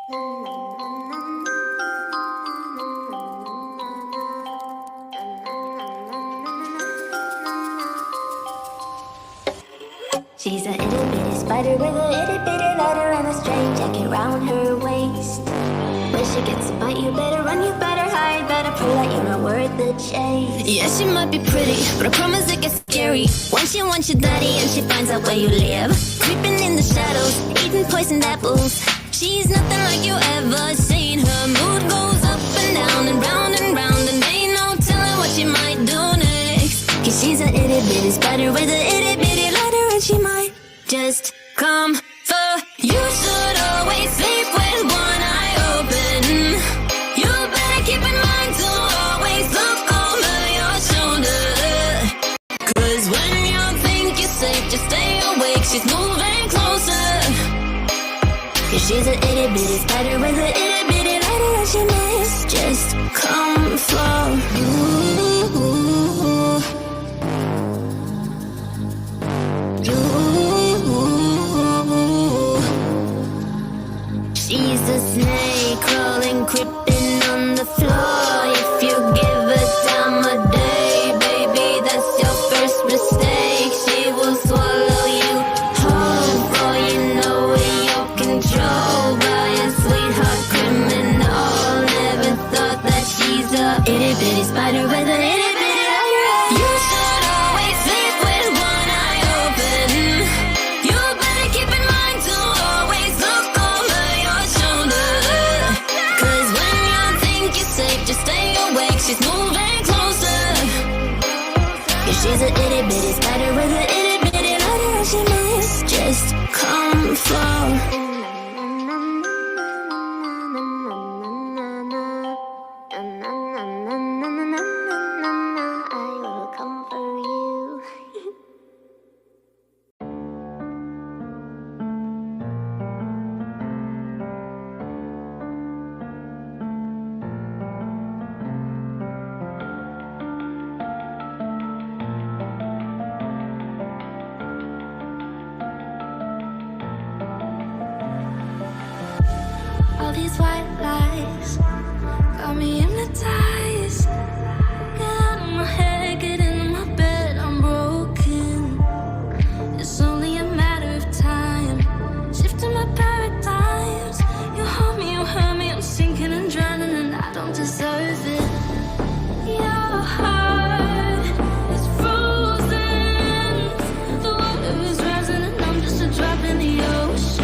She's a itty bitty spider with a itty bitty lighter and a straight jacket round her waist. When she gets a bite, you better run, you better hide, better prove that you're not worth the chase. Yeah, she might be pretty, but I promise it gets scary when she wants your daddy and she finds out where you live. Creeping in the shadows, eating poisoned apples. She's nothing like you ever seen. Her mood goes up and down and round and round, and ain't no telling what she might do next. Cause she's a itty bitty spider with a itty bitty lighter, and she might just come for you. Should always sleep with one eye open. You better keep in mind to always look over your shoulder. Cause when you think you're safe, just stay awake. She's moving closer. Cause she's an itty bitty spider with an itty bitty lighter, and she might just come for you. She's a snake crawling, creeping on the floor. If you give her time of day, baby, that's your first mistake. She will swallow you whole, for you know you're controlled by a sweetheart criminal. Never thought that she's a itty bitty spider with an itty bitty lighter. You should always sleep with one eye open. You better keep in mind to always look over your shoulder. Cause when you think you're safe, just stay awake. She's moving closer. Yeah, she's an itty bitty spider with an itty bitty lighter, and she might just come for. All these white lies got me hypnotized. Get out of my head, get into my bed, I'm broken. It's only a matter of time, shifting my paradigms. You hold me, you hurt me, I'm sinking and drowning, and I don't deserve it. Your heart is frozen, the water is rising, and I'm just a drop in the ocean.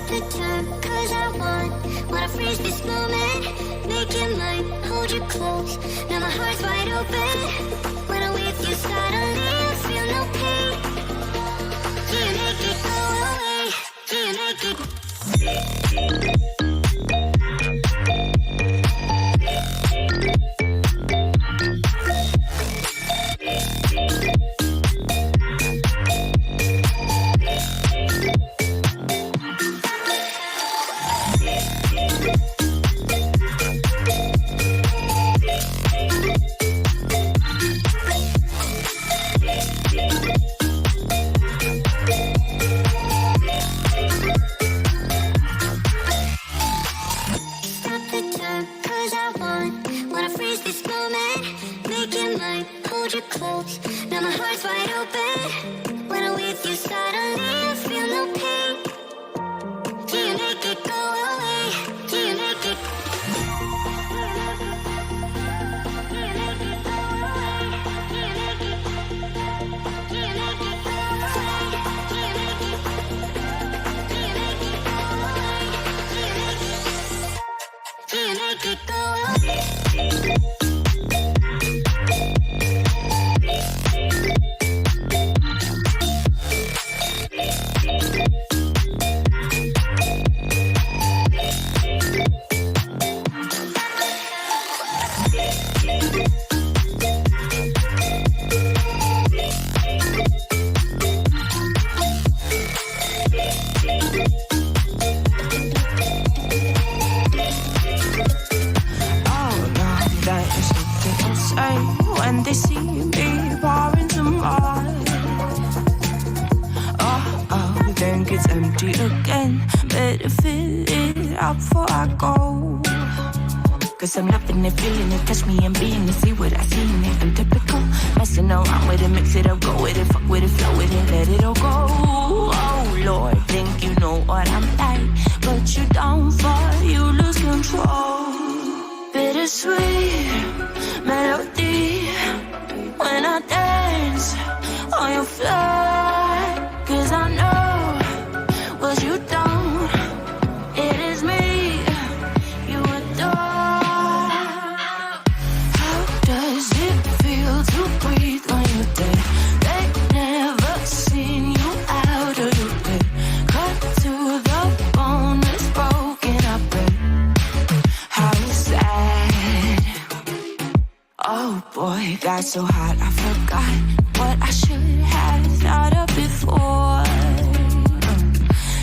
the time, cause I wanna freeze this moment. Make it mine, hold you close. Now my heart's wide open. When I'm with you, suddenly I feel no pain. Can you make it go away? Can you make it? Now my heart's wide open. When I'm with you, suddenly I feel no pain. Can you make it go away? Can you make it? Can you make it go away? When they see me pouring some more, oh, then gets empty again. Better fill it up before I go. Cause I'm loving it, feeling it, touch me and being it. See what I see in it, I'm typical. Messing around with it, mix it up, go with it, fuck with it, flow with it, let it all go. Oh Lord, think you know what I'm like, but you don't fall, you lose control. Bittersweet melody when I dance on your floor. Cause I know what you don't, it is me you adore. How does it feel to breathe when you're dead? They never seen you out of your bed. Cut to the bone, it's broken up, how sad. Oh boy, got so hot I forgot what I should have thought of before.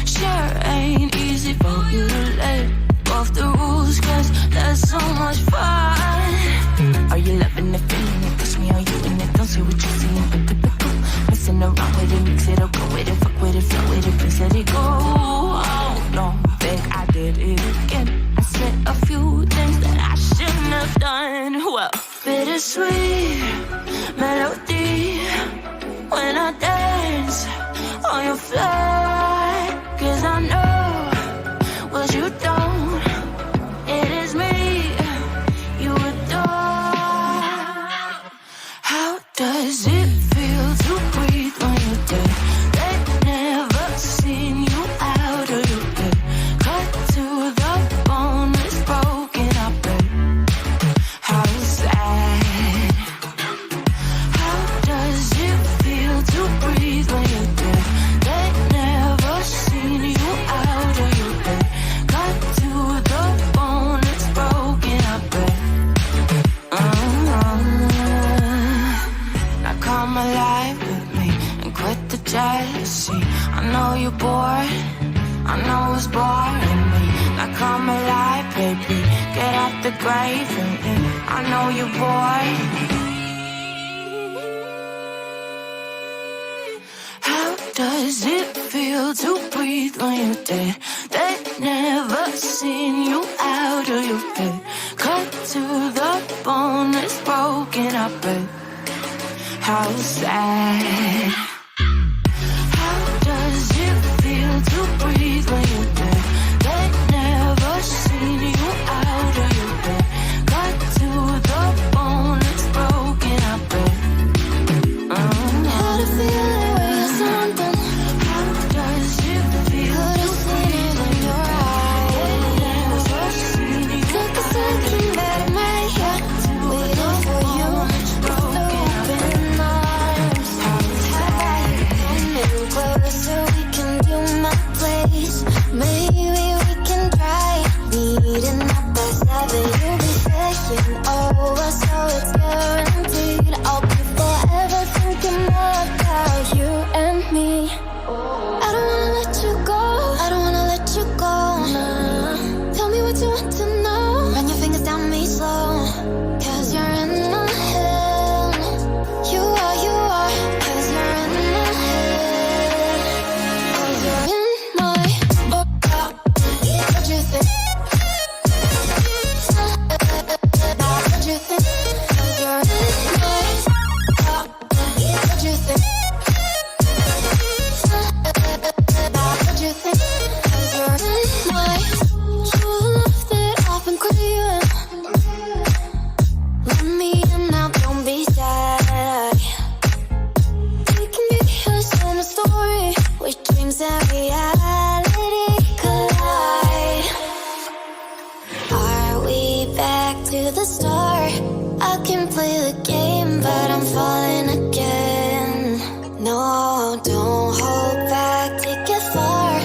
Sure ain't easy for you to let off the rules, cause that's so much fun. Are you loving it, feeling it, touch me, are you in it? Don't see what you see, I'm typical. Messing around with it, mix it up, go with it, fuck with it, flow with it, please let it go. Oh no, think I did it again. I said a few things that I shouldn't have done. Well, bittersweet melody when I dance on your floor. Cause I know what you don't, it is me you adore. How does it feel to breathe when you're dead? They never seen you out of your bed. Cut to the bone, it's broken up, how sad. How does it feel to breathe when you're dead? They never seen you out of your bed. Cut to the bone, it's broken up, Now come alive with me and quit the jealousy. I know you're bored, I know it's boring me. Now come alive, baby, get out the grave with me. I know you're bored. How does it feel to breathe when you're dead? They never seen you out of your bed. Cut to the bone, it's broken up, how sad. How does it feel to breathe when you're dead? They never seen you out of your bed. Cut to the bone, it's broken up, how to feel it when you're something. How does it feel to breathe when to the start. I can play the game, but I'm falling again. No, don't hold back, take it far.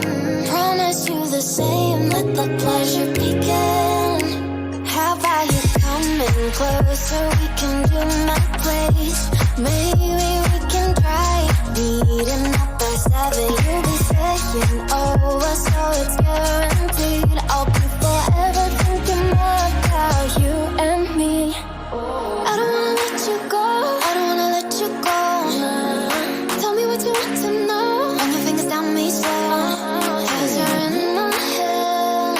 Promise you the same, let the pleasure begin. How about you coming closer, we can do my place. Maybe we can try meeting up by 7. You'll be saying over, so it's guaranteed. I'll be forever thinking about you and me. I don't wanna let you go, I don't wanna let you go. Tell me what you want to know, run your fingers down me slow. Cause you're in my head.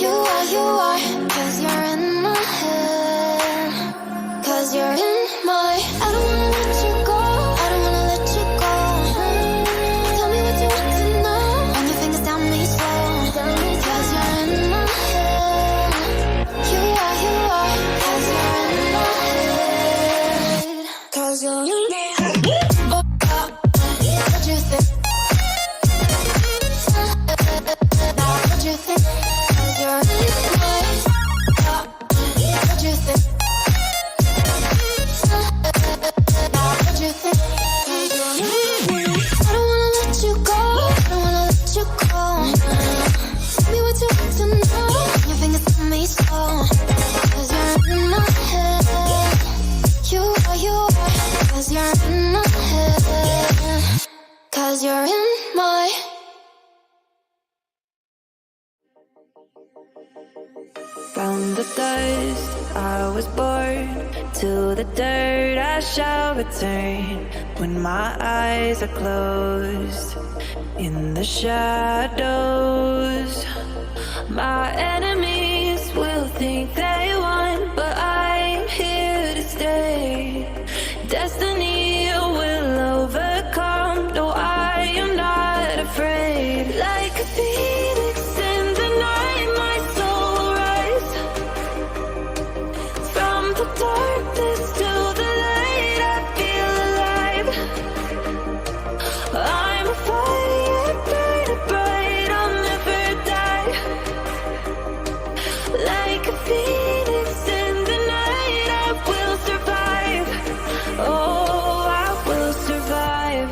You are, cause you're in my head. Cause you're in my, I don't wanna let you go, I don't wanna let you go. Tell me what you want to know, run your fingers down me slow. Cause you're in my head. You are, cause you're in my head. Cause you're in my head. What you think? What you think? Cause you're in my head. What you think? What you think? I don't wanna let you go, I don't wanna let you go. Tell me what you want to know, your fingers on me slow. Cause you're in my head. You are, cause you're in my head. Cause you're in my. From the dust I was born, to the dirt I shall return. When my eyes are closed, in the shadows, my enemies will think they won, but I'm here to stay. Destiny will overcome, no, I am not afraid. Like a phoenix in the night, my soul rise. From the darkness to the light, I feel alive. I'm a fire, burning bright, I'll never die. Like a phoenix in the night, I will survive. Oh, I will survive.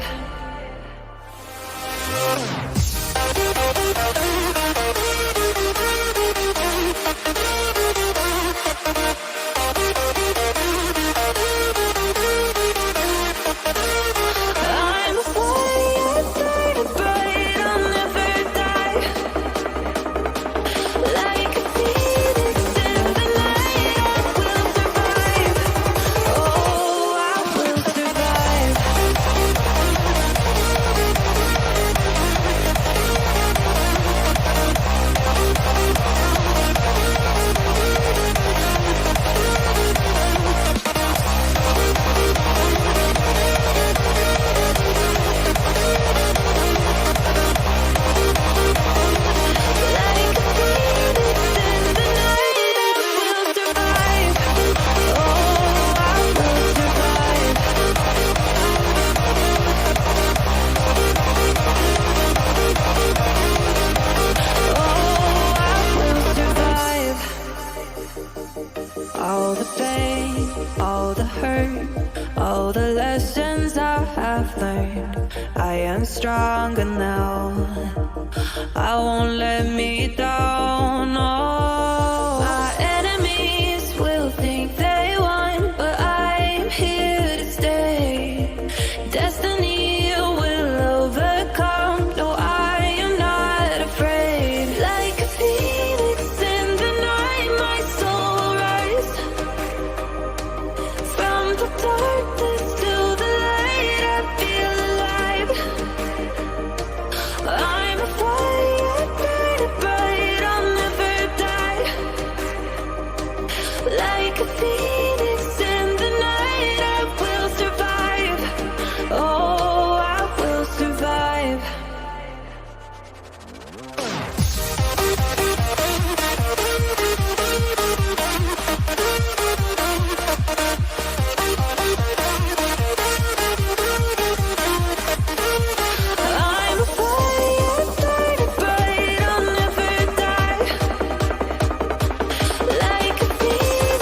I'm a fire, burning bright, I'll never die. Like a phoenix in the night, I will survive. Oh, I will survive. Like a phoenix in the night, I will survive. Oh, I will survive. Oh, I will survive. All the pain, all the hurt, all the lessons I have learned, I am stronger now. I won't let me down. Oh, my enemies will think they won, but I'm here to stay. Destiny will overcome, no, I am not afraid. Like a phoenix in the night, my soul rise. From the darkness to the light, I feel alive. I'm a fire, burning bright, I'll never die. Like a phoenix in the night, I will survive. Oh, I will survive. I'm a fire, burning bright, I'll never die. Like a phoenix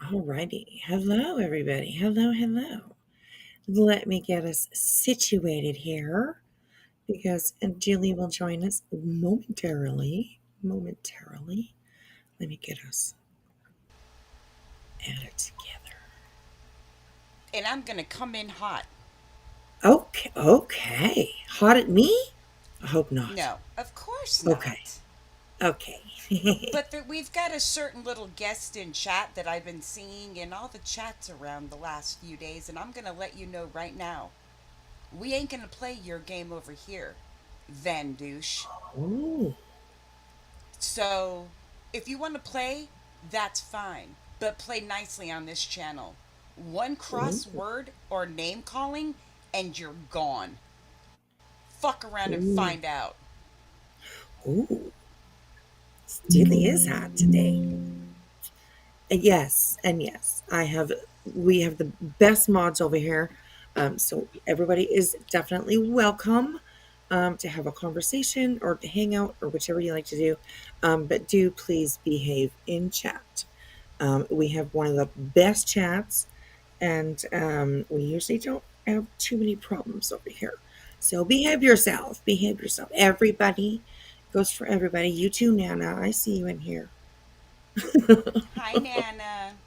Alrighty. Hello, everybody. Hello, hello. Let me get us situated here because Jilly will join us momentarily. Momentarily. Let me get us added together. And I'm going to come in hot. Okay. Okay. Hot at me? I hope not. No, of course Okay. not. Okay. But we've got a certain little guest in chat that I've been seeing in all the chats around the last few days, and I'm going to let you know right now. We ain't going to play your game over here, Van Douche. Ooh. So, if you want to play, that's fine. But play nicely on this channel. One Ooh. crossword or name calling, and you're gone. Fuck around and Ooh. find out. Ooh. Jilly is hot today. Yes, and yes, we have the best mods over here. So everybody is definitely welcome to have a conversation or to hang out or whichever you like to do. But do please behave in chat. We have one of the best chats, and we usually don't have too many problems over here. So behave yourself. Behave yourself. Everybody goes for everybody. You too, Nana. I see you in here. Hi, Nana.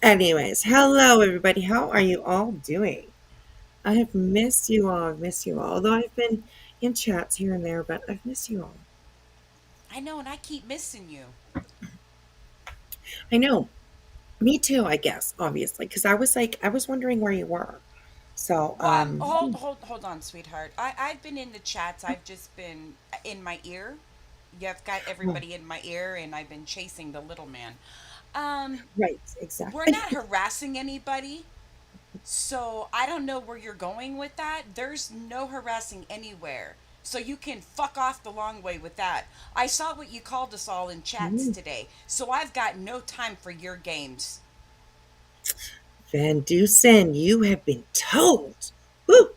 Anyways, hello everybody. How are you all doing? I have missed you all. I've missed you all. Although I've been in chats here and there, but I've missed you all. I know, and I keep missing you. I know. Me too, I guess, obviously, because I was wondering where you were. So, Well, hold on, sweetheart. I've been in the chats. I've just been in my ear. You've got oh, everybody in my ear, and I've been chasing the little man. Um, right, we're exactly. not harassing anybody, so I don't know where you're going with that. There's no harassing anywhere. So you can fuck off the long way with that. I saw what you called us all in chats Mm. today, so I've got no time for your games. Van Dusen, you have been told. Woo!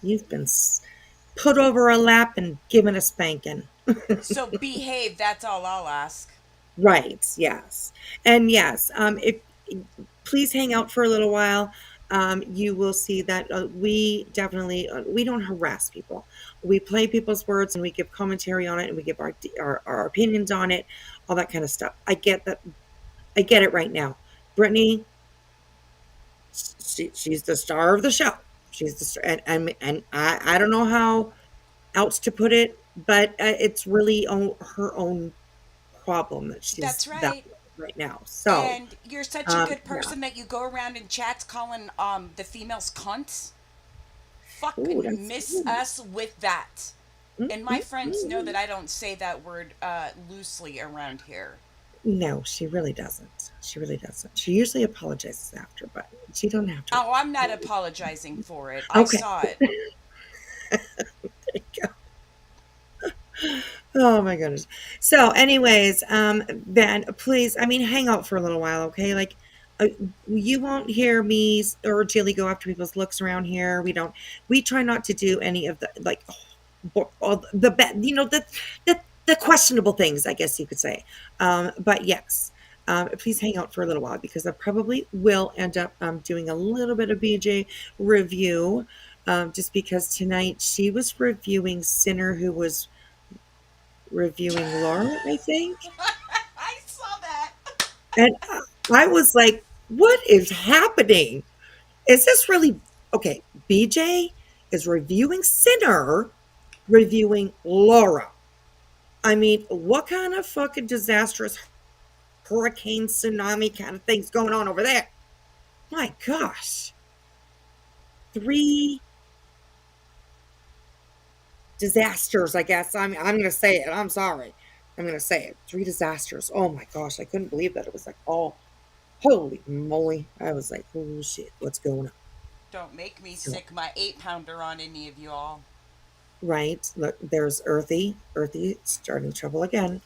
You've been put over a lap and given a spanking. So behave, that's all I'll ask. Right. Yes. And yes, if please hang out for a little while. You will see that we definitely we don't harass people. We play people's words and we give commentary on it and we give our opinions on it, all that kind of stuff. I get that. I get it right now. Brittany, she's the star of the show. She's the star, and I don't know how else to put it, but it's really her own problem that she's That's that right. way right now. So, And you're such a good yeah. person that you go around in chats calling the females cunts. Oh, Fucking that's miss ooh, us with that. mm, And my mm, friends know mm. that I don't say that word loosely around here. No, she really doesn't. She really doesn't. She usually apologizes after, but she don't have to. Oh, I'm not apologizing for it. I Okay. saw it. Oh my goodness. So, anyways, Ben, please, I mean, hang out for a little while, okay? Like, uh, you won't hear me or Jilly go after people's looks around here. We don't. We try not to do any of the like, all the bad, the questionable things, I guess you could say. But yes. Please hang out for a little while because I probably will end up doing a little bit of BJ review, just because tonight she was reviewing Sinner, who was reviewing Laura, I think. I saw that. And I was like, what is happening? Is this really okay? BJ is reviewing Sinner, reviewing Laura. I mean, what kind of fucking disastrous hurricane, tsunami kind of things going on over there? My gosh. Three disasters, I guess. I'm going to say it. I'm sorry. I'm going to say it. Three disasters. Oh my gosh. I couldn't believe that. It was like, oh, holy moly. I was like, oh shit, what's going on? Don't make me So, sick my 8 pounder on any of you all. right. Look, there's Earthy. Earthy starting trouble again.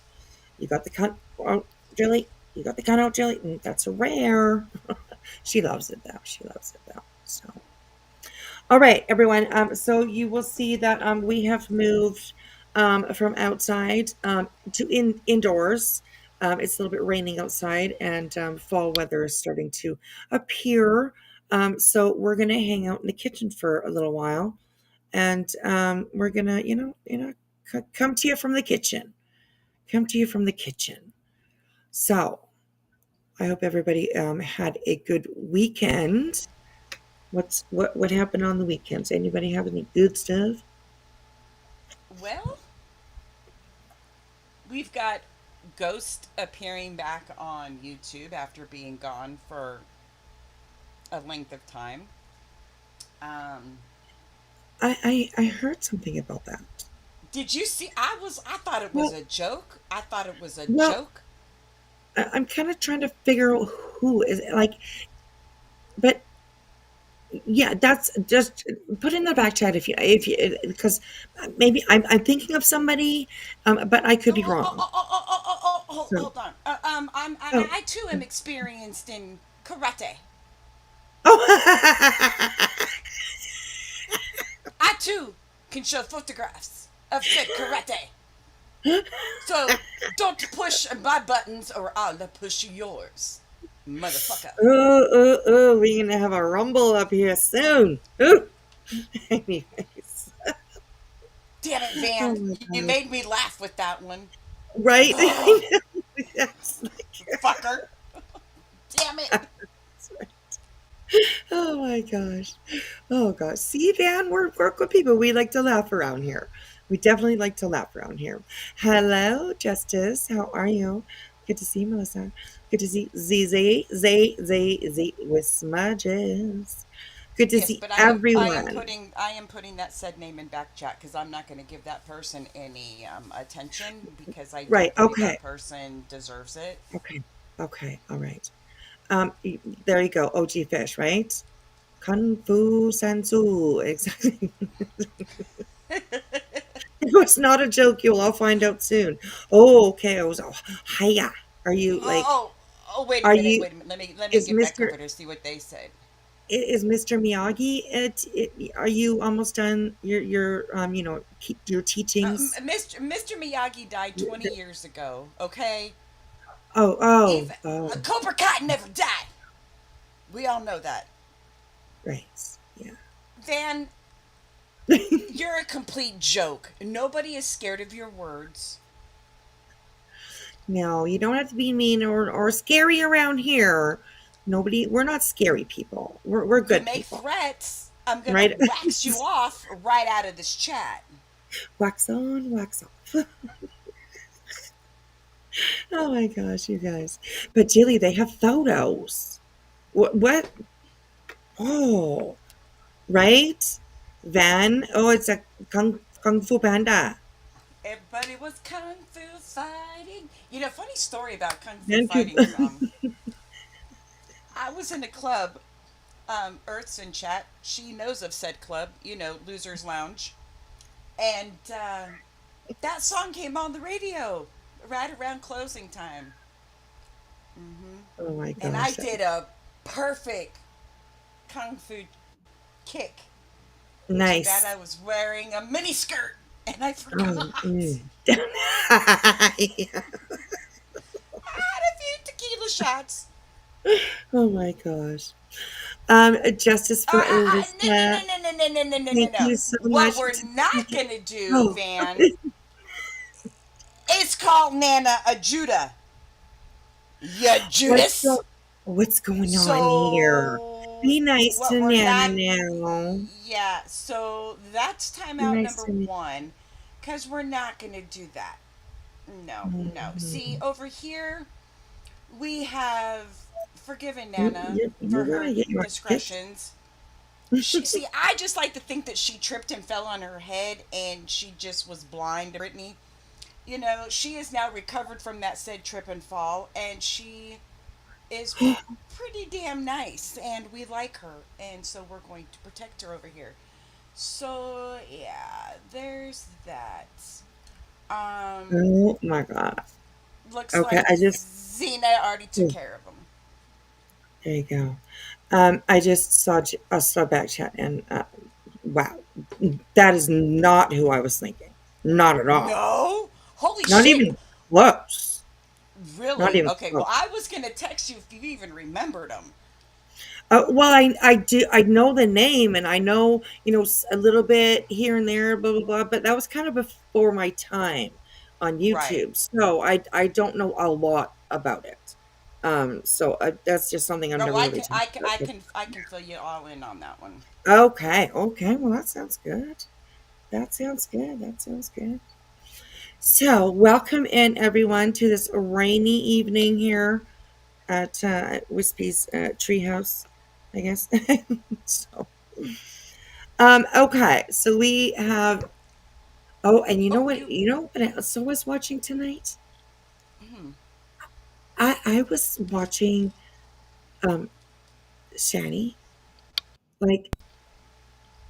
You got the cunt out, Jelly. You got the cunt out, Jelly. That's a rare. She loves it though. She loves it though. So, all right, everyone. So you will see that we have moved from outside to indoors. It's a little bit raining outside, and fall weather is starting to appear. So we're gonna hang out in the kitchen for a little while, and we're gonna, come to you from the kitchen. Come to you from the kitchen. So I hope everybody had a good weekend. What happened on the weekends? Anybody have any good stuff? Well, we've got Ghost appearing back on YouTube after being gone for a length of time. Um, I heard something about that. did you see? I thought it was Well, a joke. I thought it was a well, joke. I'm kind of trying to figure out who is like, but yeah, that's just put in the back chat if you because maybe I'm thinking of somebody, but I could Oh, be oh, oh, wrong. oh, oh, oh, oh, oh, So, hold on. oh, I too am experienced in karate. oh, I too can show photographs of said karate. So don't push my buttons or I'll push yours, motherfucker. we're gonna have a rumble up here soon. Ooh. Anyways, Damn it, oh Van. my You gosh, made me laugh with that one. right? Oh, Yes, like, fucker. Damn it. oh my gosh. Oh gosh. See, Dan, we're good people. We like to laugh around here. We definitely like to laugh around here. Hello, Justice. How are you? Good to see you, Melissa. Good to see Z with smudges. Good to Yes, see but everyone. I am putting that said name in back chat because I'm not going to give that person any attention because I Right. don't believe Okay. that person deserves it. Okay. Okay. All right. There you go. OG Fish, right? Kung Fu Sansu. Exactly. It was not a joke. You'll all find out soon. Oh, okay. I was, oh, hiya. Are you like, Oh, oh, wait a are minute, you, wait a minute. Let me is get back Mr. over to see what they said. Is Mr. Miyagi, are you almost done keep your teachings? Mr. Miyagi died 20 years ago. Okay, Oh, oh, even oh, Cobra Kai never died. We all know that. right. Yeah. Van, you're a complete joke. Nobody is scared of your words. No, you don't have to be mean or scary around here. Nobody, we're not scary people. We're You good make people, threats, I'm gonna right? wax you off right out of this chat. Wax on, wax off. Oh my gosh, you guys. But Jilly, they have photos. What? Oh, right? Van. Oh, it's a Kung Fu Panda. Everybody was kung fu fighting. You know, funny story about kung fu Van Coop- fighting. I was in a club. Earth's in chat. She knows of said club. You know, Losers Lounge. And that song came on the radio right around closing time. oh my And I gosh. did a perfect kung fu kick. Too bad Nice. I was wearing a mini skirt and I Oh, forgot. yeah. I had a few tequila shots. Oh my gosh. Justice for No, no, Alyssa. no, no, no, no, no, no, no, Thank no. you so What much. we're not gonna do, Oh, Van, is call Nana a Judah. Ya what's Judas. go- what's going on here? So Be nice what to we're Nana not, now. yeah. So that's Be timeout nice number to me. one, because we're not gonna do that. No, no. See Mhm. over here, we have forgiven Nana You're for gonna her get your kick. discretions. See, I just like to think that she tripped and fell on her head and she just was blind. Brittany, you know, she is now recovered from that said trip and fall, and she is pretty damn nice, and we like her, and so we're going to protect her over here. So yeah, there's that. Um, Oh my god. looks Okay, like I just Xena already took care of them. there you go. I just saw back chat, and wow, that is not who I was thinking. Not at all. No, holy Not shit! even close. Not Really? even Okay. Well, close. I was gonna text you if you even remembered them. Well, I do, I know the name, and I know, a little bit here and there, blah blah blah. But that was kind of before my time on Right. YouTube, so I don't know a lot about it. So that's just something I've Oh, never I really can, talked I can, about. I can fill you all in on that one. Okay, okay. Well, that sounds good. That sounds good. That sounds good. So, welcome in everyone to this rainy evening here at Wispy's treehouse, I guess. So, okay. So we have. Oh, and you know Oh, what? you. You know what I also was watching tonight? Hmm. I was watching um Shady. Like,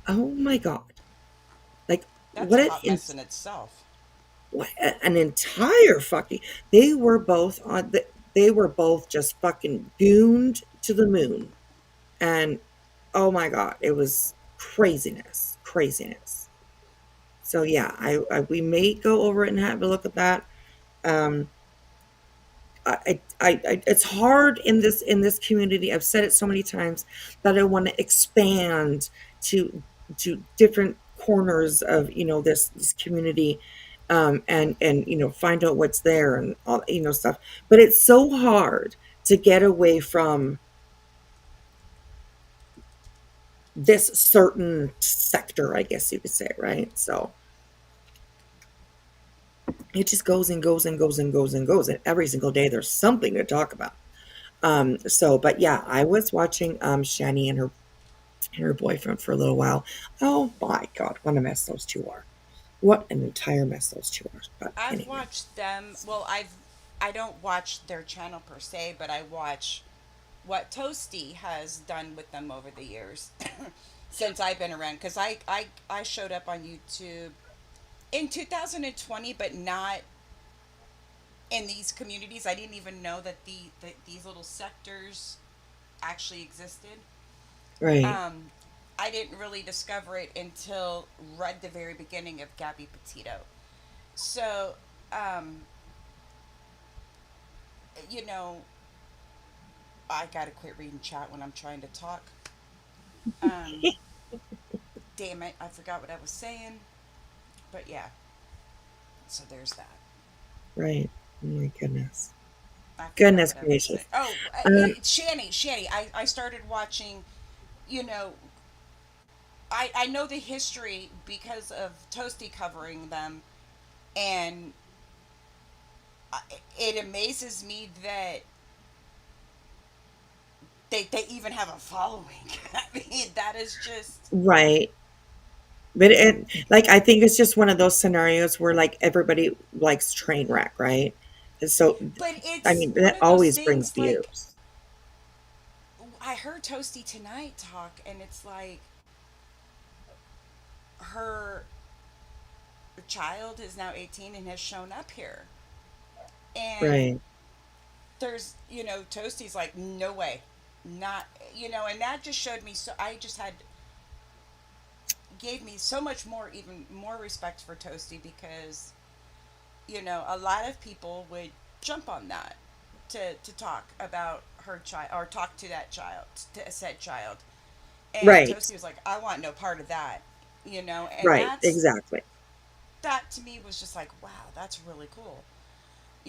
oh my god! Like, That's what a an hot mess in itself. an entire fucking. They were both on the. They were both just fucking gooned to the moon, and oh my god, it was craziness, craziness. So yeah, I we may go over it and have a look at that. Um, it's hard in this community. I've said it so many times that I want to expand to different corners of this community, and find out what's there and all stuff. But it's so hard to get away from this certain sector, I guess you could say, right? So it just goes and goes and goes and goes and goes, and every single day there's something to talk about. But yeah, I was watching Shani and her boyfriend for a little while. Oh my god, what a mess those two are. What an entire mess those two are. But I've anyway. watched them. Well, I don't watch their channel per se, but I watch what Toasty has done with them over the years since I've been around. Because I showed up on YouTube in 2020, but not in these communities. I didn't even know that these little sectors actually existed. Right. Um, I didn't really discover it until right the very beginning of Gabby Petito. So, um, you know, I gotta quit reading chat when I'm trying to talk. Um, damn it, I forgot what I was saying. But yeah, so there's that. Right. Oh my goodness. I forgot Goodness what I was saying. gracious. Oh, Um, Shanny. I started watching. You know, I know the history because of Toasty covering them, and it amazes me that they even have a following. I mean, that is just. right. But like, I think it's just one of those scenarios where like everybody likes train wreck, right? And so, But I it's mean, one that of those always brings things like views. I heard Toasty tonight talk, and it's like her child is now 18 and has shown up here. And Right. Toasty's like, no way. Not, and that just showed me. So I just gave me so much more, even more respect for Toasty because, a lot of people would jump on that to talk about her child or talk to that child, to said child. And Right. Toasty was like, I want no part of that, and Right. Exactly. that to me was just like, wow, that's really cool.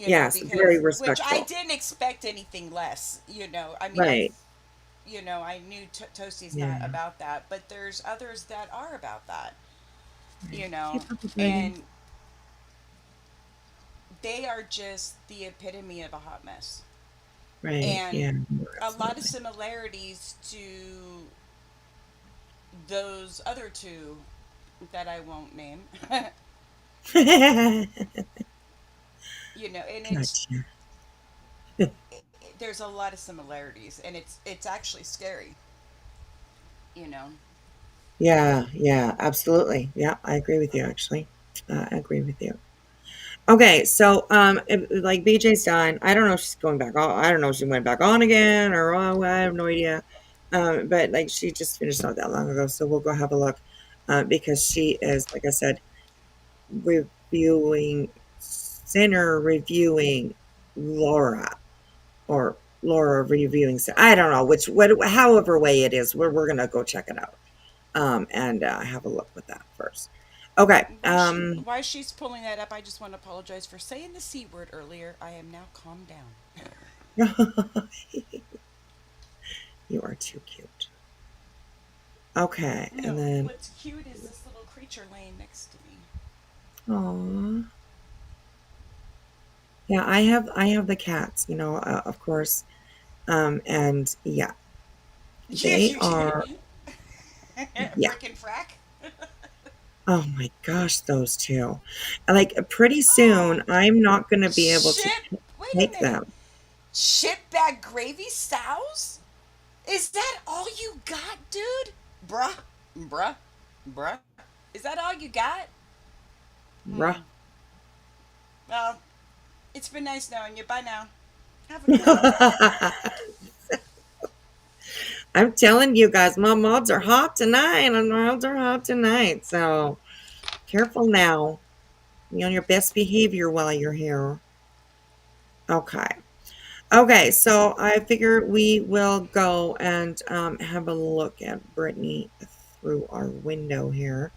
Yes. Very Because which I respectful. didn't expect anything less. I mean, Right. I knew Toasty's not Yeah. about that, but there's others that are about that. You Right. know, Keep up with Megan. and they are just the epitome of a hot mess, Right. and Yeah. a lot of Absolutely. similarities to those other two that I won't name. And Gotcha. there's a lot of similarities, and it's actually scary. You know. Yeah, yeah, absolutely. Yeah, I agree with you actually. I agree with you. Okay, so like BJ's done. I don't know if she's going back on. I don't know if she went back on again or I have no idea. But like she just finished not that long ago, so we'll go have a look. Because she is, like I said, reviewing, sinner reviewing Laura or Laura reviewing. I don't know however way it is. We're gonna go check it out and have a look with that first. Okay. While she's pulling that up, I just want to apologize for saying the C word earlier. I am now calmed down. You are too cute. Okay, and No, then what's cute is this little creature laying next to me. oh yeah, I have the cats, of course. And yeah, Yes, they you are. do. Yeah. Frickin' frack. Oh my gosh, those two. Like pretty Oh, soon, I'm not going to be able to shit. Wait a take minute. them. Shitbag gravy sows? Is that all you got, dude? Bruh. Bruh. Bruh. Is that all you got? Bruh. Well, it's been nice knowing you. Bye now. Have a good one. I'm telling you guys, my mods are hot tonight, and mods are hot tonight. So careful now. Be on your best behavior while you're here. Okay. Okay, so I figure we will go and have a look at Brittany through our window here.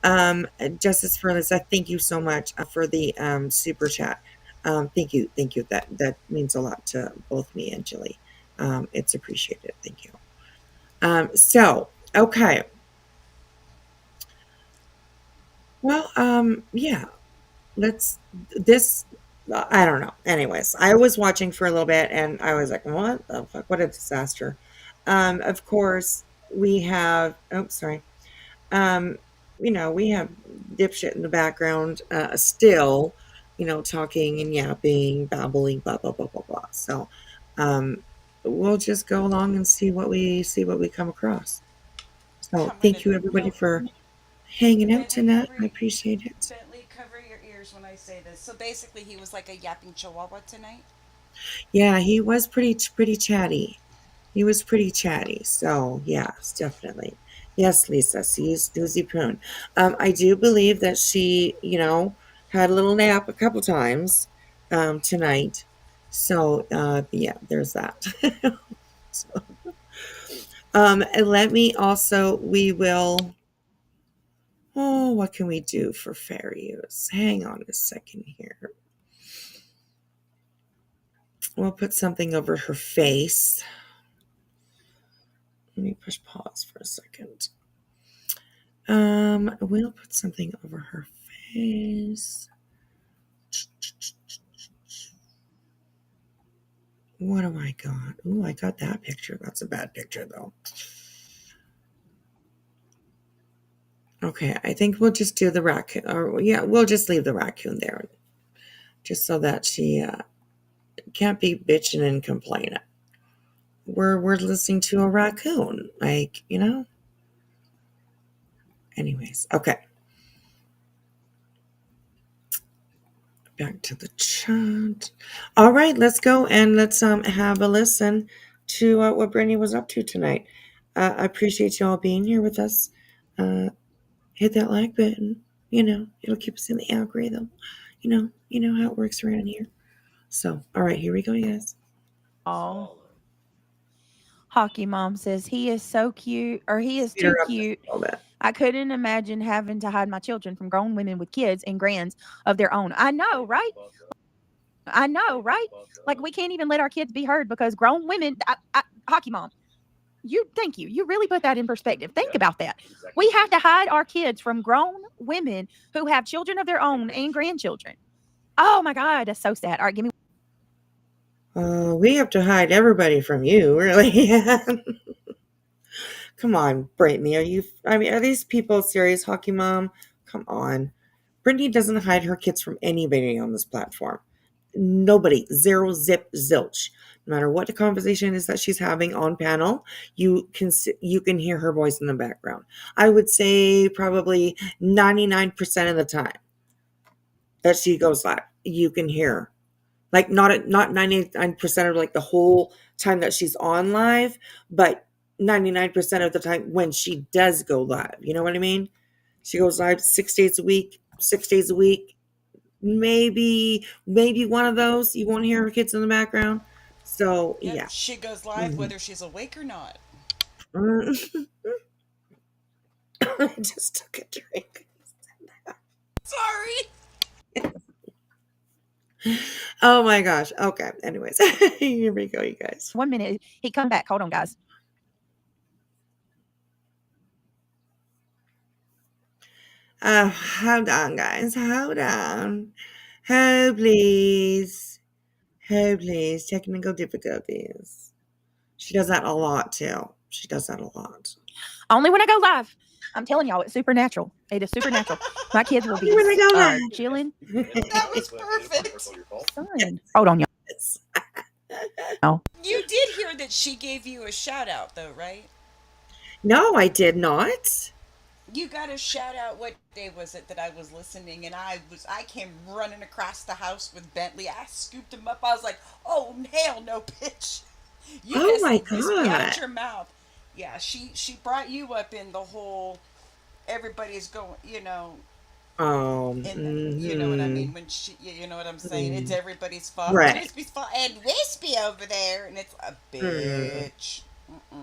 Justice Furlisa, thank you so much for the super chat. Thank you. That means a lot to both me and Jilly. It's appreciated. Thank you. Okay. Well, yeah. Let's this. I don't know. Anyways, I was watching for a little bit, and I was like, "What the fuck? What a disaster!" Of course, we have. Oh, sorry. Um, we have dipshit in the background still, talking and yapping, babbling, blah blah blah blah blah. So, um, we'll just go along and see what we come across. So, I'm gonna thank you everybody no for hanging out Bentley tonight. cover I appreciate it. Bentley cover your ears when I say this. So basically, he was like a yapping chihuahua tonight. Yeah, he was pretty chatty. He was pretty chatty. So yes, definitely. Yes, Lisa, she's Doozy Prune. I do believe that she, had a little nap a couple times tonight. So yeah, there's that. So, and let me also we will oh, what can we do for fair use? Hang on a second here. We'll put something over her face. Let me push pause for a second. We'll put something over her face. What do I got? Ooh, I got that picture. That's a bad picture though. Okay, I think we'll just do the raccoon. Or yeah, we'll just leave the raccoon there, just so that she can't be bitching and complaining. We're listening to a raccoon, Anyways, okay. Back to the chat. All right, let's go and let's have a listen to what Brittany was up to tonight. I appreciate you all being here with us. Hit that like button. It'll keep us in the algorithm. You know how it works around here. So, all right, here we go, you guys. Oh. Hockey Mom says he is so cute, or he is Speed her too up just cute. a little bit. I couldn't imagine having to hide my children from grown women with kids and grands of their own. I know, right? Like we can't even let our kids be heard because grown women. Hockey Mom, thank you. You really put that in perspective. Think about that. We have to hide our kids from grown women who have children of their own and grandchildren. Oh my God, that's so sad. All right, give me. We have to hide everybody from you, really. Come on, Brittany. Are these people serious, Hockey Mom? Come on. Brittany doesn't hide her kids from anybody on this platform. Nobody. Zero, zip, zilch. No matter what the conversation is that she's having on panel, you can hear her voice in the background. I would say probably 99% of the time that she goes live, you can hear her. Like not 99% of like the whole time that she's on live, but 99% of the time when she does go live. You know what I mean? She goes live 6 days a week, maybe one of those. You won't hear her kids in the background. So Yep, yeah. she goes live Mhm. whether she's awake or not. I just took a drink. Sorry. Oh my gosh. Okay. Anyways, here we go, you guys. 1 minute. He come back. Hold on, guys. Hold on, guys. Hold on. Oh, please. Oh, please. Technical difficulties. She does that a lot, too. She does that a lot. Only when I go live. I'm telling y'all, it's supernatural. It is supernatural. My kids will be When I go live. chilling. That was perfect. Son. Hold on, y'all. You did hear that she gave you a shout out, though, right? No, I did not. You got a shout out. What day was it that I was listening, and I came running across the house with Bentley. I scooped him up. I was like, "Oh hell no, bitch! You Oh just my Whispy out God. your mouth." Yeah, she brought you up in the whole. Everybody's going, Oh, and you know what I mean when you know what I'm saying. It's everybody's fault. It's right. Whispy's fault, and Whispy over there, and it's a bitch.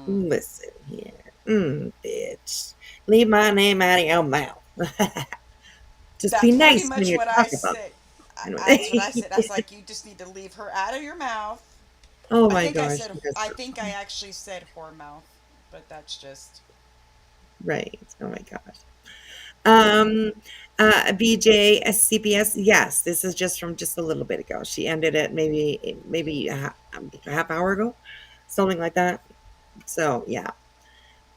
Listen here. Bitch. Leave my name out of your mouth. Just be That's pretty nice when much you're what I talking about said. it. That's what I said. I was like, you just need to leave her out of your mouth. Oh I my think I gosh. said. That's I so think I actually said whore mouth, but that's just. right. Oh my gosh. BJ CPS. Yes, this is just from just a little bit ago. She ended it maybe a half hour ago, something like that. So yeah.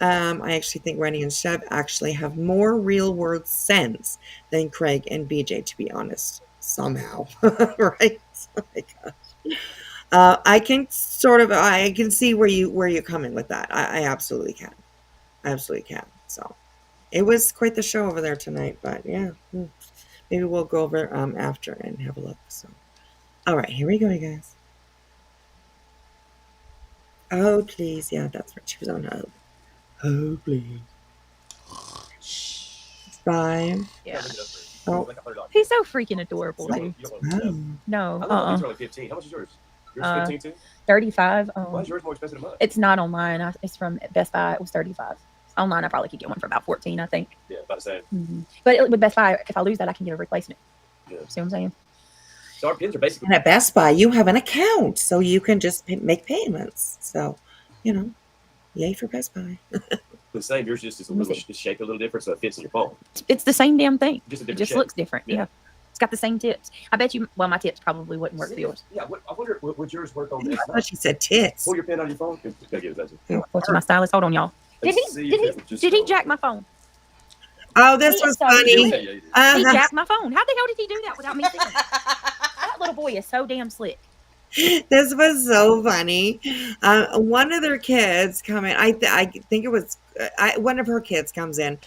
I actually think Rennie and Chev actually have more real world sense than Craig and BJ, to be honest. Somehow, right? Oh my gosh. I can see where you're coming with that. I absolutely can. I absolutely can. So it was quite the show over there tonight, but yeah, maybe we'll go over after and have a look. So, all right, here we go, you guys. Oh please, yeah, that's right. She was on hold. Oh please. 5. Yeah. Oh, He's so freaking adorable, dude. oh. No. These are only 15. How much is yours? Yours Uh, 15 too? 35. Why is yours more expensive than mine? It's not online. It's from Best Buy. It was 35. Online, I probably could get one for about 14, I think. Yeah, about the same. But with Best Buy, if I lose that, I can get a replacement. Yeah. See what I'm saying? So our pins are basically. And at Best Buy, you have an account, so you can just make payments. So, yay for Best Buy. The same. Yours just is a little shaped a little different, so it fits in your phone. It's the same damn thing. Just a It different just shape. looks different. Yeah. Yeah. It's got the same tips. I bet you, well, my tips probably wouldn't work for yours. Yeah, I wonder would yours work on this? I thought she said tits. Pull your pin on your phone. Gotta get it. What's my stylist? Hold on, y'all. Did he jack my phone? Oh, this He was is so funny. slick. He jacked my phone. How the hell did he do that without me seeing it? That little boy is so damn slick. This was so funny. One of their kids come in. I think it was one of her kids comes in,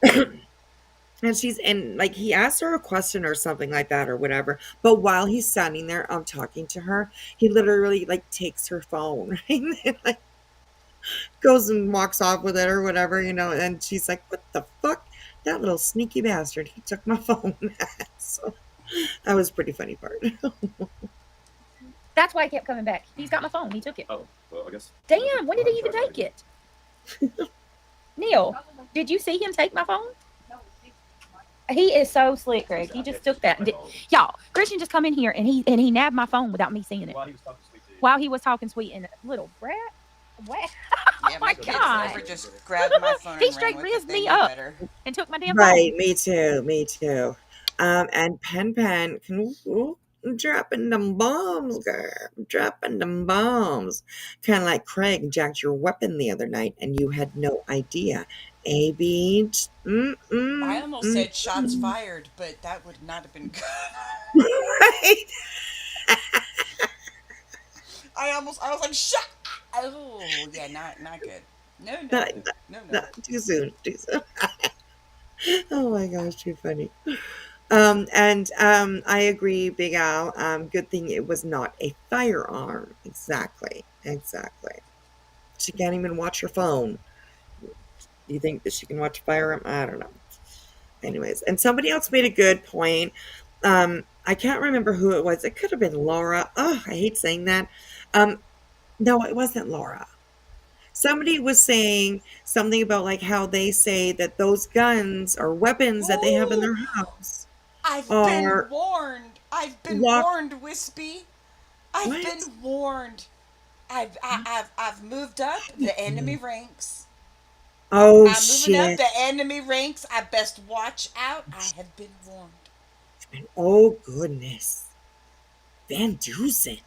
and she's in. Like he asked her a question or something like that or whatever. But while he's standing there, talking to her, he literally like takes her phone, right? And, like goes and walks off with it or whatever, And she's like, "What the fuck? That little sneaky bastard! He took my phone." So that was a pretty funny part. That's why he kept coming back. He's got my phone. He took it. Oh, well, I guess. Damn, when did he even take it? Neil, did you see him take my phone? He is so slick, Greg. He just took that. Y'all, Christian just come in here and he nabbed my phone without me seeing it. While he was talking sweet to you. While he was talking sweet and little brat. What? Yeah, my kids God. never just grabbed my phone. He and straight ran with it. rizzed They me knew up. better. And took my damn Right, phone. me too. And Pen dropping them bombs, girl. Dropping them bombs. Kind of like Craig jacked your weapon the other night and you had no idea. A beach. I almost said shots fired, but that would not have been good. Right. I was like, shut. Oh, yeah, not good. No. Too soon. Oh my gosh, too funny. I agree, Big Al. Good thing it was not a firearm. Exactly. She can't even watch her phone. Do you think that she can watch a firearm? I don't know. Anyways, and somebody else made a good point. I can't remember who it was. It could have been Laura. Oh, I hate saying that. Um, no, it wasn't Laura. Somebody was saying something about like how they say that those guns or weapons that they have in Ooh, their house I've been are warned. I've been locked. warned, Whispy. I've What? been warned. I've moved up the enemy ranks. Oh I'm moving up shit. the enemy ranks. I best watch out. I have been warned. Oh goodness. Van Dusen.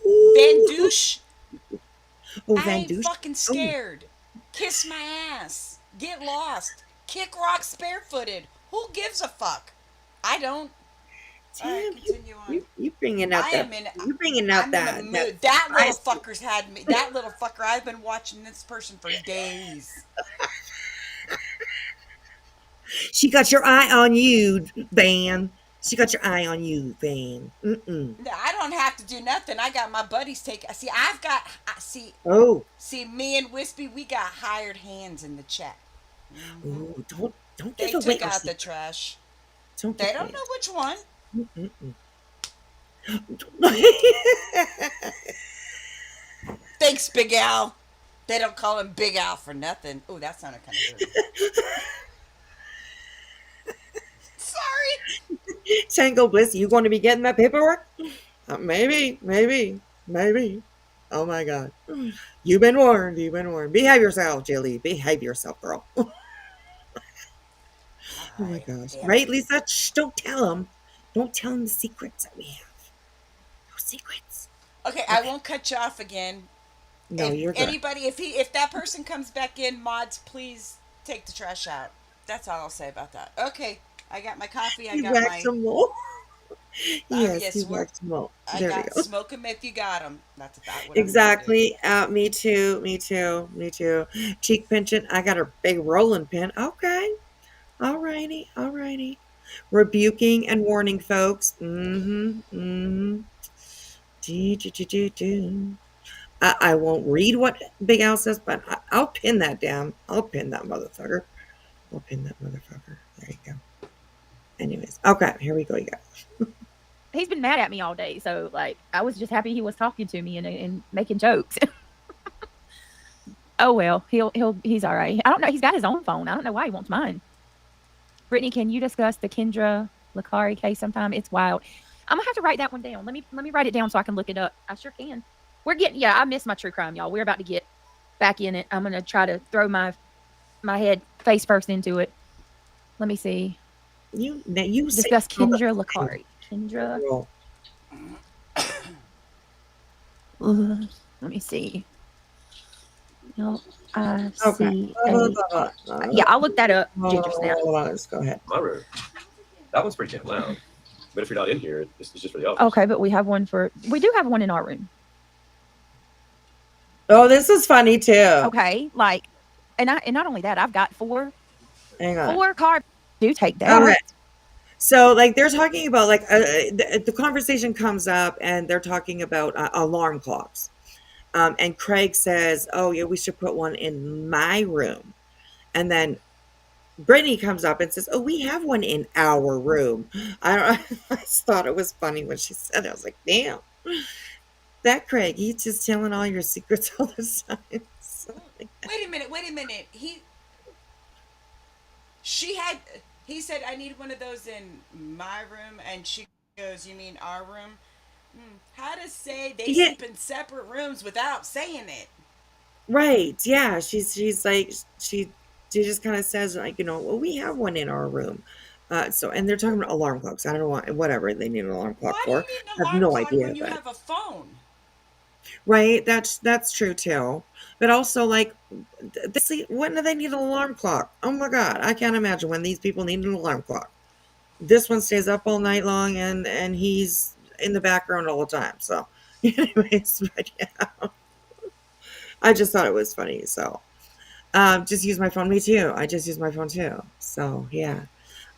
Van Ooh. Douche, Oh, I Van ain't Dusen. fucking Oh, scared. Kiss my ass. Get lost. Kick rocks barefooted. Who gives a fuck? I don't. All right, damn, continue on. you bringing I out that am in. you bringing out I'm in a that mood. That little spicy. fucker's had me. That little fucker. I've been watching this person for days. She got your eye on you, Van. She got your eye on you, Van. Mm-mm. No, I don't have to do nothing. I got my buddies take. See, I've got. See, Oh, me and Wispy, we got hired hands in the chat. oh, don't They give away took our out the secret. trash. Don't They give don't away know which one. our Thanks, Big Al. They don't call him Big Al for nothing. Oh, that sounded kind of weird. Sorry. Tango Bliss, you going to be getting that paperwork? Maybe. Oh my God. You've been warned. You've been warned. Behave yourself, Jilly. Behave yourself, girl. Oh All my right, gosh. damn it. Right, Lisa? Shh, don't tell them. Don't tell them the secrets that we have. No secrets. Okay, I Okay. won't cut you off again. No, If you're good. anybody, if that person comes back in, mods, please take the trash out. That's all I'll say about that. Okay, I got my coffee. I You got whack my. some more. Yes, you Yes, whack some more. I There we got go. smoke 'em if you got 'em. That's about what I'm gonna do. Exactly. Me too. Me too. Me too. Cheek pinching. I got a big rolling pin. Okay. All righty. All righty. Rebuking and warning folks. Mm-hmm. Mm-hmm. Do. I won't read what Big Al says, but I'll pin that down. I'll pin that motherfucker. I'll pin that motherfucker. There you go. Anyways. Okay, here we go, you guys. He's been mad at me all day, so like I was just happy he was talking to me and making jokes. Oh well, he's all right. I don't know. He's got his own phone. I don't know why he wants mine. Brittany, can you discuss the Kendra Lakari case sometime? It's wild. I'm gonna have to write that one down. Let me write it down so I can look it up. I sure can. I miss my true crime, y'all. We're about to get back in it. I'm gonna try to throw my head face first into it. Let me see. You say Discuss all the Kendra time, Lakari. Kendra. girl. Let me see. No, I Okay. see. Yeah, I'll look that up. Ginger snap. Let's go ahead. My room. That one's pretty damn loud. But if you're not in here, it's just for the office. Okay, but we do have one in our room. Oh, this is funny too. Okay, like, and not only that, I've got Hang on. 4 cars. Do take that. Okay. So, like, they're talking about like the conversation comes up, and they're talking about alarm clocks. And Craig says, "Oh yeah, we should put one in my room." And then Brittany comes up and says, "Oh, we have one in our room." I don't. I just thought it was funny when she said it. I was like, "Damn, that Craig, he's just telling all your secrets all the time." So, like, Wait a minute. Wait a minute. She had. He said, "I need one of those in my room," and she goes, "You mean our room?" How to say they yeah, sleep in separate rooms without saying it? right. Yeah, she's like she just kind of says like well we have one in our room. And they're talking about alarm clocks. I don't know whatever they need an alarm clock Why do for. you need I an have alarm no clock idea, when you but have a phone? right, that's true too. But also like they see when do they need an alarm clock? Oh my God, I can't imagine when these people need an alarm clock. This one stays up all night long and he's in the background all the time. So anyways, but yeah. I just thought it was funny. So just use my phone. Me too. I just use my phone too. So yeah.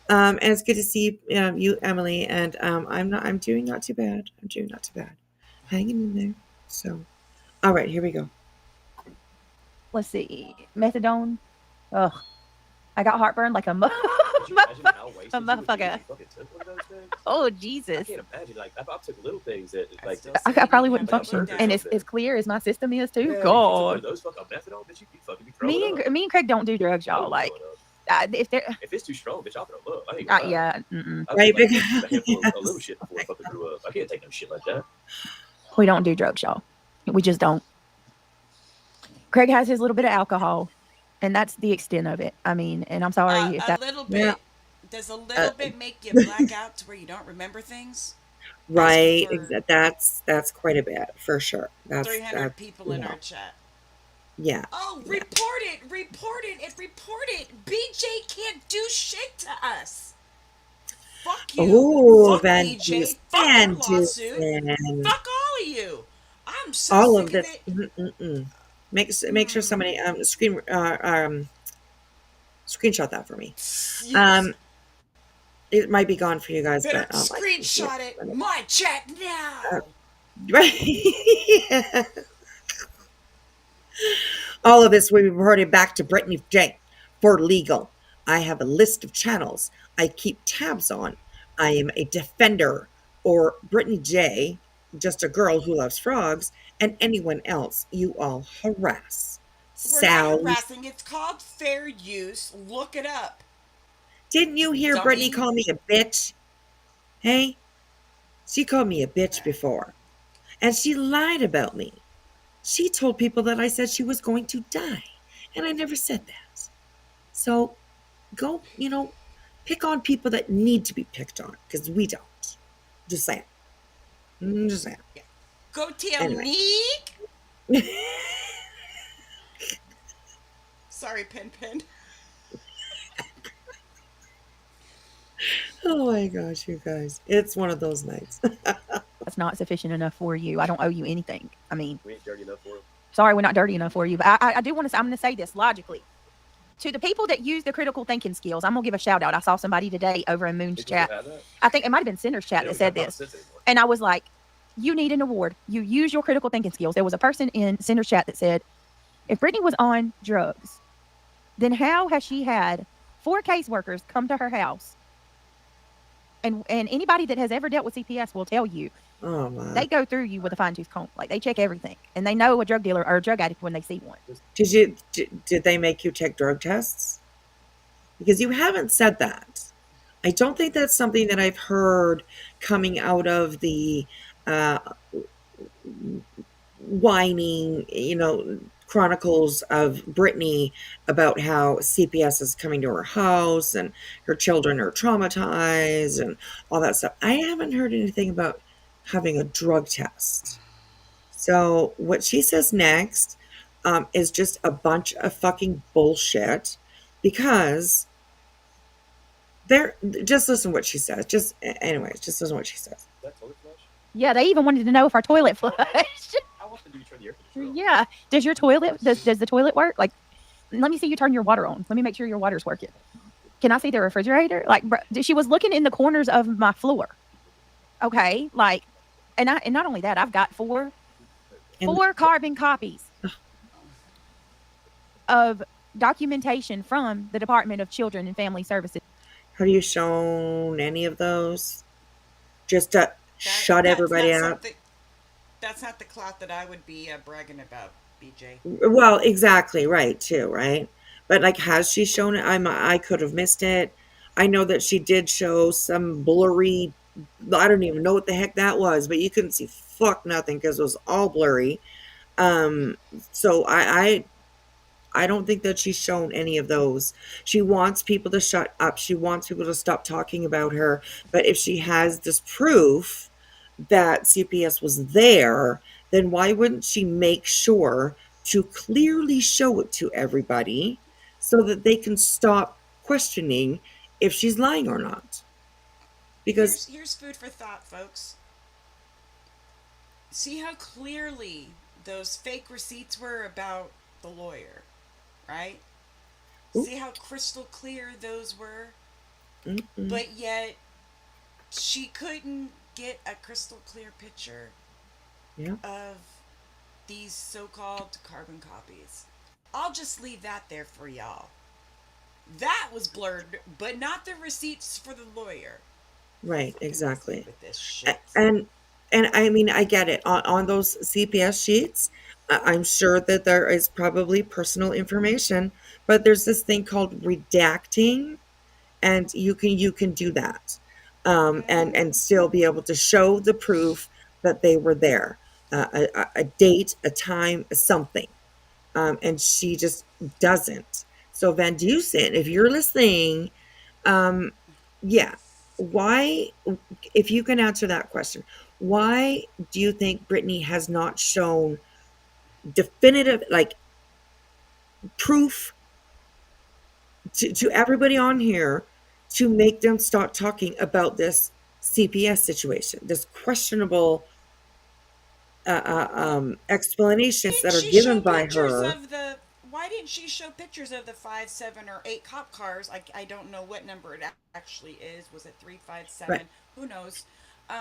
And it's good to see you, Emily. And I'm doing not too bad. I'm doing not too bad. Hanging in there. So, all right, here we go. Let's see. Methadone. Ugh. I got heartburn like a you imagine how wasted you would be Motherfucker. if you fucking took one of those things? Oh I Jesus. can't imagine. Like, if I took little things that, I like, still I say probably you wouldn't have to function. put And down. as clear as my system is too. yeah, if you took one of God. those fucking methadone, bitch, you'd fucking be throwing Me up. and Craig don't do drugs, I would y'all. be Like throwing up. if they're If it's too strong, bitch, I'll throw up. I ain't gonna lie. yeah, mm-mm. I'll Right, take like because a handful of a little yes. shit before I fucking threw up. I can't take no shit like that. We don't do drugs, y'all. We just don't. Craig has his little bit of alcohol, and that's the extent of it. I mean, and I'm sorry if A that. little Yeah. bit. Does a little bit make you black out to where you don't remember things? Right. Asking for That's quite a bit for sure. That's 300 people in you our know, chat. yeah. Oh, Yeah. report it, report it, and report it. BJ can't do shit to us. Fuck you. Oh, Fuck Van BJ. Fuck our lawsuit. Dusen. Fuck all of you. I'm so All sick of of this. it. Mm-mm-mm. Make sure somebody screenshot that for me. Yes. It might be gone for you guys, Better but screenshot it. My chat now. right. All of this will be reported back to Brittany J for legal. I have a list of channels I keep tabs on. I am a defender, or Brittany J, just a girl who loves frogs, and anyone else you all harass. We're not Sal, harassing. It's called fair use. Look it up. didn't you hear Brittany Dummy. call me a bitch? Hey, she called me a bitch before, and she lied about me. She told people that I said she was going to die, and I never said that. So go, pick on people that need to be picked on, because we don't. Just saying. Just saying. Go tell Anyway. Nick. Sorry, Pin. Oh my gosh, you guys. It's one of those nights. That's not sufficient enough for you. I don't owe you anything. I mean, We ain't dirty enough for him. sorry, we're not dirty enough for you. But I do want to. I'm going to say this logically to the people that use the critical thinking skills. I'm going to give a shout out. I saw somebody today over in Moon's People chat. have that. I think it might have been Cinder's chat They that don't said have this, common sense anymore. and I was like, "You need an award. You use your critical thinking skills." There was a person in Cinder's chat that said, "If Brittany was on drugs, then how has she had 4 caseworkers come to her house?" And anybody that has ever dealt with CPS will tell you Oh my. they go through you with a fine tooth comb. Like they check everything, and they know a drug dealer or a drug addict when they see one. Did they make you take drug tests? Because you haven't said that. I don't think that's something that I've heard coming out of the whining, chronicles of Brittany about how CPS is coming to her house and her children are traumatized and all that stuff. I haven't heard anything about having a drug test. So what she says next is just a bunch of fucking bullshit, because just listen to what she says. Just listen to what she says. Is that toilet flush? Yeah, they even wanted to know if our toilet flushed. How often do you turn the air conditioner on? Yeah, does your toilet does the toilet work? Like, let me see you turn your water on. Let me make sure your water's working. Can I see the refrigerator? Like, she was looking in the corners of my floor. Okay, like, and not only that, I've got four carbon copies of documentation from the Department of Children and Family Services. Have you shown any of those? Just to shut everybody out? That's not the clout that I would be bragging about, BJ. Well, exactly, right, too, right? But, like, has she shown it? I could have missed it. I know that she did show some blurry, I don't even know what the heck that was, but you couldn't see fuck nothing because it was all blurry. So I don't think that she's shown any of those. She wants people to shut up. She wants people to stop talking about her. But if she has this proof that CPS was there, then why wouldn't she make sure to clearly show it to everybody so that they can stop questioning if she's lying or not? Because here's food for thought, folks. See how clearly those fake receipts were about the lawyer, right? Ooh. See how crystal clear those were? Mm-mm. But yet she couldn't get a crystal clear picture of these so-called carbon copies. I'll just leave that there for y'all. That was blurred, but not the receipts for the lawyer. Right, Fucking with me exactly. with this A- shit. and I mean, I get it. On those CPS sheets, I'm sure that there is probably personal information, but there's this thing called redacting, and you can do that, and still be able to show the proof that they were there, a date, a time, something, and she just doesn't. So Van Dusen, if you're listening, um, yeah, why, if you can answer that question, why do you think Brittany has not shown definitive, like, proof to everybody on here to make them start talking about this CPS situation, this questionable explanations Didn't that are she show given by pictures her? of the? Why didn't she show pictures of the 5, 7, or 8 cop cars? I don't know what number it actually is. Was it 3, 5, 7? Right. Who knows?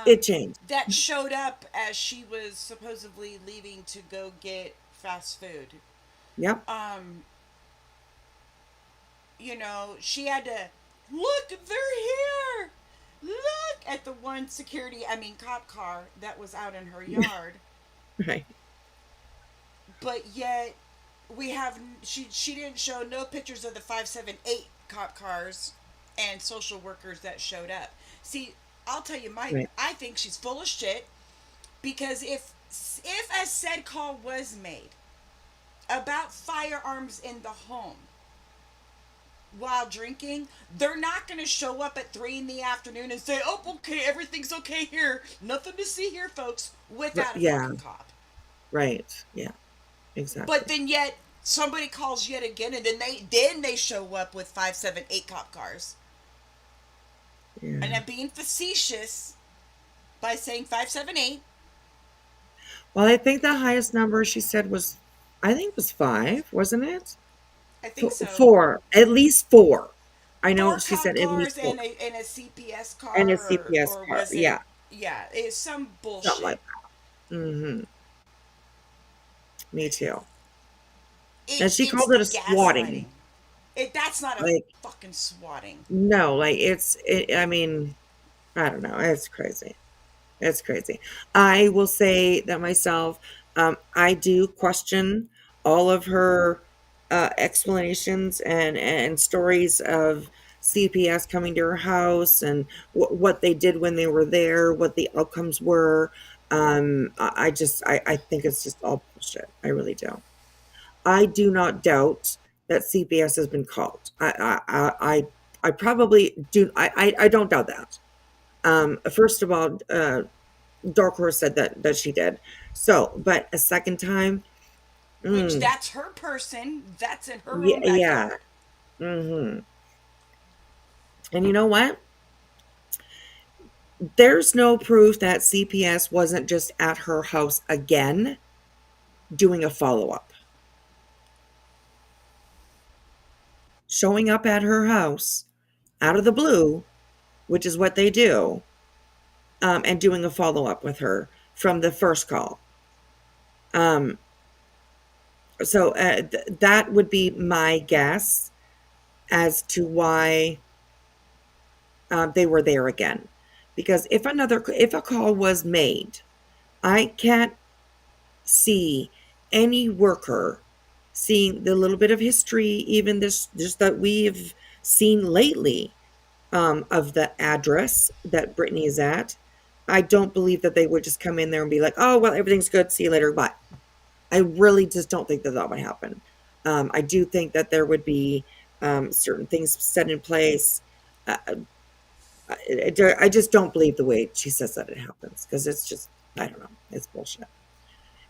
It changed. That showed up as she was supposedly leaving to go get fast food. Yep. Um, she had to look. They're here. Look at the one cop car that was out in her yard. Right. But yet we have she didn't show no pictures of the 5, 7, 8 cop cars and social workers that showed up. See, I'll tell you, my Right. I think she's full of shit, because if a said call was made about firearms in the home while drinking, they're not going to show up at 3 in the afternoon and say, "Oh, okay, everything's okay here, nothing to see here, folks," without a Yeah. fucking cop. Right. Yeah. But Exactly. then yet somebody calls yet again, and then they show up with 5, 7, 8 cop cars. And Yeah. I'm being facetious by saying 5, 7, 8. Well, I think the highest number she said was, I think it was five, wasn't it? I think so. Four, at least four. I know Four she cop said at least cars four, and a CPS and a car, CPS or car. was it? Yeah, Yeah, it's some something like bullshit. that. Me too. And It she it's called it the a swatting. gaslighting. That's not a Like, fucking swatting. no, like I mean, I don't know. It's crazy. It's crazy. I will say that myself, I do question all of her explanations and stories of CPS coming to her house and what they did when they were there, what the outcomes were. I think it's just all bullshit. I really do. I do not doubt that CPS has been called. I probably do. I don't doubt that. First of all, Dark Horse said that she did. So, but a second time, Which, mm, that's her person. That's in her yeah, own yeah. backyard. hmm And you know what? There's no proof that CPS wasn't just at her house again doing a follow up, showing up at her house out of the blue, which is what they do, and doing a follow up with her from the first call. Um, so that would be my guess as to why they were there again. Because if a call was made, I can't see any worker seeing the little bit of history, even this just that we've seen lately, of the address that Brittany is at. I don't believe that they would just come in there and be like, "Oh, well, everything's good. See you later. Bye." I really just don't think that that would happen. I do think that there would be certain things set in place. Uh, I just don't believe the way she says that it happens, because it's just, I don't know, it's bullshit.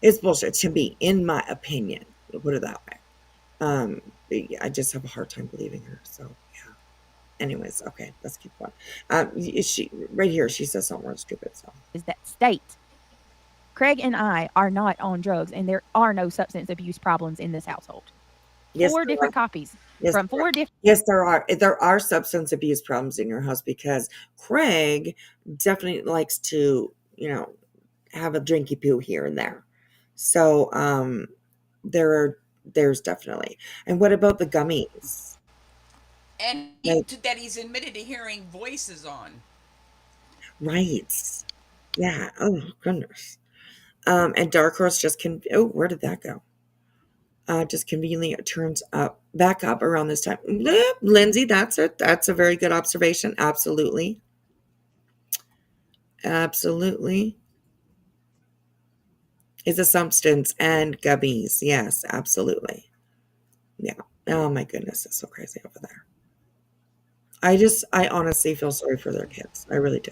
It's bullshit to me, in my opinion. Put it that way. Um, I just have a hard time believing her. So yeah. Anyways, okay, let's keep going. She right here, she says something real stupid. So Is that state Craig and I are not on drugs, and there are no substance abuse problems in this household. yes, Four there are. different copies Yes, from there are. four different. Yes, there are. There are substance abuse problems in your house, because Craig definitely likes to, have a drinky poo here and there. So there are there's definitely. And what about the gummies? And Like, that he's admitted to hearing voices on. right. Yeah. Oh, goodness. And Dark Horse just oh, where did that go? Just conveniently it turns up back up around this time. Lindsay, that's a very good observation. Absolutely. Absolutely. Is a substance and gummies. Yes, absolutely. Yeah. Oh my goodness, it's so crazy over there. I honestly feel sorry for their kids. I really do.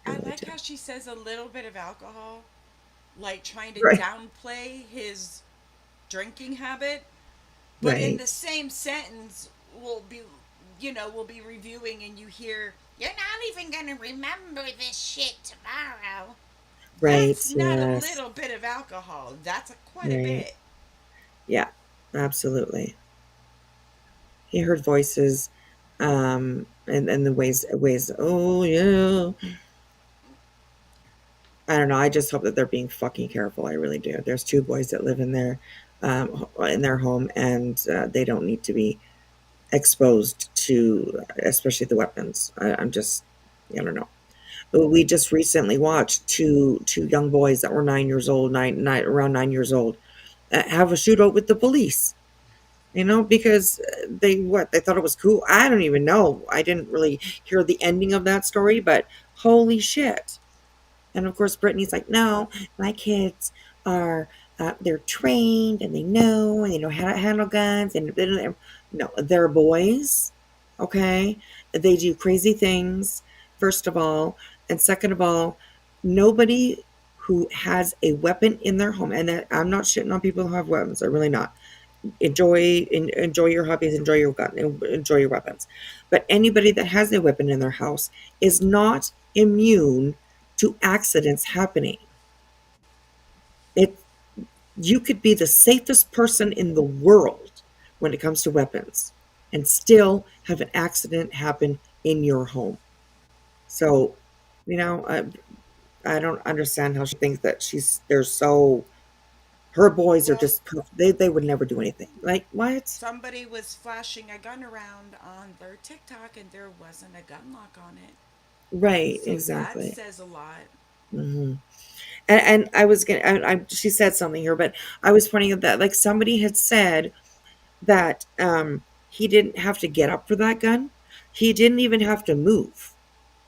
I I really like do. how she says a little bit of alcohol, like trying to Right. downplay his drinking habit, but in Right. the same sentence we'll be we'll be reviewing and you hear you're not even gonna remember this shit tomorrow. Right. That's not a Yes. little bit of alcohol, that's quite a Right. bit. Yeah. Absolutely. He heard voices, and the ways. Oh yeah. I don't know. I just hope that they're being fucking careful. I really do. There's two boys that live in their home, and they don't need to be exposed to, especially the weapons. I'm just, I don't know. We just recently watched two young boys that were 9 years old, around 9 years old, have a shootout with the police. Because they thought it was cool. I don't even know. I didn't really hear the ending of that story, but holy shit. And of course, Brittany's like, no, my kids are, they're trained and they know how to handle guns. And no, they're boys. Okay. They do crazy things, first of all. And second of all, nobody who has a weapon in their home, and that, I'm not shitting on people who have weapons. I'm really not. Enjoy your hobbies, enjoy your gun, enjoy your weapons. But anybody that has a weapon in their house is not immune to accidents happening. It You could be the safest person in the world when it comes to weapons and still have an accident happen in your home. So, you know, I, I don't understand how she thinks that they're so, her boys are Well, just, they would never do anything. Like, what? somebody was flashing a gun around on their TikTok and there wasn't a gun lock on it. Right, So that exactly. says a lot. Hmm. And I was gonna, she said something here, but I was pointing out that like somebody had said that he didn't have to get up for that gun. He didn't even have to move.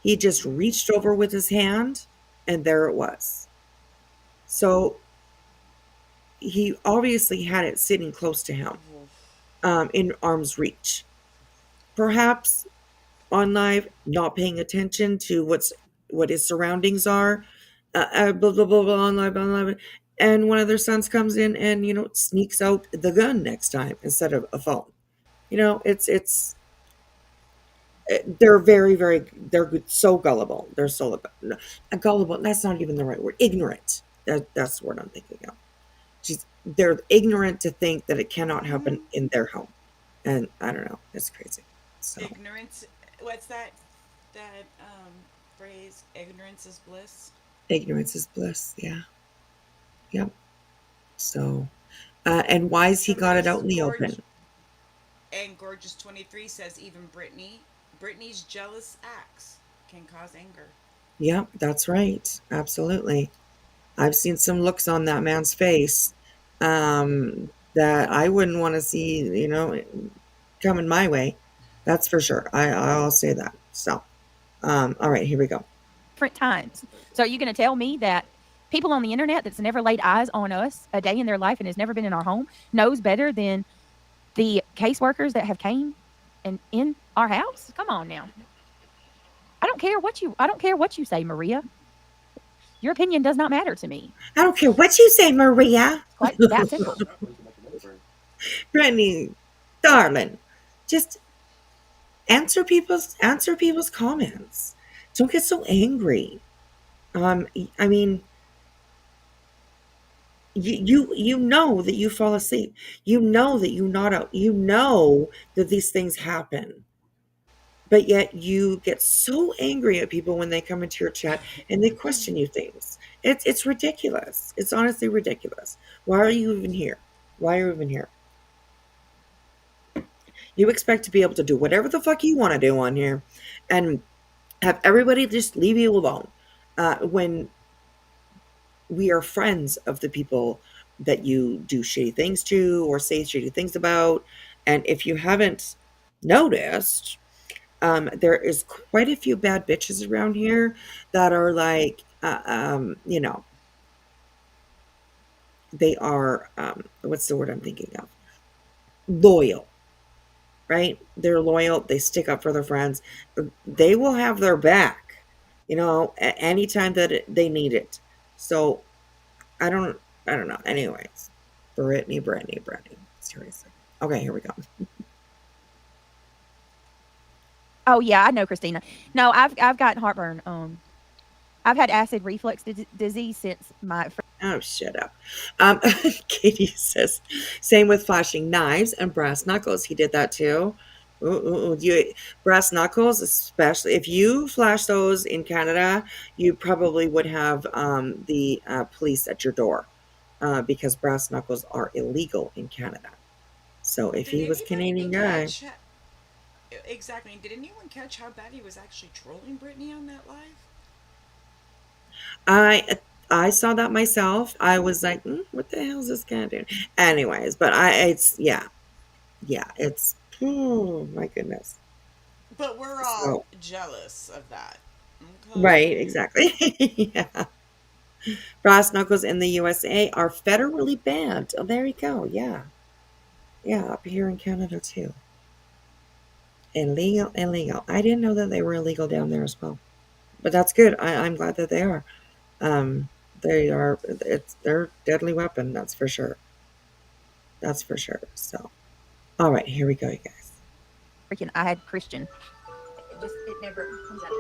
He just reached over with his hand, and there it was. So he obviously had it sitting close to him, in arm's reach. Perhaps on live, not paying attention to what his surroundings are, blah blah blah blah on live, and one of their sons comes in and sneaks out the gun next time instead of a phone. It's they're they're so gullible. They're so gullible. That's not even the right word. Ignorant. That's the word I'm thinking of. They're ignorant to think that it cannot happen Mm-hmm. in their home, and I don't know. It's crazy. So Ignorance. What's that phrase? Ignorance is bliss. ignorance is bliss. Yeah. Yep. So, and why is he got it out Somebody's in the gorge open? and gorgeous 23 says even Brittany's jealous acts can cause anger. Yep, that's right. Absolutely. I've seen some looks on that man's face, that I wouldn't want to see, coming my way. That's for sure. I'll say that. So, all right, here we go. different times. So are you going to tell me that people on the internet that's never laid eyes on us a day in their life and has never been in our home knows better than the caseworkers that have came and in our house? Come on now. I don't care what you say, Maria. Your opinion does not matter to me. I don't care what you say, Maria. It's quite that simple. Brittany, darling, just answer people's comments. Don't get so angry. I mean, you know that you fall asleep. You know that you nod out. You know that these things happen. But yet you get so angry at people when they come into your chat and they question you things. It's ridiculous. It's honestly ridiculous. Why are you even here? Why are you even here? You expect to be able to do whatever the fuck you want to do on here and have everybody just leave you alone. When we are friends of the people that you do shady things to or say shady things about. And if you haven't noticed, there is quite a few bad bitches around here that are like, they are, what's the word I'm thinking of? Loyal, right? They're loyal. They stick up for their friends. They will have their back, at any time that they need it. So I don't, I don't know. Anyways, Brittany. Seriously. Okay, here we go. Oh yeah, I know, Christina. No, I've gotten heartburn. I've had acid reflux disease since my Oh, shut up. Katie says, same with flashing knives and brass knuckles. He did that too. Brass knuckles, especially if you flash those in Canada, you probably would have the police at your door because brass knuckles are illegal in Canada. So if Did he was anybody Canadian guy, catch? Exactly. Did anyone catch how bad he was actually trolling Brittany on that live? I I saw that myself. I was like, what the hell is this guy doing? Anyways, but it's yeah, it's oh my goodness. But we're all So jealous of that. right, Okay. exactly. Yeah. Brass knuckles in the USA are federally banned. Oh, there you go. Yeah. Yeah, up here in Canada too. Illegal. I didn't know that they were illegal down there as well. But that's good. I'm glad that they are. Um, they're deadly weapon, that's for sure. That's for sure. So, all right, here we go, you guys. freaking I had Christian. It never comes out.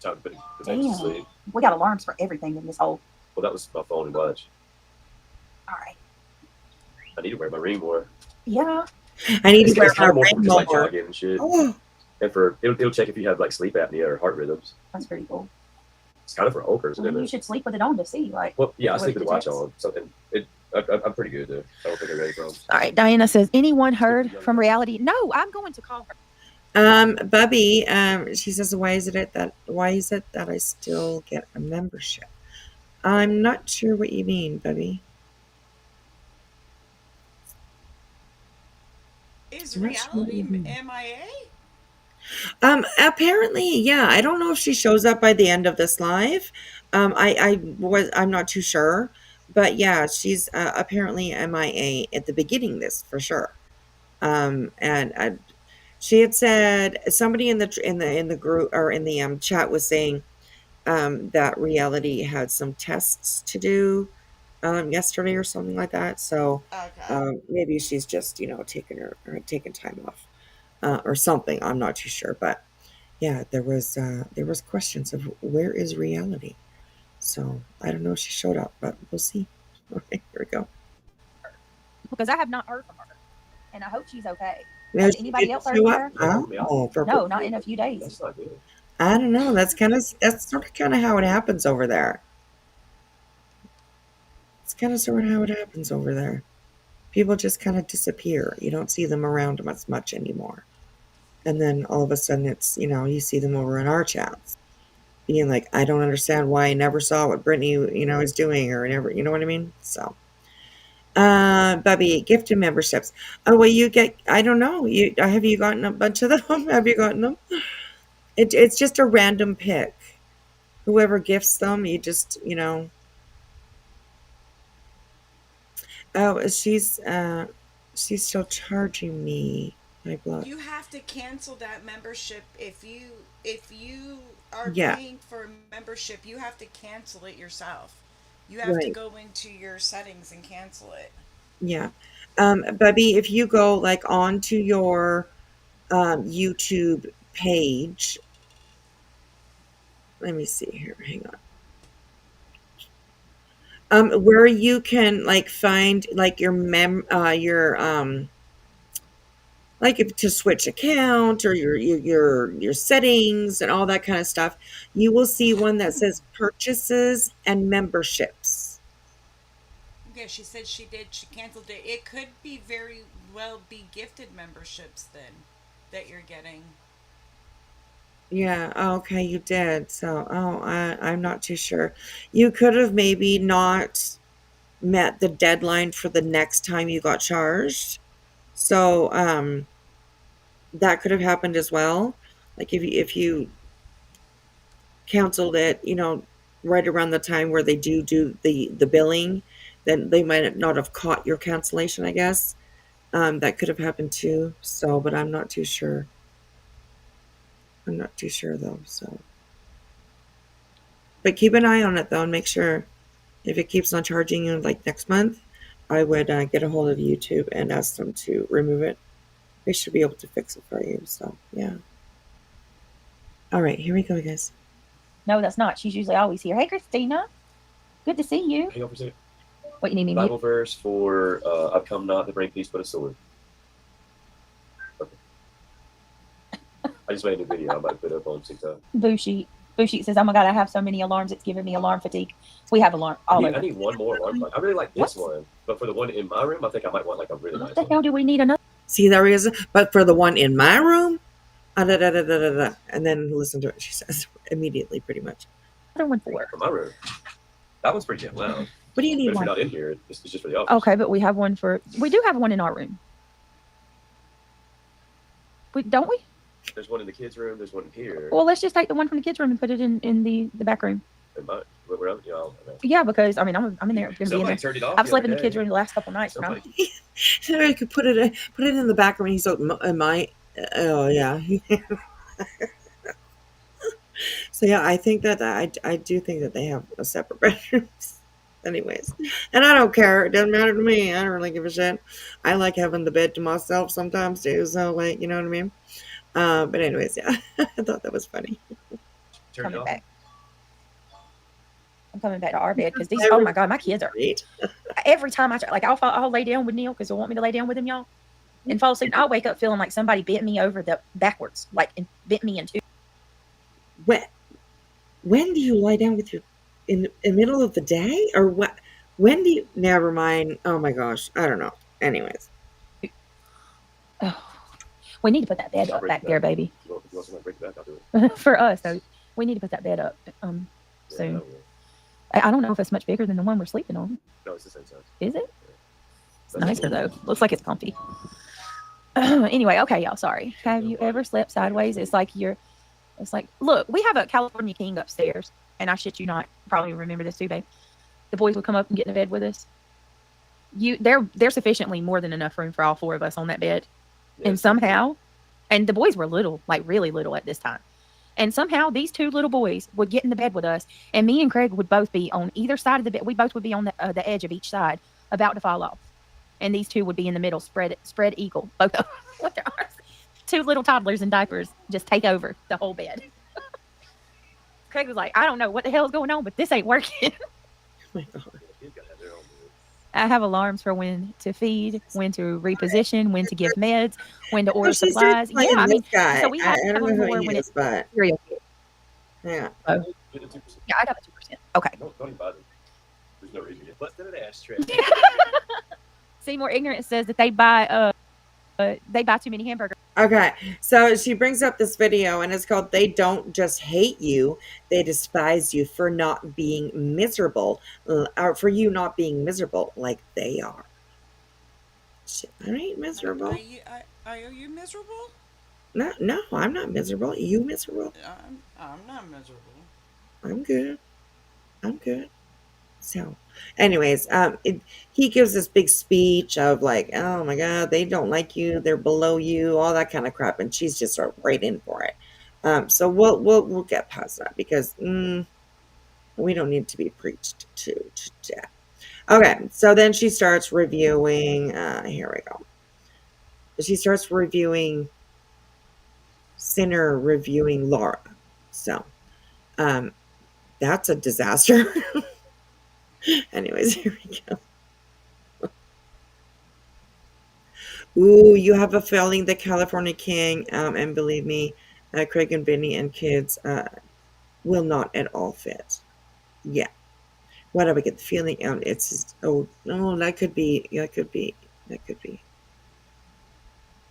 Time to put the baby to sleep. We got alarms for everything in this hole. Well, that was my phone and watch. All right. I need to wear my ring more. Yeah. I need to wear It's my kind of more for ring just like more. jogging and shit. Oh, And it'll check if you have like sleep apnea or heart rhythms. That's pretty cool. It's kind of for a whole person, Well, isn't you it? should sleep with it on to see, like. Well, yeah, I what sleep it with a watch detects. on. So I'm pretty good though. I don't think I got any problems. All right. Diana says, anyone heard from reality? No, I'm going to call her. Bubby, she says, why is it that I still get a membership? I'm not sure what you mean, Bubby. Is I'm not sure what reality you mean. MIA? Apparently, yeah. I don't know if she shows up by the end of this live. I'm not too sure, but yeah, she's apparently MIA at the beginning. This for sure. And she had said somebody in the group or in the chat was saying that reality had some tests to do yesterday or something like that. So Okay. maybe she's just taking time off or something. I'm not too sure, but yeah, there was questions of where is reality. So I don't know if she showed up, but we'll see. Okay, here we go. Because I have not heard from her. And I hope she's okay. Now, Has she anybody didn't else heard show from up? her? Oh, No, not in a few days. That's not good. I don't know. That's sort of kind of how it happens over there. It's kind of sort of how it happens over there. People just kind of disappear. You don't see them around as much anymore. And then all of a sudden you see them over in our chats being like, I don't understand why I never saw what Brittany, is doing or never, you know what I mean? So, Bubby, gifted memberships. Oh, well, I don't know. Have you gotten a bunch of them? Have you gotten them? It's just a random pick. Whoever gifts them, you just, oh, she's still charging me. My blood. You have to cancel that membership if you are Yeah, paying for a membership, you have to cancel it yourself. You have to right. go into your settings and cancel it. Yeah. Bubby, if you go like onto your YouTube page, let me see here. Hang on. Where you can like find like your like if to switch account or your settings and all that kind of stuff, you will see one that says purchases and memberships. Yeah, she said she did. She canceled it. It could be very well be gifted memberships then that you're getting. Yeah, oh, okay, you did. So, I'm not too sure. You could have maybe not met the deadline for the next time you got charged. So, that could have happened as well. Like if you canceled it, right around the time where they do the billing, then they might not have caught your cancellation, I guess. That could have happened too. So, but I'm not too sure. I'm not too sure though. So, but keep an eye on it though and make sure if it keeps on charging you like next month, I would get a hold of YouTube and ask them to remove it. They should be able to fix it for you. So, yeah. All right, here we go, guys. No, that's not. She's usually always here. Hey, Christina. Good to see you. Hang on for a second. What, you need me to Bible verse for I've come not to bring peace but a sword. Okay. I just made a new video. I'm about to put it up on TikTok. Bushi. Bushi says, "Oh my God, I have so many alarms. It's giving me alarm fatigue." We have alarm all I over. need one more alarm clock. I really like this What? one, but for the one in my room, I think I might want like a really What nice the one. hell do we need another See, there he is. But for the one in my room, da, da, da, da, da, da, and then listen to what she says immediately, pretty much. one for? For my room, that one's pretty damn loud. What do you But need if you're one? not in here, it's just for the office. Okay, but we have one for. We do have one in our room. Don't we? There's one in the kids' room. There's one in here. Well, let's just take the one from the kids' room and put it in the back room. In my, where I'm, Yeah, because I mean, I'm in there. Gonna be in Somebody there. turned it off. I've the slept other in the kids' day. room the last couple nights. And Somebody- I could put it in the back room. He's like, my, oh yeah. So yeah, I think that I do think that they have a separate bedrooms. Anyways, and I don't care. It doesn't matter to me. I don't really give a shit. I like having the bed to myself sometimes too. So like, you know what I mean? But anyways, yeah, I thought that was funny. Turn it coming off. back. I'm coming back to our bed because these. Oh my God, my kids are. Great. Every time I'll lay down with Neil because he'll want me to lay down with him, y'all, and fall asleep. And I'll wake up feeling like somebody bent me over the backwards, like and bent me in two. When do you lie down with your in the middle of the day or what? When do you? Never mind. Oh my gosh, I don't know. Anyways, Oh, we need to put that bed I'll up break back it there, back. baby. If you want somebody to break it back, I'll do it. For us, though, we need to put that bed up Yeah, soon. no, I don't know if it's much bigger than the one we're sleeping on. no, it's the same size. Is it? It's That's nicer cool. though. Looks like it's comfy. Anyway, okay, y'all. Sorry. Have you ever slept sideways? It's like look, we have a California king upstairs, and I shit you not, probably remember this too, babe. The boys would come up and get in bed with us. There's sufficiently more than enough room for all four of us on that bed, Yeah, and somehow, and the boys were little, like really little at this time. And somehow these two little boys would get in the bed with us, and me and Craig would both be on either side of the bed. We both would be on the edge of each side, about to fall off, and these two would be in the middle, spread eagle, both of them with their arms. Two little toddlers in diapers just take over the whole bed. Craig was like, "I don't know what the hell is going on, but this ain't working." oh my god. Kids gotta have their own mood. I have alarms for when to feed, when to reposition, when to give meds, when to order Oh, she's supplies. playing Yeah, I mean, this guy. so we have I don't them know for who he when is, it's but cereal. yeah. So, Get the 2%. yeah, I got the 2%. Okay. Don't even buy them. There's no reason to get busted in an ashtray. Seymour Ignorant says that they buy too many hamburgers. Okay, so she brings up this video and it's called "They Don't Just Hate You, They Despise You for Not Being Miserable," or for you not being miserable like they are. Shit, I ain't miserable. Are you miserable? No, I'm not miserable. You miserable? I'm not miserable. I'm good. I'm good. So, anyways, he gives this big speech of like, oh my God, they don't like you, they're below you, all that kind of crap, and she's just sort of right in for it. So we'll get past that because we don't need to be preached to death. Okay, so then she starts reviewing. Here we go. She starts reviewing Sinner reviewing Laura. So, that's a disaster. Anyways, here we go. Ooh, you have a feeling the California King, and believe me, Craig and Benny and kids will not at all fit. Yeah. What do I get the feeling? It's just, oh no, that could be. That could be. That could be.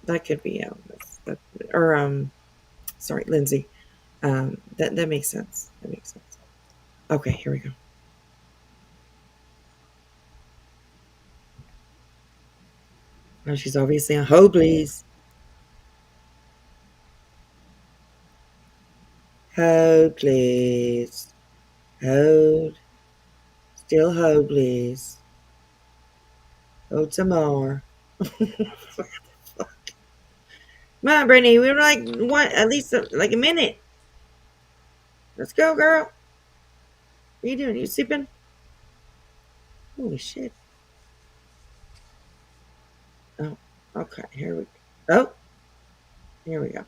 That could be. That, or sorry, Lindsay. That makes sense. That makes sense. Okay, here we go. Oh, she's obviously a hoe, please. Hoe, please. Hold. Still hoe, please. Hold some more. Come on, Brittany. We were like what? At least like a minute. Let's go, girl. What are you doing? You sleeping? Holy shit. Oh, okay. Here we go. Oh, here we go.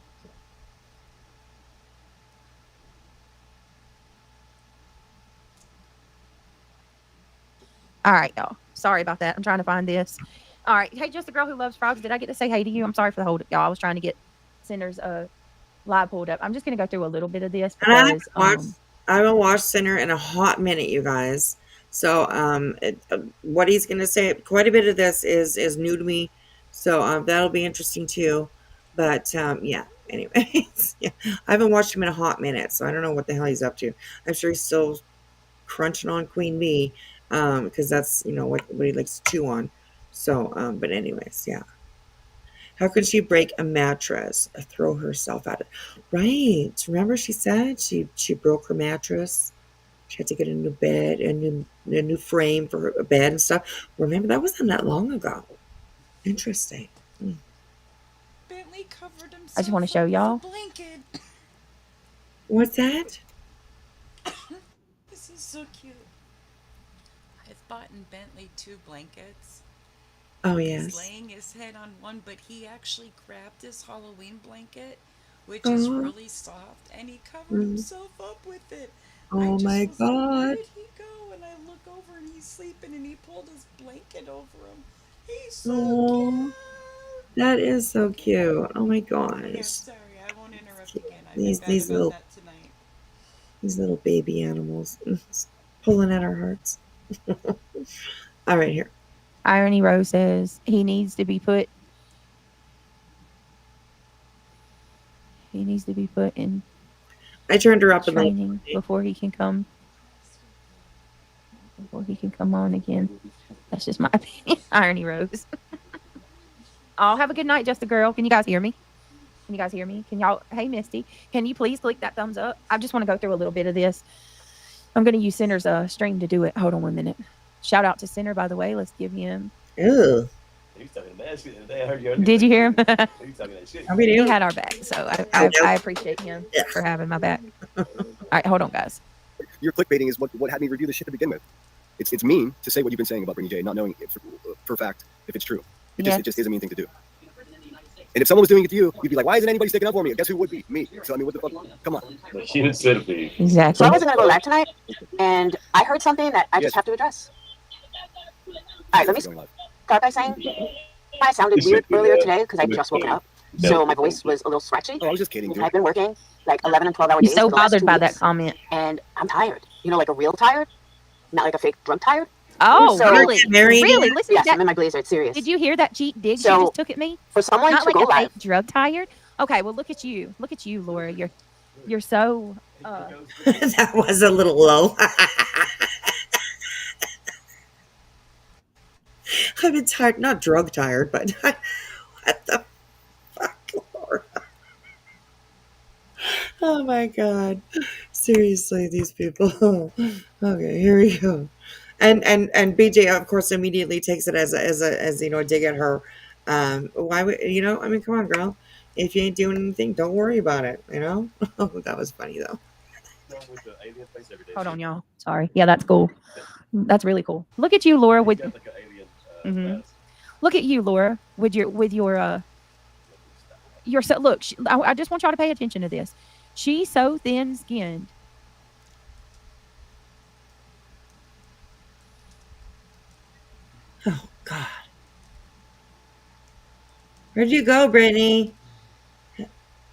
All right, y'all. Sorry about that. I'm trying to find this. All right. Hey, just the girl who loves frogs. Did I get to say hey to you? I'm sorry for the hold up, y'all. I was trying to get Cinder's live pulled up. I'm just gonna go through a little bit of this And because I haven't watched Sinner in a hot minute, you guys. So what he's gonna say, quite a bit of this is new to me. So that'll be interesting too. But yeah. Anyways, yeah, I haven't watched him in a hot minute, so I don't know what the hell he's up to. I'm sure he's still crunching on Queen Bee, because that's what he likes to chew on. So, but anyways, yeah. How could she break a mattress? Throw herself at it. Right. Remember she said she broke her mattress. She had to get a new bed, a new frame for her bed and stuff. Remember that wasn't that long ago. Interesting. Bentley covered himself. I just want to show y'all. Blanket. What's that? This is so cute. I've bought in Bentley 2 blankets. Oh He's yes. laying his head on one, but he actually grabbed his Halloween blanket, which is really soft, and he covered himself up with it. Oh my Like, God. where did he go? And I look over and he's sleeping, and he pulled his blanket over him. He's so cute. That is so cute. Oh my Yeah, gosh. sorry, I won't interrupt again. I These forgot about little that tonight. these little baby animals pulling at our hearts. All right, here. Irony Rose says he needs to be put in I turned her up in training before he can come on again. That's just my opinion. Irony Rose. I'll have a good night, just a girl. Can you guys hear me? Can y'all? Hey, Misty, can you please click that thumbs up? I just want to go through a little bit of this. I'm going to use Center's stream to do it. Hold on 1 minute. Shout out to Center, by the way. Let's give him. Ew. Did you hear him? He had our back, so I appreciate him for having my back. All right, hold on, guys. Your clickbaiting is what had me review this shit to begin with. It's mean to say what you've been saying about Brittany J, not knowing for a fact if it's true. It just is a mean thing to do. And if someone was doing it to you, you'd be like, why isn't anybody sticking up for me? Guess who would be? Me. So I mean, what the fuck? Come on. She didn't say to be. Exactly. So I wasn't gonna go live tonight, and I heard something that I just have to address. All right, let me start by saying I sounded weird earlier today because I just woken up, so my voice was a little scratchy. Oh, I was just kidding, dude. I've been working like 11 and 12 hour days. He's so for the last bothered 2 by weeks, that comment. and I'm tired. Like a real tired, not like a fake drunk tired. Oh, So- really? Mary? Really? Listen Yes, to I'm in that. my blazer. It's serious. Did you hear that cheap dig she So, just took at me? For someone Not to like go a live, fake drug tired. Okay, well look at you, Laura. You're so. That was a little low. I've been tired, not drug tired, but what the fuck, Laura? Oh my God. Seriously, these people. Okay, here we go. And BJ, of course, immediately takes it as a dig at her. Why would I mean, come on, girl. If you ain't doing anything, don't worry about it. That was funny though. Hold on, y'all. Sorry. Yeah, that's cool. That's really cool. Look at you, Laura. With look at you, Laura. With your so look. I just want y'all to pay attention to this. She's so thin-skinned. Oh God. Where'd you go, Brittany?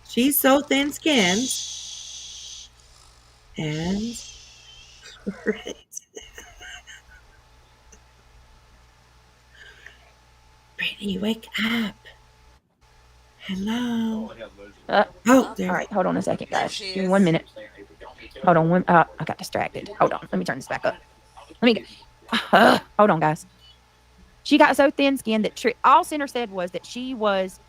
She's so thin-skinned. And right. Brittany, wake up. Hello. Uh, Oh, there. all right, hold on a second, There guys. she Give me is. 1 minute. Hold on. I got distracted. Hold on. Let me turn this back up. Hold on, guys. She got so thin-skinned that all Center said was that she was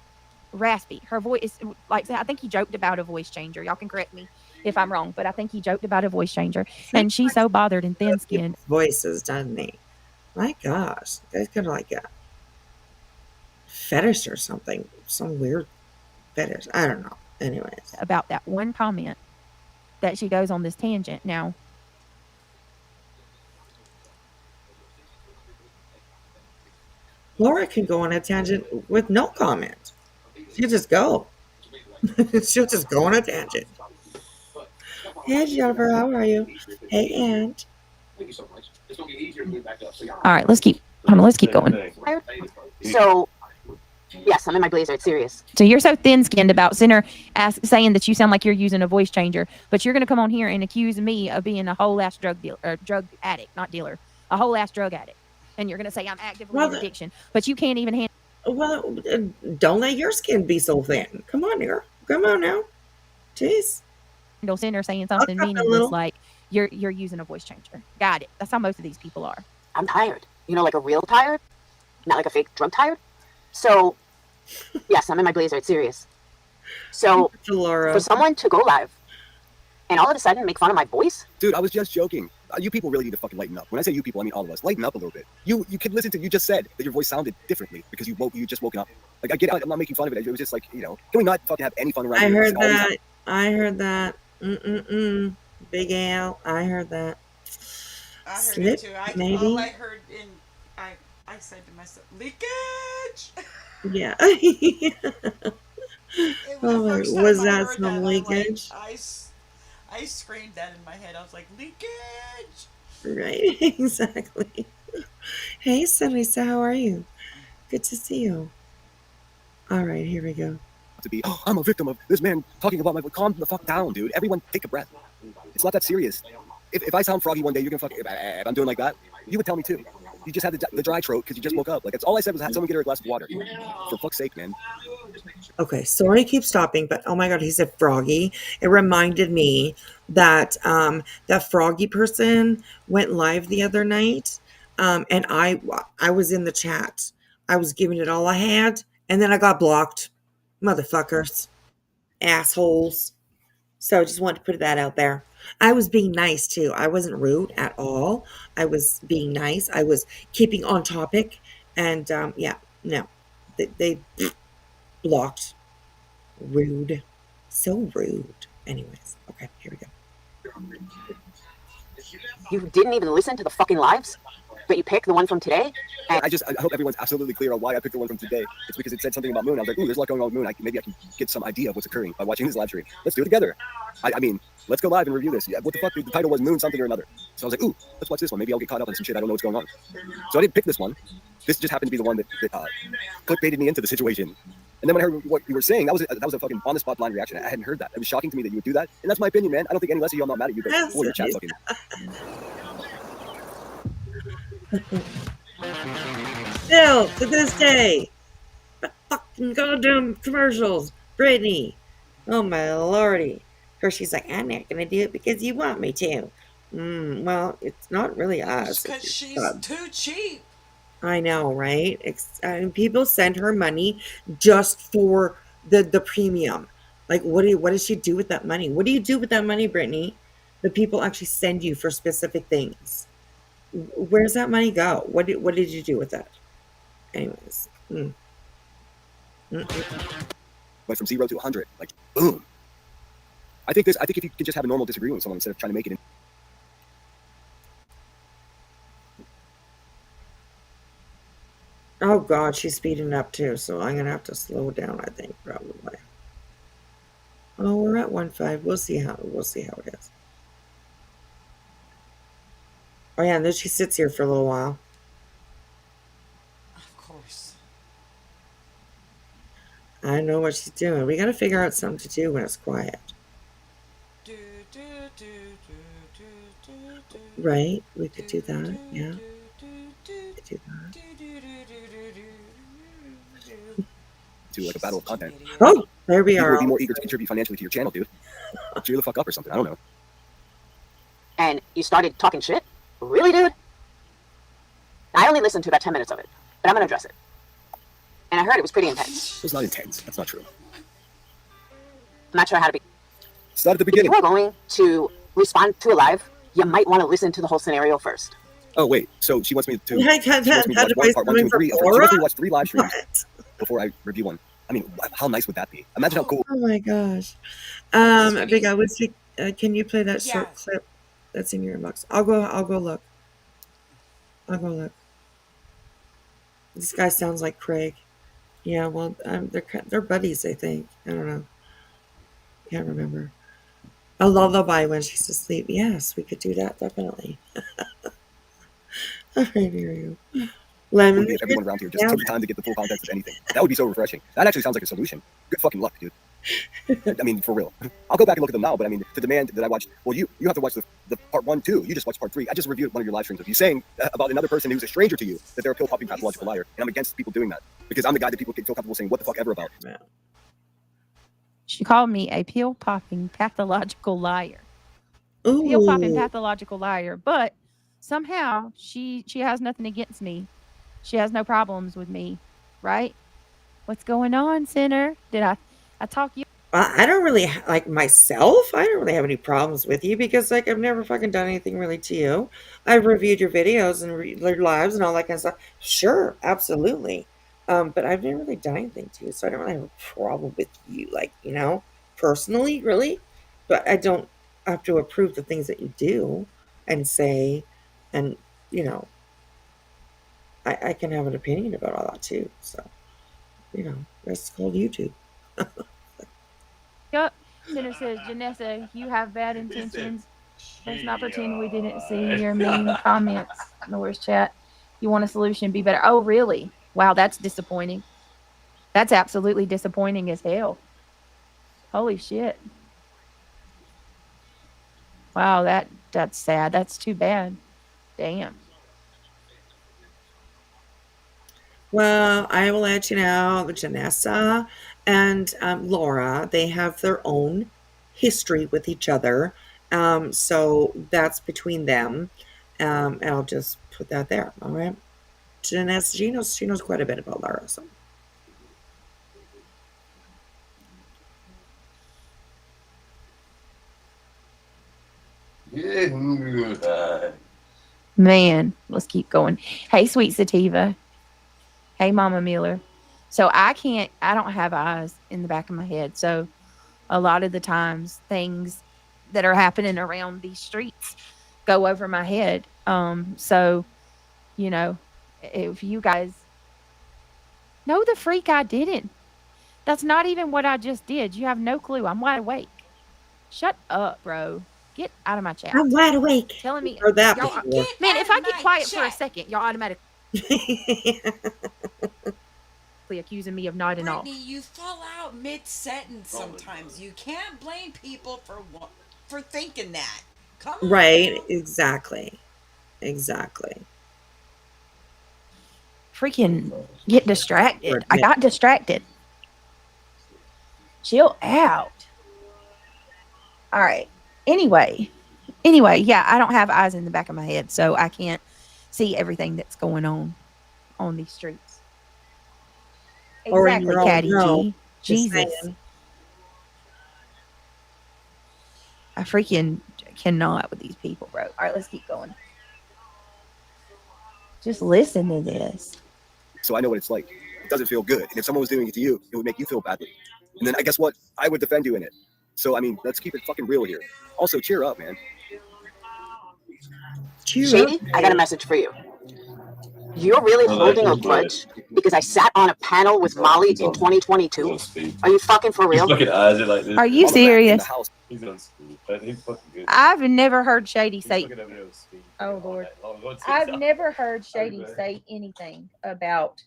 raspy. Her voice is like, I think he joked about a voice changer. Y'all can correct me if I'm wrong, but I think he joked about a voice changer. And she's so bothered and thin-skinned. Voices, doesn't he? My gosh, that's kind of like a fetish or something. Some weird fetish. I don't know. Anyways, about that one comment that she goes on this tangent. Now, Laura can go on a tangent with no comment. She'll just go. She'll just go on a tangent. Hey, Jennifer, how are you? Hey, Aunt. all right, let's keep going. So, yes, I'm in my blazer. It's serious. So you're so thin-skinned about Center saying that you sound like you're using a voice changer, but you're going to come on here and accuse me of being a whole ass drug dealer, or drug addict, not dealer, a whole ass drug addict, and you're going to say I'm actively in addiction, but you can't even handle. Well, don't let your skin be so thin. Come on, here. Come on now. Jeez. Center saying something meaningless like you're using a voice changer. Got it. That's how most of these people are. I'm tired. You know, like a real tired, not like a fake drug tired. So, yes, I'm in my blazer. It's serious. So, Laura, for someone to go live and all of a sudden make fun of my voice, Dude, I was just joking. You people really need to fucking lighten up. When I say you people, I mean all of us. Lighten up a little bit. You can listen to. You just said that your voice sounded differently because you just woken up. Like I get it. I'm not making fun of it. It was just like, you know, can we not fucking have any fun around I here? heard that. I heard that. Big Al. I heard that. I heard Slip, it too. maybe. All I heard I said to myself, leakage. Yeah. It was Oh the my, first time was I that heard some that. leakage? I screamed that in my head. I was like, leakage. Right, exactly. Hey, Sunisa, how are you? Good to see you. All right, here we go. To be, oh, I'm a victim of this man talking about my. Calm the fuck down, dude. Everyone, take a breath. It's not that serious. If I sound froggy one day, you're gonna fucking. If I'm doing like that, you would tell me too. You just had the dry throat because you just woke up. Like that's all I said was have someone get her a glass of water. For fuck's sake, man. Okay, sorry to keep stopping, but oh my god, he said froggy. It reminded me that that froggy person went live the other night, and I was in the chat. I was giving it all I had, and then I got blocked. Motherfuckers, assholes. So I just wanted to put that out there. I was being nice too. I wasn't rude at all. I was being nice. I was keeping on topic, and yeah, no, they blocked. Rude. So rude. Anyways, okay, here we go. you didn't even listen to the fucking lives, but you picked the one from today. And I hope everyone's absolutely clear on why I picked the one from today. It's because it said something about Moon. I was like, ooh, there's a lot going on with Moon. Maybe I can get some idea of what's occurring by watching this live stream. Let's do it together. I mean, let's go live and review this. Yeah, what the fuck? The title was Moon something or another. So I was like, ooh, let's watch this one. Maybe I'll get caught up on some shit. I don't know what's going on. So I didn't pick this one. This just happened to be the one that clickbaited me into the situation. And then when I heard what you were saying, that was a fucking on-the-spot blind reaction. I hadn't heard that. It was shocking to me that you would do that. And that's my opinion, man. I don't think any less of you. I'm not mad at you, but boy, your chat fucking. Still, to this day, fucking goddamn commercials. Brittany. Oh my lordy. Of course, she's like, I'm not going to do it because you want me to. Well, it's not really us. Because she's too cheap. I know, right? People send her money just for the premium. Like, what does she do with that money? What do you do with that money, Brittany? The people actually send you for specific things. Where's that money go? What did you do with that? Anyways. Went from 0 to 100, like boom. I think if you could just have a normal disagreement with someone instead of trying to make it. Oh God, she's speeding up too, so I'm gonna have to slow down. I think probably. Oh, we're at 1.5. We'll see how it is. Oh yeah, and then she sits here for a little while. Of course. I know what she's doing. We gotta figure out something to do when it's quiet. Right? We could do that. Yeah. We could do that. to like a battle of content, Oh, there we people are. would be more eager to contribute financially to your channel, dude. Cheer the fuck up or something. I don't know. And you started talking shit? Really, dude? I only listened to about 10 minutes of it, but I'm going to address it. And I heard it was pretty intense. It was not intense. That's not true. I'm not sure how to be. Start at the If beginning. you are going to respond to a live, you might want to listen to the whole scenario first. Oh wait, so she wants me to. Had She wants me to watch advice part 1, 2, and 3. She coming wants from me to watch 3 live streams What? before I review one. I mean, how nice would that be? Imagine how cool. Oh my gosh. Big Guy, can you play that short Yeah. clip that's in your inbox? I'll go look. I'll go look. This guy sounds like Craig. Yeah, well, they're buddies, I think. I don't know. Can't remember. A lullaby when she's asleep. Yes, we could do that, definitely. All right, here you go. Lemon. If everyone around here just took the time to get the full context of anything. That would be so refreshing. That actually sounds like a solution. Good fucking luck, dude. I mean, for real. I'll go back and look at them now, but I mean, the demand that I watched, well, you have to watch the part 1, 2. You just watched part 3. I just reviewed one of your live streams of you saying about another person who's a stranger to you that they're a pill-popping pathological liar. And I'm against people doing that because I'm the guy that people feel comfortable saying what the fuck ever about. Yeah. She called me a pill popping pathological liar. Ooh. Pill popping pathological liar, but somehow she has nothing against me. She has no problems with me, right? What's going on, sinner? Did I talk you? I don't really like myself. I don't really have any problems with you because like I've never fucking done anything really to you. I've reviewed your videos and your lives and all that kind of stuff. Sure, absolutely. But I've never really done anything to you, so I don't really have a problem with you, like, you know, personally, really. But I don't have to approve the things that you do and say, and you know, I can have an opinion about all that too. So, you know, that's called YouTube. Yup. Sinner says, Janessa, you have bad intentions. Let's not pretend we didn't see your mean comments in the worst chat. You want a solution, be better. Oh, really? Wow, that's disappointing. That's absolutely disappointing as hell. Holy shit. Wow, that's sad. That's too bad. Damn. Well, I will let you know, Janessa and Laura, they have their own history with each other. So that's between them. And I'll just put that there. All right. Janessa, she knows quite a bit about Laura. So. Man, let's keep going. Hey, Sweet Sativa. Hey, Mama Miller. So I don't have eyes in the back of my head. So a lot of the times things that are happening around these streets go over my head. So, you know, if you guys know the freak, I didn't. That's not even what I just did. You have no clue. I'm wide awake. Shut up, bro. Get out of my chat. I'm wide awake. Telling me, Heard that y'all, before. man, if I get quiet for a second, y'all automatically accusing me of nodding off. Brittany, you fall out mid-sentence sometimes. You can't blame people for thinking that. Come on. Right. Exactly. Freaking get distracted. I got distracted. Chill out. All right. Anyway, yeah, I don't have eyes in the back of my head, so I can't see everything that's going on these streets. Or in Exactly, your own Caddy home. G. Just Jesus. saying. I freaking cannot with these people, bro. All right, let's keep going. Just listen to this. So I know what it's like. It doesn't feel good. And if someone was doing it to you, it would make you feel badly. And then I guess what? I would defend you in it. So, I mean, let's keep it fucking real here. Also, cheer up, man. Shady, I got a message for you. You're really holding a grudge because I sat on a panel with Molly in 2022? Are you fucking for real? Are you serious? He's on speed, but he's fucking good. I've never heard Shady say. He's looking at me on speed. Oh Lord, Go to I've TikTok. never heard Shady say anything about.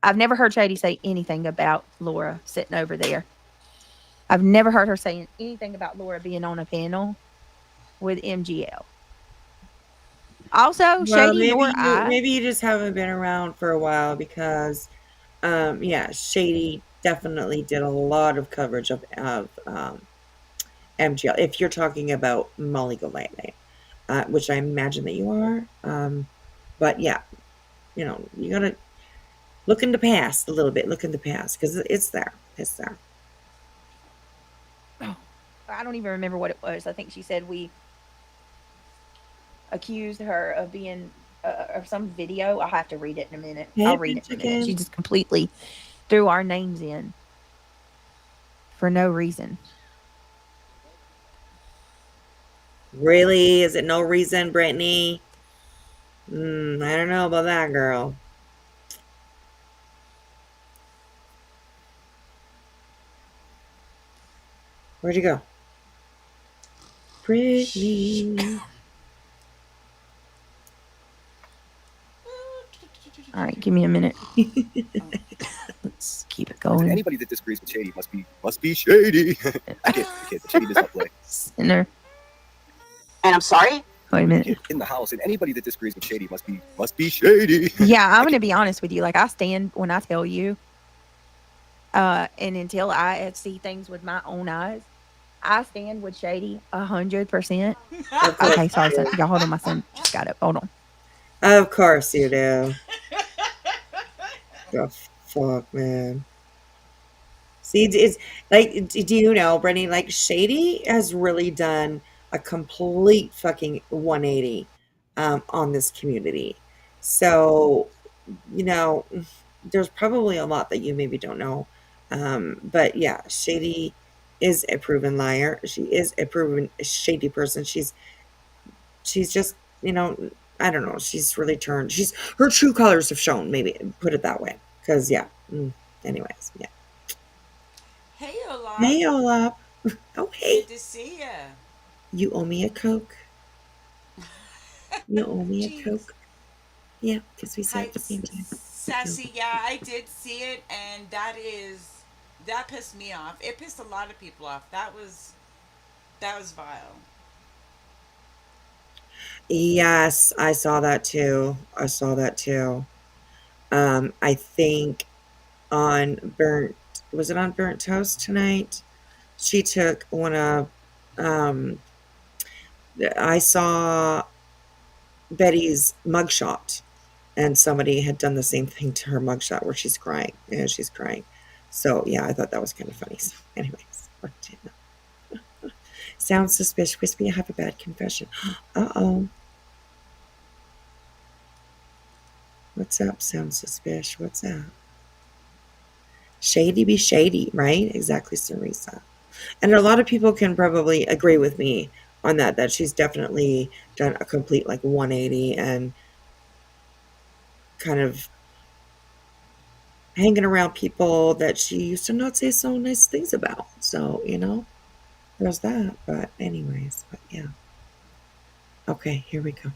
I've never heard Shady say anything about Laura sitting over there. I've never heard her saying anything about Laura being on a panel with MGL. Also, Well, Shady nor I. maybe you just haven't been around for a while because Yeah, Shady definitely did a lot of coverage of MGL. If you're talking about Molly Golightly, which I imagine that you are, but yeah, you gotta look in the past a little bit. Look in the past because it's there. It's there. I don't even remember what it was. I think she said we accused her of being of some video. I'll have to read it in a minute. Hey, I'll read it in a minute. Mexican. She just completely threw our names in for no reason. Really? Is it no reason, Brittany? I don't know about that, girl. Where'd you go? Brittany. All right, give me a minute. Let's keep it And going. anybody that disagrees with Shady must be shady. I kid, but Shady does not play. Sinner. And I'm sorry. Wait a minute. Kid in the house, and anybody that disagrees with Shady must be shady. Yeah, I'm gonna be honest with you. Like, I stand when I tell you, and until I see things with my own eyes, I stand with Shady 100%. Okay, sorry, son. Y'all hold on. My son just got up. Hold on. Of course you do. The fuck, man. See, it's like, do you know, Brittany, like, Shady has really done a complete fucking 180 on this community. So, there's probably a lot that you maybe don't know. But yeah, Shady is a proven liar. She is a proven shady person. She's just, I don't know. She's really turned. Her true colors have shown. Maybe put it that way. Because yeah. Anyways, yeah. Hey, Olaf. Hey, Olaf. Oh, hey. Good to see ya. You owe me a Coke. You owe me a Jeez. Coke. Yeah, because we said Hi, at the same time. Sassy. Yeah, I did see it, and that pissed me off. It pissed a lot of people off. That was vile. Yes, I saw that too. I think was it on Burnt Toast tonight? She took one of, I saw Betty's mugshot, and somebody had done the same thing to her mugshot where she's crying. Yeah, she's crying. So yeah, I thought that was kind of funny. So anyways, sounds suspicious. Whispy, I have a bad confession. Uh-oh. What's up, sound suspicious? What's up? Shady be shady, right? Exactly, Sarisa. And a lot of people can probably agree with me on that she's definitely done a complete 180 and kind of hanging around people that she used to not say so nice things about. So, there's that. But anyways, but yeah. Okay, here we go.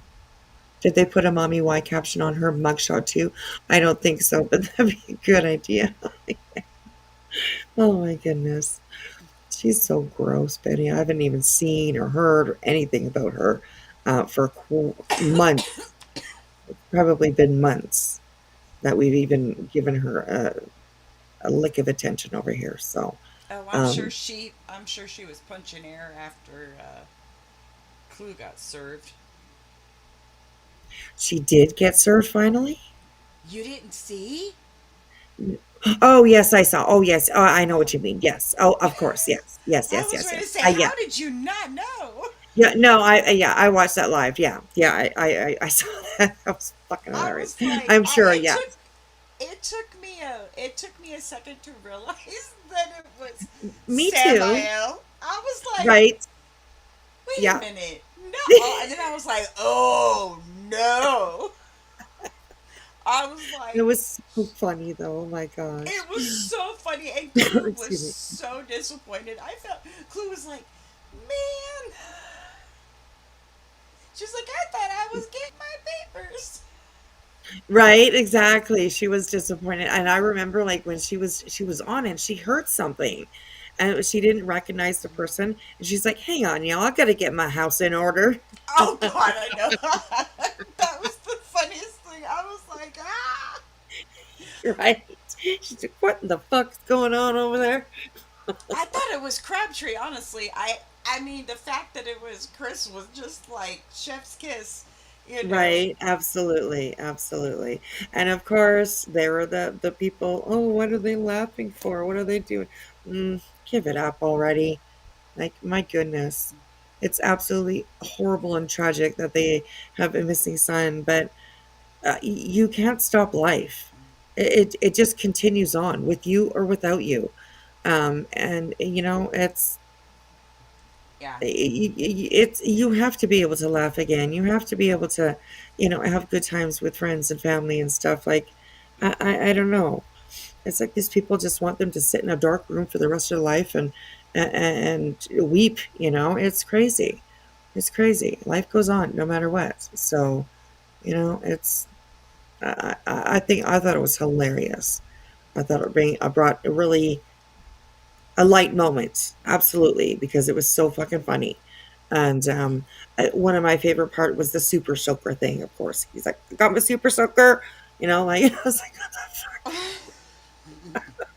Did they put a Mommy Y caption on her mugshot too? I don't think so, but that'd be a good idea. Oh my goodness. She's so gross, Betty. I haven't even seen or heard or anything about her for months. It's probably been months that we've even given her a lick of attention over here. So, Oh, I'm sure she was punching air after Clue got served. she did get served finally. You didn't see? Oh yes, I saw. Oh yes, I know what you mean. Yes. Oh, of course. Yes. Yes. I Yes. was Yes. ready to Yes. say, Yeah. how did you not know? Yeah. No. I watched that live. Yeah. Yeah. I saw that. That was fucking I hilarious. was like, I'm sure. Yeah. It took me a second to realize that it was Me too. Samael. I was like, Right. wait Yeah. a minute, no, and then I was like, oh no. I was like, It was so funny though. Oh my gosh. it was so funny, and Clue was Excuse me. so disappointed. I felt Clue was like, man. She's like, I thought I was getting my papers. Right, exactly. She was disappointed. And I remember when she was on and she heard something and she didn't recognize the person. And she's like, hang on, y'all, I gotta get my house in order. Oh God, I know. That was the funniest thing. I was like, ah. Right. She's like, what the fuck's going on over there? I thought it was Crabtree, honestly. I mean, the fact that it was Chris was just like chef's kiss, you know. Right, absolutely, absolutely. And of course, there were the people, oh, what are they laughing for? What are they doing? Give it up already. Like, my goodness. It's absolutely horrible and tragic that they have a missing son, but you can't stop life. It just continues on with you or without you. And Yeah. it's you have to be able to laugh again. You have to be able to, have good times with friends and family and stuff. Like, I don't know. It's like these people just want them to sit in a dark room for the rest of their life and weep. It's crazy. It's crazy. Life goes on no matter what. So, it's I thought it was hilarious. I thought it brought a really a light moment, absolutely, because it was so fucking funny. And one of my favorite part was the super soaker thing. Of course, he's like, "Got my super soaker," like I was like, "What the fuck?"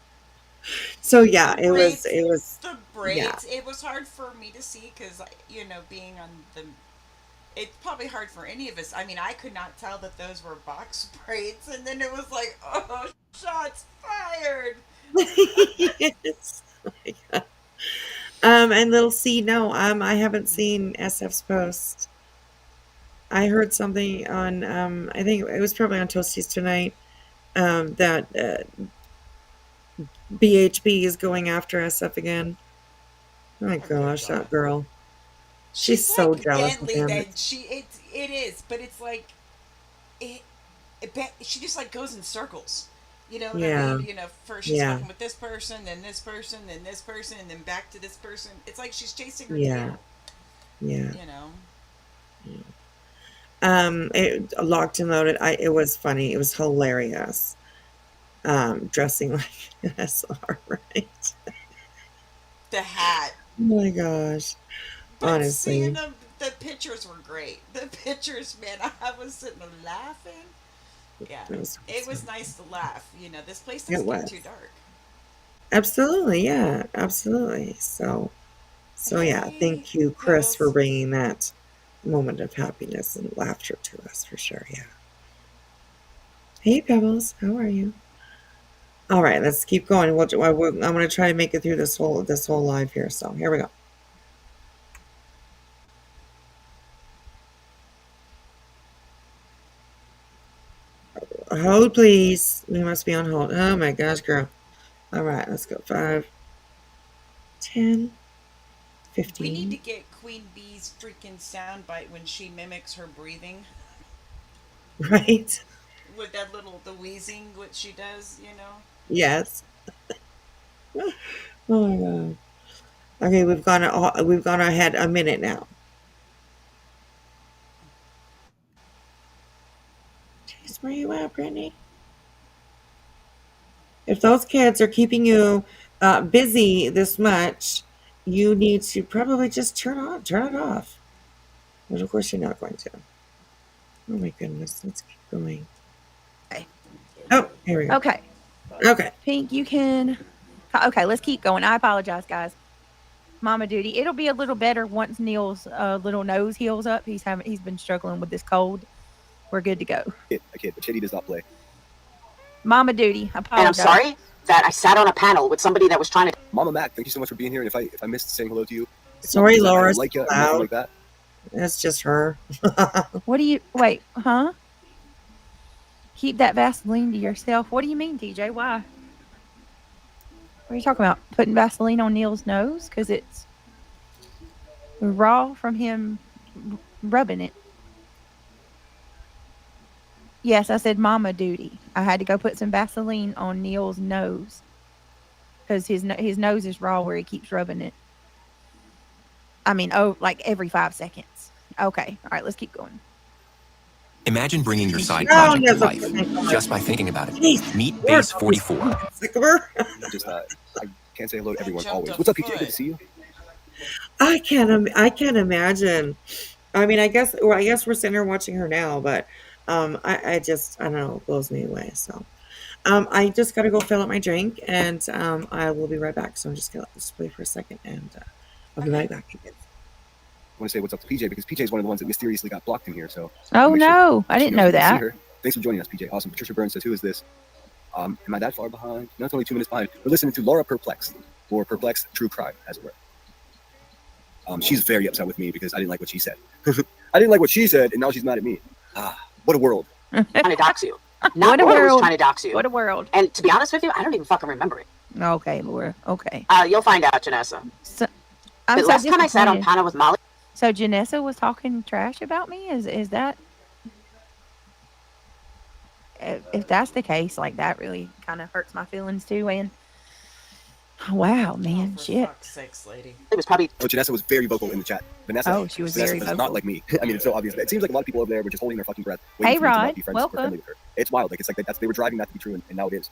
So yeah, The it was braids, it was the yeah, braids. It was hard for me to see because, being on the. It's probably hard for any of us. I mean, I could not tell that those were box braids, and then it was like, oh, shots fired. yes. And little C, no, I haven't seen SF's post. I heard something on, I think it was probably on Toasties tonight, that BHB is going after SF again. My Oh, dear gosh, that God. girl. She's She's so like jealous of Bentley. him. That it is, but it's like it. She just like goes in circles. You know what I Yeah, mean? First she's yeah, fucking with this person, then this person, then this person, and then back to this person. It's like she's chasing her yeah, tail. yeah. You know. Locked and loaded. It was funny. It was hilarious. Dressing like an SR, right? The hat. Oh my gosh. But seeing Honestly, them, the pictures were great. The pictures, man, I was sitting there laughing. Yeah, it was it was awesome. nice to laugh. This place It doesn't get too was. dark. Absolutely, yeah, absolutely. So yeah, Hey, thank you, Chris, for Pebbles. bringing that moment of happiness and laughter to us for sure. Yeah. Hey, Pebbles, how are you? All right, let's keep going. I'm going to try to make it through this whole live here. So here we go. Hold, please. We must be on hold. Oh my gosh, girl. All right, let's go. 5, 10, We need to 15. get Queen Bee's freaking soundbite when she mimics her breathing Right? with the wheezing, what she does. Yes. Oh my god. Okay, we've gone ahead a minute now. Jeez, where you at, Brittany? If those kids are keeping you busy this much, you need to probably just turn it off. But of course, you're not going to. Oh my goodness, let's keep going. Okay. Oh, here we go. Okay. Okay. Pink, you can. Okay, let's keep going. I apologize, guys. Mama duty. It'll be a little better once Neil's little nose heals up. He's been struggling with this cold. We're good to go. I can't, but Shady does not play. Mama duty. And I'm Apologize. sorry that I sat on a panel with somebody that was trying to. Mama Mac, thank you so much for being here. And if I missed saying hello to you, Sorry, not because I Laura. don't It's like you, too or nothing loud. like that. That's just her. What do you wait? Huh? Keep that Vaseline to yourself. What do you mean, TJ? Why? What are you talking about? Putting Vaseline on Neil's nose because it's raw from him rubbing it. Yes, I said mama duty. I had to go put some Vaseline on Neil's nose because his nose is raw where he keeps rubbing it. I mean, like every 5 seconds. Okay, all right, let's keep going. Imagine bringing your side Oh, project to yes, life just by thinking about it. Jeez, Meet Lord, Base 44. sick of her. Just I can't say hello to everyone jumped always. a What's up, PJ? foot. Good to see you. I can't imagine. I mean, I guess we're sitting here watching her now, but I don't know, it blows me away. So, I just gotta go fill up my drink, and I will be right back. So I'm just gonna let this play for a second, and I'll be right back. I want to say what's up to PJ because PJ is one of the ones that mysteriously got blocked in here. So Oh make sure no, I she didn't knows know we can see that. her. Thanks for joining us, PJ. Awesome. Patricia Burns says, "Who is this? Am I that far behind? No, it's only 2 minutes behind. We're listening to Laura Perplexed, or Perplexed True Crime, as it were. She's very upset with me because I didn't like what she said. I didn't like what she said, and now she's mad at me. What a world. Trying to dox you. What Not a Laura was world. trying to dox you. What a world. And to be honest with you, I don't even fucking remember it. Okay, Laura. Okay. You'll find out, Janessa. So, I'm The so last time I sat on disappointed. panel with Molly, So Janessa was talking trash about me? Is that? If that's the case, like that really kind of hurts my feelings too. And wow, man, For shit. fuck's sakes, lady. it was probably Oh, Janessa was very vocal in the chat. Vanessa. Oh, she was Vanessa very does vocal. not like me. I mean, it's so obvious. It seems like a lot of people over there were just holding their fucking breath. Hey, Waiting for me to not Rod, be friends or welcome. friendly with her. It's wild. Like, it's like they were driving that to be true, and now it is.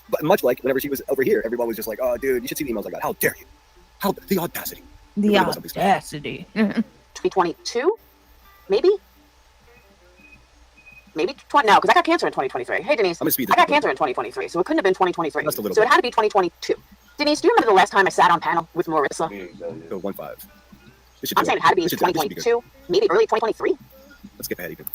But much like whenever she was over here, everyone was just like, "Oh, dude, you should see the emails I got. How dare you? How the audacity." The Everybody knows something's audacity. 2022, maybe? Maybe 20, no, because I got cancer in 2023. Hey, Denise. I'm gonna speed I this got cancer in 2023, so it couldn't have been 2023. Just a little So bit. it had to be 2022. Denise, do you remember the last time I sat on panel with Marissa? Go 1-5. This should I'm do saying it had to be This should do it. This should be good. 2022, maybe early 2023. Let's skip ahead even.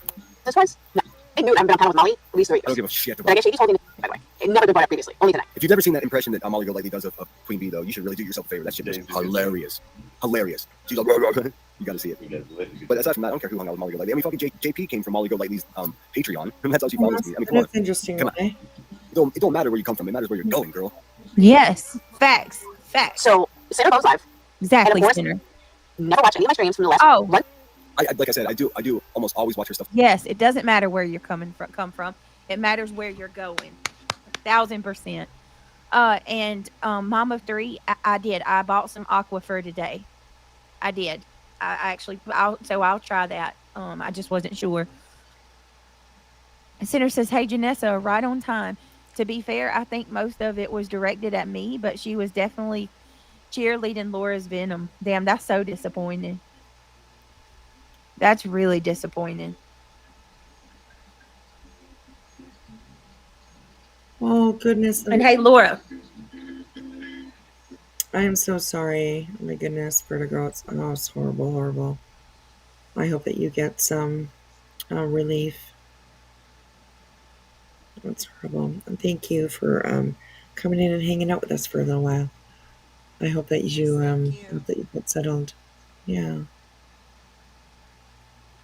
This was? No. I knew it. I've been on panel with Molly at least 3 I don't years. give a shit Did I about get it. Shady told me, by the way? It never been brought up previously, only tonight. If you've never seen that impression that Molly Golightly does of Queen Bee, though, you should really do yourself a favor. That shit is hilarious. Hilarious. She's like, you gotta see it. But aside from that, I don't care who hung out with Molly Golightly. I mean, fucking JP came from Molly Golightly's Patreon, and that's how she follows me. I mean, come on. That's interesting. Come on. Okay? It don't matter where you come from. It matters where you're going, girl. Yes, facts. So, Sarah goes live. Exactly, And of course- Spinner. Never watch any of my streams from the last Oh. one. I like I said, I do almost always watch her stuff. Yes, it doesn't matter where you're come from. It matters where you're going. 1000%. And Mom of 3, I did. I bought some Aquifer today. I did. I'll try that. I just wasn't sure. Center says, "Hey Janessa, right on time. To be fair, I think most of it was directed at me, but she was definitely cheerleading Laura's venom. Damn, that's so disappointing. That's really disappointing." Oh goodness. And hey, Laura, I am so sorry. Oh my goodness, Vertigo. It's horrible, horrible. I hope that you get some relief. That's horrible. And thank you for coming in and hanging out with us for a little while. I hope that you hope that you get settled. Yeah.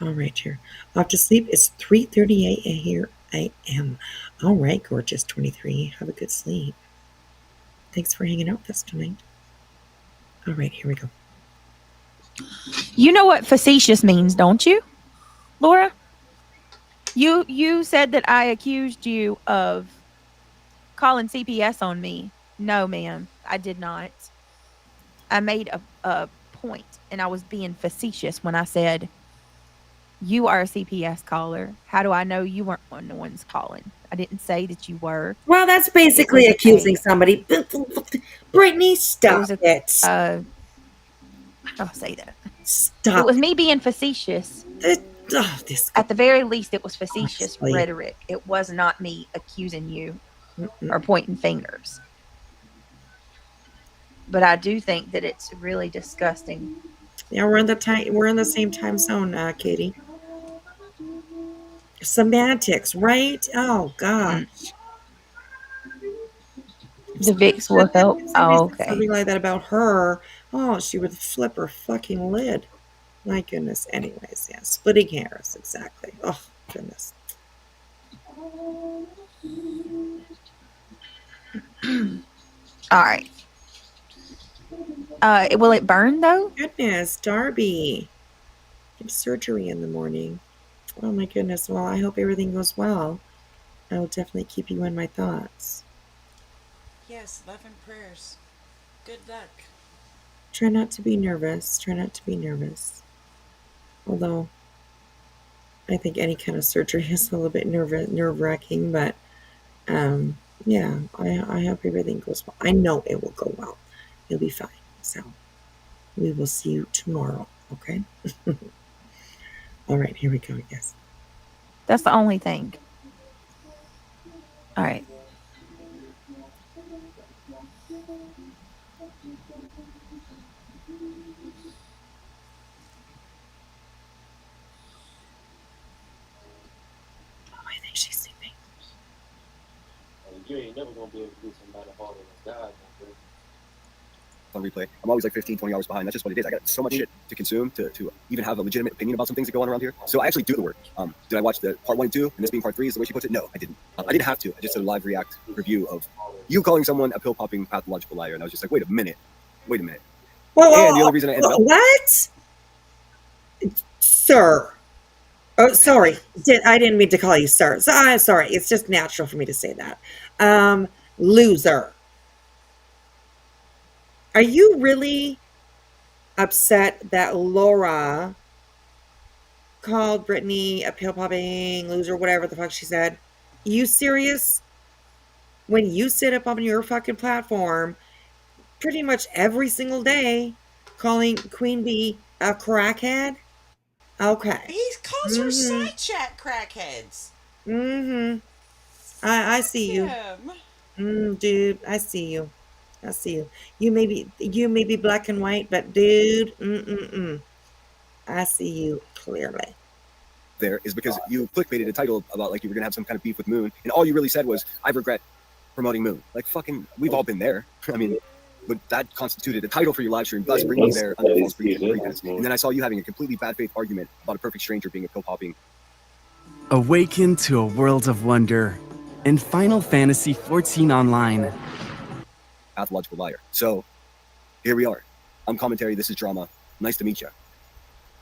All right, here. Off to sleep. It's 3:38 here. I am. All right, gorgeous 23. Have a good sleep. Thanks for hanging out with us tonight. All right, here we go. you know what facetious means, don't you, Laura? You said that I accused you of calling CPS on me. No, ma'am, I did not. I made a point, and I was being facetious when I said, "You are a CPS caller. How do I know you weren't one of the ones calling?" I didn't say that you were. Well, that's basically It was accusing somebody. Brittany, It stop was it. I'll say that. Stop. It was me being facetious. This. At the very least, it was facetious Honestly. rhetoric. It was not me accusing you Mm-mm. or pointing fingers. But I do think that it's really disgusting. Yeah, we're in the same time zone, Katie. Semantics, right? Oh gosh. The Vicks will help. Oh, okay. Something like that about her. Oh, she would flip her fucking lid. My goodness. Anyways, yeah, splitting hairs, exactly. Oh goodness. All right. Will it burn though? Goodness, Darby. Have surgery in the morning. Oh my goodness. Well, I hope everything goes well. I will definitely keep you in my thoughts. Yes, love and prayers. Good luck. Try not to be nervous. Try not to be nervous. Although I think any kind of surgery is a little bit nerve-wracking, but yeah, I hope everything goes well. I know it will go well. You'll be fine. So we will see you tomorrow, okay? All right, here we go, yes. That's the only thing. All right. ain't never gonna be able to do somebody harder than God. On replay. I'm always like 15, 20 hours behind. That's just what it is. I got so much shit to consume to even have a legitimate opinion about some things that go on around here. So I actually do the work. Did I watch the part 1 and 2 and this being part 3 is the way she puts it? No, I didn't. I didn't have to. I just did a live react review of you calling someone a pill-popping pathological liar. And I was just like, wait a minute. Well, And the only reason I ended up... What? Sir. Oh, sorry. I didn't mean to call you sir. So, I'm sorry. It's just natural for me to say that. Loser. Are you really upset that Laura called Brittany a pill-popping loser, whatever the fuck she said? You serious? When you sit up on your fucking platform pretty much every single day calling Queen Bee a crackhead? Okay. He calls her side chat crackheads. I see you. Dude, I see you. I see you. You may be black and white, but dude, I see you clearly. There is because you clickbaited a title about like you were gonna have some kind of beef with Moon, and all you really said was, I regret promoting Moon. Like fucking, we've all been there. I mean, but that constituted a title for your live stream, thus bringing you there under false pretense. And then I saw you having a completely bad faith argument about a perfect stranger being a pill popping. Awaken to a world of wonder in Final Fantasy XIV Online. Pathological liar. So here we are. I'm commentary. This is drama. Nice to meet you.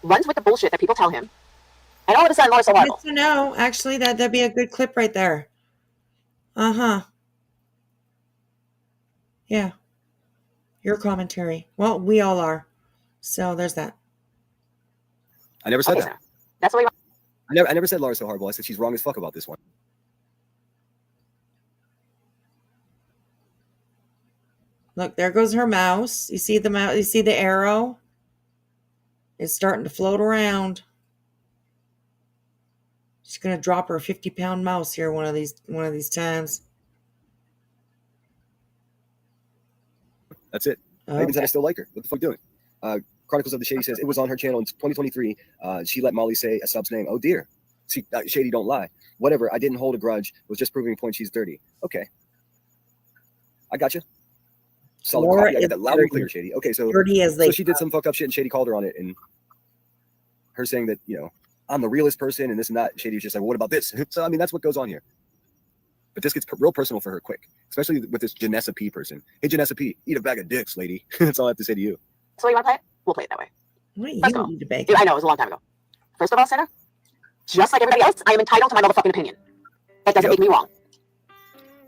Runs with the bullshit that people tell him. And all of a sudden, Laura's so horrible. Good to know. Actually, that'd be a good clip right there. Yeah. Your commentary. Well, we all are. So there's that. I never said that. Sir. That's what we I never said Laura's so horrible. I said she's wrong as fuck about this one. Look, there goes her mouse. You see the mouse? You see the arrow? It's starting to float around. She's gonna drop her 50-pound mouse here one of these times. That's it. Okay. Maybe I still like her. What the fuck doing? Chronicles of the Shady says it was on her channel in 2023. She let Molly say a sub's name. Oh dear. See, Shady don't lie. Whatever. I didn't hold a grudge. It was just proving a point. She's dirty. Okay. I got you. Solid Laura copy. I got that loud and clear, Shady. Okay, so she did some fucked up shit and Shady called her on it, and her saying that, you know, I'm the realest person and this and that. Shady was just like, well, what about this? So I mean, that's what goes on here. But this gets real personal for her quick, especially with this Janessa P person. Hey, Janessa P, eat a bag of dicks, lady. That's all I have to say to you. So you want to play it? We'll play it that way. What Let's you go. eat a bag? Dude, I know, it was a long time ago. First of all, Sarah, just like everybody else, I am entitled to my motherfucking opinion. That doesn't make me wrong.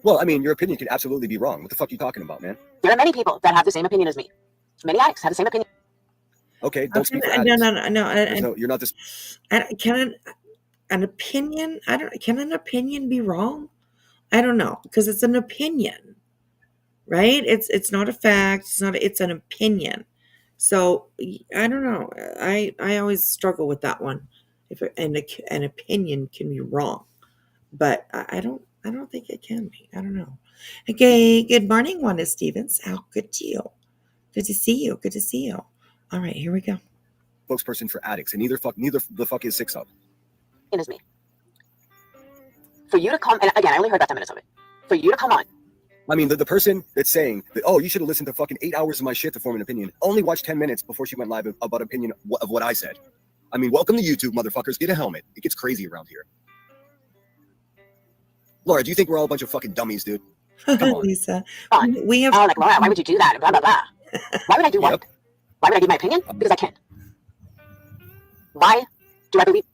Well, I mean, your opinion can absolutely be wrong. What the fuck are you talking about, man? There are many people that have the same opinion as me. Many addicts have the same opinion. Okay, don't speak for addicts. No. You're not this. Can an opinion? Can an opinion be wrong? I don't know, because it's an opinion, right? It's not a fact. It's an opinion. So I don't know. I always struggle with that one. If an opinion can be wrong, but I don't think it can be. I don't know. Okay. Good morning, Wanda Stevens. How good to you? Good to see you. Good to see you. All right, here we go. Spokesperson for addicts, and neither the fuck is 6 up. It is me. For you to come, and again, I only heard about 10 minutes of it. For you to come on. I mean, the person that's saying that, oh, you should have listened to fucking 8 hours of my shit to form an opinion, only watched 10 minutes before she went live about opinion of what I said. I mean, welcome to YouTube, motherfuckers. Get a helmet. It gets crazy around here. Laura, do you think we're all a bunch of fucking dummies, dude? Come on. Lisa, On. we have. Oh, like, Laura, why would you do that? Blah, blah, blah. Why would I do what? Why would I give my opinion? Because I can. Why do I believe?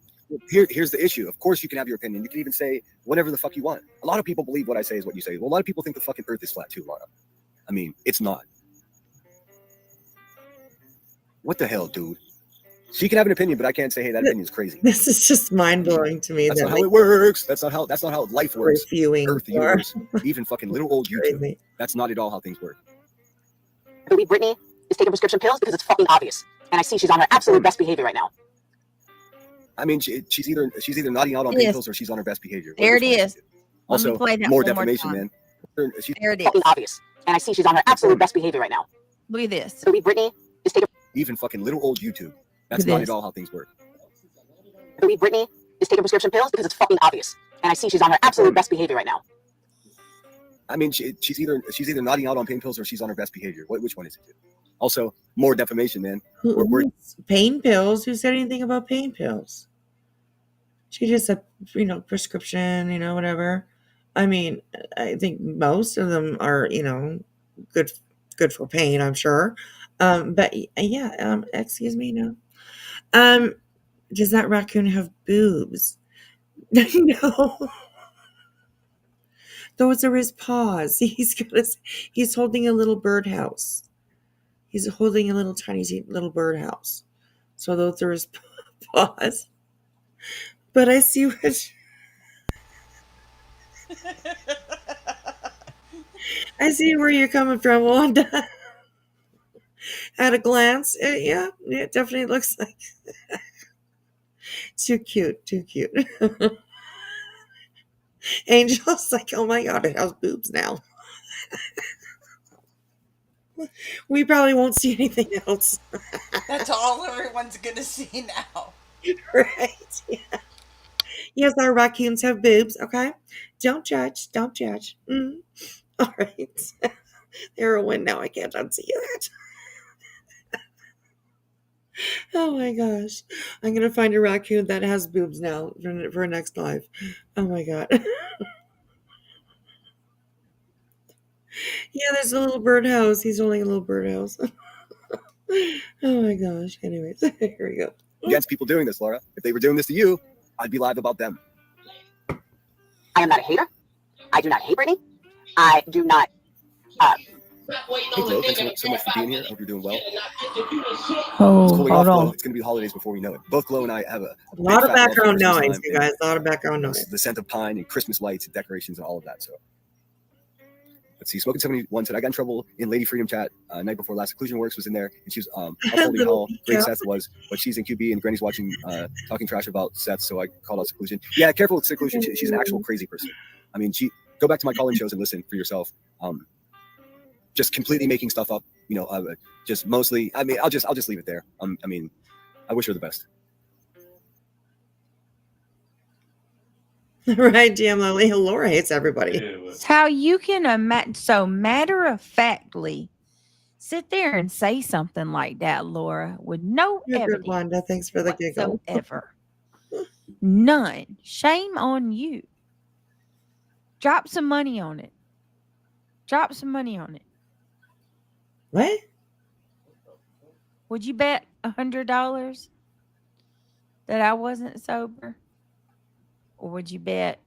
Here's the issue. Of course you can have your opinion. You can even say whatever the fuck you want. A lot of people believe what I say is what you say. Well, a lot of people think the fucking earth is flat too, Laura. I mean, it's not. What the hell, dude? She can have an opinion, but I can't say, hey, that opinion is crazy. This is just mind-blowing to me. That's not how it works. That's not how life works. Reviewing Earth, universe, even fucking little old YouTube. Crazy. That's not at all how things work. I believe Brittany is taking prescription pills because it's fucking obvious. And I see she's on her absolute best behavior right now. I mean, she's either nodding out on pain pills or she's on her best behavior. There it is. Also, more defamation, man. There it is. Fucking obvious. And I see she's on her absolute best behavior right now. Look at this. I believe Brittany is taking Even fucking little old YouTube. That's Look at not this. at all how things work. I believe Brittany is taking prescription pills because it's fucking obvious. And I see she's on her absolute best behavior right now. I mean, she's either nodding out on pain pills or she's on her best behavior. Which one is it? Also, more defamation, man. Pain pills? Who said anything about pain pills? She just said, prescription, whatever. I mean, I think most of them are, good for pain, I'm sure. But yeah, excuse me, no. Does that raccoon have boobs? No. Those are his paws. He's holding a little birdhouse. He's holding a little tiny little birdhouse. So those are his paws. But I see what I see where you're coming from, Wanda. At a glance, yeah, it definitely looks like too cute. Angel's like, oh my god, it has boobs now. We probably won't see anything else. That's all everyone's gonna see now. Right? Yeah. Yes, our raccoons have boobs. Okay, don't judge. All right. They're a win now. I can't unsee that. Oh my gosh. I'm going to find a raccoon that has boobs now for next live. Oh my god. Yeah, there's a little birdhouse. He's holding a little birdhouse. Oh my gosh. Anyways, here we go. Against people doing this, Laura. If they were doing this to you, I'd be live about them. I am not a hater. I do not hate Brittany. I do not. Hey, Flo, thanks so much for being here. Hope you're doing well. Oh, It's cooling hold off, on. Flo. It's going to be the holidays before we know it. Both Flo and I have a lot of big fat love for background Christmas noise, time you and guys. A lot of background noise. the scent of pine and Christmas lights and decorations and all of that. So let's see. Smoking 71 said I got in trouble in Lady Freedom chat night before last. Seclusion Works was in there, and she was upholding how great Seth was, but she's in QB and Granny's watching, talking trash about Seth. So I called out Seclusion. Yeah, careful with Seclusion. She's an actual crazy person. I mean, go back to my call-in shows and listen for yourself. Just completely making stuff up. Just mostly. I mean, I'll just leave it there. I mean, I wish her the best. Right, GM Lily. Laura hates everybody. It's how you can so matter-of-factly sit there and say something like that, Laura, with no You're good, evidence Wanda. Thanks for the giggle. whatsoever. None. Shame on you. Drop some money on it. What? Would you bet $100 that I wasn't sober? Or would you bet?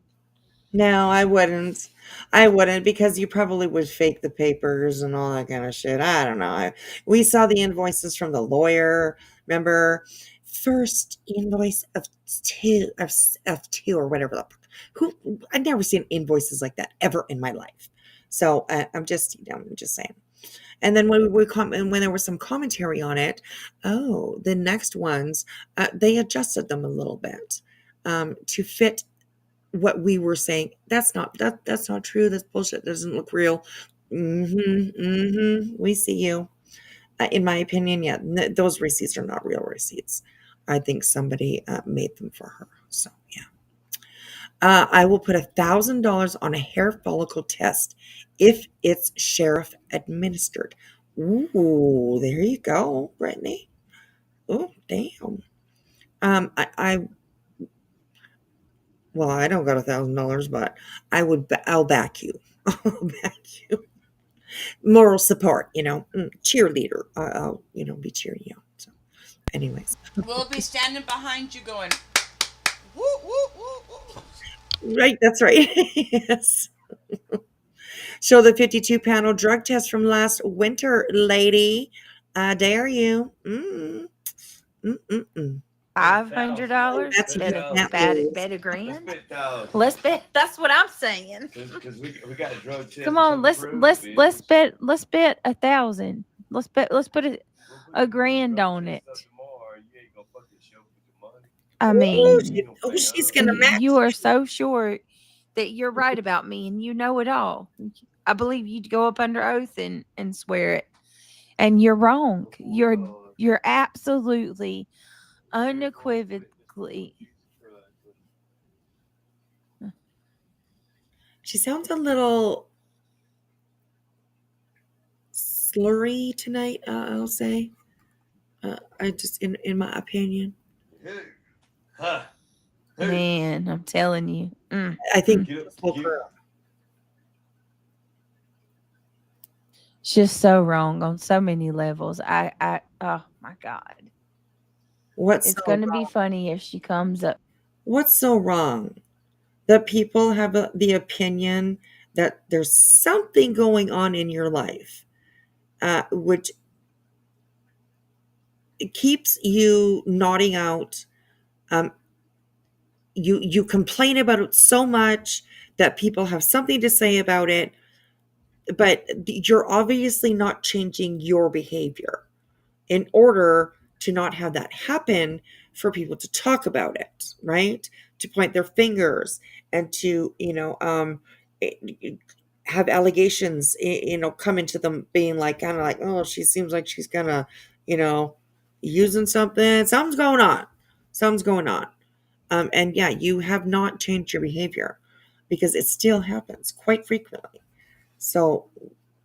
No, I wouldn't. I wouldn't, because you probably would fake the papers and all that kind of shit. I don't know. We saw the invoices from the lawyer. Remember, first invoice of two or whatever. I've never seen invoices like that ever in my life. So I'm just saying. And then when when there was some commentary on it, the next ones they adjusted them a little bit to fit what we were saying. That's not true. That's bullshit. That doesn't look real. We see you. In my opinion, yeah, those receipts are not real receipts. I think somebody made them for her. So yeah. I will put $1,000 on a hair follicle test if it's sheriff administered. Ooh, there you go, Brittany. Oh, damn. Well, I don't got $1,000, but I'll back you. I'll back you. Moral support, cheerleader. I'll, be cheering you on. So, anyways. We'll be standing behind you going, woo, woo, woo, woo. Right, that's right. Yes. Show the 52 panel drug test from last winter, lady. Dare you? $500? Bet a grand. Let's bet. That's what I'm saying. Because we got a drug test. Come on, let's bet 1,000. Let's put a grand on it. I mean, she's gonna match. You are so sure that you're right about me, and you know it all. I believe you'd go up under oath and swear it, and you're wrong. You're absolutely, unequivocally. She sounds a little slurry tonight. I'll say. I just, in my opinion, Huh. Man, I'm telling you. I think Get this up, whole get crew. It's just so wrong on so many levels. Oh my God. What's It's so going to wrong? be funny if she comes up. What's so wrong? That people have the opinion that there's something going on in your life, which it keeps you nodding out. You complain about it so much that people have something to say about it, but you're obviously not changing your behavior in order to not have that happen, for people to talk about it, right? To point their fingers and to, have allegations, come into them being like, kind of like, oh, she seems like she's gonna, using something. Something's going on. Something's going on. And yeah, you have not changed your behavior, because it still happens quite frequently. So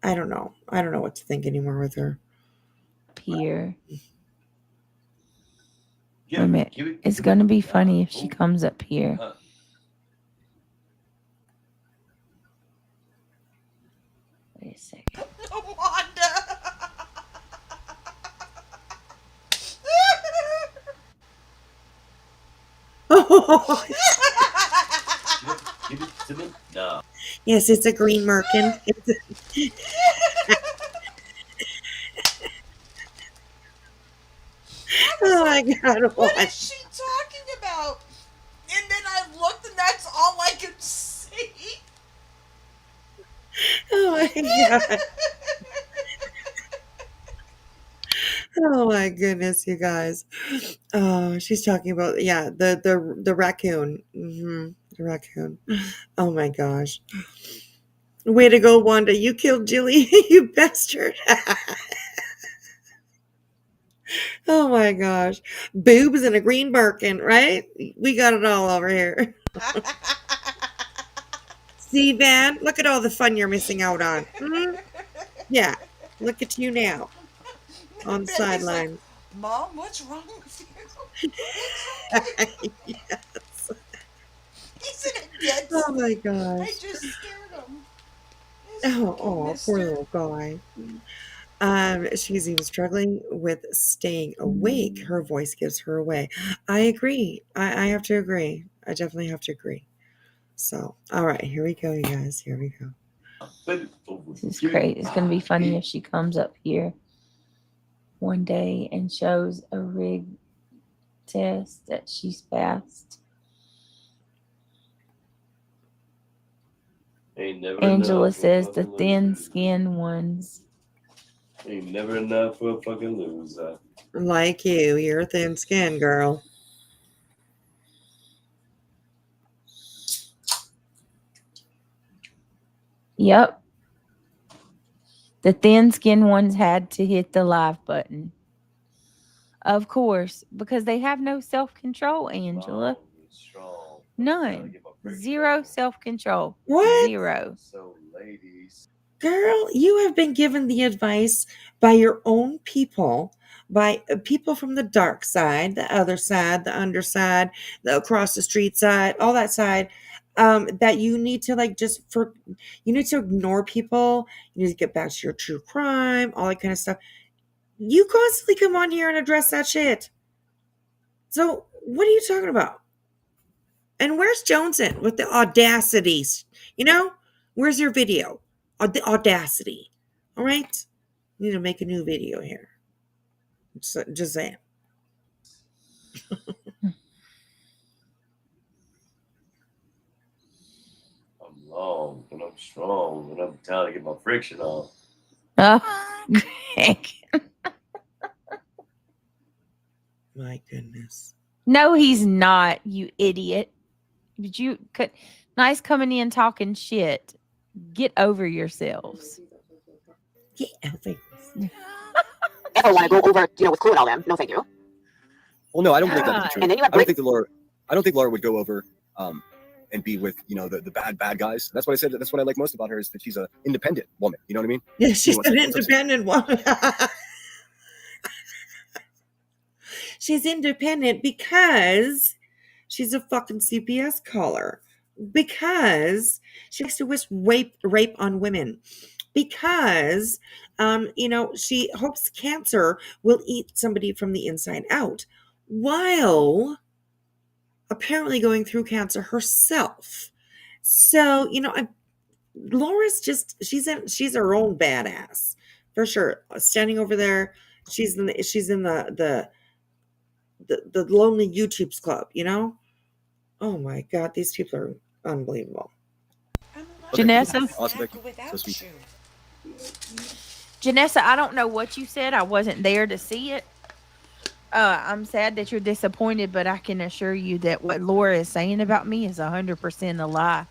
I don't know. I don't know what to think anymore with her. Here. Get Wait a up, minute. give it- It's give going to it- be funny if she oh. comes up here. Huh. Wait a second. Wanda. Oh, Give it to me. No. yes, it's a green merkin. Oh my God! What What? is she talking about? And then I looked, and that's all I could see. Oh my God! Oh my goodness, you guys! Oh, she's talking about, yeah, the raccoon. The raccoon. Oh my gosh! Way to go, Wanda! You killed Jilly, you bastard! Oh my gosh! Boobs and a green Birkin, right? We got it all over here. See, Van, look at all the fun you're missing out on. Yeah, look at you now on the Benny's like, sideline. Mom, what's wrong with you? It's okay. Yes. He's in a dead Oh my sleep. I gosh. just scared him. Oh, poor little guy. She's even struggling with staying awake. Her voice gives her away. I agree. I have to agree. I definitely have to agree. So, all right, here we go, you guys. Here we go. This is great. It's going to be funny if she comes up here one day and shows a rig test that she's passed. Ain't never Angela enough for says a the fucking thin-skinned ones. Ain't never enough for a fucking loser. Like you, you're thin skinned, girl. Yep. The thin-skinned ones had to hit the live button. Of course, because they have no self-control, Angela. Strong. None. Zero self-control. What? Zero. So, ladies. Girl, you have been given the advice by your own people, by people from the dark side, the other side, the underside, the across the street side, all that side, that you need to you need to ignore people. You need to get back to your true crime, all that kind of stuff. You constantly come on here and address that shit. So what are you talking about? And where's Joneson with the audacities? Where's your video? The audacity. All right? You need to make a new video here. Just saying. I'm long and I'm strong and I'm trying to get my friction on. Oh, Greg. My goodness. No, he's not, you idiot. But you could nice coming in talking shit. Get over yourselves. Get over. If I want to go over, with Clue and all them, no thank you. Well, no, I don't believe that to be true. And then you have I don't think Laura would go over and be with, you know, the bad guys. That's what I said. That's what I like most about her, is that she's an independent woman. You know what I mean? Yeah, she's What's an up, Steve? independent woman. She's independent because she's a fucking CPS caller. Because she likes to wish rape on women. Because, you know, she hopes cancer will eat somebody from the inside out, while apparently going through cancer herself. So, you know, Laura's just, she's her own badass for sure. Standing over there, she's in the lonely YouTube's club, you know? Oh my God, these people are unbelievable. Janessa? Awesome, Back thank you. without So sweet. you. Janessa, I don't know what you said. I wasn't there to see it. I'm sad that you're disappointed, but I can assure you that what Laura is saying about me is 100% a lie.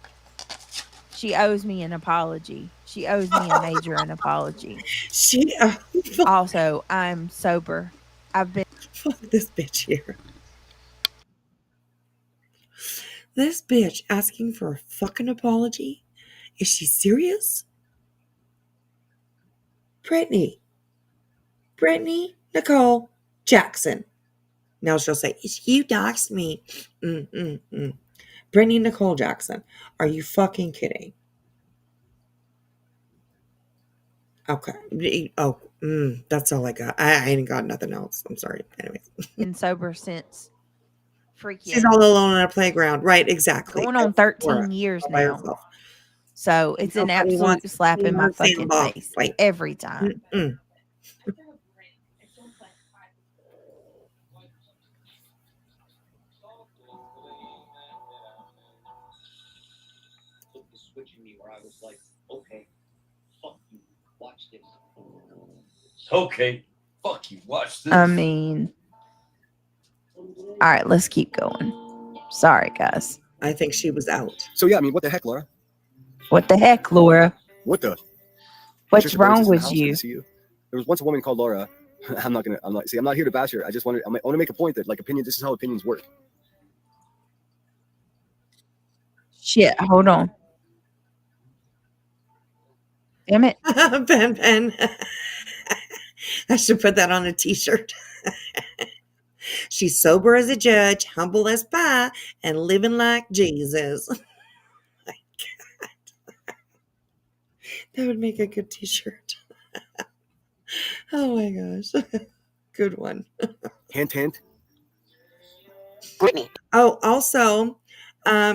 She owes me an apology. She owes me a major an apology. She Also, I'm sober. I've been fuck this bitch here. This bitch asking for a fucking apology? Is she serious? Brittany Nicole Jackson. Now she'll say, you doxed me. Brittany Nicole Jackson. Are you fucking kidding? Okay. Oh, that's all I got. I ain't got nothing else. I'm sorry. Anyways. been sober since She's all alone on a playground. Right, exactly. going on 13 Laura, years all by now. herself. So it's an Nobody absolute wants- slap in my wants Sam fucking Bob. face Right. every time. Okay, fuck you, watch this. I mean, all right, let's keep going. Sorry, guys. I think she was out. So yeah, I mean, what the heck, Laura? What the heck, Laura? What the? What's Patricia Burns wrong is in the with house. you? Good to see you. There was once a woman called Laura. I'm not here to bash her. I want to make a point that, like, this is how opinions work. Shit, hold on. Damn it. Ben. I should put that on a t-shirt. She's sober as a judge, humble as pie, and living like Jesus. My God. That would make a good t-shirt. Oh my gosh. Good one. Hint. Brittany. Oh, also,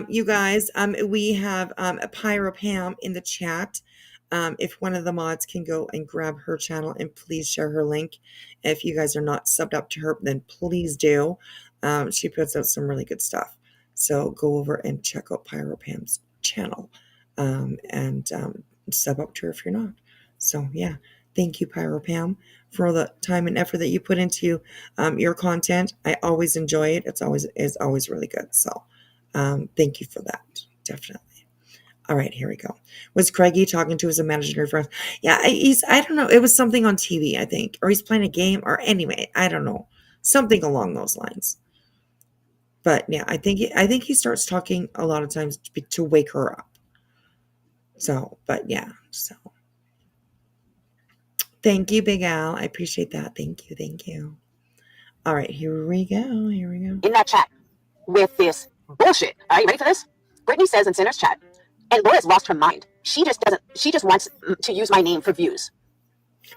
you guys, we have a Pyro Pam in the chat. If one of the mods can go and grab her channel and please share her link. If you guys are not subbed up to her, then please do. She puts out some really good stuff. So go over and check out Pyro Pam's channel and sub up to her if you're not. So yeah, thank you, Pyro Pam, for all the time and effort that you put into your content. I always enjoy it. It's always really good. So thank you for that. Definitely. All right, here we go. Was Craigie talking to his imaginary friends? Yeah, I don't know. It was something on TV, I think. Or he's playing a game. Or anyway, I don't know. Something along those lines. But yeah, I think he starts talking a lot of times to wake her up. So, but yeah. So thank you, Big Al. I appreciate that. Thank you. All right, here we go. In that chat with this bullshit. Are you ready for this? Brittany says in Sinner's chat, and Laura's lost her mind. She just wants to use my name for views.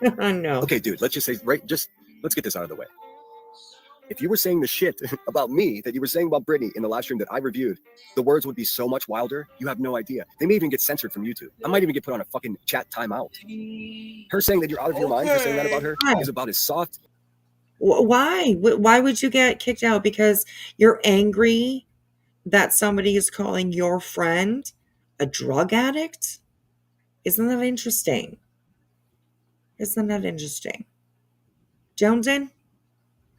No. Okay, dude, let's just let's get this out of the way. If you were saying the shit about me that you were saying about Brittany in the live stream that I reviewed, the words would be so much wilder. You have no idea. They may even get censored from YouTube. I might even get put on a fucking chat timeout. Her saying that you're out of your mind for saying that about her is about as soft. Why? Why would you get kicked out? Because you're angry that somebody is calling your friend a drug addict? Isn't that interesting? Jonesin,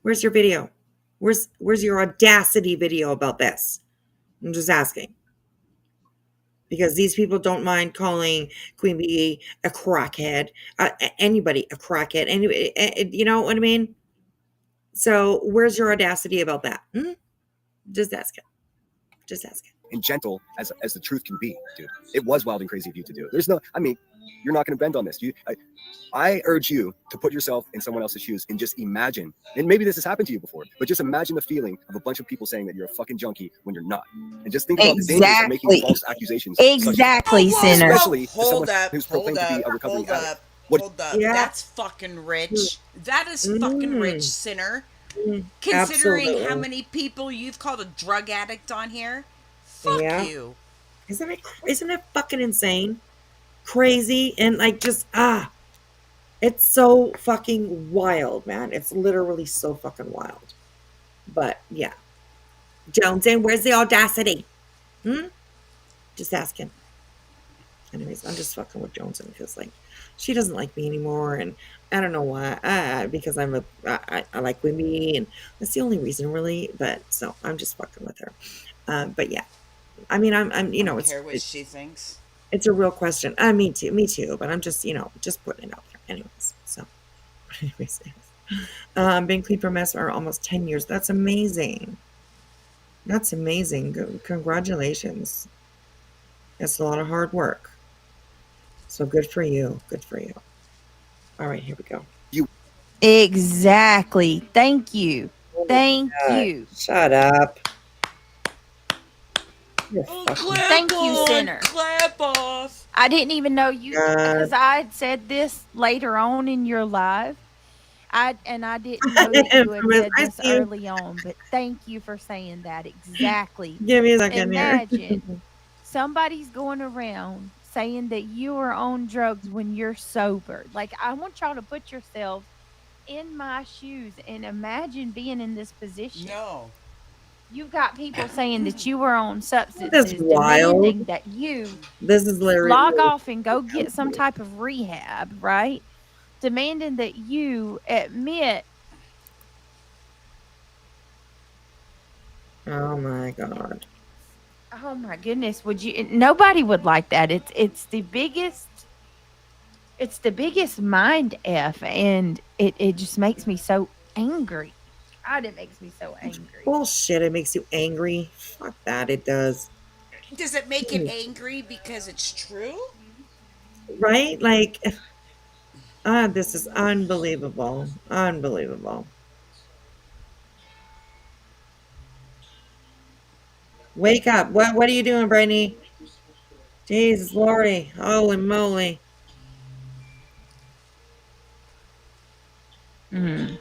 where's your video? Where's your audacity video about this? I'm just asking. Because these people don't mind calling Queen Bee a crackhead, anybody a crackhead, anybody, you know what I mean? So where's your audacity about that? Just ask it. and gentle as the truth can be, dude. It was wild and crazy of you to do. There's no, I mean, you're not going to bend on this. I urge you to put yourself in someone else's shoes and just imagine, and maybe this has happened to you before, but just imagine the feeling of a bunch of people saying that you're a fucking junkie when you're not. And just think about the dangers of making false accusations. Exactly, Sinner. Especially to hold someone up, who's hold proclaimed to be a up, recovering hold addict. up, What- hold up. Yeah. That's fucking rich. That is fucking rich, Sinner. Considering Absolutely. how many people you've called a drug addict on here. Fuck Yeah. you. Isn't it fucking insane? Crazy and like just it's so fucking wild, man. It's literally so fucking wild. But yeah. Jonesing, where's the audacity? Just asking. Anyways, I'm just fucking with Jonesing because like she doesn't like me anymore, and I don't know why. Because I like Whispy, and that's the only reason really. But so I'm just fucking with her. But yeah, I mean, I'm you know, I don't care what she thinks. it's a real question. Me too. But I'm just just putting it out there. Anyways, so anyways, been clean for mess for almost 10 years. That's amazing. That's amazing. Congratulations. That's a lot of hard work. So good for you. Good for you. All right, here we go. Exactly. Thank you. Thank you. Shut up. Thank you, Sinner. Clap off. I didn't even know you because I had said this later on in your live. I didn't know that you had said this early on, but thank you for saying that. Exactly. Give me a second Imagine somebody's going around saying that you are on drugs when you're sober. Like, I want y'all to put yourselves in my shoes and imagine being in this position. No. You've got people saying that you were on substances, That's wild. demanding that you This is literally log off and go get some type of rehab, right? Demanding that you admit. Oh my God. Oh my goodness, would you? Nobody would like that. It's the biggest mind F, and it just makes me so angry. God, it makes me so angry. Bullshit. It makes you angry. Fuck that. It does. Does it make it angry because it's true? Right? Like, this is unbelievable. Unbelievable. Wake up. What are you doing, Brittany? Jesus, Lori. Holy moly. Mm.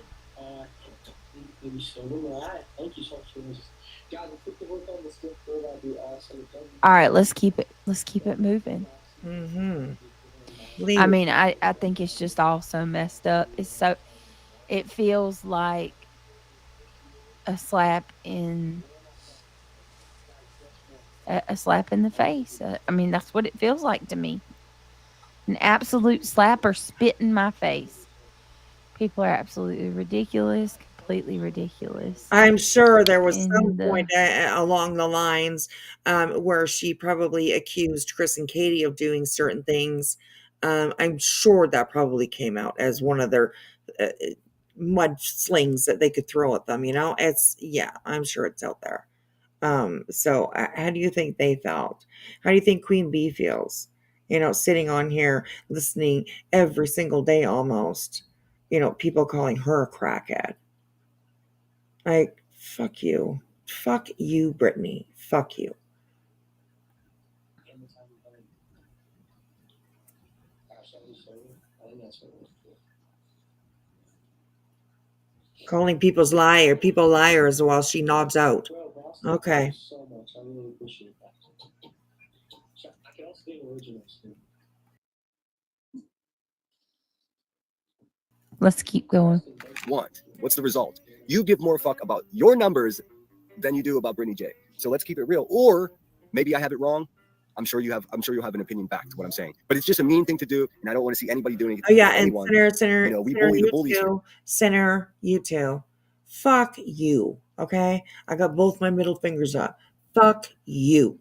All right, let's keep it moving. I mean, I think it's just all so messed up. It feels like a slap in the face. I mean, that's what it feels like to me. An absolute slap or spit in my face. People are absolutely ridiculous, completely ridiculous. I'm sure there was some point along the lines where she probably accused Chris and Katie of doing certain things. I'm sure that probably came out as one of their mud slings that they could throw at them. I'm sure it's out there. So how do you think they felt? How do you think Queen Bee feels? Sitting on here listening every single day almost. People calling her a crackhead. Like, fuck you. Fuck you, Brittany. Fuck you. Calling people liars while she nods out. Okay. Let's keep going. What's the result? You give more fuck about your numbers than you do about Brittany J. So let's keep it real. Or maybe I have it wrong. I'm sure you'll have an opinion back to what I'm saying. But it's just a mean thing to do, and I don't want to see anybody doing it. Oh yeah, and Sinner, we bully the bullies. Sinner, you too. Fuck you. Okay? I got both my middle fingers up. Fuck you.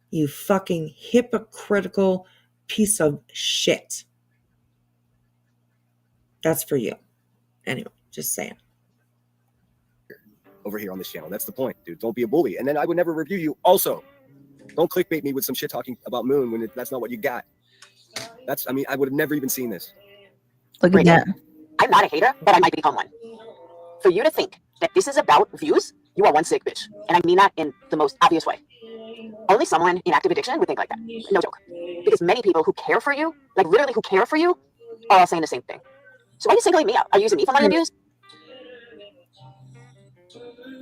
You fucking hypocritical piece of shit. That's for you. Anyway, just saying. Over here on this channel. That's the point, dude. Don't be a bully. And then I would never review you also. Don't clickbait me with some shit talking about Moon when that's not what you got. I mean, I would have never even seen this. Look at that. I'm not a hater, but I might become one. For you to think that this is about views, you are one sick bitch. And I mean that in the most obvious way. Only someone in active addiction would think like that. No joke. Because many people who care for you, like literally who care for you, are all saying the same thing. So why are you singling me out? Are you using me for money abuse?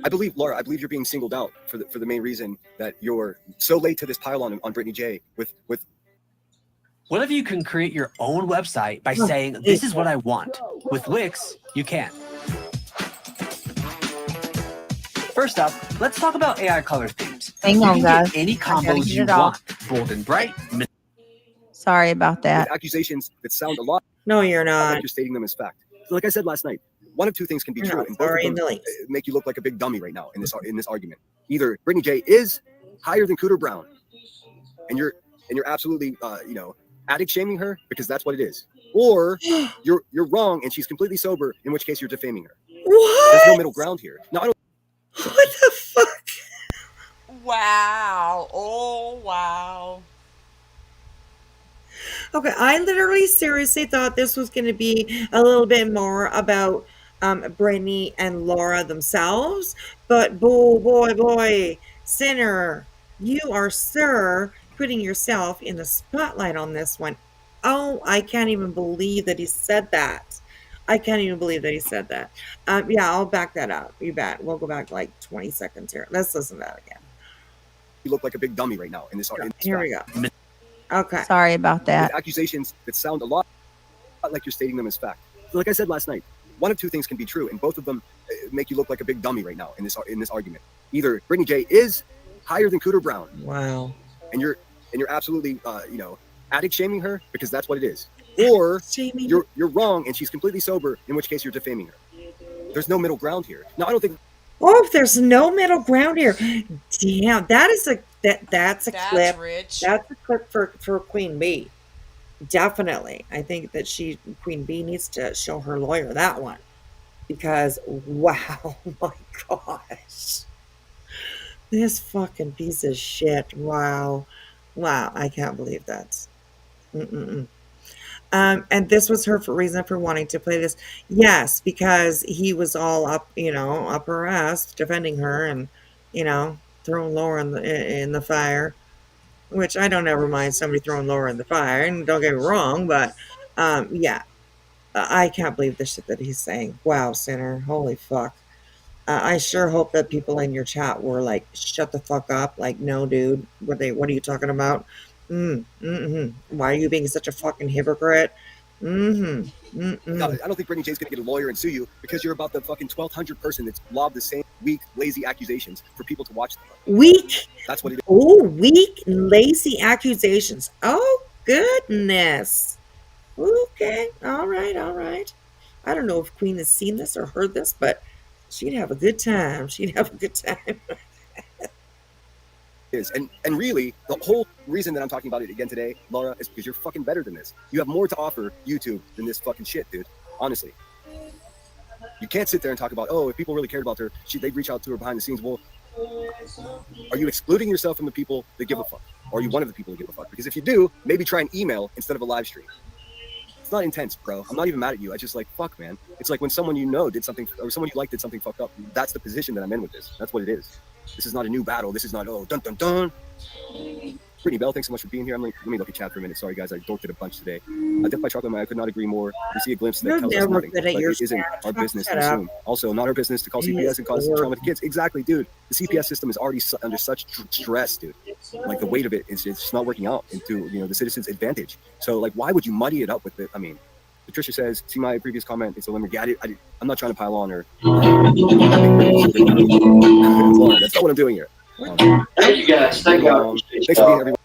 I believe, Laura, I believe you're being singled out for the main reason that you're so late to this pile on Brittany J with. What if you can create your own website by saying, this is what I want? With Wix, you can. First up, let's talk about AI color themes. Hang on, you can guys. get any combos you want. Bold and bright. Sorry about that. Accusations that sound a lot. No, you're not. Like you're stating them as fact. So like I said last night, one of two things can be true, and both of them make you look like a big dummy right now in this argument. Either Brittany J is higher than Cooter Brown, and you're absolutely addict shaming her because that's what it is, or you're wrong and she's completely sober, in which case you're defaming her. What? There's no middle ground here. No, I don't. What the fuck? Wow. Oh, wow. Okay, I literally seriously thought this was going to be a little bit more about Brittany and Laura themselves, but boy, Sinner, you are, sir, putting yourself in the spotlight on this one. Oh, I can't even believe that he said that. Yeah, I'll back that up. You bet. We'll go back like 20 seconds here. Let's listen to that again. You look like a big dummy right now in this. Here we go. Okay. Sorry about that. Accusations that sound a lot like you're stating them as fact. So like I said last night, one of two things can be true, and both of them make you look like a big dummy right now in this argument. Either Brittany J is higher than Cooter Brown. Wow. And you're absolutely addict shaming her because that's what it is, or you're wrong and she's completely sober, in which case you're defaming her. There's no middle ground here. No, I don't think. Oh, there's no middle ground here. Damn, that's a clip. Rich. That's a clip for Queen Bee. Definitely. I think that Queen Bee needs to show her lawyer that one. Because wow, my gosh. This fucking piece of shit. Wow. I can't believe that. And this was her reason for wanting to play this. Yes, because he was all up her ass, defending her and, throwing Laura in the fire, which I don't ever mind somebody throwing Laura in the fire. And don't get me wrong, but yeah, I can't believe the shit that he's saying. Wow, Sinner, holy fuck. I sure hope that people in your chat were like, shut the fuck up. Like, no, dude, what are you talking about? Why are you being such a fucking hypocrite? No, I don't think Brittany J's gonna get a lawyer and sue you because you're about the fucking 1,200 person that's lobbed the same weak, lazy accusations for people to watch them. Weak? That's what it is. Oh, weak, lazy accusations. Oh, goodness. Okay, all right. I don't know if Queen has seen this or heard this, but she'd have a good time. Is and really the whole reason that I'm talking about it again today, Laura, is because you're fucking better than this. You have more to offer YouTube than this fucking shit, dude. Honestly, you can't sit there and talk about, if people really cared about her, they'd reach out to her behind the scenes. Well, are you excluding yourself from the people that give a fuck, or are you one of the people that give a fuck? Because if you do, maybe try an email instead of a live stream. It's not intense, bro. I'm not even mad at you. I just fuck, man. It's like when someone did something, or someone you like did something fucked up. That's the position that I'm in with this. That's what it is. This is not a new battle. This is not, dun dun dun. Brittany Bell, thanks so much for being here. Let me look at chat for a minute. Sorry, guys, I dorked it a bunch today. Death by Chocolate, I could not agree more. We see a glimpse that tells us nothing, but it isn't our business to assume. Also, not our business to call CPS and cause trauma to kids. Exactly, dude. The CPS system is already under such stress, dude. Like the weight of it's just not working out into the citizens' advantage. So why would you muddy it up with it? I mean, Patricia says, see my previous comment. It's a limit. I'm not trying to pile on her. Laura, that's not what I'm doing here. Thank you guys. Thank you. Thanks for being everyone.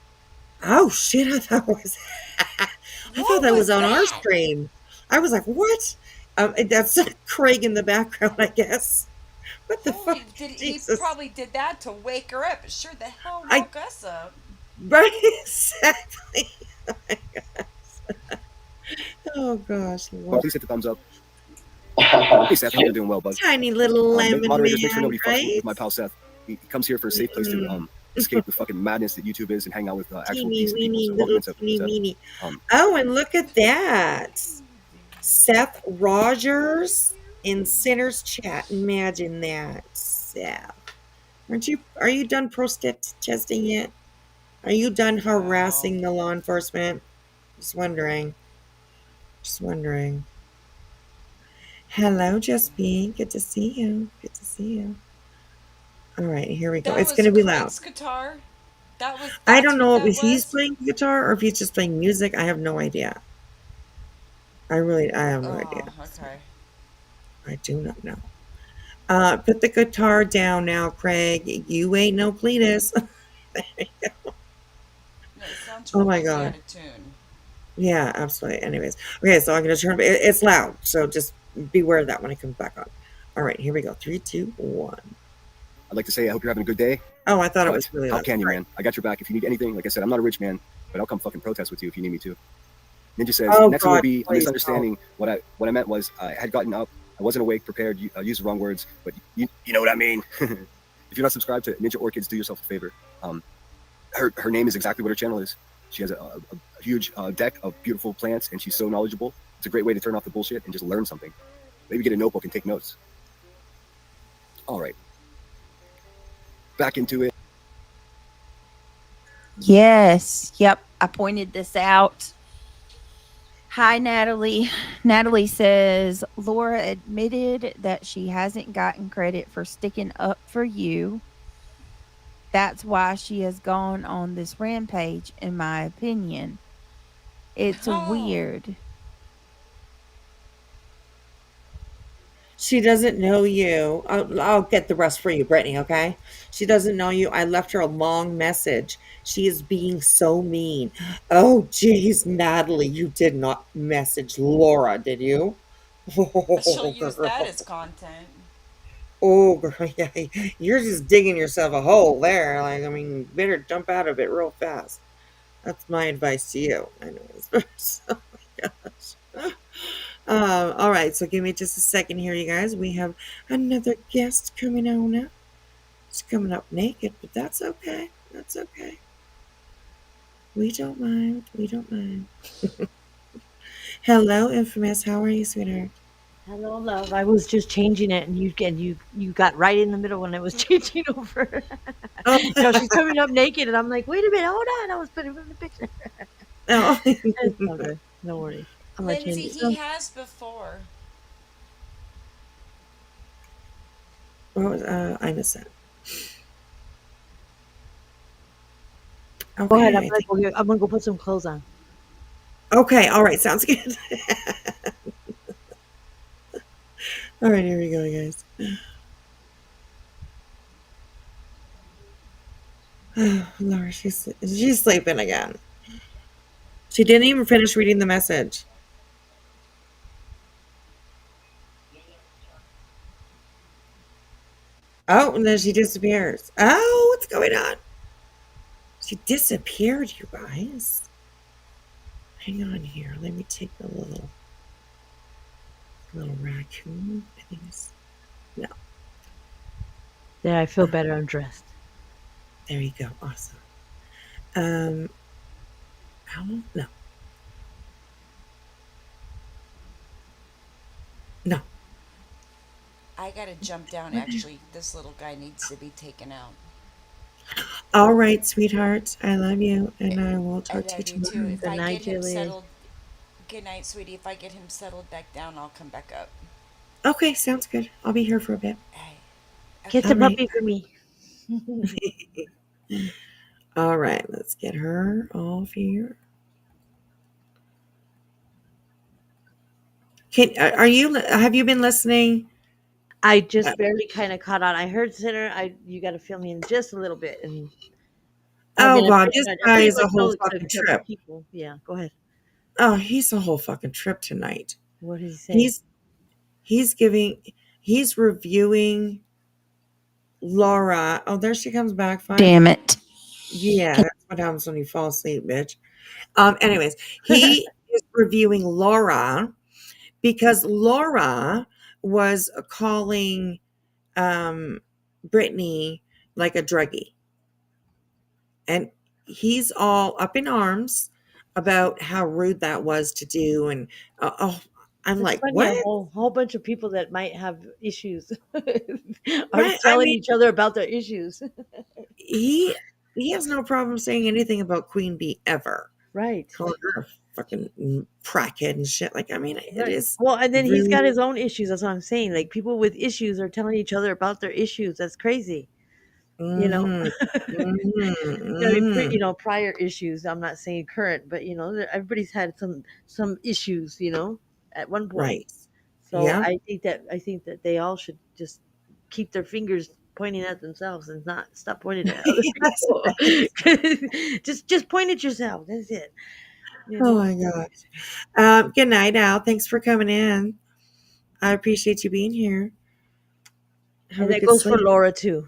Oh shit! I thought that was on our stream. I was like, what? That's Craig in the background, I guess. What the fuck? He probably did that to wake her up. It sure the hell woke us up. Right? Exactly. Oh my gosh. Oh gosh. Please hit the thumbs up. Hey Seth, you're doing well, bud. Tiny little lemon moderators, man, make sure nobody fucks right? with my pal Seth. He comes here for a safe place to escape the fucking madness that YouTube is and hang out with actual Teeny decent people. weeny So little welcome teeny to weeny. um, Oh, and look at that. Seth Rogers in Sinner's Chat. Imagine that, Seth. Are you done protesting yet? Are you done harassing the law enforcement? Just wondering. Just wondering. Hello, Justine. Good to see you. Good to see you. All right, here we go. That It's was going to be loud. Craig's guitar. I That's don't what know that if he's was. playing guitar or if he's just playing music. I have no idea. I have no idea. Oh, okay. I do not know. Put the guitar down now, Craig. You ain't no Cletus. No, it sounds Oh my really God. out of tune. Yeah, absolutely. Anyways, okay, so I'm going to turn it's loud, so just beware of that when it comes back on. All right, here we go. 3, 2, 1. I'd like to say I hope you're having a good day. Oh, I thought it but was really how loud. can you, Sorry. man? I got your back. If you need anything, like I said, I'm not a rich man, but I'll come fucking protest with you if you need me to. Ninja says, Oh, next one will God, be a please misunderstanding. What I meant was I had gotten up. I wasn't awake, prepared. I used the wrong words, but you know what I mean. If you're not subscribed to Ninja Orchids, do yourself a favor. Her name is exactly what her channel is. She has a huge deck of beautiful plants, and she's so knowledgeable. It's a great way to turn off the bullshit and just learn something. Maybe get a notebook and take notes. All right. Back into it. Yes. Yep. I pointed this out. Hi, Natalie. Natalie says Laura admitted that she hasn't gotten credit for sticking up for you. That's why she has gone on this rampage, in my opinion. It's weird. She doesn't know you. I'll get the rest for you, Brittany, okay? She doesn't know you. I left her a long message. She is being so mean. Oh, geez, Natalie, you did not message Laura, did you? She'll use that as content. Oh, girl, yeah, you're just digging yourself a hole there. Like, I mean, you better jump out of it real fast. That's my advice to you. Anyways, oh my gosh. All right, so give me just a second here, you guys. We have another guest coming on up. It's coming up naked, but that's okay. That's okay. We don't mind. We don't mind. Hello, Infamous. How are you, sweetheart? Hello, love. I was just changing it, and you got right in the middle when I was changing over. No, she's coming up naked, and I'm like, wait a minute, hold on. I was putting her in the picture. Oh, it's all good. No worries. I'm gonna Lindsay, change it. he has before. What was, I missed that. Okay, Go ahead. I'm gonna go put some clothes on. Okay, all right, sounds good. All right, here we go, guys. Oh, Laura, she's sleeping again. She didn't even finish reading the message. Oh, and then she disappears. Oh, what's going on? She disappeared, you guys. Hang on here. Let me take the little raccoon. I think it's no. There, I feel better. I'm dressed. There you go. Awesome. Owl? No. No. I gotta jump down. Actually, this little guy needs to be taken out. All right, sweetheart. I love you, and I will talk to you I love you too. tomorrow. If I get him settled, good night, sweetie. If I get him settled back down, I'll come back up. Okay, sounds good. I'll be here for a bit. Kiss the puppy for me. All right, let's get her off here. Have you been listening? I just barely kind of caught on. I heard Sinner. You got to fill me in just a little bit. And oh God, this guy is a whole fucking trip. People. Yeah, go ahead. Oh, he's a whole fucking trip tonight. What did he say? He's reviewing Laura. Oh, there she comes back. Fine. Damn it. Yeah, that's what happens when you fall asleep, bitch. Anyways, he is reviewing Laura because Laura was calling Brittany like a druggie. and he's all up in arms about how rude that was to do. And I'm It's like, funny, a what? whole bunch of people that might have issues are Right? I telling mean, each other about their issues. he he has no problem saying anything about Queen Bee ever. Right. Calling her a fucking crackhead and shit. Like, I mean, it Right. is Well, and then he's got really. his own issues. That's what I'm saying. Like people with issues are telling each other about their issues. That's crazy. You know. Mm-hmm, I mean, mm-hmm. prior issues. I'm not saying current, but everybody's had some issues. At one point. Right. So Yeah. I think that they all should just keep their fingers pointing at themselves and not stop pointing at other That's people. right. just point at yourself. That's it. You Oh know. my gosh. Good night, Al. Thanks for coming in. I appreciate you being here. Have And a that good goes for sleep. Laura too.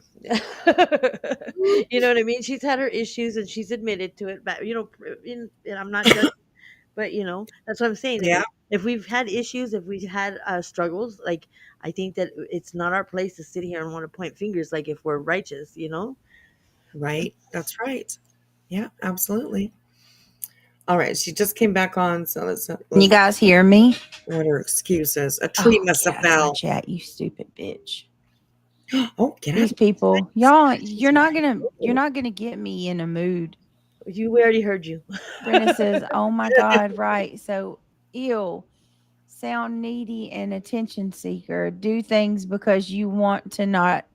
You know what I mean? She's had her issues and she's admitted to it. But and I'm not judging. But that's what I'm saying. Yeah. If we've had issues, if we've had struggles, like I think that it's not our place to sit here and want to point fingers. Like if we're righteous. Right. That's right. Yeah, absolutely. All right. She just came back on. So Can you guys hear me? what are excuses? A tree must Get have out of my fell. chat, you stupid bitch. Oh, get These out. people, y'all, you're not gonna get me in a mood. We already heard you. Brenda says, "Oh my God, right? So ill, sound needy and attention seeker. Do things because you want to not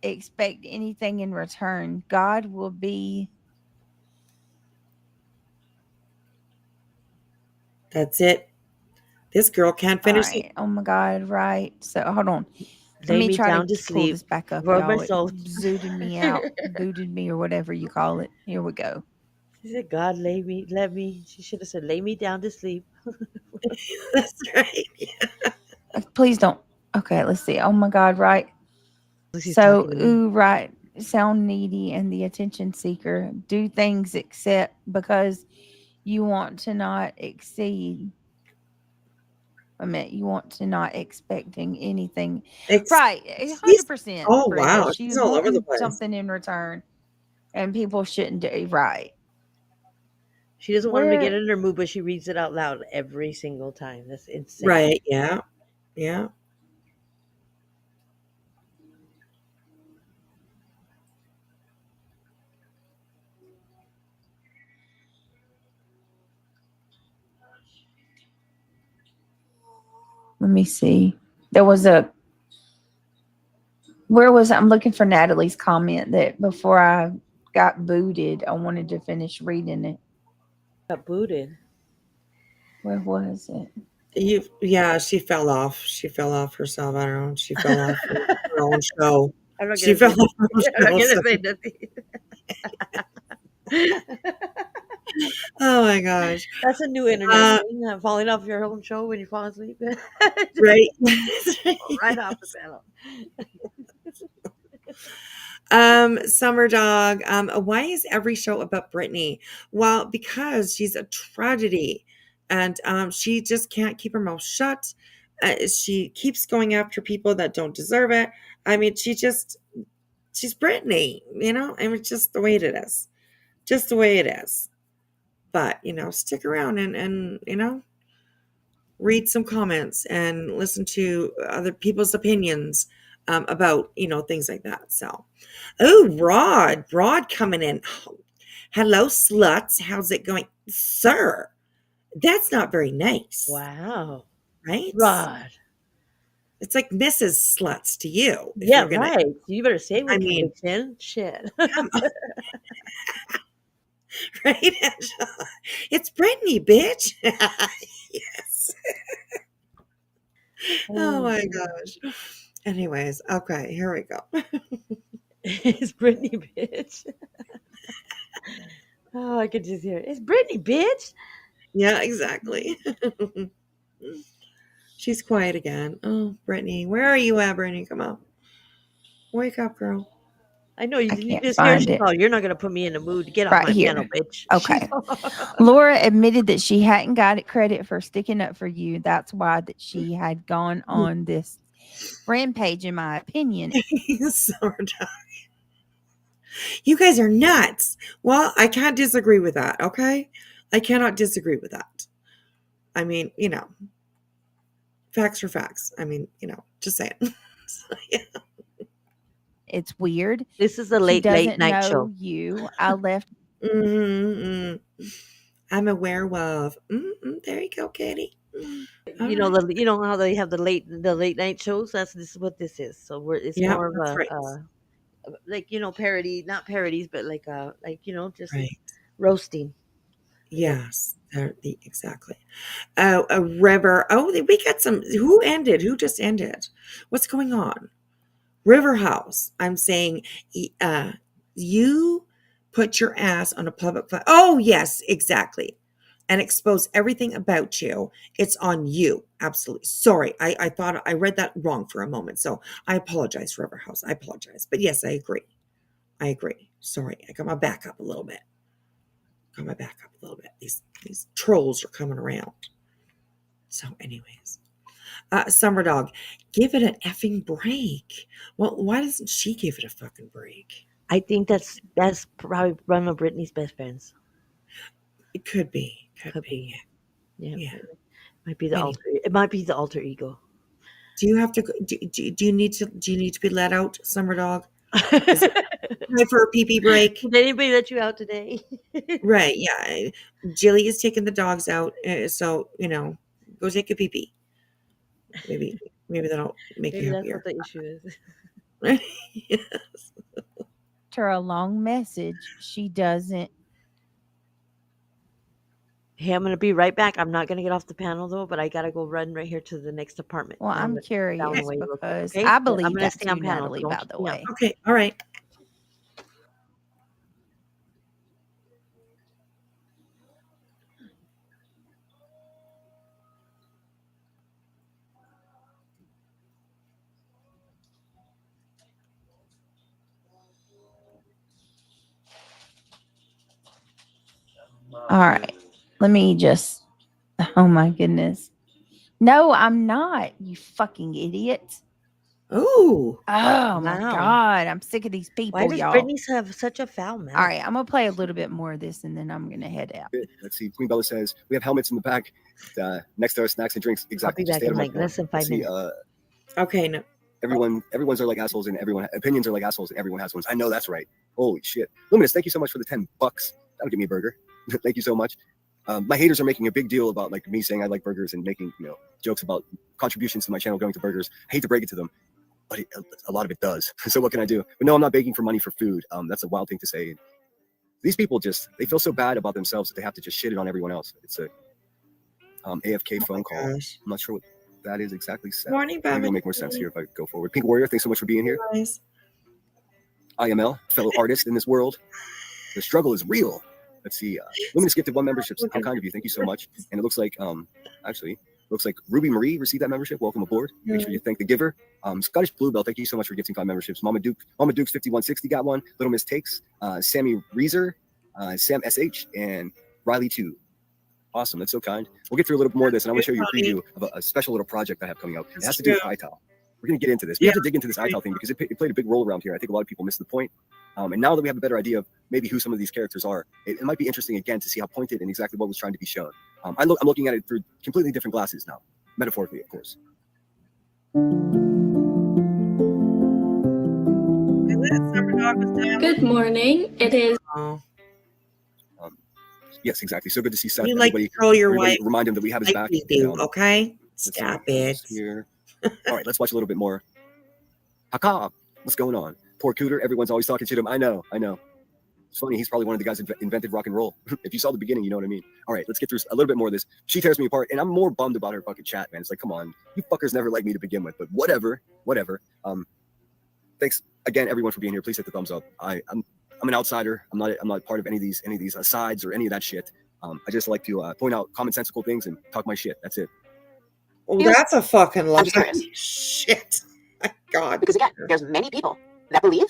expect anything in return. God will be." That's it. This girl can't All finish it. right. Oh my God, right? So hold on. Let Lay me me try down to to pull sleep. this back up, Rub my y'all. It soul. zooted me out, booted me, or whatever you call it. Here we go. She said, "God, let me." She should have said, "Lay me down to sleep." That's right. Yeah. Please don't. Okay, let's see. Oh my God, right? She's So, talking to me. ooh, right. Sound needy and the attention seeker. Do things except because you want to not exceed. I mean, you want to not expecting anything. Right. She's, 100%, oh, Brenda. wow. She's She's all over the wanting place. something in return, and people shouldn't do right. She doesn't want him to get Where in her mood, but she reads it out loud every single time. That's insane. Right. Yeah. Yeah. let me see. There was a where was I'm looking for Natalie's comment that before I got booted, I wanted to finish reading it. Got booted. Where was it? Yeah, she fell off. She fell off herself. I don't know. She fell off her own show. I'm not She gonna fell say. off her own I'm not show. gonna say nothing. Oh my gosh. That's a new internet thing. Falling off your own show when you fall asleep. Right. Right off the panel. Summer Dog. Why is every show about Brittany? Well, because she's a tragedy, and she just can't keep her mouth shut. She keeps going after people that don't deserve it. I mean, she's Brittany, I mean, just the way it is, just the way it is. But stick around and read some comments and listen to other people's opinions about things like that. So, oh, Rod coming in. Hello, sluts. How's it going, sir? That's not very nice. Wow, right? Rod. It's like Mrs. Sluts to you. If Yeah, you're gonna, right. You better say it with I mean, conviction. Shit. right, Angela? It's Brittany, bitch. Yes. Oh my gosh. Anyways, okay, here we go. It's Brittany, bitch. Oh, I could just hear it. It's Brittany, bitch. Yeah, exactly. She's quiet again. Oh, Brittany, where are you at, Brittany? Come on, wake up, girl. I know you I just can't hear find she it. called. You're not gonna put me in the mood to get off Right my piano, here. bitch. Okay. Laura admitted that she hadn't got it credit for sticking up for you. That's why that she had gone on this rampage, in my opinion. Summer Dog. You guys are nuts. Well, I can't disagree with that, okay? I cannot disagree with that. I mean, facts are facts. I mean, just saying. Yeah. It's weird. This is a She late doesn't night know show. you. I left. I'm a werewolf. There you go, Katie. You know how they have the late night shows. This is what this is. So it's Yeah, more of that's a right. parody, not parodies, but just Right. roasting. Yes, exactly. A river. Oh, we got some. Who ended? Who just ended? What's going on? River House. I'm saying, you put your ass on a public. Oh, yes, exactly. And expose everything about you. It's on you. Absolutely. Sorry. I thought I read that wrong for a moment. So I apologize, River House. I apologize. But yes, I agree. Sorry. I got my back up a little bit. These trolls are coming around. So, anyways. Summer Dog, give it an effing break. Well, why doesn't she give it a fucking break? I think that's probably one of Britney's best friends. It could be. Could be. Yeah. Yeah. Might be the alter. It might be the alter ego. Do you have to? Do you need to be let out, Summer Dog? Is it time for a pee break? Did anybody let you out today? Right. Yeah. Jilly is taking the dogs out, so go take a pee. Maybe that'll make you happier. That's what the issue is. Yes. Her a long message. She doesn't. Hey, I'm gonna be right back. I'm not gonna get off the panel though, but I gotta go run right here to the next apartment. Well, I'm curious because okay? I believe I'm gonna that stay too, on panel. Natalie, by the way. Okay. All right. All right. Let me just. Oh my goodness. No, I'm not. You fucking idiot. Oh. Oh my God. I'm sick of these people, Why does y'all. Britney have such a foul mouth? All right. I'm going to play a little bit more of this and then I'm going to head out. Let's see. Queen Bella says, we have helmets in the back next to our snacks and drinks. Exactly. I'll be back in like less than 5 minutes. Okay. No. Everyone's are like assholes and opinions are like assholes and everyone has ones. I know that's right. Holy shit. Luminous, thank you so much for the $10. That'll give me a burger. Thank you so much. My haters are making a big deal about like me saying I like burgers and making jokes about contributions to my channel going to burgers. I hate to break it to them, but a lot of it does. So what can I do? But no, I'm not begging for money for food. That's a wild thing to say. These people they feel so bad about themselves that they have to just shit it on everyone else. It's a AFK phone call. Gosh. I'm not sure what that is exactly. Morning, Maybe it'll make more sense here if I go forward. Pink Warrior, thanks so much for being here. Nice. IML, fellow artist in this world. The struggle is real. Let's see. Luminous gifted 1 membership. How kind of you. Thank you so much. And it looks like, looks like Ruby Marie received that membership. Welcome aboard. Make sure you thank the giver. Scottish Bluebell, thank you so much for gifting 5 memberships. Mama Duke's 5160 got one. Little Miss Takes, Sammy Reezer, Sam SH, and Riley 2. Awesome. That's so kind. We'll get through a little bit more of this, and I want to show you a preview of a special little project I have coming up. It has to do with ITAL. We're going to get into this. We have to dig into this ITAL thing because it played a big role around here. I think a lot of people missed the point. And now that we have a better idea of maybe who some of these characters are, it might be interesting again to see how pointed and exactly what was trying to be shown. I'm looking at it through completely different glasses now, metaphorically, of course. Good morning. It is. Yes, exactly. So good to see Seth. You like to troll your wife. Remind him that we have his back. Okay? Stop it. Here. All right, let's watch a little bit more. Haka, what's going on? Poor Cooter. Everyone's always talking to him. I know. It's funny. He's probably one of the guys that invented rock and roll. If you saw the beginning, you know what I mean. All right, let's get through a little bit more of this. She tears me apart, and I'm more bummed about her fucking chat, man. It's like, come on, you fuckers never liked me to begin with, but whatever. Thanks again, everyone, for being here. Please hit the thumbs up. I'm an outsider. I'm not part of any of these sides or any of that shit. I just like to point out commonsensical things and talk my shit. That's it. Well, that's a fucking lie. serious. Shit. My God. Because again, there's many people that believe.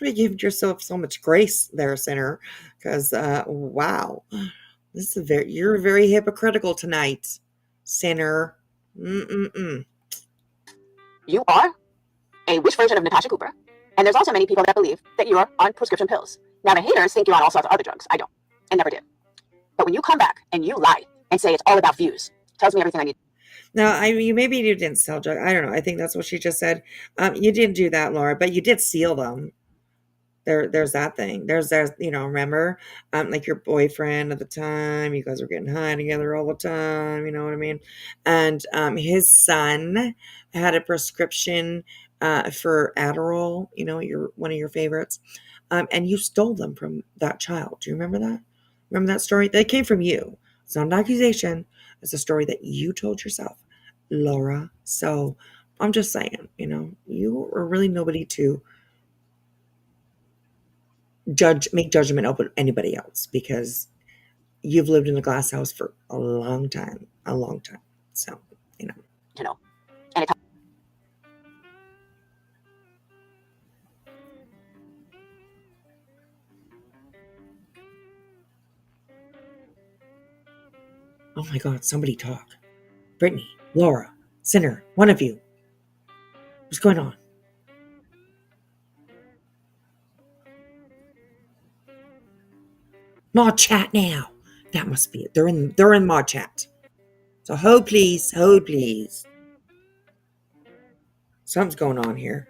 You give yourself so much grace there, Sinner. Because wow, you're very hypocritical tonight, Sinner. You are a which version of Natasha Cooper, And there's also many people that believe that you're on prescription pills. Now, the haters think you're on all sorts of other drugs. I don't, and never did. But when you come back and you lie and say it's all about views, tells me everything I need. Now, maybe you didn't sell drugs. I don't know. I think that's what she just said. You didn't do that, Laura, but you did steal them. There's that thing. There's remember, like your boyfriend at the time, you guys were getting high together all the time, you know what I mean? And his son had a prescription for Adderall, one of your favorites. And you stole them from that child. Do you remember that? Remember that story? That came from you. It's not an accusation. It's a story that you told yourself, Laura. So I'm just saying, you are really nobody to make judgment over anybody else, because you've lived in a glass house for a long time. So, And oh my God, somebody talk. Brittany, Laura, Sinner, one of you. What's going on? Mod chat now. That must be it. They're in mod chat. So hold please. Something's going on here.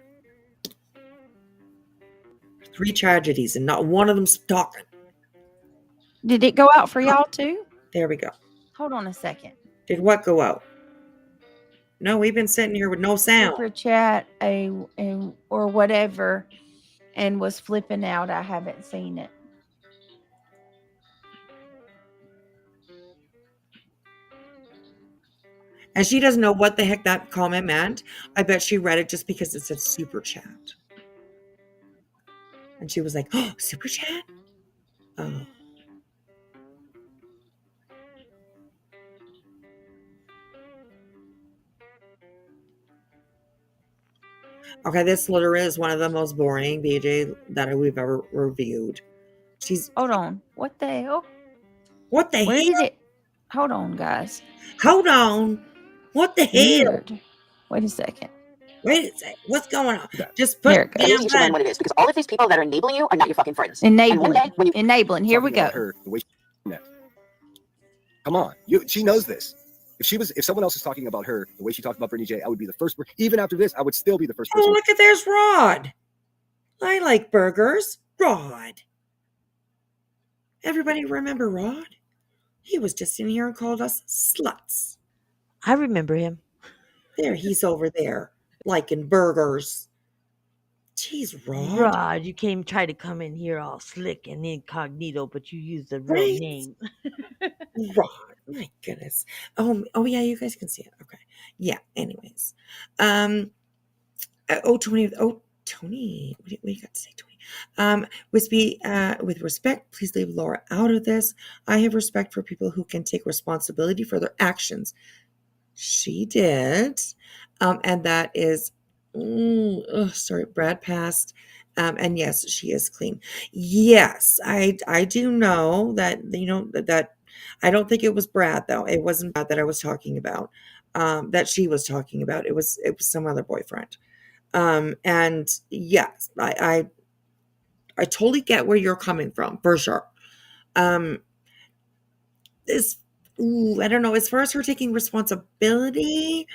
3 tragedies and not one of them's talking. Did it go out for y'all too? There we go. Hold on a second. Did what go out? No, we've been sitting here with no sound. Super chat or whatever, and was flipping out. I haven't seen it. And she doesn't know what the heck that comment meant. I bet she read it just because it said super chat. And she was like, oh, super chat? Oh. Okay, this literally is one of the most boring BJ that we've ever reviewed. Hold on. What the hell? What the hell? Where did it? Hold on, guys. Hold on. What the hell? Weird. Wait a second. What's going on? Just put there it goes. You should learn what it is, because all of these people that are enabling you are not your fucking friends. Enabling. And one day, when you Enabling. Here we go. Her, the way she Come on, she knows this. If someone else is talking about her the way she talked about Brittany J, I would be the first. Even after this, I would still be the first person. Oh, look at there's Rod. I like burgers. Rod. Everybody remember Rod? He was just in here and called us sluts. I remember him. There, he's over there liking burgers. Jeez, Rod. Rod, you try to come in here all slick and incognito, but you used the real name. Rod. My goodness. Oh yeah, you guys can see it. Okay. Yeah, anyways. Tony. Tony. What do you got to say, Tony? Whispy, with respect, please leave Laura out of this. I have respect for people who can take responsibility for their actions. She did. And that is, sorry, Brad passed. And yes, she is clean. Yes, I do know that, that I don't think it was Brad, though. It wasn't Brad that I was talking about, that she was talking about. It was some other boyfriend. And yes, I totally get where you're coming from, for sure. I don't know. As far as her taking responsibility,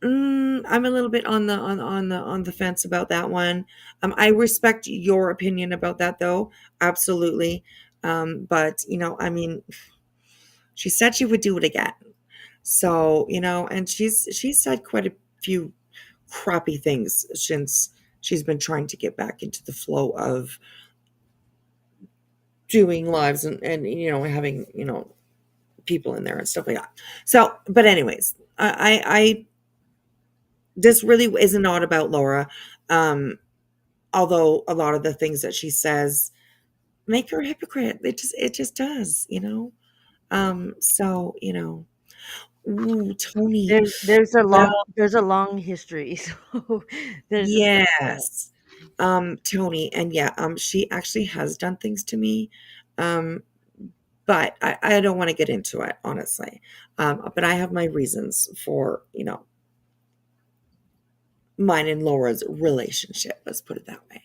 I'm a little bit on the fence about that one. I respect your opinion about that, though, absolutely. But I mean, she said she would do it again. So and she's said quite a few crappy things since she's been trying to get back into the flow of doing lives and having people in there and stuff like that. So, but anyways, I this really is not about Laura, although a lot of the things that she says make her a hypocrite. It just does, so ooh, Tony. There's a long history. So yes. Tony, and yeah, she actually has done things to me. But I don't want to get into it, honestly. But I have my reasons for, mine and Laura's relationship. Let's put it that way.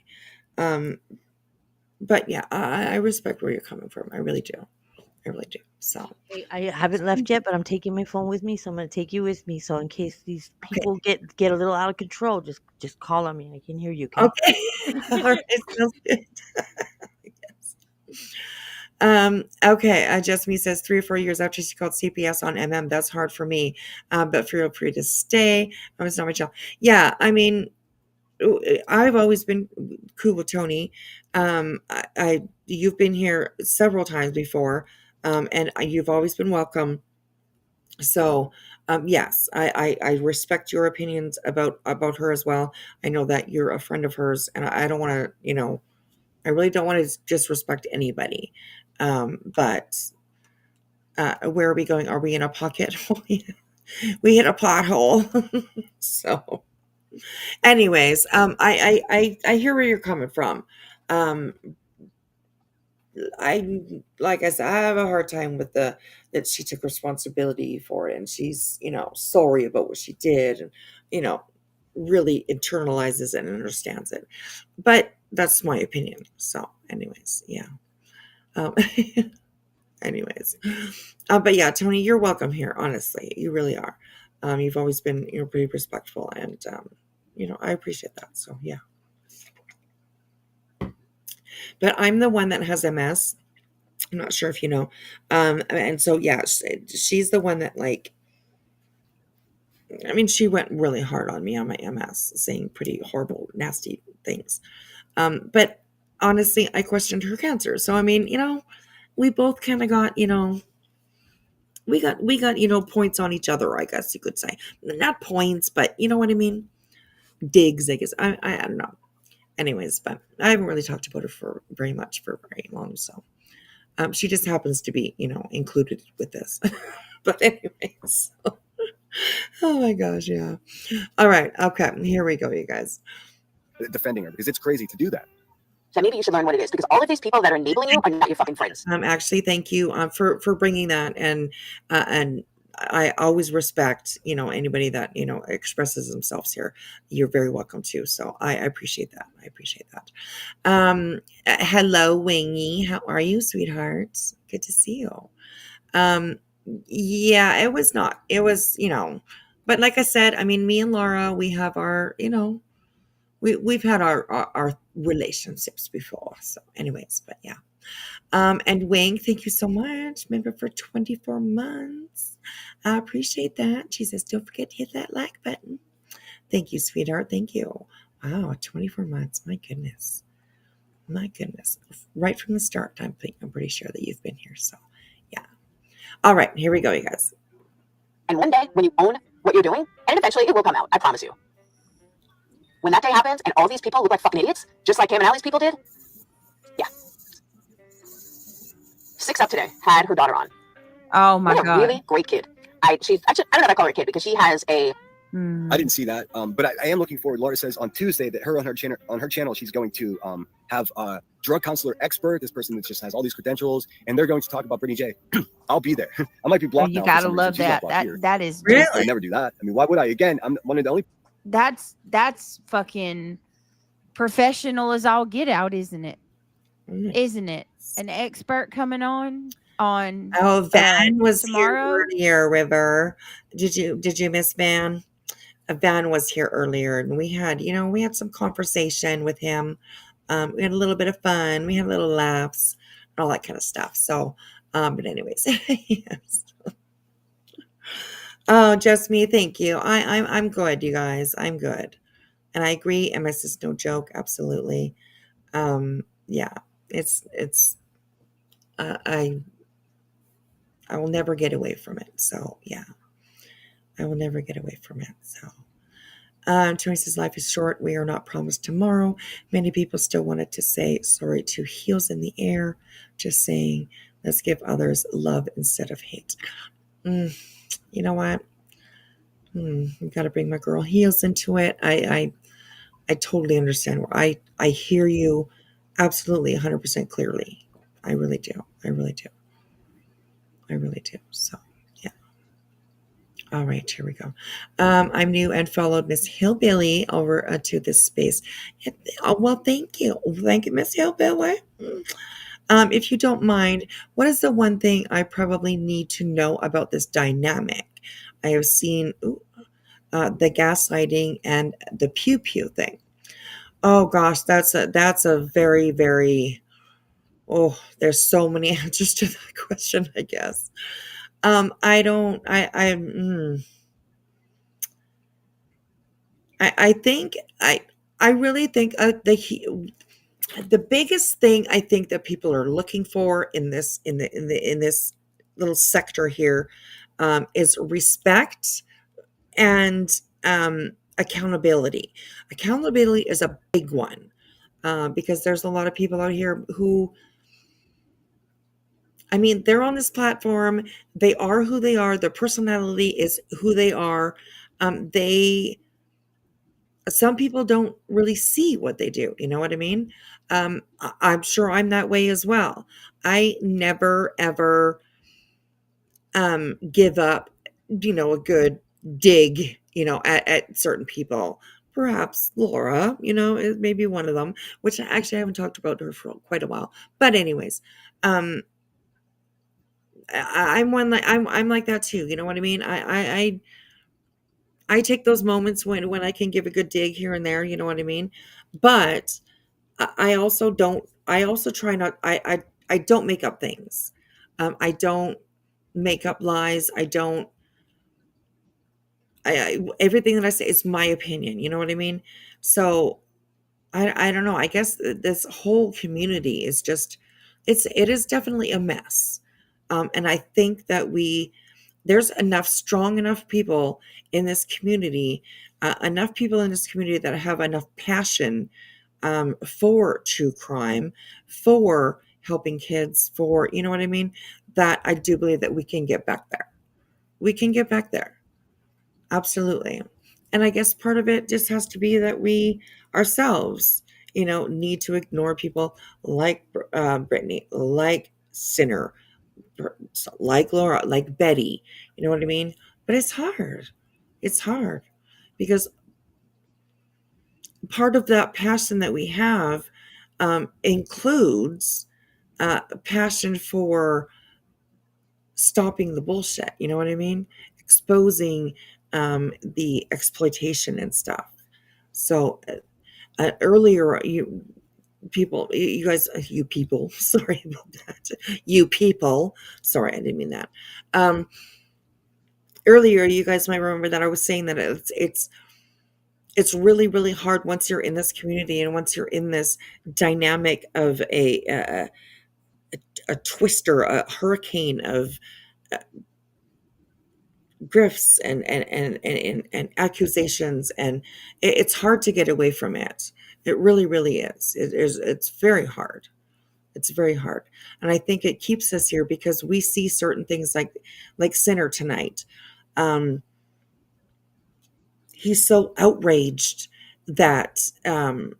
But yeah, I respect where you're coming from. I really do. I really do. So I haven't left yet, but I'm taking my phone with me, so I'm going to take you with me. So in case these people get a little out of control, just call on me. I can hear you. Okay. Okay. All right. Sounds good. Okay. Just me says 3 or 4 years after she called CPS on MM. That's hard for me. But feel free to stay. It's not my child. Yeah. I mean, I've always been cool with Tony. You've been here several times before, and you've always been welcome. So, yes, I respect your opinions about her as well. I know that you're a friend of hers, and I don't want to, I really don't want to disrespect anybody. But where are we going? Are we in a pocket? We hit a pothole. So. Anyways, I hear where you're coming from. Like I said, I have a hard time with that she took responsibility for it, and she's sorry about what she did, and really internalizes it and understands it. But that's my opinion. So, anyways, yeah. Anyways, but yeah, Tony, you're welcome here. Honestly, you really are. You've always been pretty respectful, and I appreciate that. So yeah. But I'm the one that has MS. I'm not sure if you know. And so yeah, she's the one that she went really hard on me on my MS, saying pretty horrible, nasty things. But honestly, I questioned her cancer. So I mean, we both kind of got, we got points on each other, I guess you could say. Not points, but you know what I mean? Digs, I guess. I don't know. Anyways, but I haven't really talked about her for very long. So she just happens to be, included with this. But anyways. Oh my gosh, yeah. All right. Okay. Here we go, you guys. Defending her, because it's crazy to do that. So maybe you should learn what it is, because all of these people that are enabling you are not your fucking friends. Actually, thank you for bringing that, and I always respect anybody that expresses themselves here. You're very welcome to. So I appreciate that. Hello, Wingy. How are you, sweetheart? Good to see you. Yeah, it was not. It was but like I said, I mean, me and Laura, we have our we've had our relationships before. So, anyways, but yeah. And Wing, thank you so much. Member for 24 months. I appreciate that. She says, don't forget to hit that like button. Thank you, sweetheart. Thank you. Wow, 24 months. My goodness. Right from the start, I'm pretty sure that you've been here. So, yeah. All right, here we go, you guys. And one day, when you own what you're doing, and eventually it will come out, I promise you. When that day happens, and all these people look like fucking idiots, just like Cam and Allie's people did, yeah. 6 Up today had her daughter on. Oh my What a God. really great kid. She's actually, I don't know if I call her a kid, because she has a... I didn't see that, but I am looking forward. Laura says on Tuesday that on her channel she's going to have a drug counselor expert, this person that just has all these credentials, and they're going to talk about Brittany J. I'll be there. I might be blocked. You now gotta for some love reason. She's not that. blocked That is Really? I would never do that. I mean, why would I? Again, I'm one of the only. That's fucking professional as all get out, isn't it? Isn't it? An expert coming on. Oh, Van was tomorrow. Here earlier, River. Did you miss Van? Van was here earlier, and we had some conversation with him. We had a little bit of fun. We had little laughs and all that kind of stuff. So, but anyways, yes. Oh, just me. Thank you. I'm good, you guys. I'm good, and I agree. MS is no joke. Absolutely. Yeah, it's. I will never get away from it. So yeah, I will never get away from it. So. Tony says, life is short. We are not promised tomorrow. Many people still wanted to say sorry to heels in the air. Just saying, let's give others love instead of hate. You know what? I've got to bring my girl heels into it. I totally understand. I hear you absolutely 100% clearly. I really do. So, yeah. All right, here we go. I'm new and followed Miss Hillbilly over to this space. Oh, well, thank you. Thank you, Miss Hillbilly. If you don't mind, what is the one thing I probably need to know about this dynamic? I have seen the gaslighting and the pew pew thing. Oh gosh, that's a very, very, oh, there's so many answers to that question, I guess. I don't, I think I really think the biggest thing I think that people are looking for in this little sector here is respect and accountability. Accountability is a big one because there's a lot of people out here who, I mean, they're on this platform. They are who they are. Their personality is who they are. They Some people don't really see what they do. You know what I mean? I'm sure I'm that way as well. I never ever give up, a good dig, at certain people. Perhaps Laura, is maybe one of them, which actually I haven't talked about her for quite a while. But anyways, I'm one like I'm like that too. You know what I mean? I take those moments when I can give a good dig here and there. You know what I mean? But I also don't. I also try not. I don't make up things. I don't make up lies. I don't. Everything that I say is my opinion. You know what I mean? So I don't know. I guess this whole community is just it is definitely a mess. And I think that there's strong enough people in this community, enough people in this community that have enough passion for true crime, for helping kids, for, you know what I mean? That I do believe that we can get back there. We can get back there. Absolutely. And I guess part of it just has to be that we ourselves, need to ignore people like Brittany, like Sinner, like Laura, like Betty. You know what I mean? But it's hard. It's hard because part of that passion that we have includes passion for stopping the bullshit. You know what I mean? Exposing the exploitation and stuff. So earlier, you people, sorry about that. You people, sorry, I didn't mean that. Earlier, you guys might remember that I was saying that it's really, really hard once you're in this community and once you're in this dynamic of a twister, a hurricane of grifts and accusations, and it's hard to get away from it. It really, really is. It's very hard. It's very hard. And I think it keeps us here because we see certain things like Sinner tonight. He's so outraged that who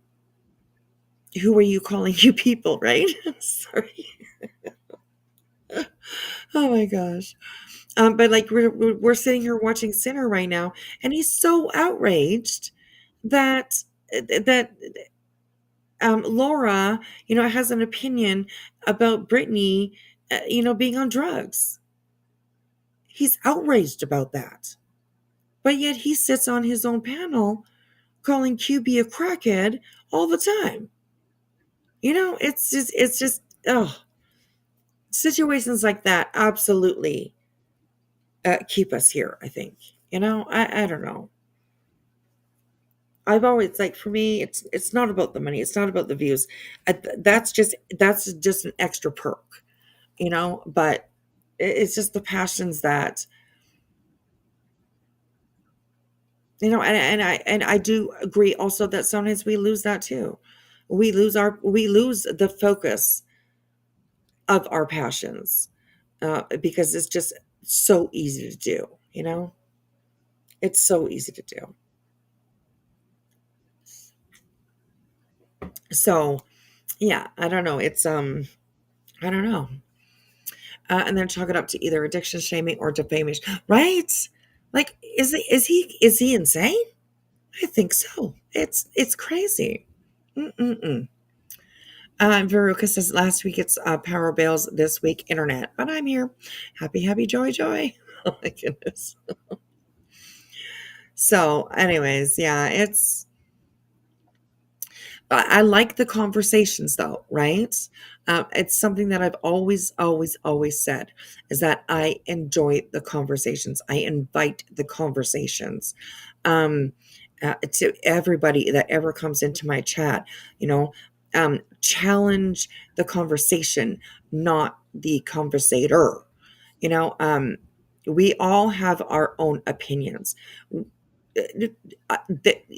are you calling you people, right? Sorry. Oh my gosh. But like we're sitting here watching Sinner right now, and he's so outraged that Laura, has an opinion about Brittany, being on drugs. He's outraged about that. But yet he sits on his own panel calling QB a crackhead all the time. It's just, situations like that absolutely keep us here, I think. I don't know. I've always, like, for me, it's not about the money. It's not about the views. That's just an extra perk, but it's just the passions that, and I do agree also that sometimes we lose that too. We lose the focus of our passions because it's just so easy to do, it's so easy to do. So yeah, I don't know. It's I don't know. And then chalk it up to either addiction shaming or defamation, right? Like, is he insane? I think so. It's crazy. Mm-mm-mm. Veruca says last week it's power bills, this week internet, but I'm here. Happy, joy, joy. Oh my goodness. So, anyways, yeah, I like the conversations though, right? It's something that I've always said is that I enjoy the conversations. I invite the conversations. To everybody that ever comes into my chat, challenge the conversation, not the conversator. We all have our own opinions.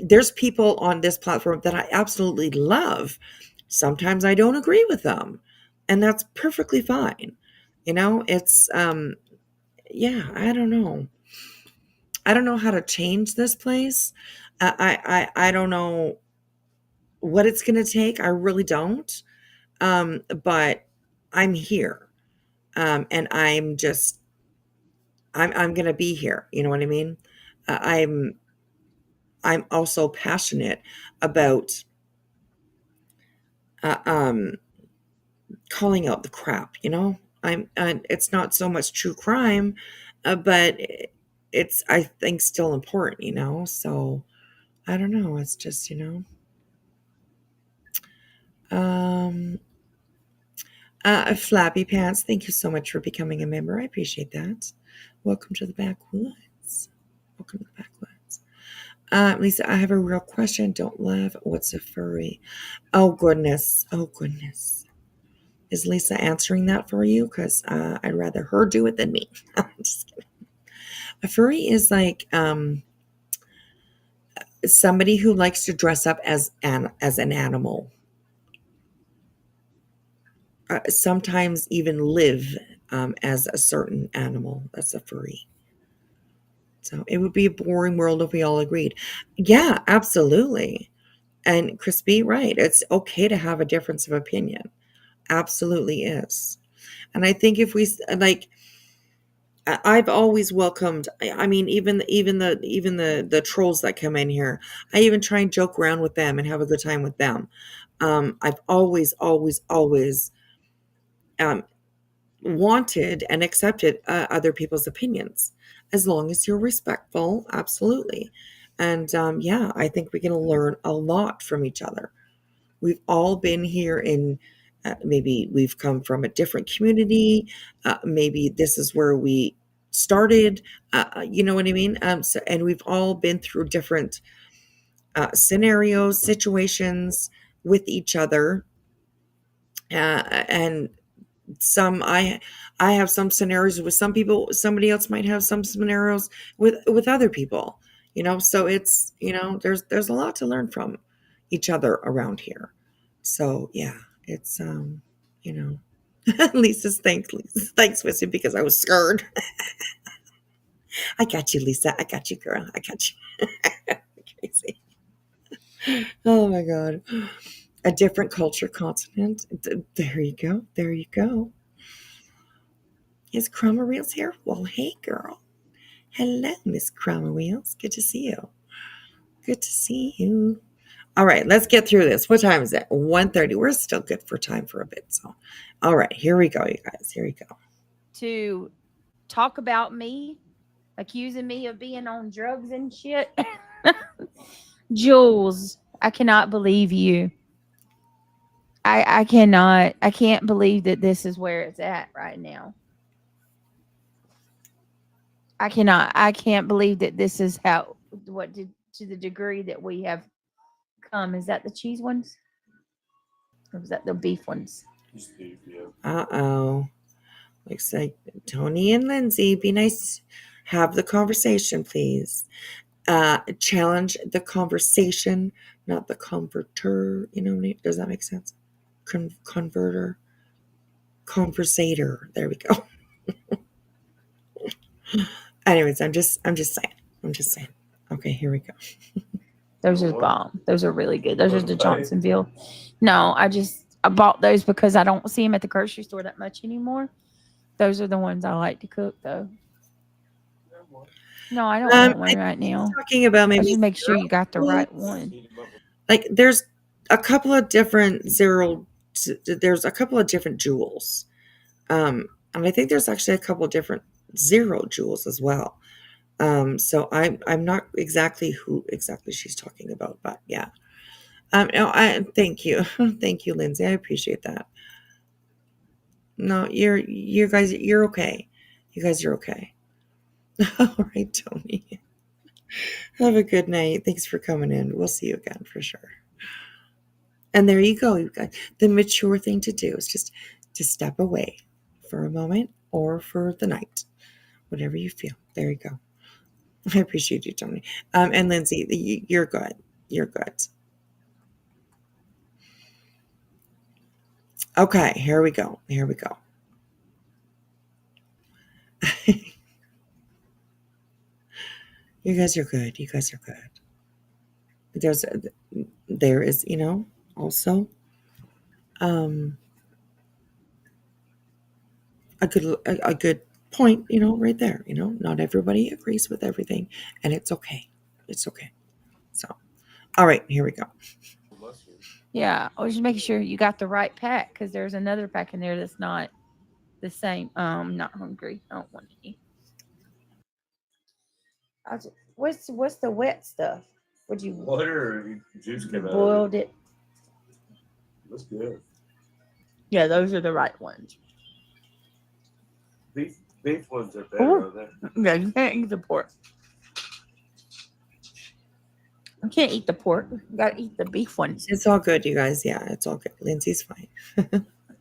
There's people on this platform that I absolutely love. Sometimes I don't agree with them, and that's perfectly fine. It's yeah, I don't know. I don't know how to change this place. I don't know what it's going to take. I really don't. But I'm here. And I'm going to be here. You know what I mean? I'm also passionate about calling out the crap, it's not so much true crime, but it's, I think, still important, so I don't know. It's just, Flappy Pants, thank you so much for becoming a member. I appreciate that. Welcome to the backwoods. Welcome to the backwoods. Lisa, I have a real question. Don't laugh. What's a furry? Oh, goodness. Is Lisa answering that for you? Because I'd rather her do it than me. I'm just kidding. A furry is like somebody who likes to dress up as an animal. Sometimes even live as a certain animal. That's a furry. So it would be a boring world if we all agreed. Yeah, absolutely. And Crispy, right. It's okay to have a difference of opinion. Absolutely is. And I think if we like, I've always welcomed. I mean, even the trolls that come in here, I even try and joke around with them and have a good time with them. I've always wanted and accepted other people's opinions, as long as you're respectful. Absolutely. And yeah, I think we can learn a lot from each other. We've all been here in maybe we've come from a different community. Maybe this is where we started. You know what I mean? And we've all been through different scenarios, situations with each other. And some I have some scenarios with some people. Somebody else might have some scenarios with other people. So it's there's a lot to learn from each other around here. So yeah, it's Lisa's thanks, Whispy, because I was scared. I got you, Lisa. I got you, girl. I got you. Crazy. Oh my god. A different culture, continent. There you go. There you go. Is Crama Wheels here? Well, hey, girl. Hello, Miss Crama Wheels. Good to see you. Good to see you. All right, let's get through this. What time is it? 1:30. We're still good for time for a bit. So, all right, here we go, you guys. Here we go. To talk about me, accusing me of being on drugs and shit. Jules, I cannot believe you. I cannot. I can't believe that this is where it's at right now. I cannot. I can't believe that this is to the degree that we have come. Is that the cheese ones? Or was that the beef ones? Uh-oh. Looks like Tony and Lindsay, be nice. Have the conversation, please. Challenge the conversation, not the converter. Does that make sense? Converter. Conversator. There we go. Anyways, I'm just saying. Okay, here we go. Those are bomb. Those are really good. Those are the Johnsonville. No, I bought those because I don't see them at the grocery store that much anymore. Those are the ones I like to cook, though. No, I don't want one I right think she's now. talking about Let's maybe just make sure you got the right rules. one. Like there's a couple of different there's a couple of different jewels. And I think there's actually a couple of different zero jewels as well. So I'm not exactly who exactly she's talking about, but yeah. No, I thank you. Thank you, Lindsay. I appreciate that. No, you guys, you're okay. You guys are okay. All right, Tony. Have a good night. Thanks for coming in. We'll see you again for sure. And there you go. You got the mature thing to do is just to step away for a moment or for the night, whatever you feel. There you go. I appreciate you, Tony. And Lindsay, you're good. You're good. Okay, here we go. Here we go. You guys are good. You guys are good. There is, also a good point, right there. Not everybody agrees with everything, and it's okay. It's okay. So, all right, here we go. Yeah, I was just making sure you got the right pack because there's another pack in there that's not the same. Not hungry. I don't want any. What's the wet stuff? Would you Water or juice came out. boiled it? That's good. Yeah, those are the right ones. Beef ones are better, aren't they? Yeah, you can't eat the pork. I can't eat the pork. You gotta eat the beef ones. It's all good, you guys. Yeah, it's all good. Lindsay's fine.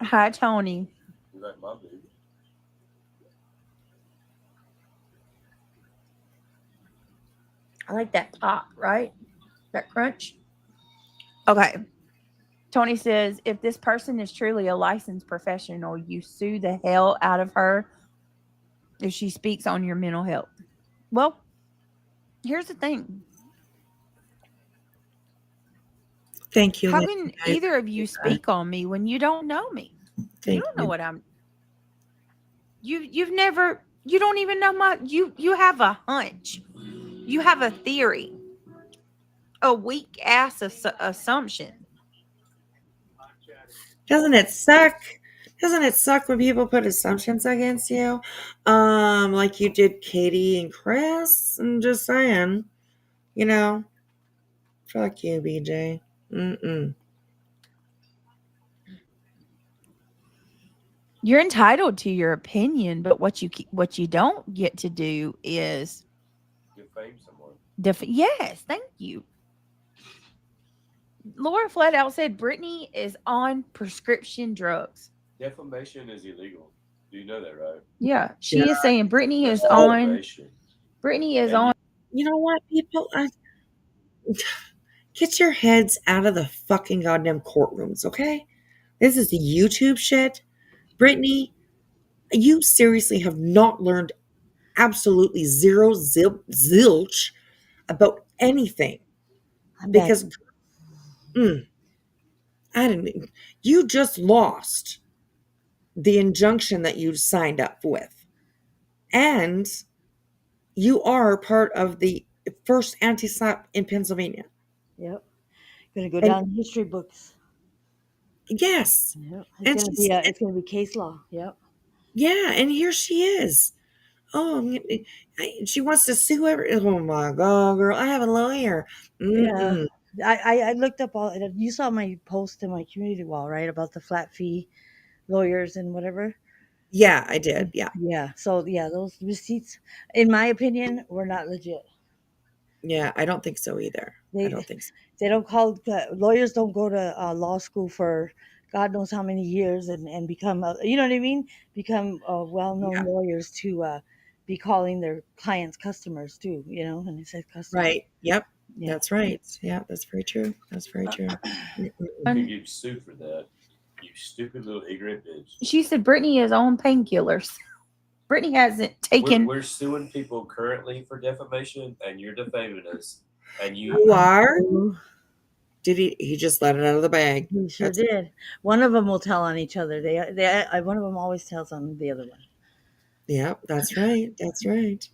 Hi, Tony. You like my beef? I like that pop, right? That crunch. Okay. Tony says, if this person is truly a licensed professional, you sue the hell out of her if she speaks on your mental health. Well, here's the thing. Thank you. How can either of you speak on me when you don't know me? You don't know what I'm. You've never. You don't even know my. You have a hunch. You have a theory. A weak ass assumption. Doesn't it suck? Doesn't it suck when people put assumptions against you? Like you did Katie and Chris? I'm just saying. Fuck you, BJ. You're entitled to your opinion, but what you don't get to do is defame someone. Yes, thank you. Laura flat out said Brittany is on prescription drugs. Defamation is illegal. Do you know that, right? Yeah, she is saying Brittany is on. Brittany is on. You know what, people? Get your heads out of the fucking goddamn courtrooms, okay? This is the YouTube shit. Brittany, you seriously have not learned absolutely zero zilch about anything. Because I didn't. You just lost the injunction that you signed up with, and you are part of the first anti-slap in Pennsylvania. Yep, gonna go down in history books. Yes, yep. And It's gonna be case law. Yep. Yeah, and here she is. Oh, she wants to sue every. Oh my god, girl! I have a lawyer. Yeah, I looked up all. You saw my post in my community wall, right, about the flat fee lawyers and whatever. Yeah, I did. Yeah. Yeah. So yeah, those receipts, in my opinion, were not legit. Yeah, I don't think so either. I don't think so. They don't call lawyers. Don't go to law school for God knows how many years and become. You know what I mean? Become well-known lawyers to be calling their clients customers too. And it says customers. Right. Yep. Yeah. That's right. Yeah, that's very true. That's very true. You get sued for that. You stupid little ignorant bitch. She said Brittany is on painkillers. Brittany hasn't taken. We're suing people currently for defamation, and you're defaming us. And you are. Did he just let it out of the bag? He sure did. One of them will tell on each other. One of them always tells on the other one. Yeah, that's right. That's right.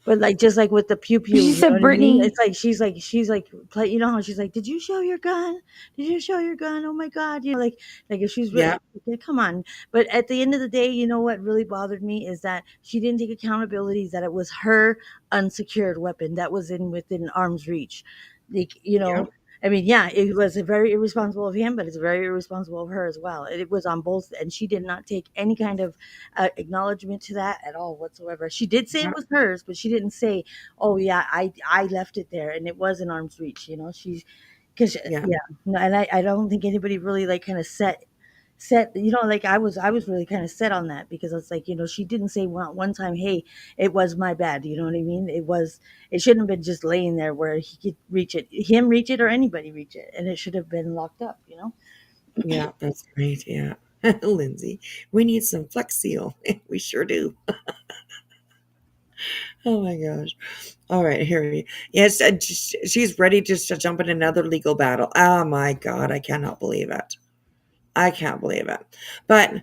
But like just like with the pew pew, She you know said what I mean? Brittany. It's like she's like play. You know how she's like, "Did you show your gun? Did you show your gun? Oh my god!" You know, like if she's Yeah. yeah, come on. But at the end of the day, you know what really bothered me is that she didn't take accountability that it was her unsecured weapon that was in within arm's reach. Like you Yeah. know, I mean, yeah, it was very irresponsible of him, but it's very irresponsible of her as well. It was on both, and she did not take any kind of acknowledgement to that at all whatsoever. She did say Yeah. it was hers, but she didn't say, "Oh yeah, I left it there and it was in arm's reach." You know, she's because Yeah. yeah, no, and I don't think anybody really like kind of set you know like I was really kind of set on that because it's like she didn't say one time, "Hey, it was my bad." You know what I mean? It shouldn't have been just laying there where he could reach it or anybody reach it, and it should have been locked up. You know. Yeah. That's great. Yeah. Lindsay, we need some Flex Seal. We sure do. Oh my gosh. All right, here we. Yes, she's ready just to jump in another legal battle. Oh my God, I cannot believe it. I can't believe it. But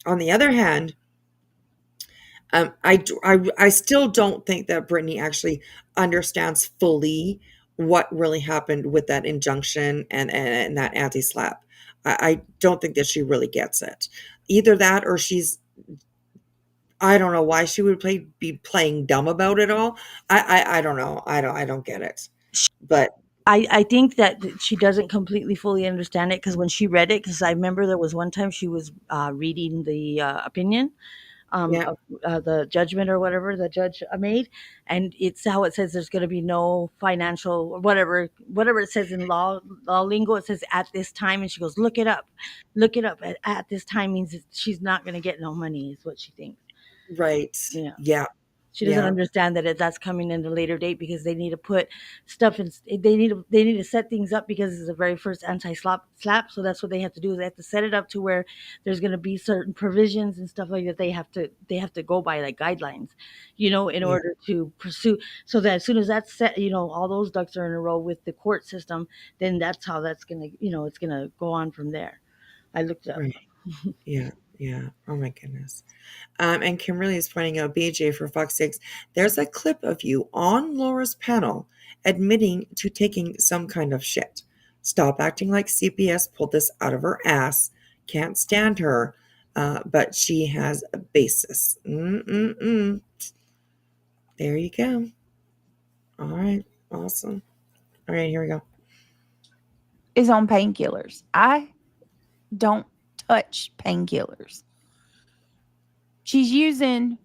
on the other hand, I still don't think that Brittany actually understands fully what really happened with that injunction and that anti-slap. I don't think that she really gets it. Either that or I don't know why she would be playing dumb about it all. I don't know. I don't get it. But I think that she doesn't completely fully understand it because when she read it, because I remember there was one time she was reading the opinion yeah, of the judgment or whatever the judge made, and it's how it says there's going to be no financial whatever it says in law lingo. It says at this time, and she goes, look it up. At this time means that she's not going to get no money, is what she thinks. right. Yeah. Yeah. She doesn't Yeah. understand that that's coming in a later date because they need to put stuff in. They need to set things up because it's the very first anti-slap. So that's what they have to do. They have to set it up to where there's going to be certain provisions and stuff like that. They have to go by like guidelines, in Yeah. order to pursue. So that as soon as that's set, all those ducks are in a row with the court system. Then that's how that's gonna, it's gonna go on from there. I looked up. Right. Yeah. Yeah. Oh my goodness. And Kimberly is pointing out, BJ, for fuck's sakes, there's a clip of you on Laura's panel admitting to taking some kind of shit. Stop acting like CPS pulled this out of her ass. Can't stand her, but she has a basis. Mm-mm-mm. There you go. All right. Awesome. All right, here we go. Is on painkillers. I don't touch painkillers. She's using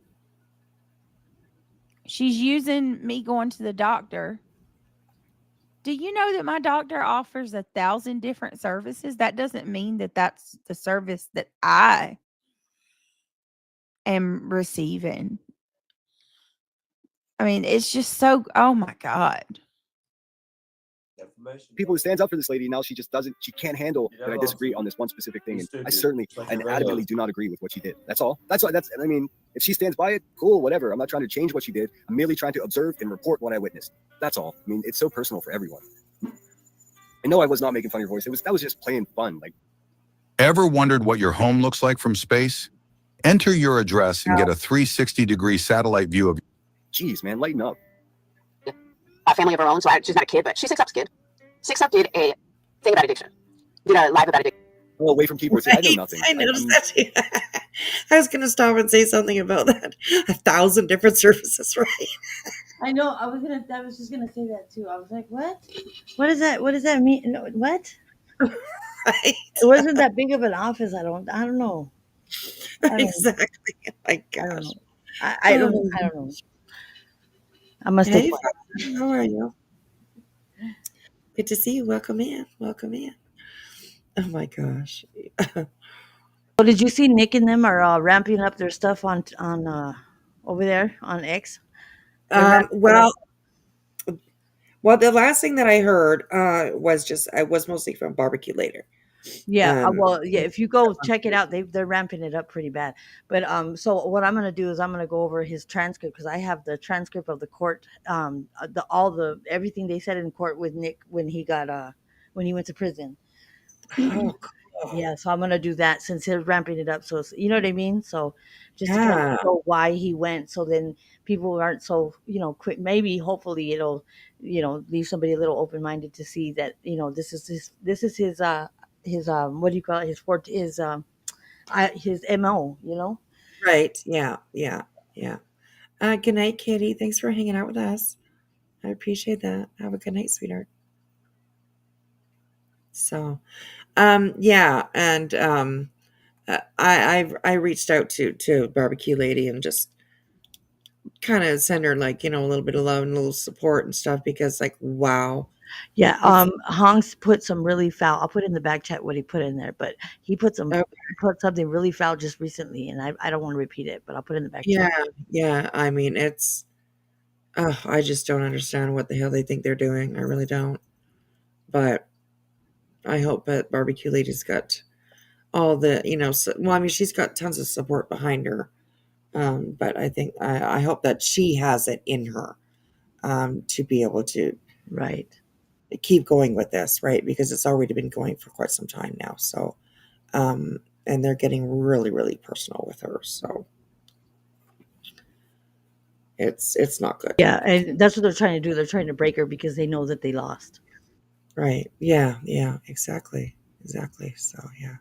me going to the doctor. Do you know that my doctor offers 1,000 different services? That doesn't mean that that's the service that I am receiving. I mean, it's just so, oh my God. People who stands up for this lady, now she can't handle that I disagree on this one specific thing. And I certainly and adamantly do not agree with what she did. That's all. I mean, if she stands by it, cool, whatever. I'm not trying to change what she did. I'm merely trying to observe and report what I witnessed. That's all. I mean, it's so personal for everyone. I know I was not making fun of your voice. That was just playing fun. Like, ever wondered what your home looks like from space? Enter your address and get a 360-degree satellite view of. Geez, man, lighten up. A family of her own, so she's not a kid, but she's 6 Up's kid. 6 Up did a thing about addiction. Did a live about addiction. Well, away from keyboards, I know nothing. I noticed that too. I was going to stop and say something about that. 1,000 different services, right? I know. I was just gonna say that too. I was like, what? What is that? What does that mean? No, what? Right. It wasn't that big of an office. I don't know. Exactly. Oh my gosh. I don't know. I must Hey, have. Father, how are you? Good to see you. Welcome in. Welcome in. Oh my gosh. So did you see Nick and them are ramping up their stuff on over there on X? Well, the last thing that I heard was mostly from Barbecue Later. Yeah, if you go check it out, they're ramping it up pretty bad. But so what I'm gonna do is I'm gonna go over his transcript because I have the transcript of the court, everything they said in court with Nick when he went to prison. Oh, Yeah, so I'm gonna do that since he's ramping it up. So you know what I mean. So just to kind of Yeah. show why he went, so then people aren't so quick. Maybe hopefully it'll leave somebody a little open minded to see that this is his what do you call it, his mo. Right. Yeah. Yeah. Yeah. Good night, Kitty. Thanks for hanging out with us. I appreciate that. Have a good night, sweetheart. So, yeah, and I reached out to Barbecue Lady and just kind of send her like a little bit of love and a little support and stuff because like wow, Yeah, it's Honks put some really foul. I'll put in the back chat what he put in there, but he put okay. something really foul just recently, and I don't want to repeat it, but I'll put it in the back chat. Yeah, yeah. I mean, it's I just don't understand what the hell they think they're doing. I really don't. But I hope that Barbecue Lady's got all the well, I mean, she's got tons of support behind her. But I think I hope that she has it in her to be able to Right. keep going with this, right? Because it's already been going for quite some time now. So, and they're getting really, really personal with her. So it's not good. Yeah, and that's what they're trying to do. They're trying to break her because they know that they lost. Right. Yeah. Yeah. Exactly. Exactly. So yeah.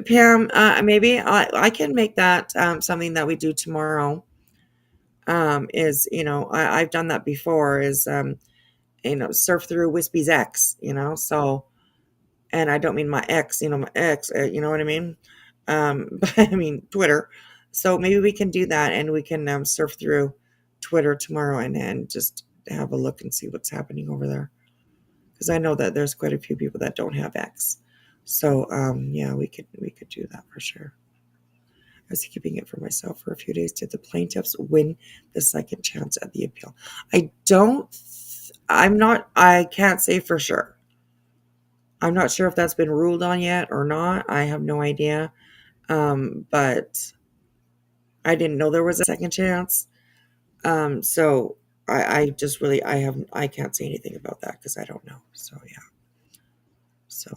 Pam, maybe I can make that something that we do tomorrow. Is I've done that before. Is surf through Whispy's ex. So. And I don't mean my ex, my ex, you know what I mean? But I mean Twitter. So maybe we can do that and we can surf through Twitter tomorrow and just have a look and see what's happening over there. Because I know that there's quite a few people that don't have X. So yeah, we could do that for sure. I was keeping it for myself for a few days. Did the plaintiffs win the second chance at the appeal? I can't say for sure. I'm not sure if that's been ruled on yet or not. I have no idea. But I didn't know there was a second chance. So I just really, I can't say anything about that because I don't know. So yeah. So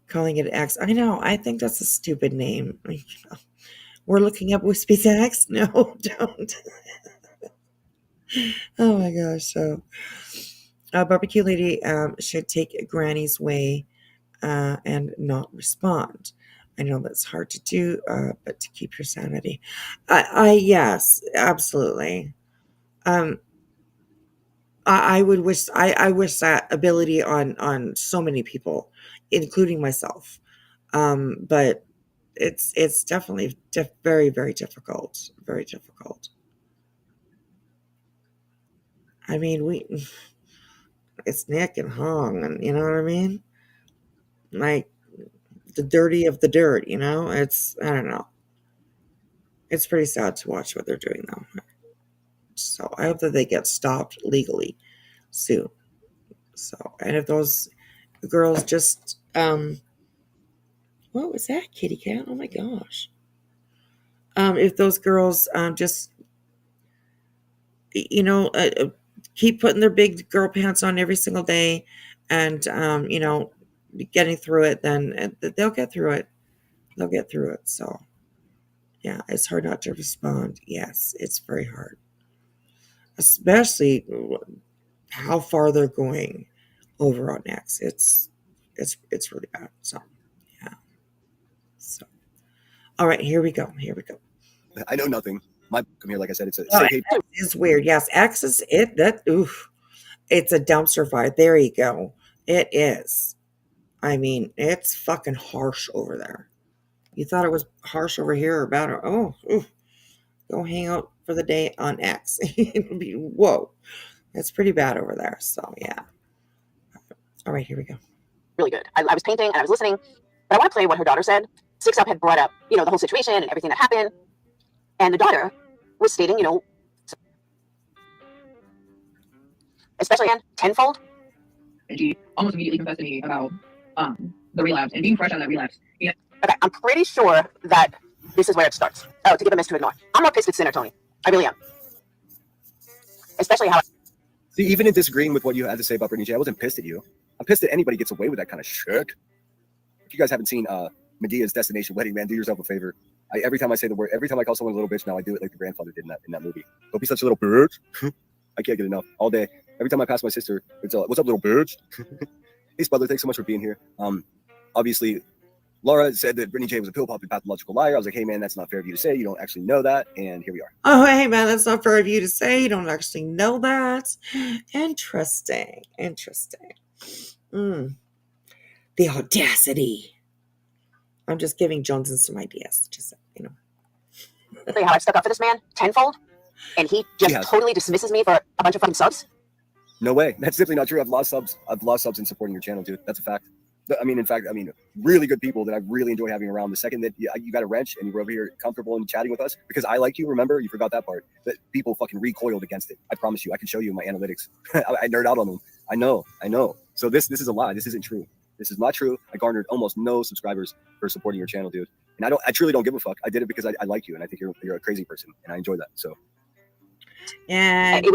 calling it X. I know. I think that's a stupid name. We're looking up Wispy's X. No, don't. Oh my gosh. So Barbecue Lady should take Granny's way and not respond. I know that's hard to do, but to keep your sanity. Yes, absolutely. I would wish I wish that ability on so many people, including myself. But it's definitely very, very difficult. Very difficult. I mean, it's Nick and Hong, and you know what I mean? Like the dirty of the dirt, It's I don't know. It's pretty sad to watch what they're doing though. So I hope that they get stopped legally soon. So and if those girls just what was that, kitty cat? Oh my gosh. If those girls just keep putting their big girl pants on every single day and getting through it, then they'll get through it. They'll get through it. So yeah, it's hard not to respond. Yes, it's very hard. Especially how far they're going over on X. It's really bad. So yeah. So all right, here we go. Here we go. I know nothing. My come here, like I said, it's a X is weird. Yes, X is it. That oof. It's a dumpster fire. There you go. It is. I mean, it's fucking harsh over there. You thought it was harsh over here or bad? Oh, oof. Go hang out for the day on X. It'll be whoa. It's pretty bad over there. So yeah. All right, here we go. Really good. I was painting and I was listening, but I want to play what her daughter said. Six Up had brought up, the whole situation and everything that happened. And the daughter was stating, especially again, tenfold. And she almost immediately confessed to me about the relapse and being fresh on that relapse. Yeah. Okay, I'm pretty sure that this is where it starts. Oh, to give a miss to ignore. I'm more pissed at Sinner, Tony. I really am. Especially how See, even in disagreeing with what you had to say about Brittany J, I wasn't pissed at you. I'm pissed that anybody gets away with that kind of shit. If you guys haven't seen Medea's Destination Wedding, man, do yourself a favor. Every time I say the word, every time I call someone a little bitch, now I do it like the grandfather did in that movie. Don't be such a little bitch. I can't get enough all day. Every time I pass my sister, it's what's up, little bitch? Hey, Spudler, thanks so much for being here. Obviously, Laura said that Brittany J was a pill-popping pathological liar. I was like, hey, man, that's not fair of you to say. You don't actually know that. And here we are. Oh, hey, man, that's not fair of you to say. You don't actually know that. Interesting. The audacity. I'm just giving Johnson some ideas. Just, you know. How I stuck up for this man tenfold, and he just totally dismisses me for a bunch of fucking subs. No way. That's simply not true. I've lost subs in supporting your channel, dude. That's a fact. I mean, in fact, really good people that I really enjoy having around. The second that you got a wrench and you were over here comfortable and chatting with us, because I like you, remember? You forgot that part. That people fucking recoiled against it. I promise you. I can show you my analytics. I nerd out on them. I know. So this is a lie. This isn't true. This is not true. I garnered almost no subscribers for supporting your channel, dude. And I truly don't give a fuck. I did it because I like you and I think you're a crazy person and I enjoy that. So. And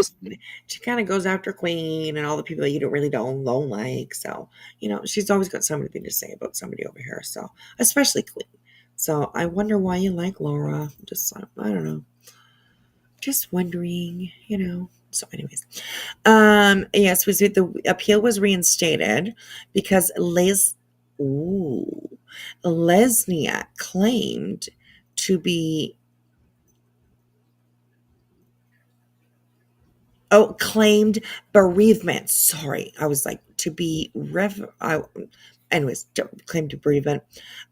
she kind of goes after Queen and all the people that you don't like. So, you know, she's always got something to say about somebody over here. So, especially Queen. So, I wonder why you like Laura. Just, I don't know. Just wondering, you know. So, anyways. Yes, the appeal was reinstated because Lesnia claimed to be claimed bereavement. Sorry, I was like to be claimed bereavement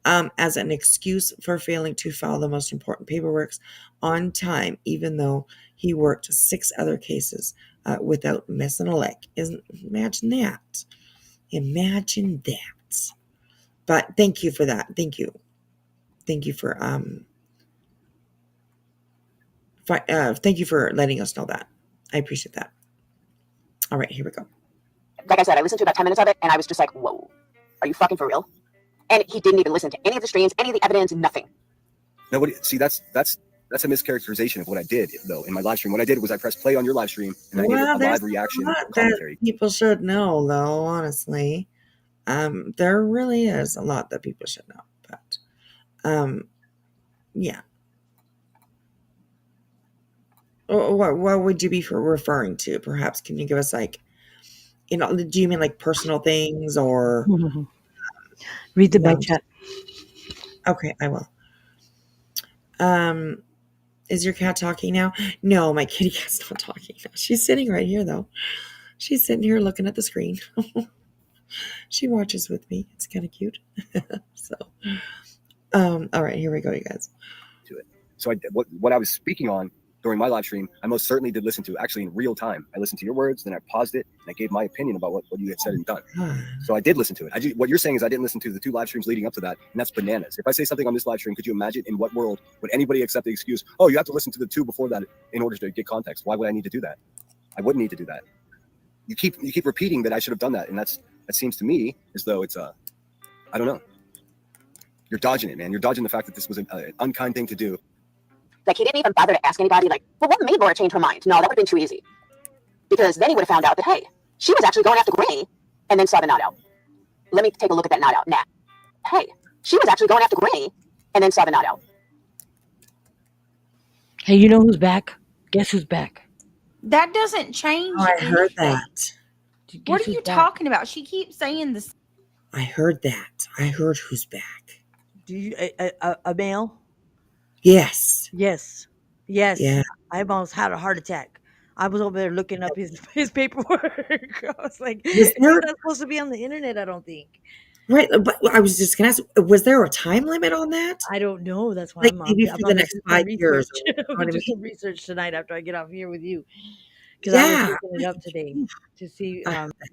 as an excuse for failing to file the most important paperwork on time, even though he worked 6 other cases without missing a lick. Imagine that. But thank you for that. Thank you for thank you for letting us know that. I appreciate that. All right, here we go. Like I said, I listened to about 10 minutes of it, and I was just like, whoa, are you fucking for real? And he didn't even listen to any of the streams, any of the evidence, nothing. Nobody. See, that's a mischaracterization of what I did, though, in my live stream. What I did was I pressed play on your live stream, and I gave a live reaction commentary. People should know, though, honestly. There really is a lot that people should know. But, yeah. What would you be referring to? Perhaps can you give us do you mean like personal things or read the back chat? Okay, I will. Is your cat talking now? No, my kitty cat's not talking now. She's sitting right here though. She's sitting here looking at the screen. She watches with me. It's kind of cute. So, all right, here we go, you guys. To it. So what I was speaking on during my live stream, I most certainly did listen to, actually in real time. I listened to your words, then I paused it, and I gave my opinion about what you had said and done. So I did listen to it. What you're saying is I didn't listen to the 2 live streams leading up to that, and that's bananas. If I say something on this live stream, could you imagine in what world would anybody accept the excuse, oh, you have to listen to the 2 before that in order to get context? Why would I need to do that? I wouldn't need to do that. You keep repeating that I should have done that, and that seems to me as though it's I don't know. You're dodging it, man. You're dodging the fact that this was an unkind thing to do. Like, he didn't even bother to ask anybody, like, well, what made Laura change her mind? No, that would have been too easy. Because then he would have found out that, hey, she was actually going after Granny and then saw the nod out. Let me take a look at that nod out. Nah. Hey, she was actually going after Granny and then saw the nod out. Hey, you know who's back? Guess who's back? That doesn't change. Oh, I heard anything. that. What are you talking about? She keeps saying this. I heard that. I heard who's back. Do you a male? Yes. Yeah. I almost had a heart attack. I was over there looking up his paperwork. I was like, it's not supposed to be on the internet, I don't think. Right, but I was just going to ask, was there a time limit on that? I don't know. That's why I'm maybe for the next 5 years. I'm going to do some research tonight after I get off here with you. Because I was looking it up today to see,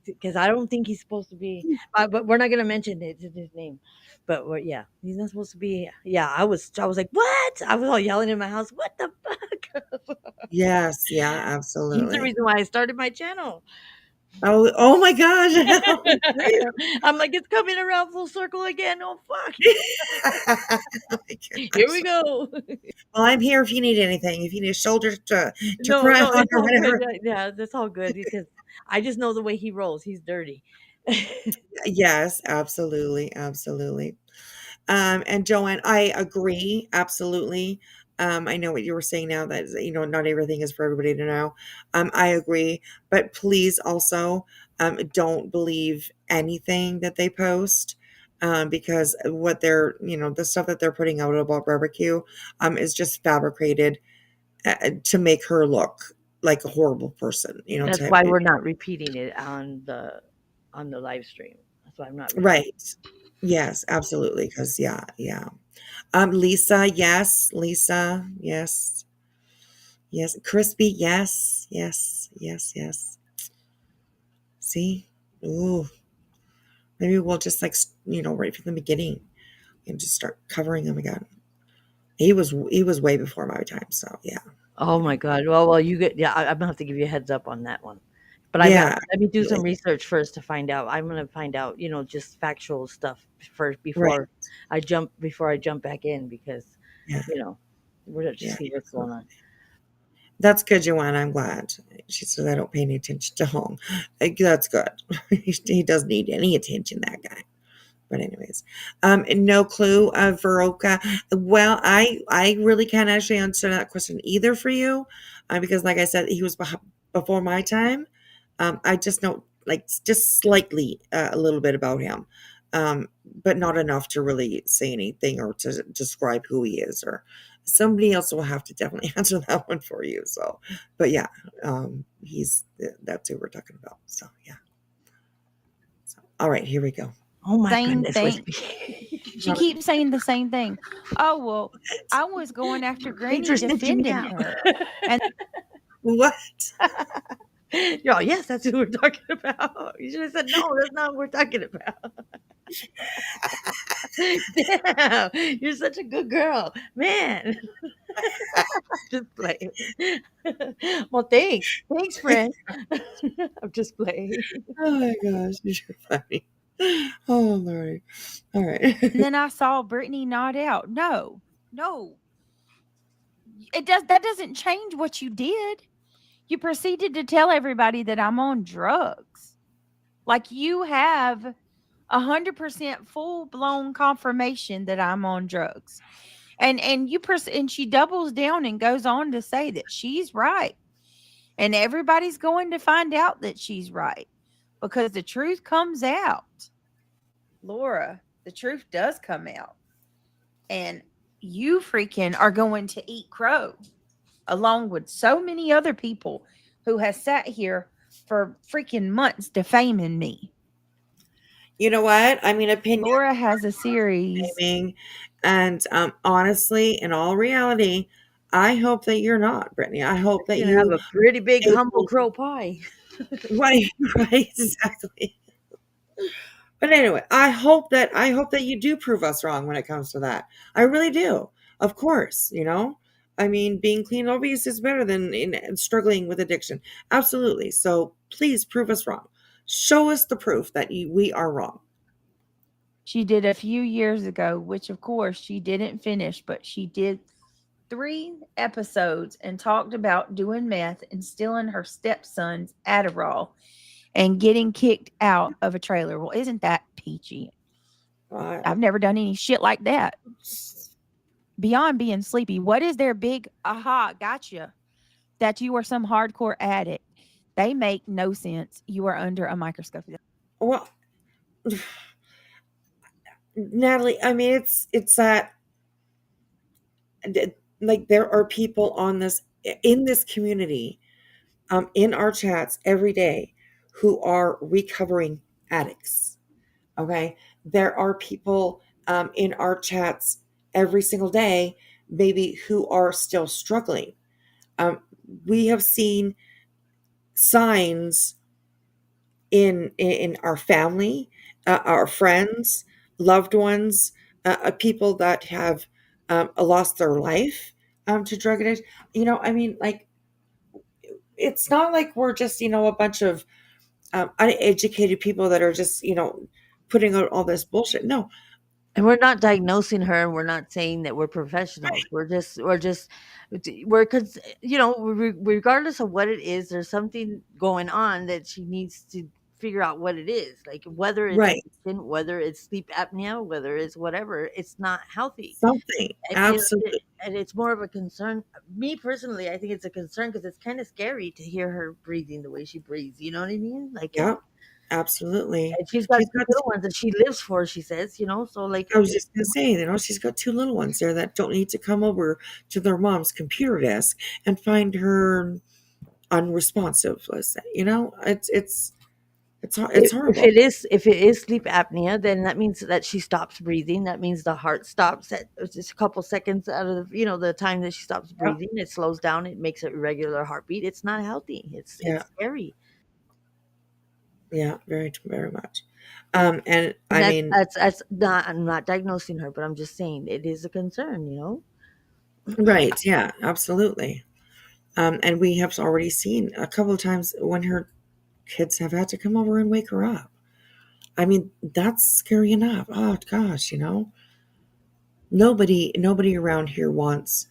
because I don't think he's supposed to be, but we're not going to mention his name. But yeah, he's not supposed to be. Yeah, I was like, what? I was all yelling in my house, what the fuck? Yes, yeah, absolutely. He's the reason why I started my channel. Oh my gosh. I'm like, it's coming around full circle again. Oh fuck. Oh my Here we gosh. go. Well, I'm here if you need anything. If you need a shoulder to No, cry no, on it's or all good. whatever. Yeah, that's all good because I just know the way he rolls. He's dirty. Yes, absolutely, absolutely. And Joanne, I agree, absolutely. I know what you were saying now that not everything is for everybody to know. I agree, but please also don't believe anything that they post. Because what they're, the stuff that they're putting out about barbecue, is just fabricated to make her look like a horrible person, That's type. why we're not repeating it on the live stream. That's why I'm not repeating. Right. Yes, absolutely. Because yeah. Lisa, yes. Lisa, yes. Yes. Crispy, yes. Yes. Yes. Yes. See? Ooh. Maybe we'll just right from the beginning and just start covering him again. He was way before my time, so yeah. Oh my god. Well, you get I'm gonna have to give you a heads up on that one. But Yeah. let me do some Absolutely. research first to find out. I'm gonna find out, just factual stuff first Right. before I jump back in because, Yeah. we're just Yeah. see what's going on. That's good, Joanna. I'm glad. She said I don't pay any attention to home. That's good. He doesn't need any attention, that guy. But anyways, no clue, Veroka. Well, I really can't actually answer that question either for you, because like I said, he was before my time. I just know just slightly a little bit about him, but not enough to really say anything or to describe who he is. Or somebody else will have to definitely answer that one for you. So, but yeah, that's who we're talking about. So yeah. So, all right, here we go. Oh my Same goodness, thing. Whispy. She keeps saying the same thing. Oh, well, I was going after Thanks Granny, for snitching me defending out. her. And What? Yo, yes, that's who we're talking about. You should have said no. That's not what we're talking about. Damn, you're such a good girl, man. Just playing. Well, thanks, friend. I'm just playing. Oh my gosh, you're funny. Oh Lord. All right. and then I saw Brittany nod out. No. That doesn't change what you did. You proceeded to tell everybody that I'm on drugs. Like you have 100% full blown confirmation that I'm on drugs. And and she doubles down and goes on to say that she's right. And everybody's going to find out that she's right because the truth comes out. Laura, the truth does come out. And you freaking are going to eat crow along with so many other people who has sat here for freaking months defaming me. You know what? I mean, opinion Laura has a series. And honestly, in all reality, I hope that you're not, Brittany. I hope that You're gonna you have a pretty big humble crow pie. right, right, exactly. But anyway, I hope that you do prove us wrong when it comes to that. I really do. Of course, I mean, being clean and obese is better than struggling with addiction. Absolutely. So please prove us wrong. Show us the proof that we are wrong. She did a few years ago, which of course she didn't finish, but she did 3 episodes and talked about doing meth and stealing her stepson's Adderall and getting kicked out of a trailer. Well, isn't that peachy? I've never done any shit like that. Beyond being sleepy, what is their big aha gotcha that you are some hardcore addict? They make no sense. You are under a microscope. Well, Natalie, I mean, it's that like there are people in this community, in our chats every day who are recovering addicts. Okay. There are people in our chats every single day, maybe who are still struggling. We have seen signs in our family, our friends, loved ones, people that have lost their life to drug addiction. I mean, like, it's not like we're just a bunch of uneducated people that are just, putting out all this bullshit. No. And we're not diagnosing her, and we're not saying that we're professionals. We're because regardless of what it is, there's something going on that she needs to figure out what it is. Like whether it's Right. addiction, whether it's sleep apnea, whether it's whatever, it's not healthy. Something. Absolutely. And it's more of a concern. Me personally, I think it's a concern because it's kind of scary to hear her breathing the way she breathes. You know what I mean? Like, Yeah. Absolutely. and she's got She's two got. little ones that she lives for. She says, so like. I was just gonna say, she's got two little ones there that don't need to come over to their mom's computer desk and find her unresponsive. Let's say, it's horrible. If it is sleep apnea, then that means that she stops breathing. That means the heart stops at just a couple seconds out of the time that she stops breathing. It slows down. It makes an irregular heartbeat. It's not healthy. It's scary. Yeah, very, very much. And I mean, that's not. I'm not diagnosing her, but I'm just saying it is a concern. Right? Yeah, absolutely. And we have already seen a couple of times when her kids have had to come over and wake her up. I mean, that's scary enough. Oh gosh, nobody around here wants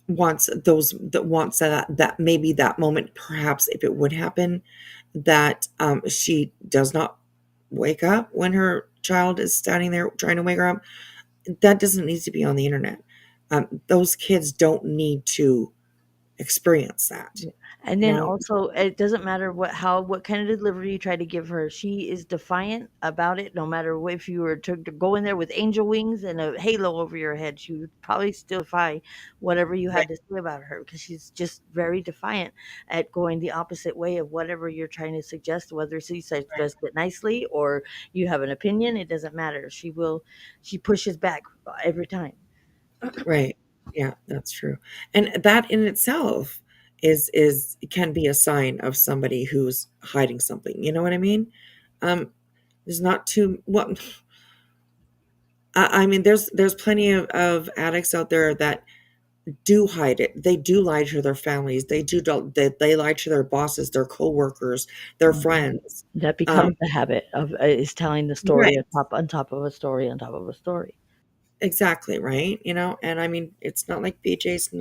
that maybe that moment, perhaps if it would happen, that she does not wake up when her child is standing there trying to wake her up. That doesn't need to be on the internet. Those kids don't need to experience that. And then also, it doesn't matter what kind of delivery you try to give her. She is defiant about it. No matter if you were to go in there with angel wings and a halo over your head, she would probably still defy whatever you had to say about her because she's just very defiant at going the opposite way of whatever you're trying to suggest. Whether she suggests it nicely or you have an opinion, it doesn't matter. She pushes back every time. Right. Yeah, that's true. And that in itself can be a sign of somebody who's hiding something. You know what I mean? There's not too well. I mean, there's plenty of addicts out there that do hide it. They do lie to their families. They lie to their bosses, their coworkers, their friends. That becomes the habit of is telling the story Right. on top of a story on top of a story. Exactly, right? And I mean, it's not like it's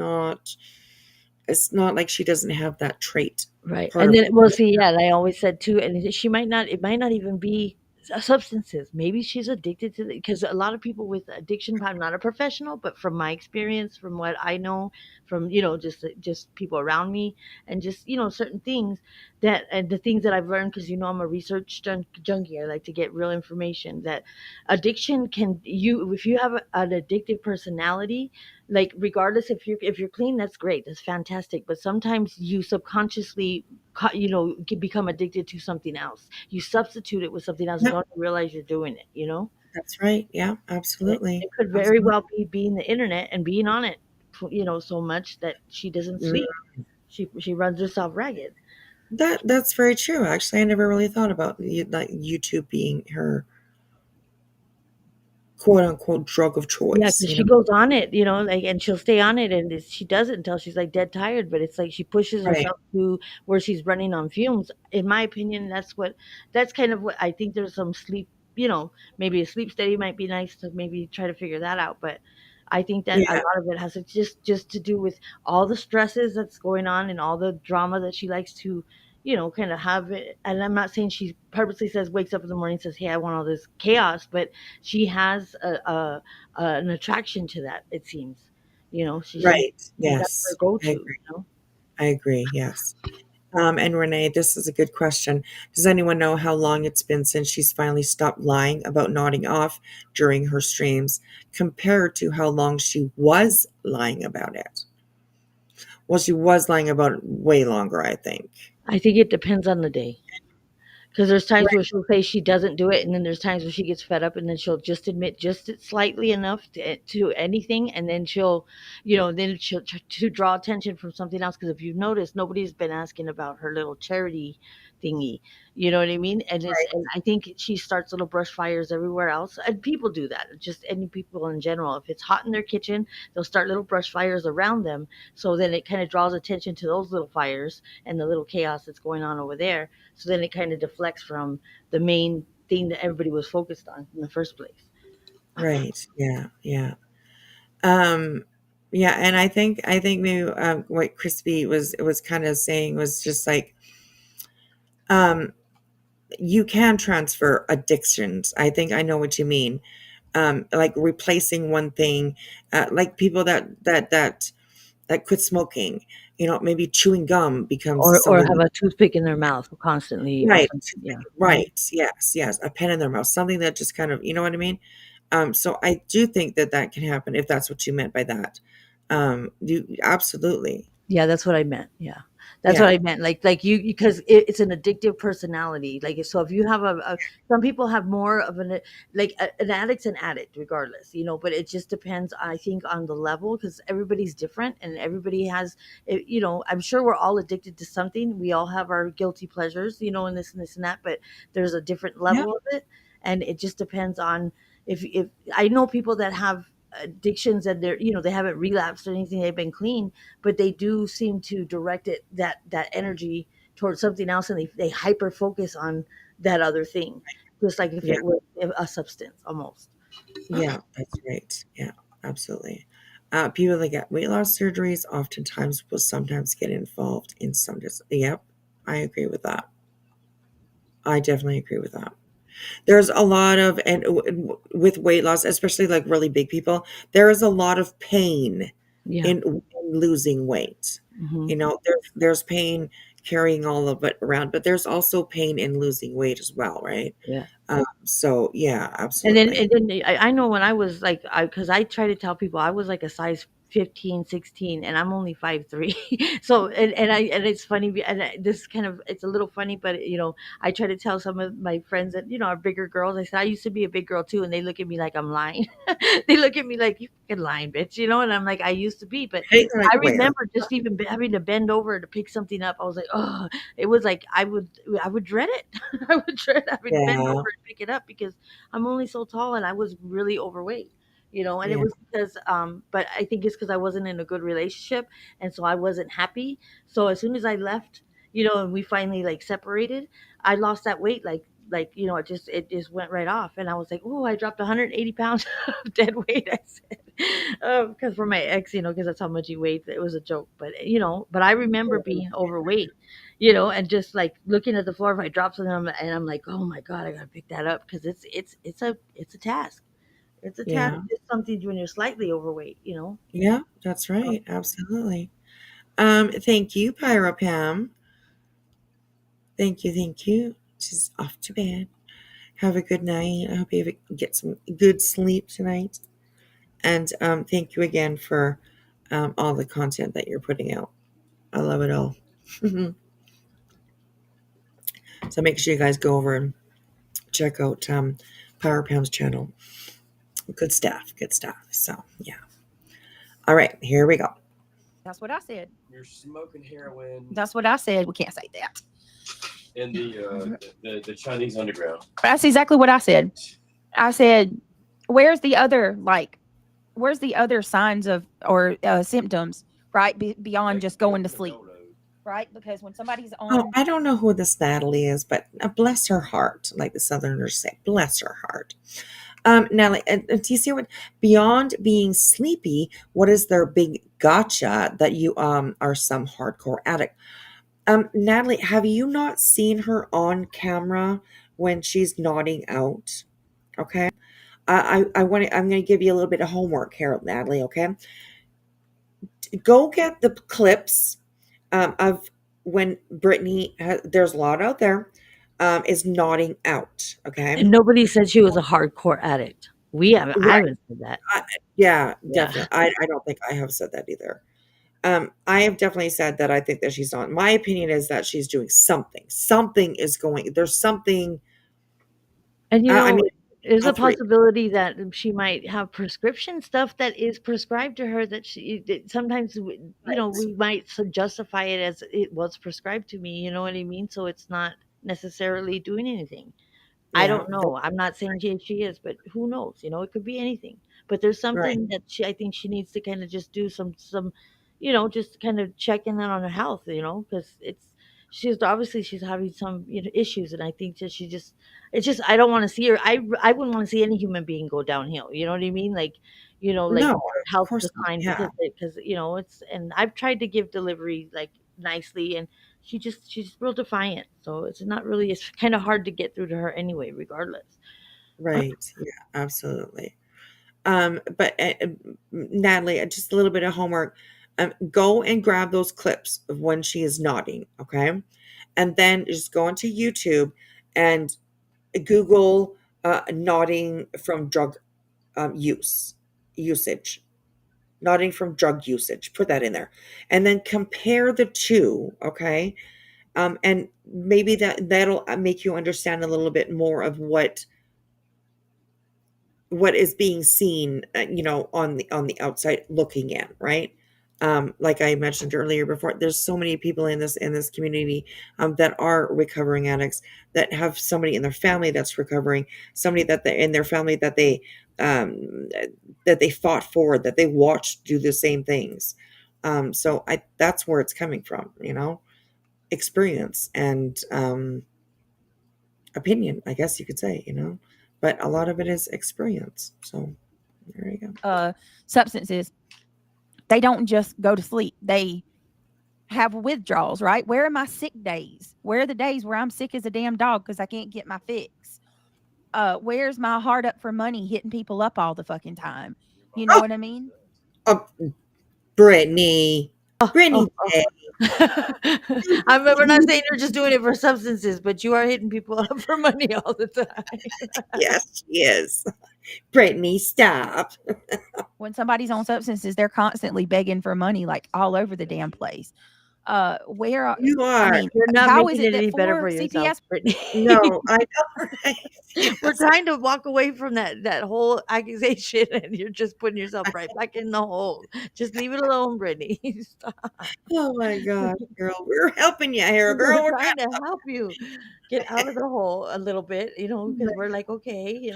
not like she doesn't have that trait. Right. Part And of then we'll see, yeah, and I always said too, and it might not even be substances. Maybe she's addicted to because a lot of people with addiction, I'm not a professional, but from my experience, from what I know, from just people around me, and just certain things and the things that I've learned because I'm a research junkie. I like to get real information. That addiction if you have an addictive personality, like regardless if you're clean, that's great, that's fantastic, but sometimes you subconsciously become addicted to something else. You substitute it with something else and Yep. don't realize you're doing it. That's right. Yeah, absolutely. It could very well be being the internet and being on it so much that she doesn't Mm. sleep. She runs herself ragged. That's very true. Actually, I never really thought about like YouTube being her quote unquote drug of Yeah, choice. because she goes on it, like, and she'll stay on it, and she does it until she's like dead tired. But it's like she pushes Right. herself to where she's running on fumes. In my opinion, that's kind of what I think. There's some sleep, maybe a sleep study might be nice to maybe try to figure that out. But I think that a Yeah. lot of it has to just to do with all the stresses that's going on and all the drama that she likes to, kind of have it. And I'm not saying she purposely wakes up in the morning and says, "Hey, I want all this chaos," but she has an attraction to that. It seems, Right. that's her Yes. go-to. I agree. I agree. Yes. And Renee, this is a good question. Does anyone know how long it's been since she's finally stopped lying about nodding off during her streams compared to how long she was lying about it? Well, she was lying about it way longer, I think. I think it depends on the day. Because there's times Right. where she'll say she doesn't do it, and then there's times where she gets fed up, and then she'll just admit just slightly enough to anything, and then she'll to draw attention from something else. Because if you've noticed, nobody's been asking about her little charity thingy. You know what I mean? And it's Right. and I think she starts little brush fires everywhere else. And people do that. Just any people in general. If it's hot in their kitchen, they'll start little brush fires around them. So then it kind of draws attention to those little fires and the little chaos that's going on over there. So then it kind of deflects from the main thing that everybody was focused on in the first place. Right. Yeah. Yeah. Um, yeah, and I think maybe what Crispy was kind of saying was just like um, you can transfer addictions. I think I know what you mean. Like replacing one thing, like people that quit smoking. Maybe chewing gum becomes Or something. have a toothpick in their mouth constantly or Right. something. Yeah. Right. Yes. Yes. A pen in their mouth. Something that just kind of, you know what I mean? So I do think that can happen if that's what you meant by that. You absolutely. Yeah, that's what I meant. Yeah. That's what Yeah. I meant. Like you because it's an addictive personality. Like so if you have some people have more of an addict's an addict regardless, but it just depends I think on the level because everybody's different and everybody has I'm sure we're all addicted to something. We all have our guilty pleasures, and this and that, but there's a different Yeah. level of it and it just depends on if I know people that have addictions and they haven't relapsed or anything, they've been clean, but they do seem to direct that energy towards something else and they hyper focus on that other thing just like if Yeah. it was a substance almost. Yeah. That's right. Yeah. Absolutely. People that get weight loss surgeries oftentimes will sometimes get involved in some. Yep. I agree with that. I definitely agree with that. There's a lot of with weight loss, especially like really big people, there is a lot of pain Yeah. in losing weight. Mhm. There's pain carrying all of it around, but there's also pain in losing weight as well, right? Yeah. So yeah, And then absolutely. and then I know when I was like because I try to tell people I was like a size 15, 16, and I'm only 5'3". So and it's funny this kind of it's a little funny, but I try to tell some of my friends that are bigger girls. I said I used to be a big girl too, and they look at me like I'm lying. They look at me like you fucking lying, bitch, and I'm like I used to be, but Hey, like I where? remember just even having to bend over to pick something up. I was like, oh, it was like I would dread it. I would dread having to bend over Yeah, and pick it up because I'm only so tall and I was really overweight, and it yeah, was because but I think it's because I wasn't in a good relationship and so I wasn't happy. So as soon as I left, and we finally like separated, I lost that weight it just went right off and I was like, oh, I dropped 180 pounds of dead weight. I said, because for my ex, because that's how much he weighed. It was a joke, but I remember being overweight, and just like looking at the floor if I drop something, and I'm like, oh my god, I gotta pick that up because it's a task. It's a task. yeah, It's something when you're slightly overweight. yeah. That's right. Absolutely. Thank you, Pyro Pam. Thank you, thank you. She's off to bed. Have a good night. I hope you get some good sleep tonight. And thank you again for all the content that you're putting out. I love it all. So make sure you guys go over and check out Power Pam's channel. Good stuff. Good stuff. So yeah. All right, here we go. That's what I said. You're smoking heroin That's what I said. We can't say that. in the Chinese underground. That's exactly what I said. I said, where's the other signs of or symptoms, right? Beyond just going to sleep, right? Because when somebody's on, Oh, I don't know who this Natalie is, but bless her heart, like the Southerners say, bless her heart. Natalie, do you see what beyond being sleepy? What is their big gotcha that you are some hardcore addict? Natalie, have you not seen her on camera when she's nodding out? Okay, I want to. I'm going to give you a little bit of homework here, Natalie. Okay, go get the clips of when Brittany. There's a lot out there. Is nodding out. Okay. And nobody said she was a hardcore addict. I Right. haven't said that. Yeah, Yeah. definitely. I don't think I have said that either. I have definitely said that I think that she's not. My opinion is that she's doing something. Something is going. There's something. And I mean, there's all a three. possibility that she might have prescription stuff that is prescribed to her that sometimes Right. we might justify it as it was prescribed to me. You know what I mean? So it's not. necessarily doing anything. I Yeah. don't know. I'm not saying she is, but who knows? It could be anything. But there's Right. something that I think she needs to kind of just do some, just kind of checking in on her health, because she's having some issues, and I think that it's just I don't want to see her. I wouldn't want to see any human being go downhill. You know what I mean? Like No, her of health course not. decline Yeah. because it's and I've tried to give delivery like nicely, and she's real defiant. So it's not really it's kind of hard to get through to her anyway, regardless. Right. Yeah, absolutely. But Natalie, just a little bit of homework. Go and grab those clips of when she is nodding, okay? And then just go onto YouTube and Google nodding from drug usage. Nodding from drug usage. Put that in there. And then compare the two, okay? And maybe that'll make you understand a little bit more of what is being seen, on the outside looking in, right? Like I mentioned earlier before, there's so many people in this community that are recovering addicts, that have somebody in their family that's recovering, somebody that they in their family um, that they fought for, that they watched do the same things. So that's where it's coming from, experience and opinion, I guess you could say, but a lot of it is experience. So there you go. Substances, they don't just go to sleep. They have withdrawals, right? Where are my sick days? Where are the days where I'm sick as a damn dog because I can't get my fix? Where's my heart up for money hitting people up all the fucking time? You know what I mean? Oh, Brittany. Brittany Day. We're not saying you're just doing it for substances, but you are hitting people up for money all the time. Yes, she is. Brittany, stop. When somebody's on substances, they're constantly begging for money, like all over the damn place. Where are, You I are. mean, You're not how is making it it that any better for 4 yourself, CPS? Brittany. No, I know, right? We're trying to walk away from that whole accusation, and you're just putting yourself right back in the hole. Just leave it alone, Brittany. Stop. Oh my God, girl. We're helping you here, girl. We're We're trying to help you get out of the hole a little bit, because we're like, okay,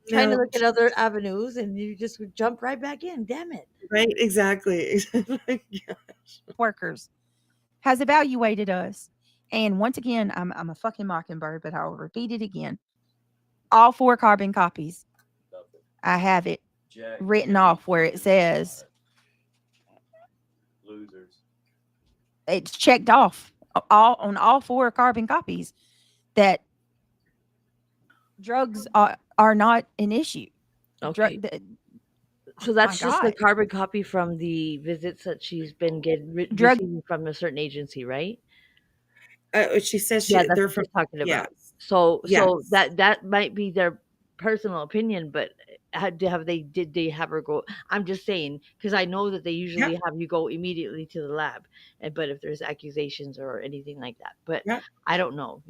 trying to no, look at other avenues, and you just jump right back in. Damn it. right? Exactly. Yeah. Workers has evaluated us. And once again, I'm a fucking mockingbird, but I'll repeat it again. All 4 carbon copies. I have it written off where it says Losers. it's checked off all 4 carbon copies that drugs are not an issue. Okay. So that's just the carbon copy from the visits that she's been receiving from a certain agency, right? She says Yeah, that's they're what from. she's talking Yes. about. So Yes. that might be their personal opinion, but did they have her go? I'm just saying, because I know that they usually have you go immediately to the lab, but if there's accusations or anything like that, but I don't know.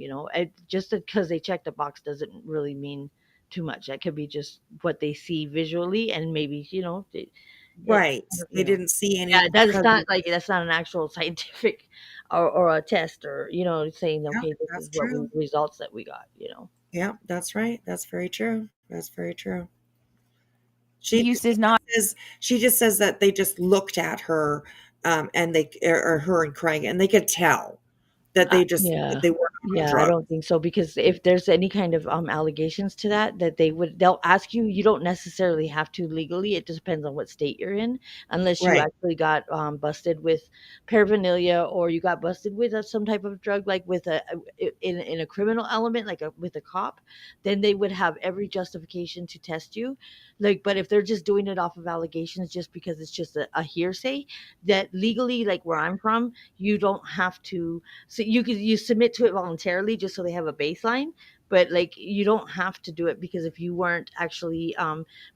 Just because they checked the box doesn't really mean too much. That could be just what they see visually, and maybe Right. They didn't see any. Yeah, that's not an actual scientific or a test, or saying okay, this that's is what true. results that we got. Yeah, that's right. That's very true. That's very true. Use is not. She just says that they just looked at her, and or her and Craig, and they could tell that they just they weren't on Yeah, I drugs. don't think so, because if there's any kind of allegations to that they'll ask you. You don't necessarily have to legally. It just depends on what state you're in, unless you Right. actually got busted with paraphernalia, or you got busted with some type of drug, like with in a criminal element, like with a cop. Then they would have every justification to test you. But if they're just doing it off of allegations, just because it's just a hearsay, that legally, like where I'm from, you don't have to. So you submit to it voluntarily, just so they have a baseline, but you don't have to do it, because if you weren't actually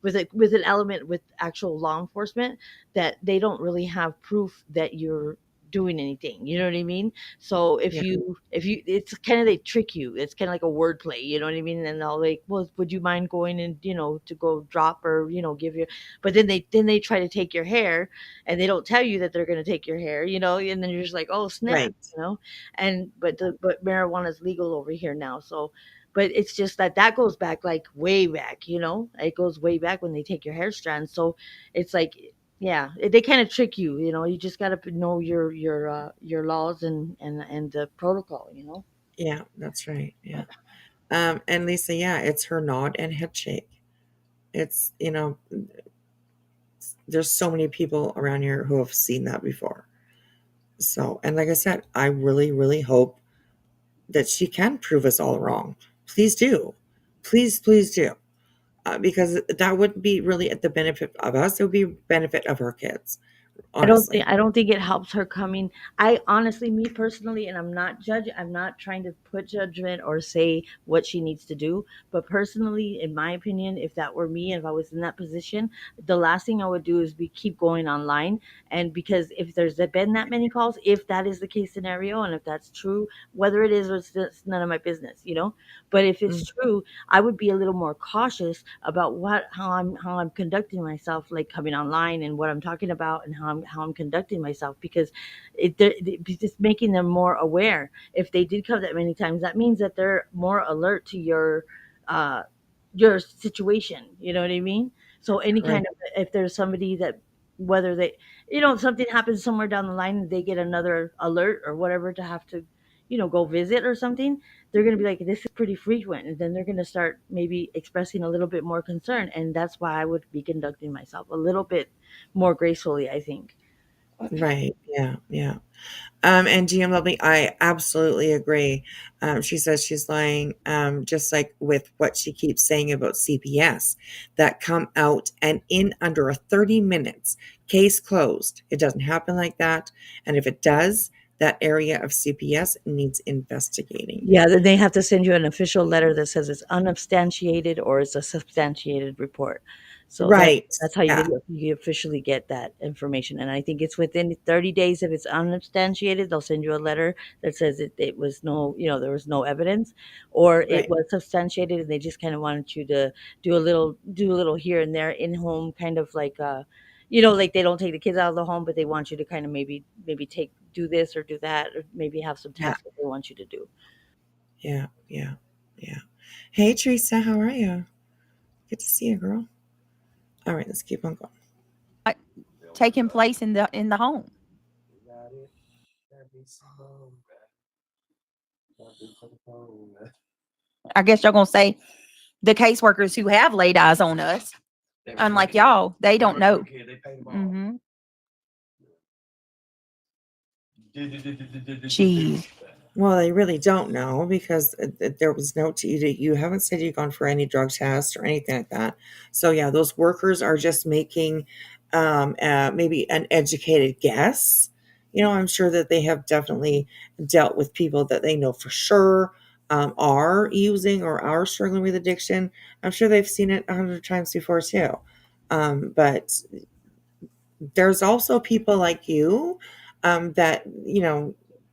with an element with actual law enforcement, that they don't really have proof that you're doing anything. You know what I mean? So if you it's kind of, they trick you. It's kind of like a word play. You know what I mean? And they'll like, well, would you mind going and to go drop or give your, but then they try to take your hair, and they don't tell you that they're going to take your hair. And then you're just like, oh snap, Right. And but marijuana is legal over here now, so. But it's just that goes back like way back, it goes way back when they take your hair strands. So it's like, yeah, they kind of trick you. You just got to know your laws and the protocol. Yeah, that's right. Yeah. And Lisa, yeah, it's her nod and head shake. It's, there's so many people around here who have seen that before. So, and like I said, I really, really hope that she can prove us all wrong. Please do. Please, please do. Because that would be really at the benefit of us. It would be benefit of her kids. Honestly. I don't think it helps her coming. I honestly, me personally, and I'm not trying to put judgment or say what she needs to do, but personally, in my opinion, if that were me and if I was in that position, the last thing I would do is keep going online. And because if there's been that many calls, if that is the case scenario, and if that's true, whether it is or it's none of my business, but if it's true, I would be a little more cautious about how I'm conducting myself, like coming online and what I'm talking about and how I'm conducting myself, because it's just making them more aware. If they did come that many times, that means that they're more alert to your situation. You know what I mean? So any Right. kind of, if there's somebody that, whether they, something happens somewhere down the line and they get another alert or whatever to have to, go visit or something, they're going to be like, this is pretty frequent. And then they're going to start maybe expressing a little bit more concern. And that's why I would be conducting myself a little bit more gracefully, I think. Right. Yeah. Yeah. And GM Lovely, I absolutely agree. She says she's lying, just like with what she keeps saying about CPS that come out and in under 30 minutes, case closed. It doesn't happen like that. And if it does, that area of CPS needs investigating. Yeah, then they have to send you an official letter that says it's unsubstantiated or it's a substantiated report. So Right. that's how you officially get that information. And I think it's within 30 days. If it's unsubstantiated, they'll send you a letter that says it was there was no evidence, or it Right. was substantiated and they just kind of wanted you to do a little here and there in home, kind of like like they don't take the kids out of the home, but they want you to kind of maybe do this or do that, or maybe have some Yeah. tasks that they want you to do. Yeah. Yeah. Yeah. Hey, Teresa, how are you? Good to see you, girl. All right, let's keep on going. Taking place in the home. I guess y'all gonna say the caseworkers who have laid eyes on us, unlike y'all, they don't know. Mm-hmm. Gee. Well, they really don't know because there was no you haven't said you've gone for any drug tests or anything like that. So yeah, those workers are just making maybe an educated guess. I'm sure that they have definitely dealt with people that they know for sure are using or are struggling with addiction. I'm sure they've seen it 100 times before too. But there's also people like you that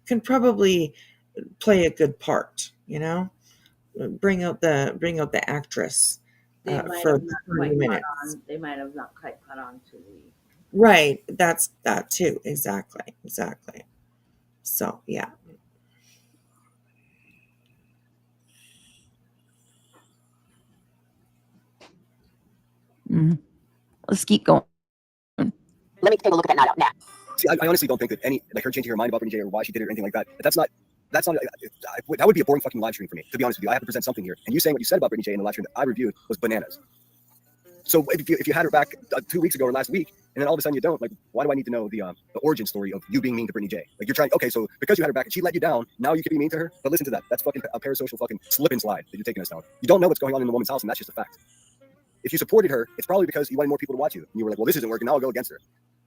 can probably play a good part, bring out the actress They might for have not 30 quite caught minutes. on. They might have not quite caught on to the. Right. That's that too. Exactly. So yeah. Mm-hmm. Let's keep going. Let me take a look at that now. See, I honestly don't think that her changing her mind about Brittany J or why she did it or anything like that. That's not. That would be a boring fucking live stream for me. To be honest with you, I have to present something here. And you saying what you said about Brittany J in the live stream that I reviewed was bananas. So if you had her back 2 weeks ago or last week, and then all of a sudden you don't, like, why do I need to know the origin story of you being mean to Brittany J? Like, you're trying, okay, so because you had her back and she let you down, now you can be mean to her? But listen to that. That's fucking a parasocial fucking slip and slide that you're taking us down. You don't know what's going on in the woman's house, and that's just a fact. If you supported her, it's probably because you wanted more people to watch you. And you were like, well, this isn't working, now I'll go against her.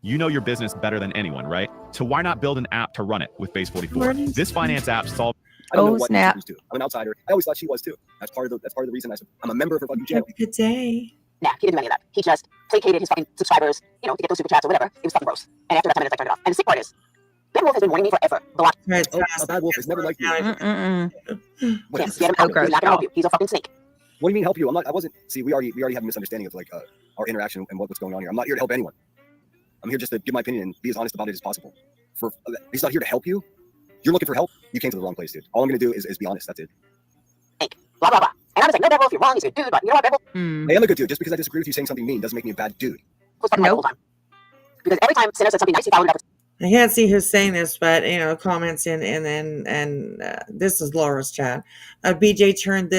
You know your business better than anyone, right? So why not build an app to run it with Base 44? This finance app solves. I don't know what snap. I'm an outsider. I always thought she was too. That's part of the reason I'm a member of her fucking channel. Good day. Nah, he didn't do any of that. He just placated his fucking subscribers, to get those super chats or whatever. It was fucking gross. And after that 10 minutes, I turned it off. And the sick part is, Ben wolf has been warning me forever. Block. Right, Oh, a bad wolf is never like you. Can't get him out. He's not gonna help you. He's a fucking snake. What do you mean help you? I wasn't. See, we already have a misunderstanding of like our interaction and what's going on here. I'm not here to help anyone. I'm here just to give my opinion and be as honest about it as possible. He's not here to help you. You're looking for help. You came to the wrong place, dude. All I'm gonna do is be honest. That's it. Blah blah blah. And I'm just like, no, devil, if you're wrong, he's a good dude. But you know what, devil? Hey, I'm a good dude. Just because I disagree with you saying something mean doesn't make me a bad dude. Who's fucking right the whole time? Because every time Sinner said something nice, he followed it up. I can't see who's saying this, but comments in and this is Laura's chat. BJ turned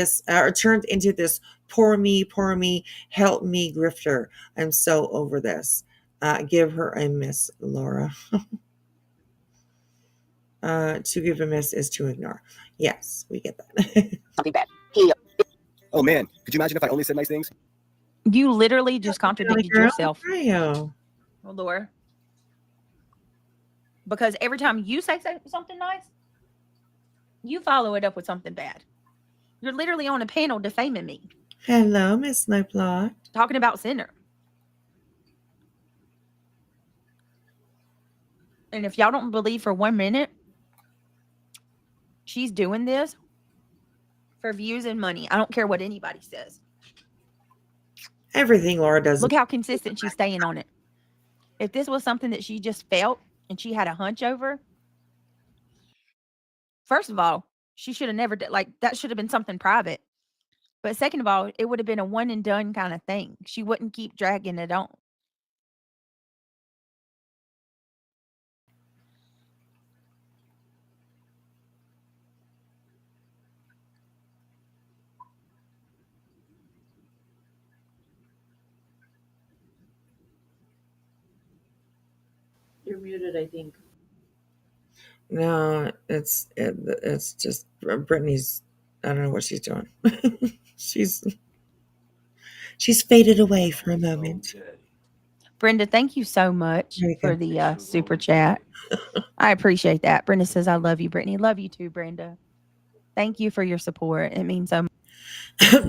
into this poor me, help me grifter. I'm so over this. Give her a miss, Laura. To give a miss is to ignore. Yes, we get that. Something bad. Oh man, could you imagine if I only said nice things? You literally just contradicted yourself. Well, Laura. Because every time you say something nice, you follow it up with something bad. You're literally on a panel defaming me. Hello, Miss Snowplot. Talking about Sinner. And if y'all don't believe for 1 minute, she's doing this for views and money. I don't care what anybody says. Everything Laura does. Look how consistent she's staying on it. If this was something that she just felt and she had a hunch over, first of all, she should have never that should have been something private. But second of all, it would have been a one and done kind of thing. She wouldn't keep dragging it on. You're muted, I think. No, it's just Brittany's. I don't know what she's doing. she's faded away for a moment. Brenda, thank you so much for the super chat. I appreciate that. Brenda says, I love you, Brittany. Love you too, Brenda. Thank you for your support. It means so much.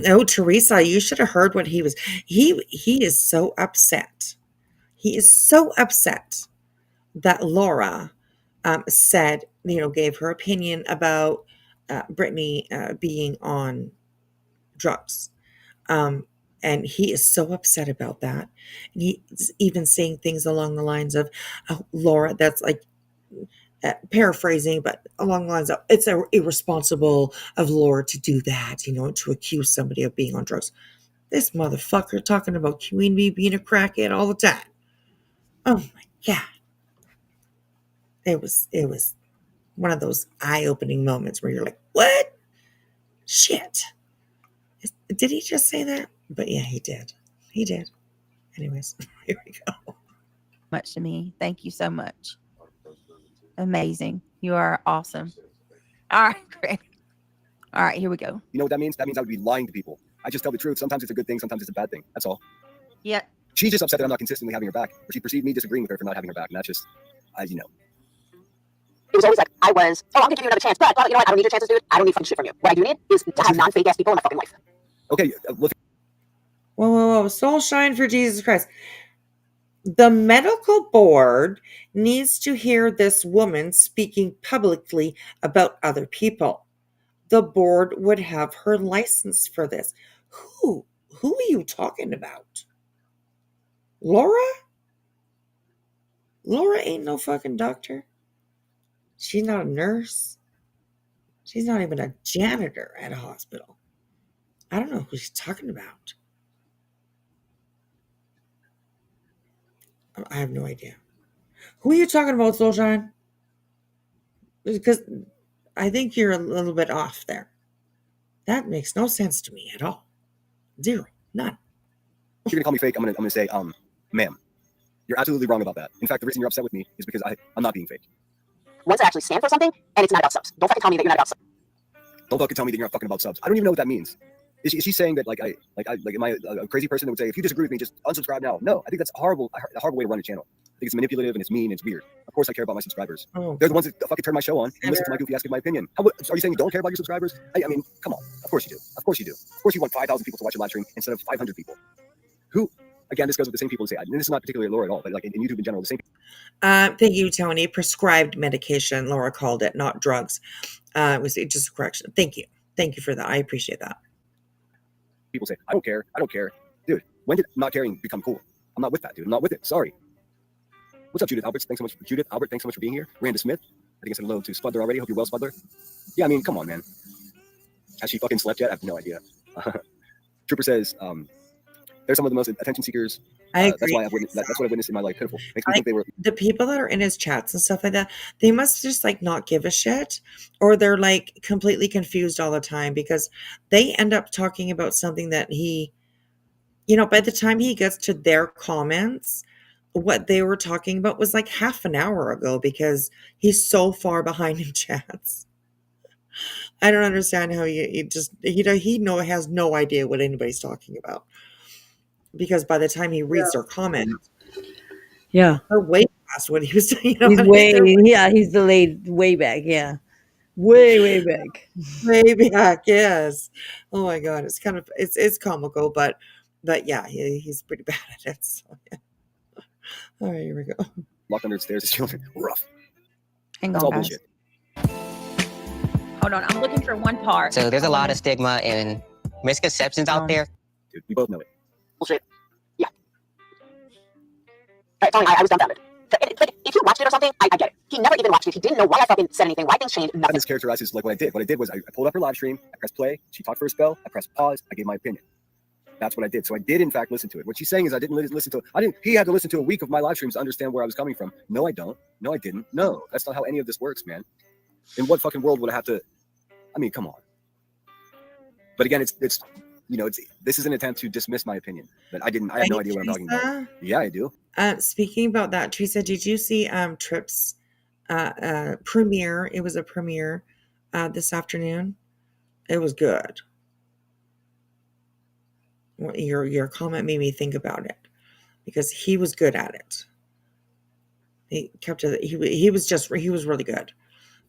Oh, Teresa, you should have heard what he was. He is so upset. He is so upset that Laura said, gave her opinion about Brittany being on drugs. And he is so upset about that. And he's even saying things along the lines of, Laura, that's like paraphrasing, but along the lines of, it's irresponsible of Laura to do that, to accuse somebody of being on drugs. This motherfucker talking about Queen Bee being a crackhead all the time. Oh my God. It was one of those eye-opening moments where you're like, what? Shit. Did he just say that? But yeah, he did. He did. Anyways, here we go. Much to me. Thank you so much. Amazing. You are awesome. All right, Greg. All right, here we go. You know what that means? That means I would be lying to people. I just tell the truth. Sometimes it's a good thing. Sometimes it's a bad thing. That's all. Yeah. She's just upset that I'm not consistently having her back. Or she perceived me disagreeing with her for not having her back. And that's just, It was always like, I'm going to give you another chance. But you know what? I don't need your chances, dude. I don't need fucking shit from you. What I do need is to have non-fake ass people in my fucking life. Okay, look. Whoa. Soul shine for Jesus Christ. The medical board needs to hear this woman speaking publicly about other people. The board would have her license for this. Who are you talking about? Laura? Laura ain't no fucking doctor. She's not a nurse. She's not even a janitor at a hospital. I don't know who she's talking about. I have no idea. Who are you talking about, Soulshine? Because I think you're a little bit off there. That makes no sense to me at all. Zero. None. You're going to call me fake. I'm gonna say, ma'am, you're absolutely wrong about that. In fact, the reason you're upset with me is because I'm not being fake. Once I actually stand for something, and it's not about subs. Don't fucking tell me that you're not about subs. Don't fucking tell me that you're not fucking about subs. I don't even know what that means. Is she saying that am I a crazy person that would say, if you disagree with me, just unsubscribe now? No, I think that's a horrible way to run a channel. I think it's manipulative and it's mean and it's weird. Of course I care about my subscribers. They're the ones that fucking turn my show on and listen to my goofy ass give my opinion. Are you saying you don't care about your subscribers? I mean, come on. Of course you do. Of course you do. Of course you want 5,000 people to watch your live stream instead of 500 people. Who, again, this goes with the same people who say, and this is not particularly Laura at all, but like in YouTube in general, the same. Thank you, Tony. Prescribed medication, Laura called it, not drugs. It was just a correction. Thank you. Thank you for that. I appreciate that. People say, I don't care. I don't care. Dude, when did not caring become cool? I'm not with that, dude. I'm not with it. Sorry. What's up, Judith Alberts? Thanks so much. Judith Albert, thanks so much for being here. Randa Smith, I think I said hello to Spudler already. Hope you're well, Spudler. Yeah, I mean, come on, man. Has she fucking slept yet? I have no idea. Trooper says, they're some of the most attention seekers. I agree. That's why I've witnessed. That's what I witnessed in my life. Pitiful. Makes me think they were the people that are in his chats and stuff like that. They must just like not give a shit, or they're like completely confused all the time because they end up talking about something that he, by the time he gets to their comments, what they were talking about was like half an hour ago because he's so far behind in chats. I don't understand how he has no idea what anybody's talking about. Because by the time he reads their comments, they're way past what he was saying. He's delayed way back. Yeah, way back. Way back. Yes. Oh my God, it's kind of it's comical, but yeah, he's pretty bad at it. So yeah. All right, here we go. Locked under the stairs as children. Rough. Hang That's on, all guys. bullshit. Hold on, I'm looking for one part. So there's a lot of stigma and misconceptions out there. Dude, we both know it. Bullshit. Yeah. Tony, I was dumbfounded. Like, if you watched it or something, I get it. He never even watched it. He didn't know why I fucking said anything, why things changed, That nothing. mischaracterizes like what I did. What I did was I pulled up her live stream, I pressed play, she talked for a spell, I pressed pause, I gave my opinion. That's what I did. So I did in fact listen to it. What she's saying is I didn't listen to it. He had to listen to a week of my live streams to understand where I was coming from. No, I don't. No, I didn't. No, that's not how any of this works, man. In what fucking world would I have to, I mean, come on. But again, this is an attempt to dismiss my opinion. That I have no idea what I'm talking about. Yeah, I do. Speaking about that, Teresa, did you see Tripp's premiere? It was a premiere this afternoon. It was good. Well, your comment made me think about it because he was good at it. He kept it. He was really good.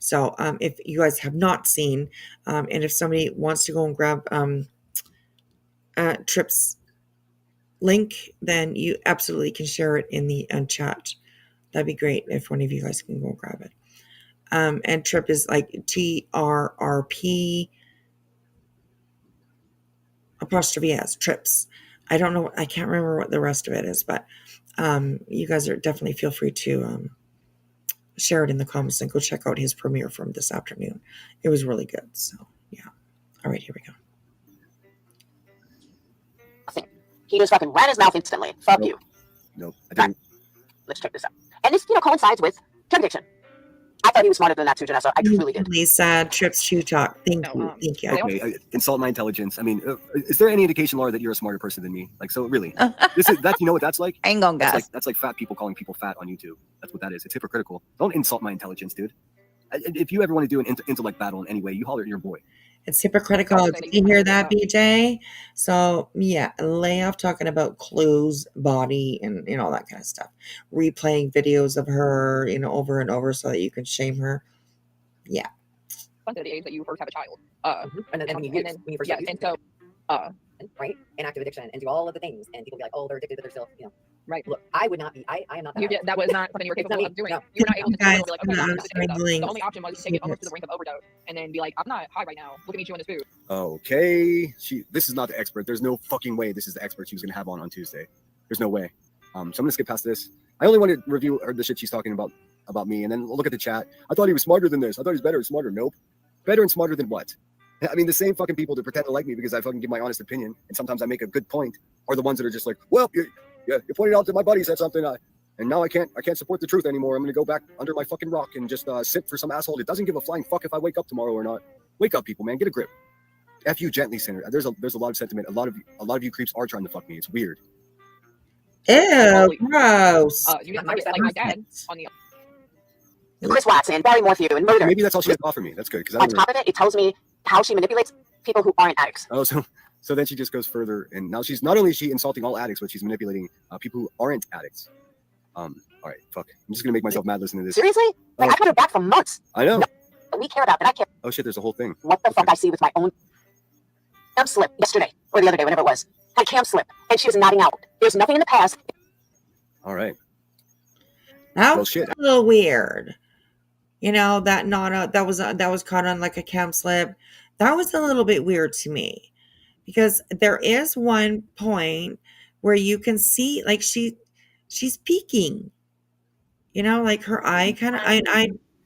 So if you guys have not seen, and if somebody wants to go and grab Tripp's link, then you absolutely can share it in the chat. That'd be great if one of you guys can go grab it. And Tripp is like TRRP apostrophe S, Trips. I don't know. I can't remember what the rest of it is, but you guys are definitely feel free to share it in the comments and go check out his premiere from this afternoon. It was really good. So yeah. All right, here we go. He just fucking ran his mouth instantly. Fuck you. Nope. I didn't. Let's check this out. And this, coincides with drug addiction. I thought he was smarter than that too, Janessa. I truly did. Lisa, Trips Shoe Talk. Thank you. Thank you. Okay, insult my intelligence. I mean, is there any indication, Laura, that you're a smarter person than me? Like, so really, you know what that's like? Hang on, guys. That's like fat people calling people fat on YouTube. That's what that is. It's hypocritical. Don't insult my intelligence, dude. If you ever want to do an intellect battle in any way, you holler at your boy. It's hypocritical. Did you hear that, BJ? So yeah, lay off talking about clothes, body, and all that kind of stuff. Replaying videos of her, over and over so that you can shame her. Yeah. Until the age that you first have a child. And then when you first yeah, and so right, and active addiction, and do all of the things, and people be like, oh, they're addicted to themselves. Right. Look, I would not be. I am not that. That was not something you were capable of doing. No. You were not able to Guys, be like, okay, the only option was to take it almost to the brink of overdose, and then be like, I'm not high right now. Look at me chewing this food. Okay, this is not the expert. There's no fucking way this is the expert she was gonna have on Tuesday. There's no way. So I'm gonna skip past this. I only want to review the shit she's talking about me, and then look at the chat. I thought he was smarter than this. I thought he was better and smarter. Nope. Better and smarter than what? I mean, the same fucking people that pretend to like me because I fucking give my honest opinion, and sometimes I make a good point, are the ones that are just like, well, you pointed out that my buddy said something, and now I can't support the truth anymore. I'm gonna go back under my fucking rock and just sit for some asshole that doesn't give a flying fuck if I wake up tomorrow or not. Wake up, people, man. Get a grip. F you gently, sinner. There's a lot of sentiment. A lot of you creeps are trying to fuck me. It's weird. Ew, gross. You got like my dad on the. Chris Watson, Barry Morphew, and murder. Maybe that's all she has to offer me. That's good. On top of it, it tells me how she manipulates people who aren't addicts. Oh, so then she just goes further, and now she's not only is she insulting all addicts, but she's manipulating people who aren't addicts. All right, fuck. I'm just gonna make myself mad listening to this. Seriously? Like, I've had her back for months. I know. No, we care about that. I care. Oh shit, there's a whole thing. What the fuck I see with my own cam slip yesterday or the other day, whatever it was. Had cam slip, and she was nodding out. There's nothing in the past. All right. That Well, was shit. a little weird. You know, that was caught on like a cam slip. That was a little bit weird to me because there is one point where you can see like she's peeking. You know, like her eye kind of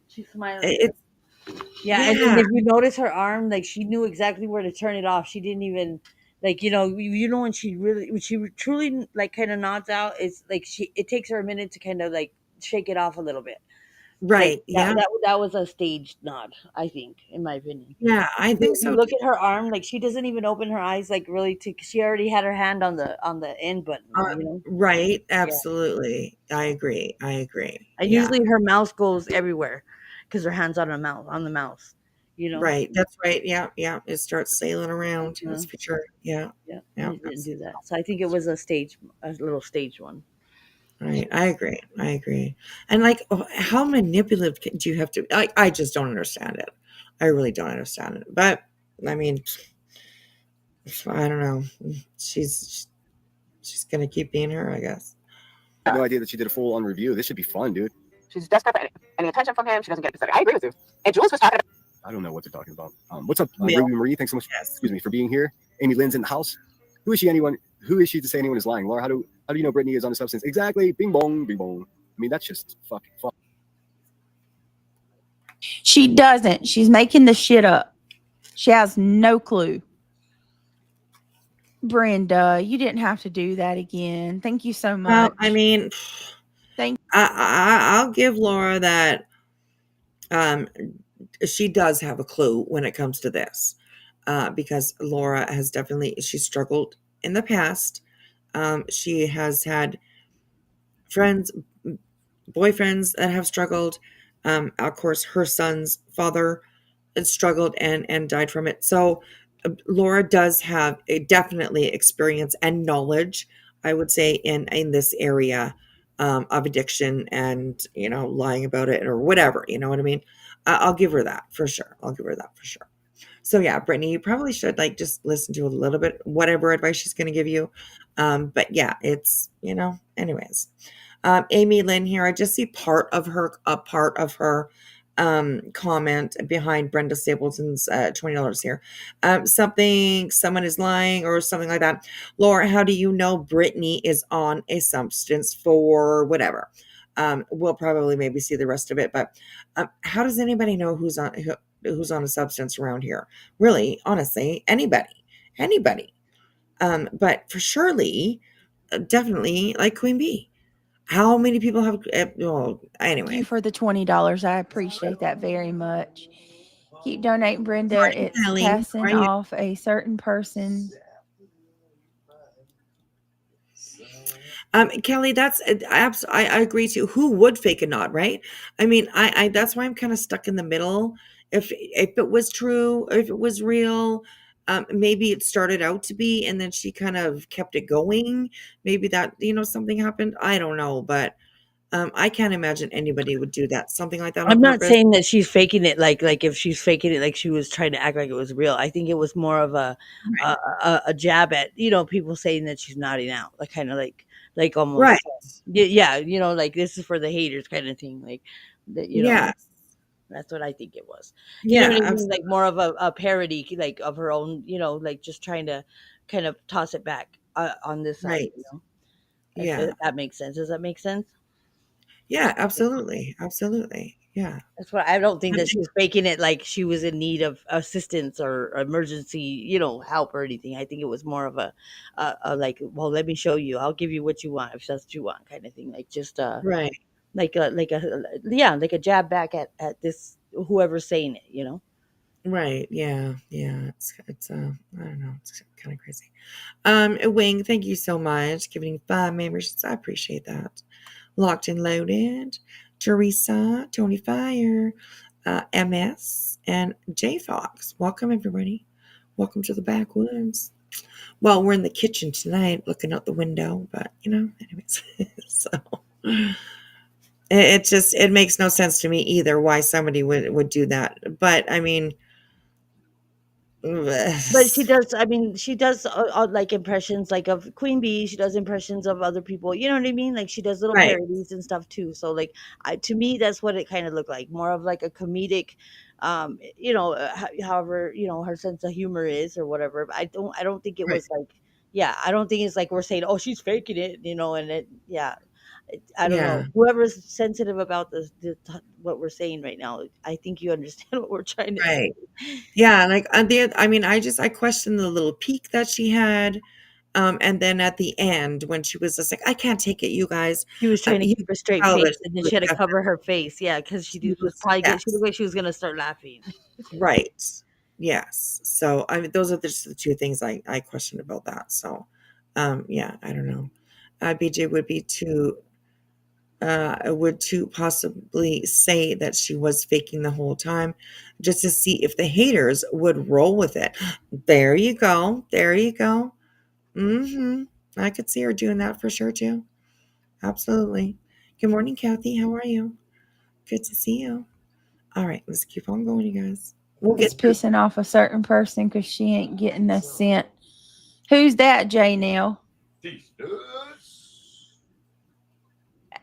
She's smiling. it's Yeah, and then if you notice her arm, like she knew exactly where to turn it off. She didn't even like you know when she truly like kind of nods out. It's like it takes her a minute to kind of like shake it off a little bit. Like right. Yeah. that was a staged nod, I think, in my opinion. Yeah, I think You so look too. at her arm, like she doesn't even open her eyes, like really. She already had her hand on the end button, you know. Right, Yeah. absolutely. I agree. I agree. And Yeah. usually her mouse goes everywhere because her hands on the mouse, you know. Right. That's right. Yeah, yeah. It starts sailing around. That's Mhm. for sure. Yeah. Yeah, Yeah. and it didn't do that. So I think it was a little stage one. Right. I agree. I agree. And like, how manipulative do you have to? I just don't understand it. I really don't understand it. But I mean, I don't know. She's gonna keep being her, I guess. I had no idea that she did a full on review. This should be fun, dude. She's desperate for any attention from him. She doesn't get pathetic. I agree with you. And Jules was talking about. I don't know what they're talking about. What's up, Yeah. Ruby Marie? Thanks so much. Excuse me for being here. Amy Lynn's in the house. Who is she? Who is she to say anyone is lying? Laura, how do you know Brittany is on a substance? Exactly. Bing bong, bing bong. I mean, that's just fucking fun. She doesn't. She's making the shit up. She has no clue. Brenda, you didn't have to do that again. Thank you so much. Well, I mean, thank. I'll give Laura that. She does have a clue when it comes to this, because Laura has she struggled in the past. She has had friends, boyfriends that have struggled. Of course, her son's father struggled and died from it. So Laura does have definitely experience and knowledge, I would say, in this area of addiction and lying about it or whatever. You know what I mean? I'll give her that for sure. I'll give her that for sure. So yeah, Brittany, you probably should just listen to a little bit whatever advice she's going to give you. But yeah, it's anyways. Amy Lynn here. I just see part of her comment behind Brenda Stapleton's $20 here. Someone is lying or something like that. Laura, how do you know Brittany is on a substance for whatever? We'll probably maybe see the rest of it, but how does anybody know who's on a substance around here? Really, honestly, anybody. But for Shirley, definitely like Queen Bee. How many people have? Well, anyway. Thank you for the $20. I appreciate that very much. Keep donating, Brenda. It's Kelly. passing How are you? off a certain person. Kelly, that's I agree too. Who would fake a nod, right? I mean, I that's why I'm kind of stuck in the middle. If it was true, if it was real, maybe it started out to be, and then she kind of kept it going. Maybe that something happened. I don't know, but I can't imagine anybody would do that. Something like that on I'm not purpose. saying that she's faking it, like if she's faking it, like she was trying to act like it was real. I think it was more of a jab at people saying that she's nodding out, like kind of like almost Right. Yeah, like this is for the haters kind of thing, like that. Yes. That's what I think it was. Yeah, What I mean? absolutely. Like more of a parody, like of her own, like just trying to kind of toss it back on this side. Right. Yeah. If that makes sense. Does that make sense? Yeah, absolutely. Absolutely. Yeah. That's what I don't think that she was faking it like she was in need of assistance or emergency, help or anything. I think it was more of a like, well, let me show you. I'll give you what you want if that's what you want, kind of thing. Like just Right. like a jab back at this whoever's saying it. Right. Yeah. Yeah. It's I don't know. It's kind of crazy. Wing, thank you so much. Giving 5 memberships. I appreciate that. Locked and Loaded, Teresa, Tony Fire, MS, and J Fox. Welcome, everybody. Welcome to the backwoods. Well, we're in the kitchen tonight looking out the window, but anyways. So it makes no sense to me either why somebody would do that. But I mean, But she does. I mean, she does like impressions like of Queen Bee. She does impressions of other people. You know what I mean? Like she does little Right. parodies and stuff too. So like, to me, that's what it kind of looked like. More of like a comedic, however, her sense of humor is or whatever. But I don't think it Right. was like, yeah, I don't think it's like we're saying, oh, she's faking it, and it, yeah. I don't Yeah. know. Whoever's sensitive about what we're saying right now, I think you understand what we're trying to say. Right. Yeah, like, I mean, I questioned the little peek that she had, and then at the end, when she was just like, "I can't take it, you guys." She was trying to You keep a could straight tell that face, and then she had to cover her face, yeah, because she was was probably she yes. looked like she was gonna start laughing. Right. Yes. So, I mean, those are just the 2 things I questioned about that. So, yeah, I don't know. BJ would to possibly say that she was faking the whole time just to see if the haters would roll with it. There you go. There you go. Mhm. I could see her doing that for sure too. Absolutely. Good morning, Kathy. How are you? Good to see you. All right, let's keep on going, you guys. We'll It's get through. pissing off a certain person because she ain't getting a cent. Who's that, J Nell?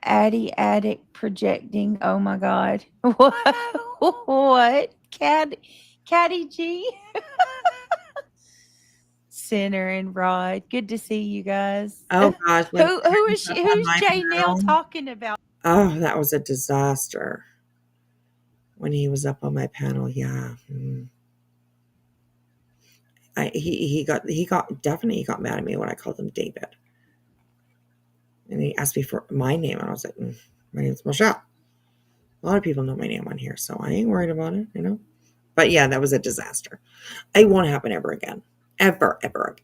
Addy addict projecting. Oh my God. What? Caddy G? Sinner and Rod. Good to see you guys. Oh gosh, when Who is up she? on Who's my J Nell panel. talking about? Oh, that was a disaster. When he was up on my panel, yeah. He got mad at me when I called him David. And he asked me for my name, and I was like, my name's Michelle. A lot of people know my name on here, so I ain't worried about it. But yeah, that was a disaster. It won't happen ever again. Ever again.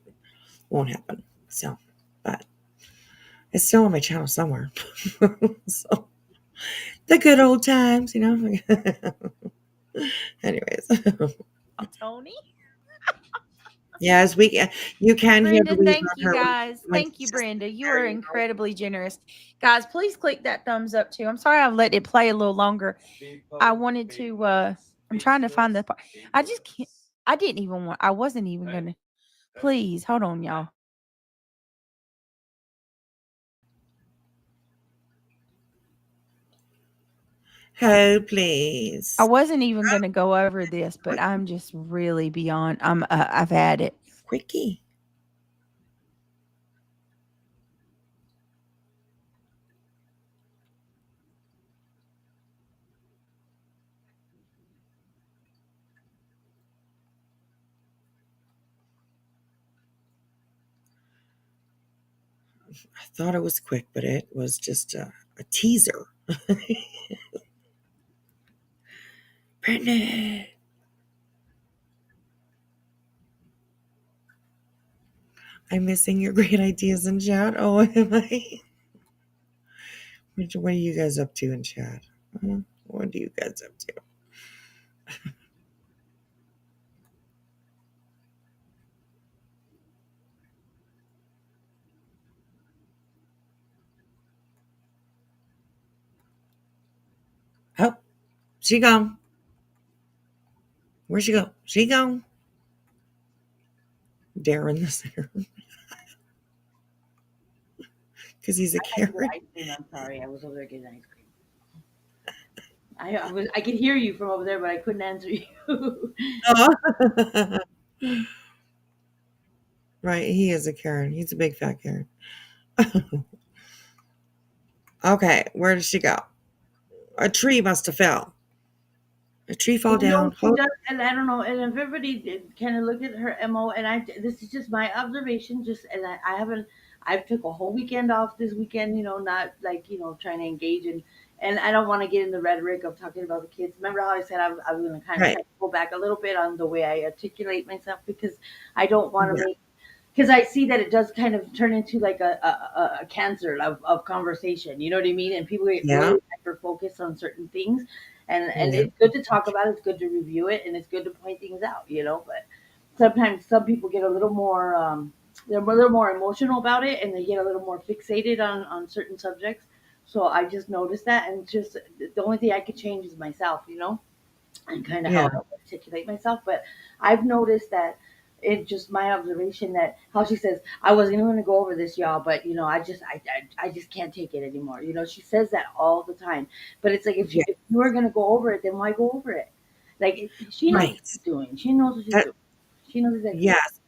Won't happen. So, but it's still on my channel somewhere. So, the good old times, Anyways. Tony? Yes, you can hear the Brenda, reverb thank you her guys. when Thank you, she's just Brenda. You there, are incredibly generous. Guys, please click that thumbs up too. I'm sorry I've let it play a little longer. I wanted to I'm trying to find the part. I just can't I wasn't even gonna. Please hold on, y'all. Oh, please. I wasn't even gonna go over this, but I'm just really beyond. I've had it. Quickie. I thought it was quick, but it was just a teaser. Brenda. I'm missing your great ideas in chat. Oh, am I? What are you guys up to in chat? What are you guys up to? Oh, she gone. Where'd she go? She gone. Darren the center. Because he's a Karen. I'm sorry, I was over there getting ice cream. I could hear you from over there, but I couldn't answer you. Oh. Right, he is a Karen. He's a big fat Karen. Okay, where did she go? A tree must have fell. A tree fall down. She does, and I don't know. And if everybody kind of looked at her mo, and this is just my observation. And I haven't. I took a whole weekend off this weekend. Not like trying to engage and I don't want to get in the rhetoric of talking about the kids. Remember how I said I was going to kind of go back a little bit on the way I articulate myself because I don't want to make. Because I see that it does kind of turn into like a cancer of conversation. You know what I mean? And people get really hyper focused on certain things. And it's good to talk about it, it's good to review it, and it's good to point things out, but sometimes some people get a little more they're a little more emotional about it and they get a little more fixated on certain subjects. So I just noticed that, and just the only thing I could change is myself. and kind of Yeah. how I articulate myself. But I've noticed that it just my observation that how she says I wasn't even going to go over this, y'all, but I just can't take it anymore. She says that all the time. But it's like Yeah. if you were going to go over it, then why go over it? Like she knows what Right. she's doing. She knows what she's That, doing. She knows exactly. yes.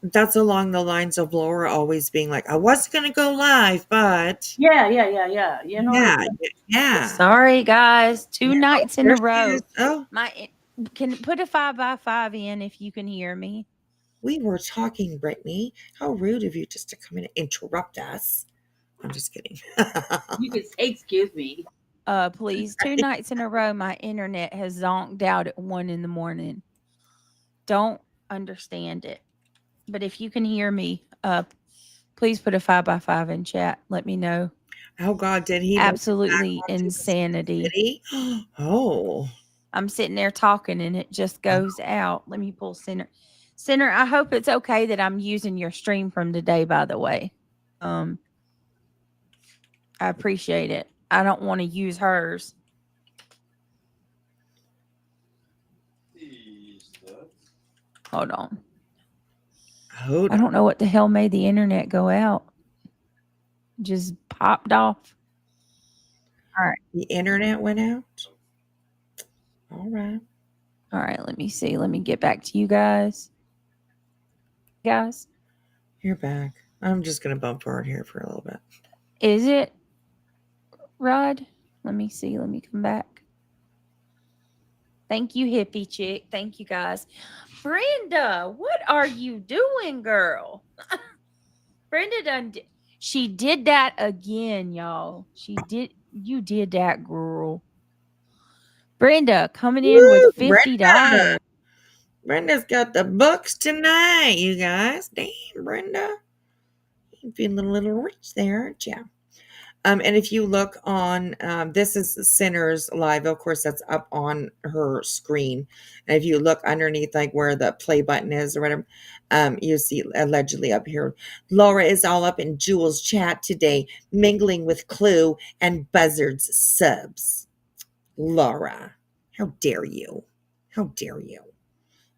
That's along the lines of Laura always being like, I wasn't going to go live, but. Yeah. Yeah. Yeah. Sorry, guys. Two nights in There a she row. is. Oh, Can put a 5x5 in if you can hear me. we were talking, Brittany. How rude of you just to come in and interrupt us. I'm just kidding. You could say, excuse me. Please. 2 nights in a row, my internet has zonked out at 1 in the morning. Don't understand it. But if you can hear me, please put a 5x5 in chat. Let me know. Oh God, did he? Absolutely insanity. Oh. I'm sitting there talking and it just goes out. Let me pull Center. Center, I hope it's okay that I'm using your stream from today, by the way. I appreciate it. I don't want to use hers. Hold on. I don't know what the hell made the internet go out. Just popped off. All right. The internet went out. All right. All right. Let me see. Let me get back to you guys. You're back. I'm just going to bump forward here for a little bit. Is it, Rod? Let me see. Let me come back. Thank you, hippie chick. Thank you, guys. Brenda, what are you doing, girl? Brenda she did that again, y'all. You did that, girl. Brenda coming in with $50. Brenda's got the books tonight, you guys. Damn, Brenda. You're feeling a little rich there, aren't you? And if you look on, this is Sinner's live. Of course, that's up on her screen. And if you look underneath, like where the play button is or whatever, you see allegedly up here, Laura is all up in Jules' chat today, mingling with Clue and Buzzard's subs. Laura, how dare you? How dare you?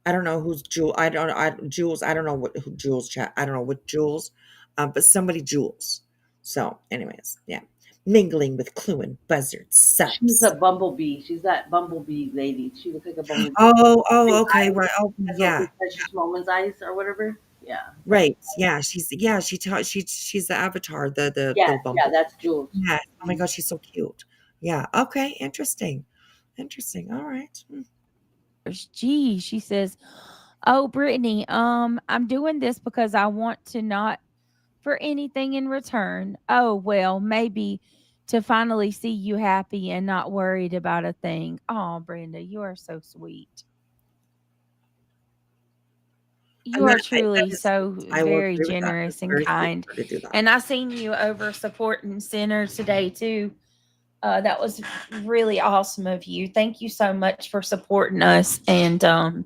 I don't know who's Jules. Jules. I don't know who Jules chat. I don't know what Jules, but somebody Jules. So, anyways, yeah, mingling with Clue and Buzzard subs. She's a bumblebee. She's that bumblebee lady. She looks like a bumblebee. Oh, okay, right. Oh, yeah. Precious Moments eyes or whatever. Yeah. Right. Yeah. She's the avatar. The bumblebee. Yeah. That's Jules. Yeah. Oh my gosh, she's so cute. Yeah. Okay. Interesting. All right. Gee, she says, "Oh, Brittany, I'm doing this because I want to not for anything in return. Oh, well, maybe to finally see you happy and not worried about a thing. Oh, Brenda, you are so sweet. You are truly so very generous and kind. And I seen you over supporting Center today too. That was really awesome of you. Thank you so much for supporting us. And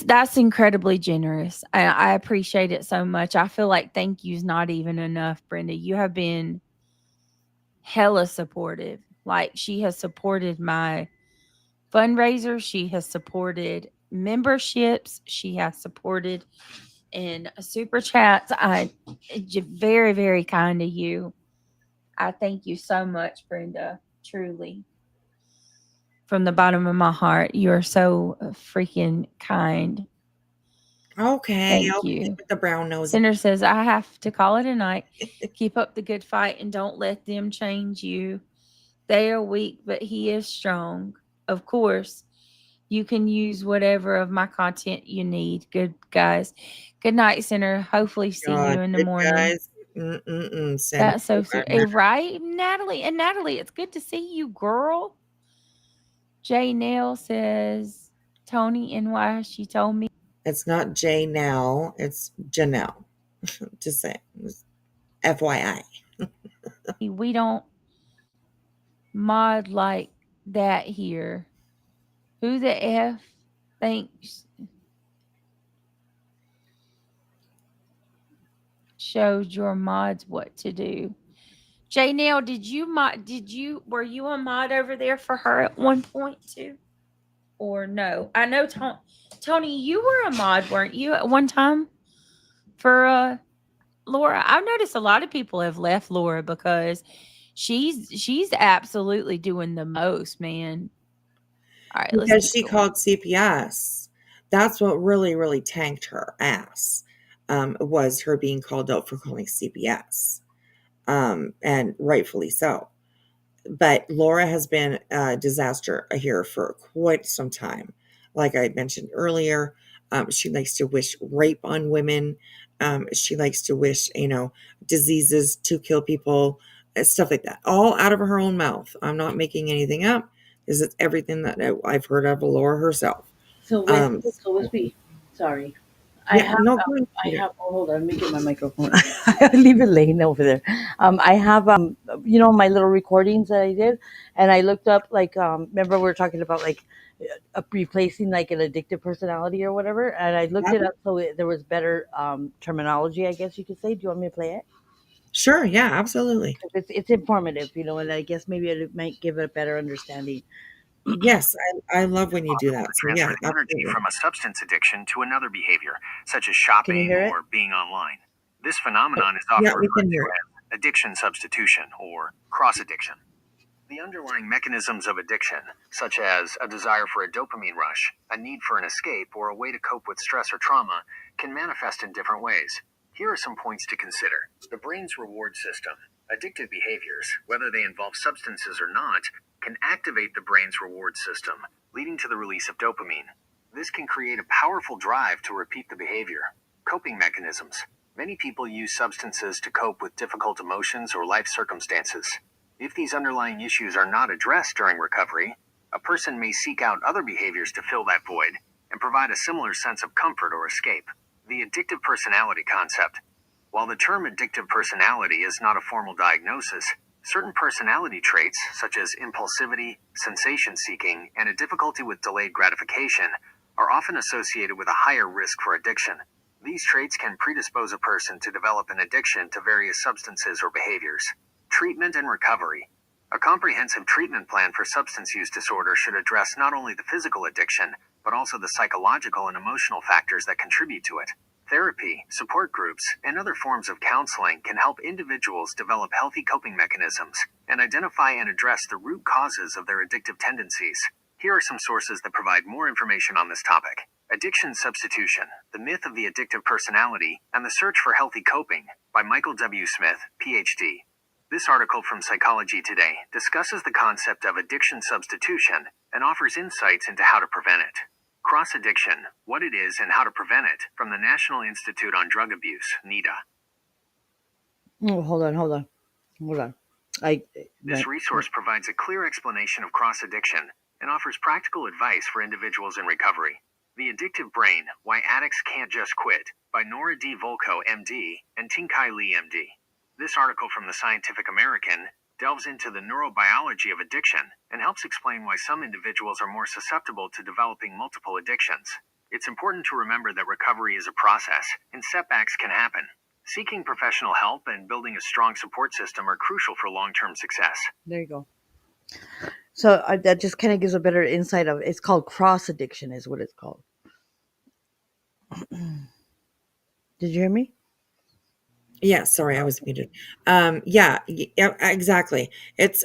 that's incredibly generous. I appreciate it so much. I feel like thank you's not even enough, Brenda. You have been hella supportive. Like she has supported my fundraiser. She has supported memberships. She has supported in super chats. Very, very kind of you. I thank you so much, Brenda. Truly. From the bottom of my heart, you are so freaking kind. Okay. Thank you. With the brown nose. Cinder says, I have to call it a night. Keep up the good fight and don't let them change you. They are weak, but he is strong. Of course, you can use whatever of my content you need. Good guys. Good night, Cinder. Hopefully see you in the morning. Guys. That's so sweet. Right, Natalie? And Natalie, it's good to see you, girl. Jay Nail says, Tony NY, she told me. It's not Jay now, it's Janelle. Just saying. FYI. We don't mod like that here. Who the F thinks shows your mods what to do? J Nail, were you a mod over there for her at one point too? Or no? I know Tony, you were a mod, weren't you, at one time for Laura? I've noticed a lot of people have left Laura because she's absolutely doing the most, man. All right, let's Because keep she going. called CPS. That's what really, really tanked her ass. Was her being called out for calling CPS. And rightfully so. But Laura has been a disaster here for quite some time. Like I mentioned earlier, she likes to wish rape on women. She likes to wish, diseases to kill people, stuff like that, all out of her own mouth. I'm not making anything up. This is everything that I've heard of Laura herself. So Whispy, sorry. I Yeah, have, no, oh, hold on, let me get my microphone. I leave it laying over there. I have, my little recordings that I did, and I looked up, remember we were talking about, replacing, an addictive personality or whatever, and I looked it up so there was better terminology, I guess you could say. Do you want me to play it? Sure, yeah, absolutely. It's informative, and I guess maybe it might give a better understanding. Yes, I love when you do that. So yeah, Transferring energy absolutely. from a substance addiction to another behavior, such as shopping or being online. This phenomenon is often Yeah, we referred can to hear it. as addiction substitution or cross addiction. The underlying mechanisms of addiction, such as a desire for a dopamine rush, a need for an escape, or a way to cope with stress or trauma, can manifest in different ways. Here are some points to consider. The brain's reward system. Addictive behaviors, whether they involve substances or not, can activate the brain's reward system, leading to the release of dopamine. This can create a powerful drive to repeat the behavior. Coping mechanisms. Many people use substances to cope with difficult emotions or life circumstances. If these underlying issues are not addressed during recovery, a person may seek out other behaviors to fill that void and provide a similar sense of comfort or escape. The addictive personality concept. While the term addictive personality is not a formal diagnosis, certain personality traits, such as impulsivity, sensation seeking, and a difficulty with delayed gratification, are often associated with a higher risk for addiction. These traits can predispose a person to develop an addiction to various substances or behaviors. Treatment and recovery. A comprehensive treatment plan for substance use disorder should address not only the physical addiction, but also the psychological and emotional factors that contribute to it. Therapy, support groups, and other forms of counseling can help individuals develop healthy coping mechanisms and identify and address the root causes of their addictive tendencies. Here are some sources that provide more information on this topic. Addiction Substitution, The Myth of the Addictive Personality and the Search for Healthy Coping by Michael W. Smith, PhD. This article from Psychology Today discusses the concept of addiction substitution and offers insights into how to prevent it. Cross-addiction, What It Is and How to Prevent It, from the National Institute on Drug Abuse, NIDA. Oh, hold on. This resource provides a clear explanation of cross-addiction and offers practical advice for individuals in recovery. The Addictive Brain, Why Addicts Can't Just Quit, by Nora D. Volko, MD, and Tinkai Lee, MD. This article from the Scientific American delves into the neurobiology of addiction and helps explain why some individuals are more susceptible to developing multiple addictions. It's important to remember that recovery is a process, and setbacks can happen. Seeking professional help and building a strong support system are crucial for long-term success. There you go. So that just kind of gives a better insight of it's called cross addiction is what it's called. Did you hear me? Yeah, sorry, I was muted. Yeah, exactly. It's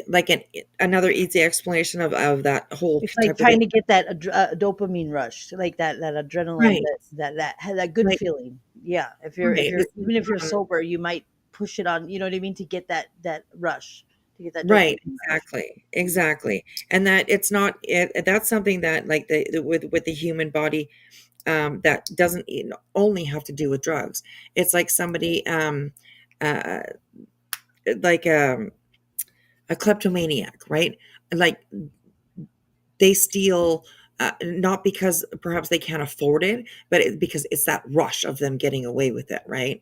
like another easy explanation of that whole It's type like of trying thing. to get that dopamine rush, like that adrenaline, Right. that good Right. feeling. Yeah, if you're Right. even if you're sober, you might push it on. You know what I mean, to get that rush, to get that Right, dopamine rush. exactly. And that it's not that's something that like with the human body that doesn't only have to do with drugs. It's like somebody uh like a kleptomaniac, right? Like they steal not because perhaps they can't afford it, but because it's that rush of them getting away with it, right?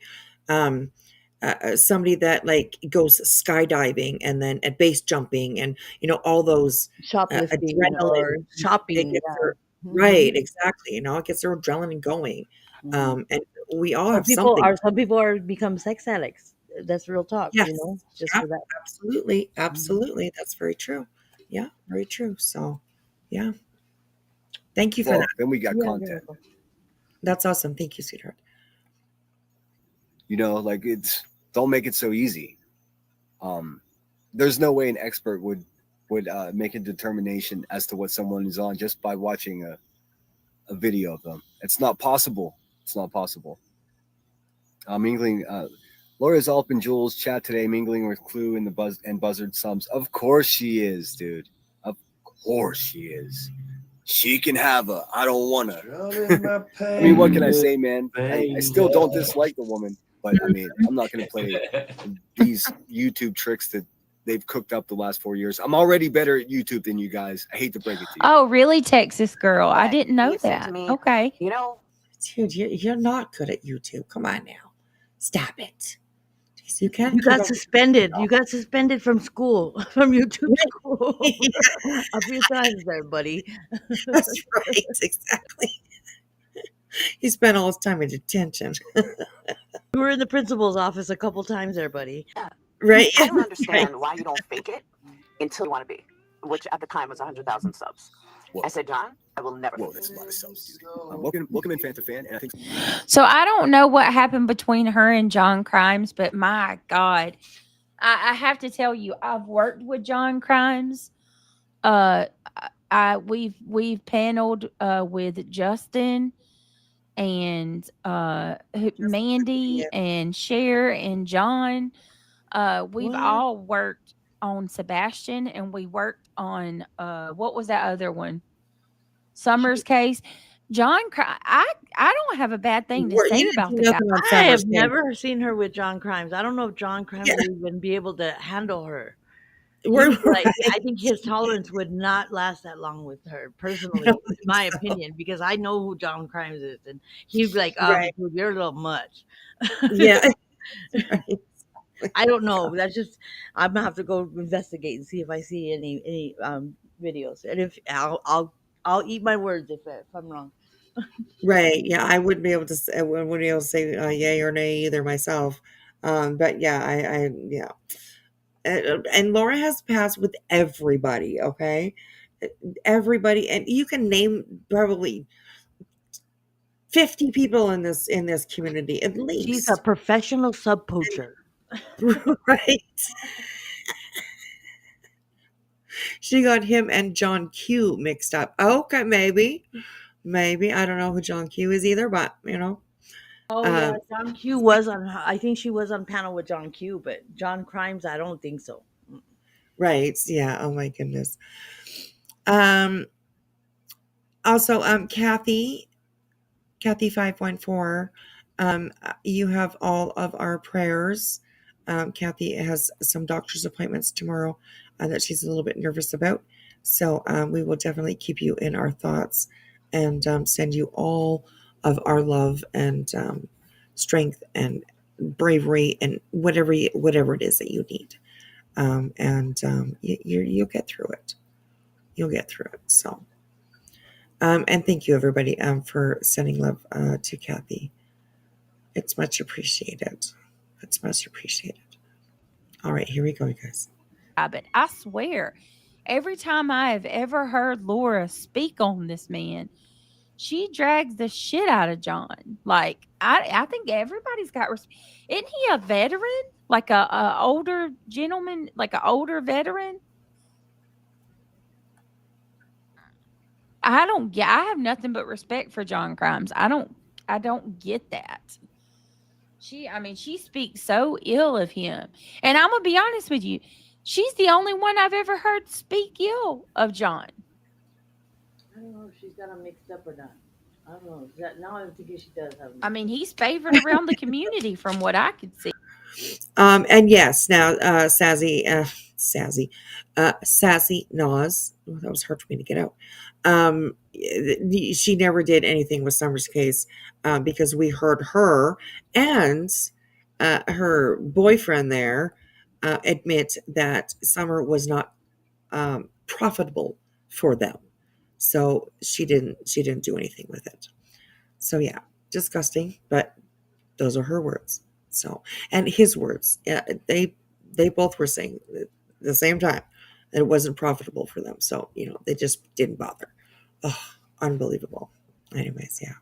Um, Somebody that like goes skydiving and then at base jumping and all those Shoplifting adrenaline, or it shopping. gets Yeah. their right, exactly. It gets their adrenaline going, and we all have something. Some people are become sex addicts. That's real talk. Yes. You know, just Yep, for that. absolutely. Absolutely. That's very true. Yeah, very true. So, yeah. Thank you for Well, that. then we got Yeah, you're content. welcome. That's awesome. Thank you, sweetheart. You know, like don't make it so easy. There's no way an expert would make a determination as to what someone is on just by watching a video of them. It's not possible. It's not possible. Mingling. Laura's all up in Jules' chat today, mingling with Clue and Buzzard Sums. Of course she is, dude. Of course she is. She can have her. I don't want her. I mean, what can I say, man? I still don't dislike the woman, but I mean, I'm not going to play these YouTube tricks that they've cooked up the last 4 years. I'm already better at YouTube than you guys. I hate to break it to you. Oh, really, Texas girl? I didn't know He said that. to me, Okay. you know, Dude, you're not good at YouTube. Come on now. Stop it. Jeez, you can't You keep got up- suspended. You got suspended from school, from YouTube school, a few times there, buddy. That's right. Exactly. He spent all his time in detention. You were in the principal's office a couple times there, buddy. Right? I don't understand why you don't fake it until you want to be, which at the time was 100,000 subs. I said, John, I will never. Whoa, that's a lot of subs, dude. Welcome in, fan to fan, and I think. So I don't know what happened between her and John Crimes, but my God, I have to tell you, I've worked with John Crimes. We've paneled with Justin and Mandy and Cher and John. We've all worked on Sebastian, and we worked on what was that other one? Summer's case. John, I don't have a bad thing to say about the guy. I have never seen her with John Crimes. I don't know if John Crimes would even be able to handle her. I think his tolerance would not last that long with her, personally, in my opinion, because I know who John Crimes is, and he'd be like, Right. dude, you're a little much. Yeah. I don't know. That's just, I'm gonna have to go investigate and see if I see any videos, and if I'll eat my words if I'm wrong. Right. Yeah, I wouldn't be able to say, I wouldn't be able to say yay or nay either myself. But yeah, I yeah. And Laura has passed with everybody, okay? Everybody, and you can name probably 50 people in this community at least. She's a professional sub poacher. Right. She got him and John Q mixed up. Okay, maybe. I don't know who John Q is either, but you know. Oh yeah, John Q was on. I think she was on panel with John Q, but John Crimes, I don't think so. Right. Yeah. Oh my goodness. Also, Kathy 514, you have all of our prayers. Kathy has some doctor's appointments tomorrow that she's a little bit nervous about. So we will definitely keep you in our thoughts and send you all of our love and strength and bravery and whatever it is that you need. You'll get through it. You'll get through it. So, and thank you everybody for sending love to Kathy. It's much appreciated. It's much appreciated. All right, here we go, you guys. But I swear, every time I have ever heard Laura speak on this man, she drags the shit out of John. Like I think everybody's got respect. Isn't he a veteran? Like a older gentleman, like an older veteran? I have nothing but respect for John Crimes. I don't get that. She speaks so ill of him. And I'm gonna be honest with you, she's the only one I've ever heard speak ill of John. I don't know if she's got them mixed up or not. I don't know. Now I'm thinking she does have them. He's favored around the community from what I could see. And yes, now Sassy Nas. Oh, that was hard for me to get out. She never did anything with Summer's case because we heard her and her boyfriend there admit that Summer was not profitable for them, so she didn't do anything with it. So yeah, disgusting, but those are her words. So, and his words, they both were saying at the same time that it wasn't profitable for them. So, they just didn't bother. Oh, unbelievable. Anyways, yeah.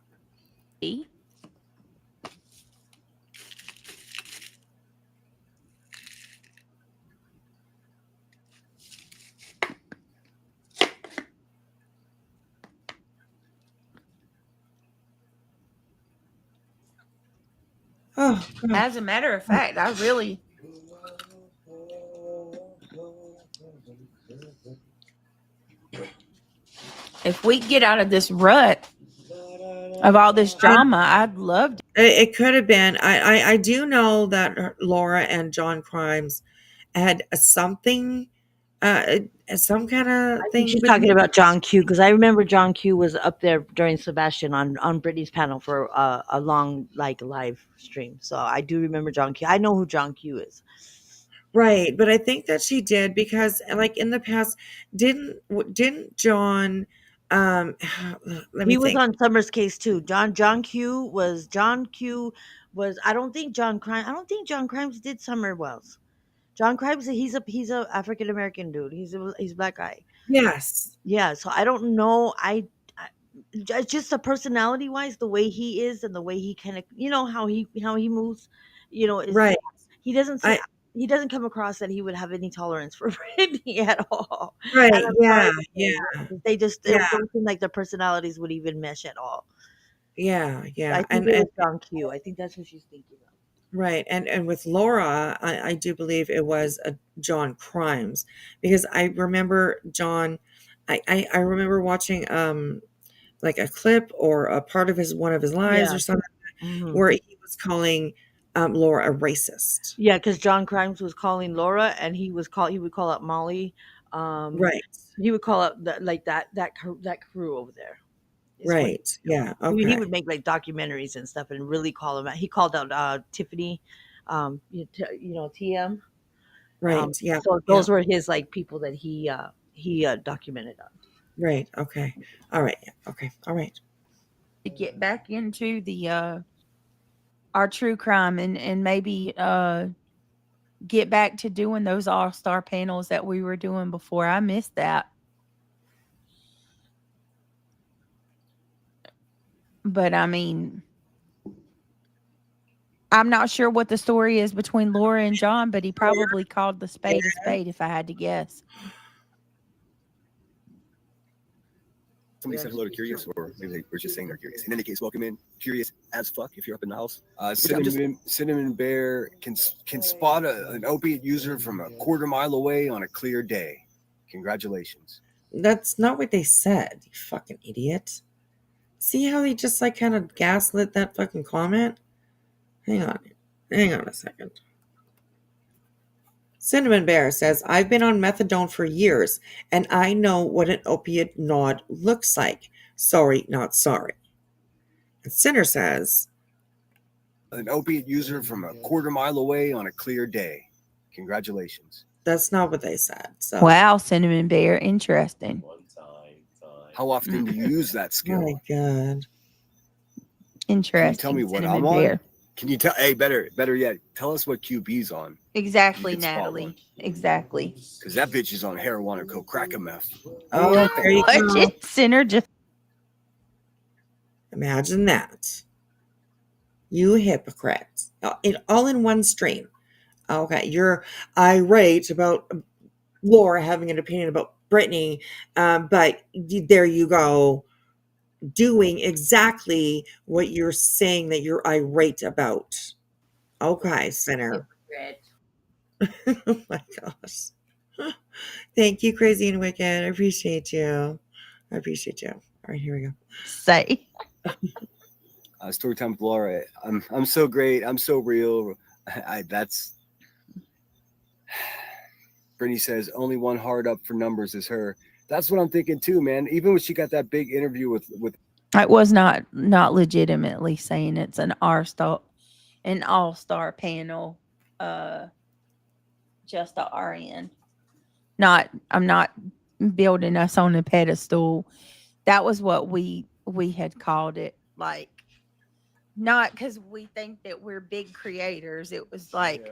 Oh, God. As a matter of fact, I really. If we get out of this rut of all this drama, I'd love to. It could have been. I do know that Laura and John Crimes had something, some kind of I think thing. she's talking about John Q, because I remember John Q was up there during Sebastian on Brittany's panel for a long live stream. So I do remember John Q. I know who John Q is. Right, but I think that she did because, like, in the past, didn't John? Let me He was think. on Summer's case too. John Q was. I don't think John Crimes did Summer Wells. John Crimes, he's a African American dude. He's a black guy. Yes. Yeah, so I don't know. Just the personality wise, the way he is and the way he kind of, how he moves, is Right. he doesn't say. He doesn't come across that he would have any tolerance for Brittany at all. Right. And I'm Yeah. sorry to say Yeah. that. They just Yeah. don't seem like their personalities would even mesh at all. Yeah. Yeah. I think it was John Q. I think that's what she's thinking of. Right, and with Laura, I do believe it was a John Crimes, because I remember John. I remember watching like a clip or a part of one of his lives Yeah. or something Mhm. where he was calling Laura a racist. Yeah, because John Crimes was calling Laura, and he would call out Molly. Right. He would call out that crew over there. Is what Right. Yeah. he Okay. would make like documentaries and stuff and really call them out. He called out Tiffany, TM. Right. Yeah. So Yeah. those were his like people that he documented on. Right. Okay. All right. Yeah. Okay. All right. To get back into the our true crime and maybe get back to doing those all-star panels that we were doing before. I missed that. But I mean, I'm not sure what the story is between Laura and John, but he probably called the spade a spade if I had to guess. Somebody said hello to Curious, or maybe they were just saying they're curious. In any case, welcome in, Curious as fuck, if you're up in the house. Cinnamon Bear can spot an opiate user from a quarter mile away on a clear day. Congratulations. That's not what they said, you fucking idiot. See how they just like kind of gaslit that fucking comment? Hang on a second. Cinnamon Bear says, I've been on methadone for years and I know what an opiate nod looks like. Sorry, not sorry. And Sinner says, an opiate user from a quarter mile away on a clear day. Congratulations. That's not what they said. So wow, Cinnamon Bear, interesting. How often do you use that skill? Oh my God. Interesting. Can you tell me what Cinnamon I'm Bear. on? Can you tell? Hey, better yet, tell us what QB's on. Exactly, Natalie. Exactly. Because that bitch is on heroin or crack a meth. Oh, there you go. Sinner just imagine that. You hypocrite. All in one stream. Okay, you're irate about Laura having an opinion about Brittany, but there you go, doing exactly what you're saying that you're irate about. Okay, Sinner. Oh my gosh. Thank you, Crazy and Wicked. I appreciate you. All right, here we go. Say. Story time with Laura. I'm so great. I'm so real. That's Brittany says only one hard up for numbers is her. That's what I'm thinking too, man. Even when she got that big interview with it was not legitimately saying it's an all-star panel, just a RN. I'm not building us on a pedestal. That was what we had called it, like not because we think that we're big creators. It was like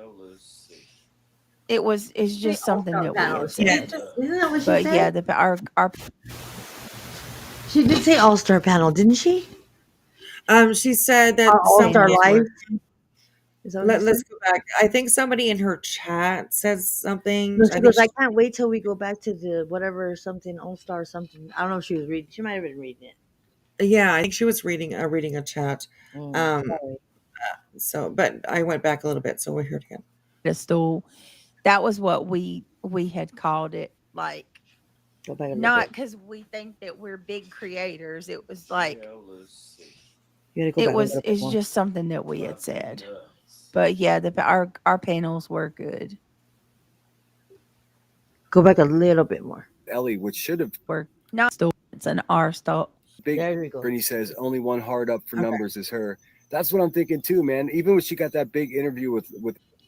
it's just something that we had said. Isn't that what she But said? yeah, our She did say All Star Panel, didn't she? She said that All Star somebody. Live. Is that what you Let's said? go back. I think somebody in her chat says something. No, I she think goes, I can't wait till we go back to the whatever something All Star something. I don't know if she was reading. She might have been reading it. yeah, I think she was reading a chat. Sorry. So, but I went back a little bit, so we're here again. pedestal. That was what we had called it. Like Go back a little not bit. because we think that we're big creators. It was like You gotta go it back a was little bit it's more. just something that we had said. But yeah, our panels were good. Go back a little bit more. Ellie, which should have We're not still. It's an R stop. big. There we go. Brittany says only one hard up for Okay. numbers is her. That's what I'm thinking too, man. Even when she got that big interview with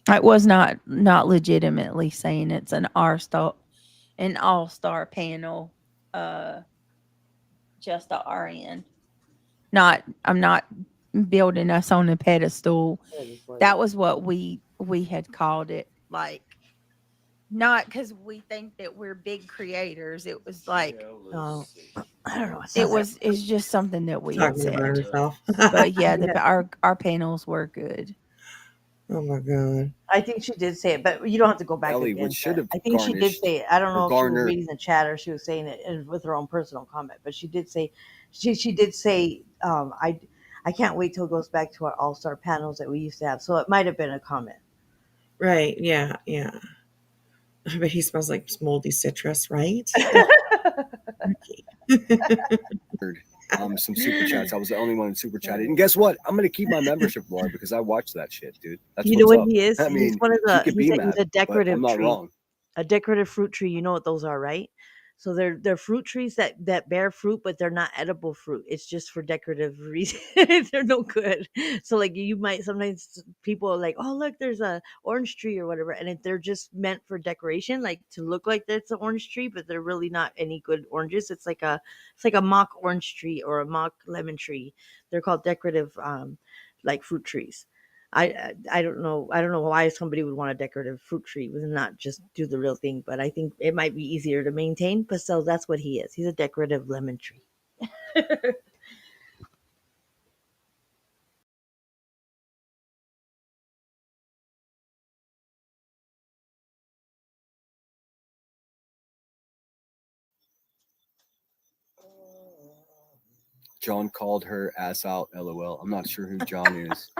It was not legitimately saying it's an R stop, an all-star panel, just a RN. I'm not building us on a pedestal. That was what we had called it. Like not because we think that we're big creators. It was like I don't know. it's just something that we had Talking about said. herself. But yeah, our panels were good. Oh my god. I think she did say it, but you don't have to go back Ellie, again. which should have I think she did garnished say it. I don't or know if she was garnered. reading the chat or she was saying it with her own personal comment, but she did say she did say I can't wait till it goes back to our all star panels that we used to have. So it might have been a comment. Right? Yeah, yeah. I bet he smells like moldy citrus, right? Some super chats. I was the only one in super chatted. And guess what? I'm gonna keep my membership, Laura, because I watched that shit, dude. That's You know what's what up. he is? I mean, He's one of she the could be mad, he's a but decorative I'm not tree. wrong. A decorative fruit tree. You know what those are, right? So they're fruit trees that bear fruit, but they're not edible fruit. It's just for decorative reasons. They're no good. So like you might sometimes people are like, oh look, there's a orange tree or whatever, and they're just meant for decoration, like to look like that's an orange tree, but they're really not any good oranges. It's like a mock orange tree or a mock lemon tree. They're called decorative like fruit trees. I don't know why somebody would want a decorative fruit tree and not just do the real thing, but I think it might be easier to maintain. But so that's what he is. He's a decorative lemon tree. John called her ass out. LOL. I'm not sure who John is,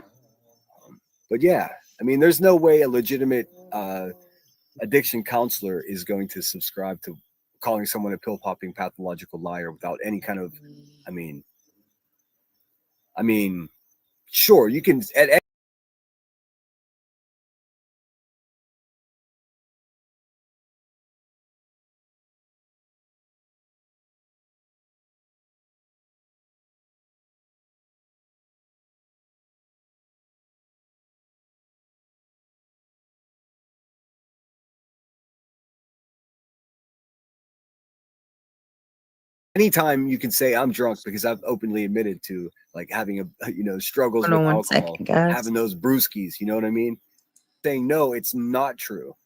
but yeah, I mean, there's no way a legitimate addiction counselor is going to subscribe to calling someone a pill popping pathological liar without any kind of. I mean, sure, you can at anytime you can say I'm drunk because I've openly admitted to like having struggles with Hold on alcohol, 1 second, guys. having those brewskis, you know what I mean? Saying no, it's not true.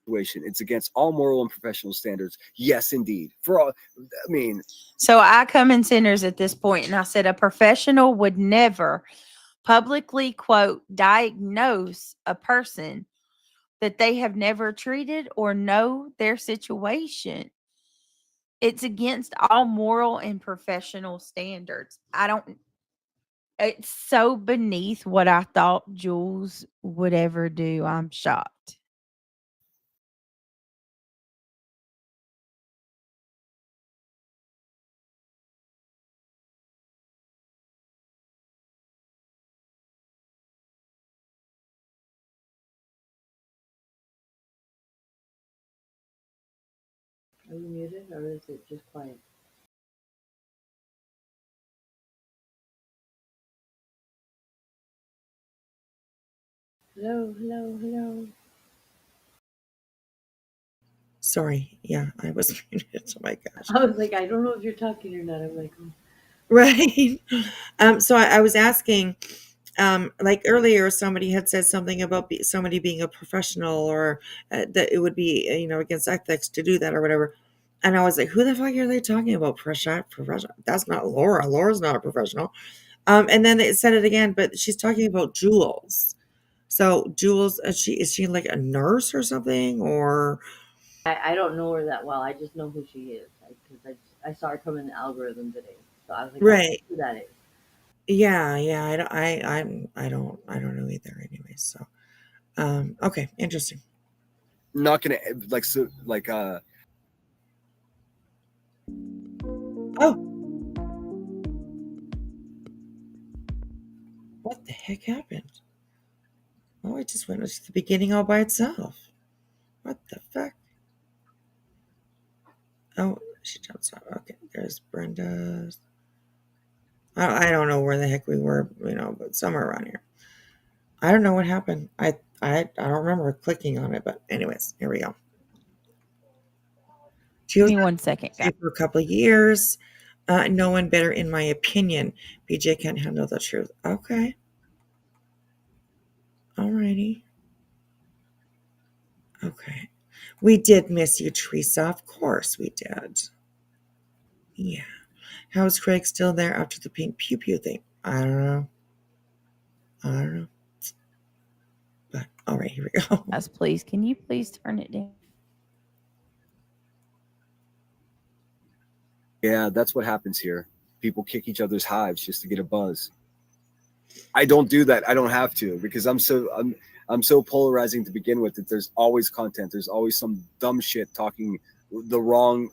It's against all moral and professional standards. Yes, indeed. For all, I mean, So I come in centers at this point and I said a professional would never publicly quote diagnose a person that they have never treated or know their situation. It's against all moral and professional standards. It's so beneath what I thought Jules would ever do. I'm shocked. Are you muted or is it just quiet? Hello, hello, hello. Sorry. Yeah, I was muted. Oh my gosh. I was like, I don't know if you're talking or not. I'm like, oh. Right. So I was asking, like earlier, somebody had said something about somebody being a professional, or that it would be, against ethics to do that or whatever. And I was like, who the fuck are they talking about? Professional? That's not Laura. Laura's not a professional. And then they said it again, but she's talking about Jules. So Jules, is she like a nurse or something, or? I don't know her that well. I just know who she is because I saw her come in the algorithm today. So I was like, Right. who that is. Yeah, I don't know either. Anyway, so, okay, interesting. Not gonna like so like Oh, what the heck happened? Oh, it just went to the beginning all by itself. What the fuck? Oh, she jumps out. Okay, there's Brenda's. I don't know where the heck we were, but somewhere around here. I don't know what happened. I don't remember clicking on it, but anyways, here we go. She Give was me 1 second, guys. for a couple of years. No one better, in my opinion. BJ can't handle the truth. Okay. Alrighty. Okay. We did miss you, Teresa. Of course we did. Yeah. How is Craig still there after the pink pew pew thing? I don't know. But all right, here we go. Yes, please. Can you please turn it down? yeah, that's what happens here. People kick each other's hives just to get a buzz. I don't do that. I don't have to, because I'm so polarizing to begin with that there's always content. There's always some dumb shit talking the wrong,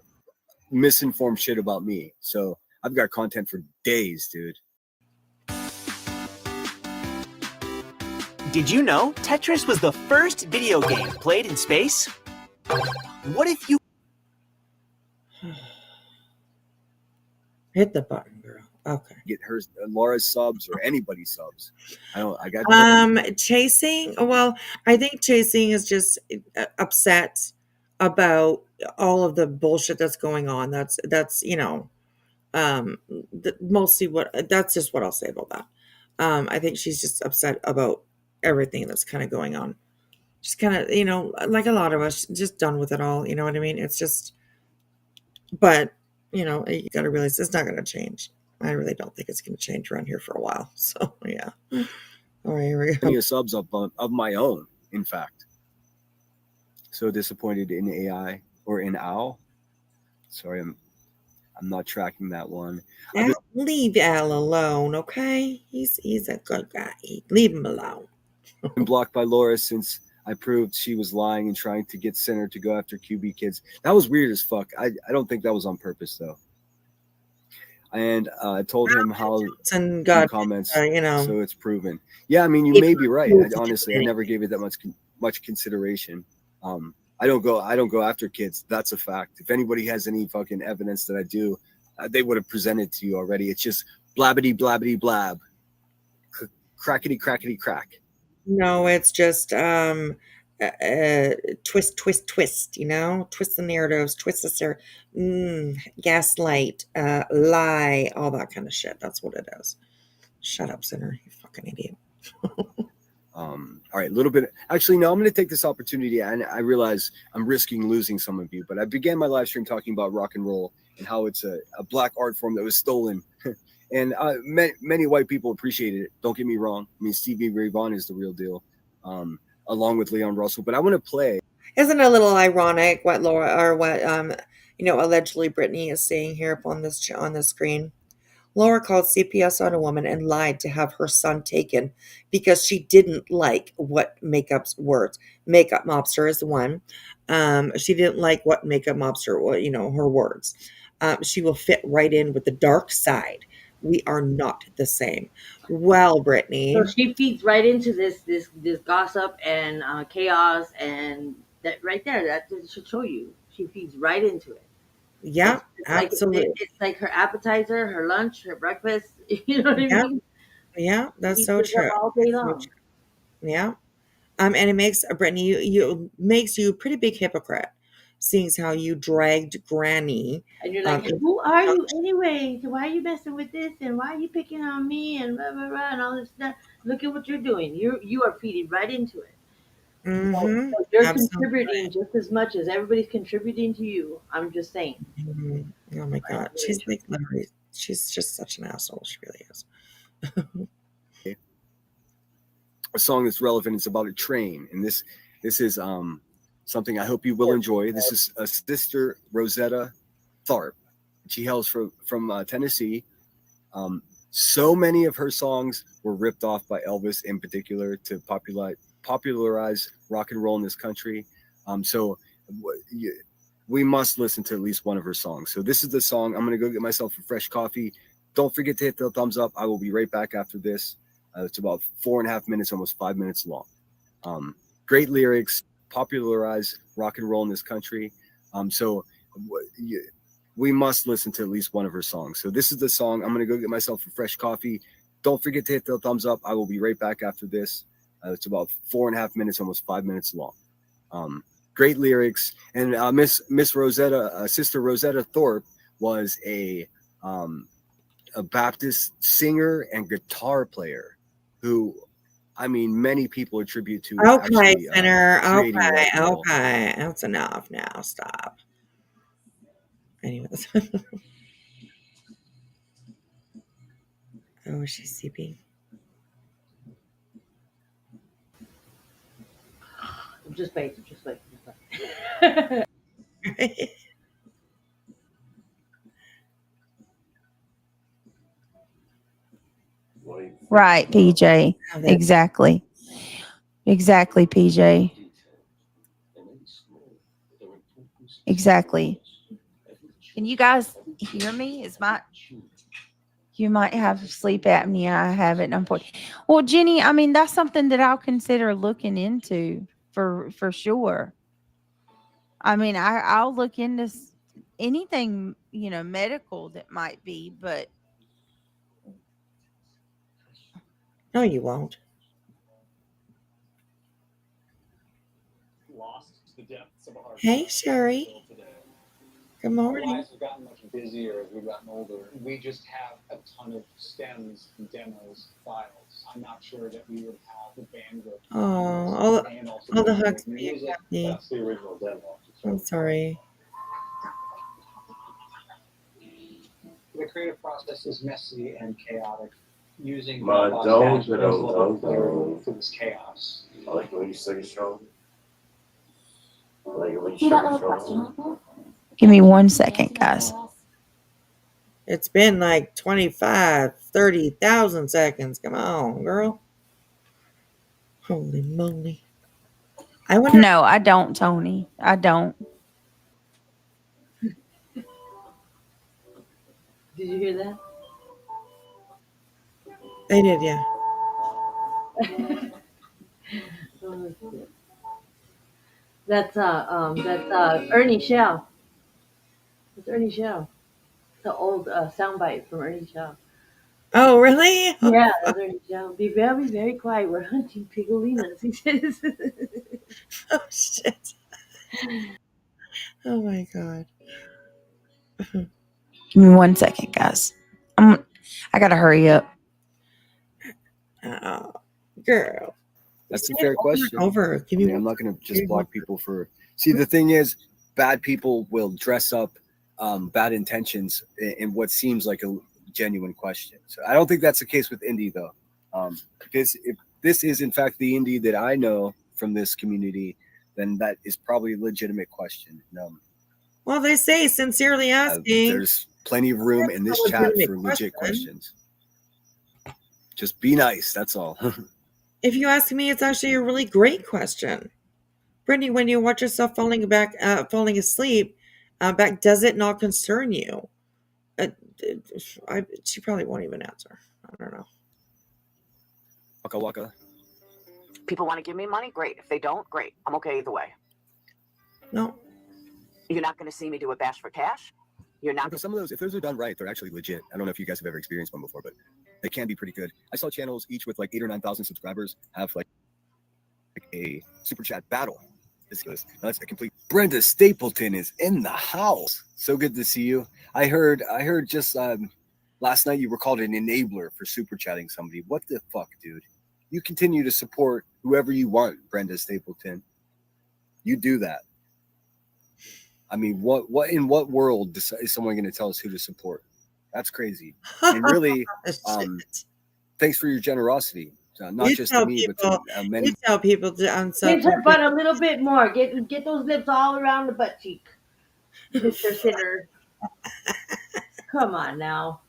misinformed shit about me. So I've got content for days, dude. Did you know Tetris was the first video game played in space? What if you Hit the button, girl. Okay. Get her Laura's subs or anybody's subs. I got Chasing. Well, I think Chasing is just upset about all of the bullshit that's going on. That's mostly that's just what I'll say about that. I think she's just upset about everything that's kind of going on. Just kind of, like a lot of us, just done with it all. You know what I mean? It's just, but you got to realize it's not going to change. I really don't think it's going to change around here for a while. So yeah. All right, here we go. plenty of subs of my own, in fact. So disappointed in AI or in Owl. Sorry, I'm not tracking that one. Leave Al alone, okay? He's a good guy. Leave him alone. Been blocked by Laura since I proved she was lying and trying to get Center to go after QB kids. That was weird as fuck. I don't think that was on purpose though. And I told him how and got comments, so it's proven. Yeah, I mean, you may be right. Honestly, I never gave it that much consideration. I don't go after kids. That's a fact. If anybody has any fucking evidence that I do, they would have presented to you already. It's just blabbity blabbity blab, crackety crackety crack. No, it's just twist, twist, twist. Twist the narratives, twist the gaslight, lie, all that kind of shit. That's what it is. Shut up, Sinner, you fucking idiot. All right, a little bit. Actually, no, I'm going to take this opportunity, and I realize I'm risking losing some of you, but I began my live stream talking about rock and roll and how it's a black art form that was stolen. And many white people appreciated it. Don't get me wrong. I mean, Stevie Ray Vaughan is the real deal, along with Leon Russell. But I want to play. Isn't it a little ironic what Laura or what allegedly Brittany is saying here up on this screen? Laura called CPS on a woman and lied to have her son taken because she didn't like what Makeup's words. Makeup Mobster is the one. She didn't like what Makeup Mobster, her words. She will fit right in with the dark side. We are not the same. Well, Brittany. So she feeds right into this gossip and chaos, and that right there, that should show you. She feeds right into it. Yeah, absolutely. It's like her appetizer, her lunch, her breakfast. You know what I mean? Yeah, that's so true. All day long. Yeah. And it makes Brittany, you makes you a pretty big hypocrite. seeing as how you dragged Granny. And you're like, into who are you anyway? So why are you messing with this? And why are you picking on me? And blah, blah, blah, and all this stuff. Look at what you're doing. You are feeding right into it. Mm-hmm. So you're Absolutely. contributing just as much as everybody's contributing to you. I'm just saying. Mhm. Oh my God. She's like literally, she's just such an asshole. She really is. A song that's relevant. It's about a train, and this is something I hope you will enjoy. This is a Sister Rosetta Tharpe. She hails from Tennessee. So many of her songs were ripped off by Elvis in particular to popularize rock and roll in this country. So we must listen to at least one of her songs. So this is the song. I'm going to go get myself a fresh coffee. Don't forget to hit the thumbs up. I will be right back after this. It's about 4.5 minutes, almost 5 minutes long. Great lyrics, popularize rock and roll in this country. So we must listen to at least one of her songs. So this is the song. I'm going to go get myself a fresh coffee. Don't forget to hit the thumbs up. I will be right back after this. It's about 4.5 minutes, almost 5 minutes long. Great lyrics. And Miss Rosetta, Sister Rosetta Tharpe, was a Baptist singer and guitar player who, I mean, many people attribute to. Okay, Sinner. creating rock Okay, and roll. okay. That's enough now. Stop. Anyways. Oh, she's sleeping. Just wait. Right, PJ. Exactly. Exactly, PJ. Exactly. Can you guys hear me? You might have sleep apnea. I have it, unfortunately. Well, Jenny, I mean, that's something that I'll consider looking into for sure. I mean, I'll look into anything, medical that might be, but No, you won't. Hey, Sherry. Good morning. Our lives have gotten much busier as we've gotten older. We just have a ton of stems, demos, files. I'm not sure that we would have the bandwidth. Oh, all the hugs for you, Kathy. That's the original demo. I'm sorry. The creative process is messy and chaotic. Using My robots don't, adds a level of clarity to this chaos. I like it when you sing strong. I like it when you You got sing no question strong. give me 1 second, guys. It's been like 25, 30,000 seconds. Come on, girl. Holy moly. I wonder. No, I don't, Tony. I don't. Did you hear that? They did, yeah. That's Ernie Shell. It's Ernie Shell. It's an old soundbite from Ernie Shell. Oh, really? Yeah, that's Ernie Shell. Be very, very quiet. We're hunting pigolinas, he says. Oh, shit. Oh, my God. Give me 1 second, guys. I gotta hurry up. Oh, girl. That's a fair question. Give me I'm not going to just block people for. See, the thing is, bad people will dress up bad intentions in what seems like a genuine question. So I don't think that's the case with Indy, though. Because if this is, in fact, the Indy that I know from this community, then that is probably a legitimate question. Well, they say sincerely asking. There's plenty of room in this chat for legit questions. Just be nice. That's all. If you ask me, it's actually a really great question. Brittany, when you watch yourself falling asleep, does it not concern you? She probably won't even answer. I don't know. Waka waka. People want to give me money? Great. If they don't, great. I'm okay either way. No. You're not going to see me do a bash for cash? You're not. Because some of those, if those are done right, they're actually legit. I don't know if you guys have ever experienced one before, but they can be pretty good. I saw channels each with like 8,000 or 9,000 subscribers have like a super chat battle, That's a complete. Brenda Stapleton is in the house. So good to see you. I heard just last night you were called an enabler for super chatting somebody. What the fuck, dude? You continue to support whoever you want, Brenda Stapleton. You do that. I mean, what in what world is someone going to tell us who to support? That's crazy. And really, thanks for your generosity. Not just to me, but to many. You tell people to Hit her butt a little bit more. Get those lips all around the butt cheek, Mr. Sinner. Come on now.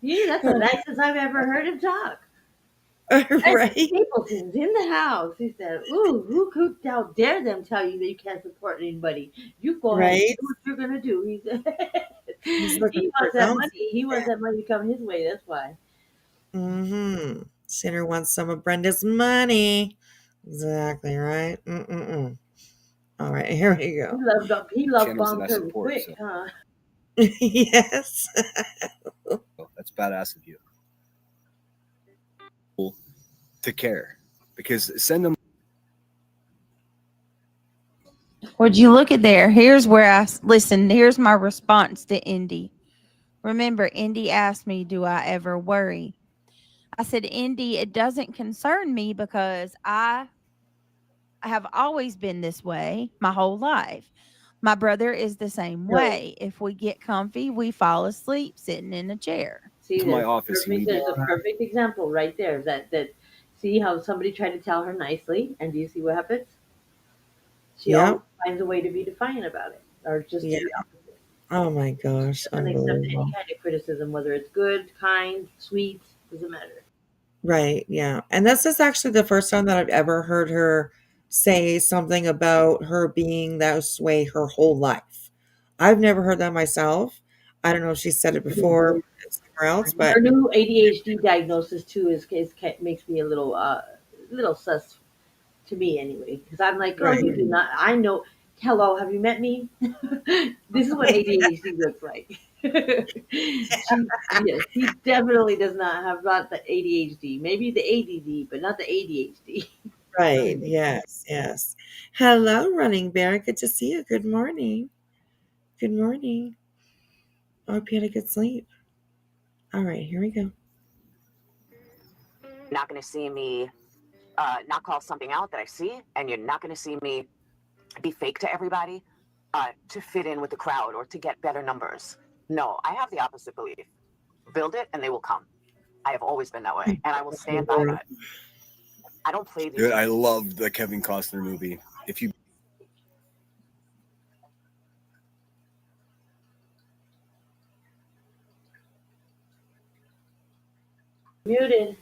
That's the nicest I've ever heard him talk. Right. Stapleton's in the house. He said, "Ooh, who could how dare them tell you that you can't support anybody? You go ahead and Right. do what you're gonna do." He said, He's he looking for wants that bounce. money. He wants that money to come his way. That's why. Mm-hmm. Sinner wants some of Brenda's money. Exactly right. All right, here we go. He loved Channels that I long-term support, quick, so. huh? Yes. That's badass of you. To care, because send them. Would you look at there? Here's where listen. Here's my response to Indy. Remember, Indy asked me, "Do I ever worry?" I said, "Indy, it doesn't concern me because I have always been this way my whole life. My brother is the same way. If we get comfy, we fall asleep sitting in a chair." See, To my office there's a perfect example right there. That see how somebody tried to tell her nicely, and do you see what happens? She always finds a way to be defiant about it, or just to be opposite. Oh my gosh, Doesn't accept any unbelievable. kind of criticism, whether it's good, kind, sweet, doesn't matter. Right, yeah. And this is actually the first time that I've ever heard her say something about her being that way her whole life. I've never heard that myself. I don't know if she said it before somewhere else, but Her new ADHD diagnosis too is makes me a little sus to me anyway, because I'm like, girl, you do not. I know. Hello, have you met me? This is what ADHD looks like. She definitely does not have the ADHD. Maybe the ADD, but not the ADHD. right, yes. Hello, Running Bear. Good to see you. Good morning. Good morning. I hope you had a good sleep. All right, here we go. Not going to see me not call something out that I see, and you're not going to see me be fake to everybody to fit in with the crowd or to get better numbers. No, I have the opposite belief. Build it and they will come. I have always been that way, and I will stand by that. I don't play these. Dude, I love the Kevin Costner movie. If you Muted.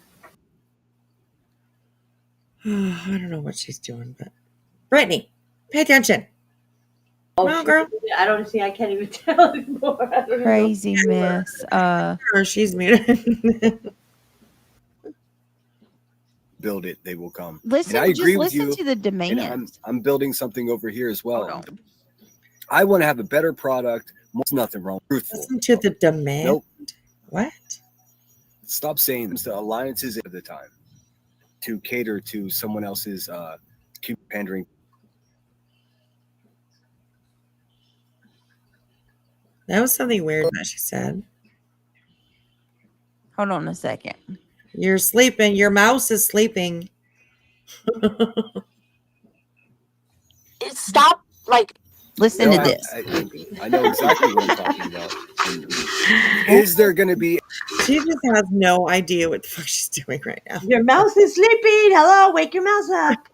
I don't know what she's doing, but Brittany, pay attention. Come on, girl. I don't see. I can't even tell anymore. I don't know. Crazy mess. She's muted. build it, they will come. Listen, and I agree just with listen you. to the demand. And I'm building something over here as well. I want to have a better product. There's nothing wrong. Truthful. Listen to the demand. Nope. What? Stop saying this. The alliances at the time to cater to someone else's pandering. That was something weird that she said. Hold on a second. You're sleeping. Your mouse is sleeping. Stop, listen to this. I know exactly what I'm talking about. Is there going to be? She just has no idea what the fuck she's doing right now. Your mouse is sleeping. Hello, wake your mouse up.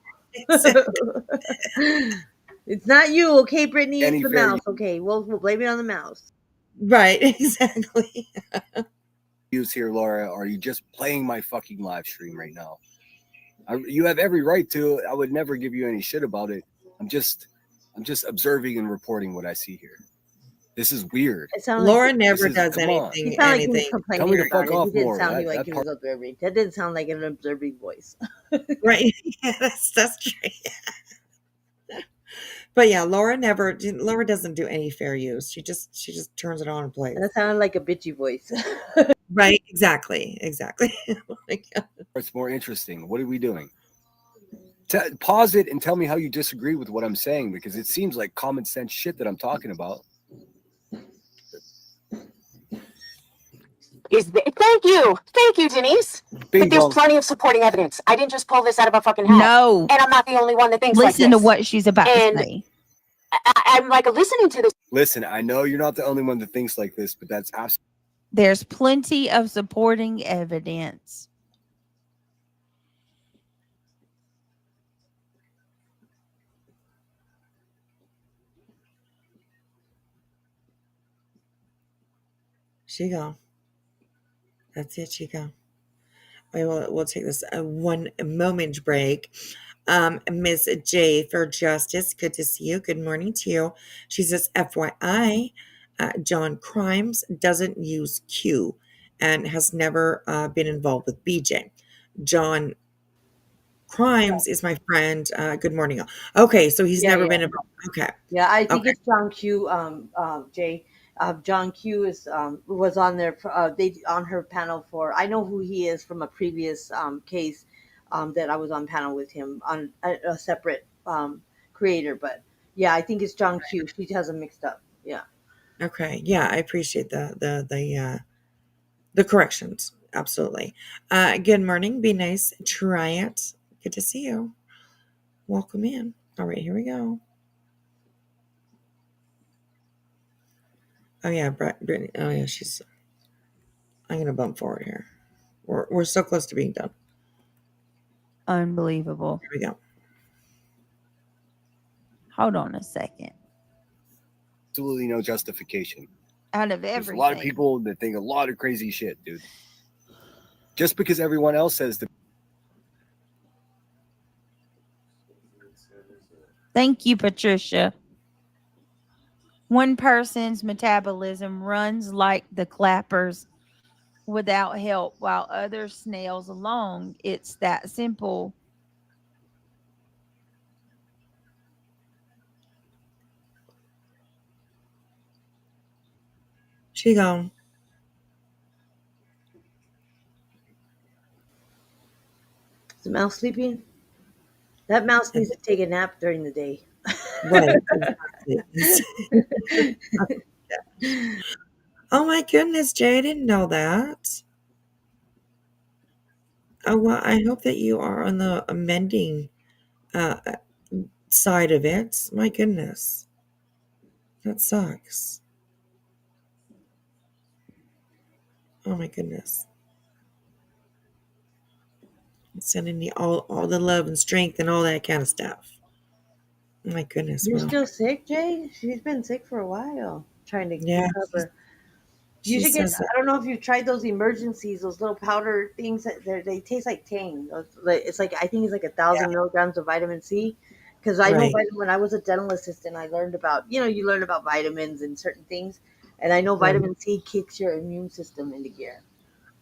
It's not you, okay, Brittany? It's the mouse. Okay, we'll blame it on the mouse. Right, exactly. Use here, Laura. Are you just playing my fucking live stream right now? You have every right to. I would never give you any shit about it. I'm just observing and reporting what I see here. This is weird. Laura never does anything. He sounded like he was Tell me complaining to about fuck it. off, He didn't Laura. sound That like he was part- observing. That didn't sound like an observing voice. Right. Yeah, that's true. But yeah, Laura doesn't do any fair use. She just turns it on and plays. That sounded like a bitchy voice. Right, exactly. It's more interesting. What are we doing? Pause it and tell me how you disagree with what I'm saying, because it seems like common sense shit that I'm talking about. Thank you, Denise. But there's plenty of supporting evidence. I didn't just pull this out of a fucking hat. No. And I'm not the only one that thinks like this. Listen to what she's about to say. I'm like listening to this. Listen, I know you're not the only one that thinks like this, but that's absolutely. There's plenty of supporting evidence. She go. That's it. She go. We'll take this one moment break. Miss J for Justice, good to see you. Good morning to you. She says, FYI, John Crimes doesn't use Q and has never been involved with BJ. John Crimes is my friend. Good morning. Okay, so he's never been involved. Okay. Yeah, I think it's John Q. Jay. John Q was on there. They on her panel for. I know who he is from a previous case that I was on panel with him on a separate creator. But yeah, I think it's John Q. She has them mixed up. Yeah. Okay. Yeah, I appreciate the corrections. Absolutely. Good morning. Be nice. Try it. Good to see you. Welcome in. All right, here we go. Oh yeah, Brittany. Oh yeah, she's. I'm gonna bump forward here. We're so close to being done. Unbelievable. Here we go. Hold on a second. Absolutely no justification. Out of There's everything. a lot of people that think a lot of crazy shit, dude. Just because everyone else says the. Thank you, Patricia. One person's metabolism runs like the clappers without help, while others snails along. It's that simple. She gone. Is the mouse sleeping? That mouse needs to take a nap during the day. Right. Oh my goodness, Jay, I didn't know that. Oh well, I hope that you are on the amending side of it. My goodness. That sucks. Oh my goodness. I'm sending you all the love and strength and all that kind of stuff. Oh my goodness. You're Well, still sick, Jay? She's been sick for a while, trying to recover. You she should get. says that. I don't know if you've tried those emergencies, those little powder things that they taste like Tang. It's like I think it's like 1,000 milligrams of vitamin C. Because I know when I was a dental assistant, I learned about you learn about vitamins and certain things, and I know vitamin C kicks your immune system into gear.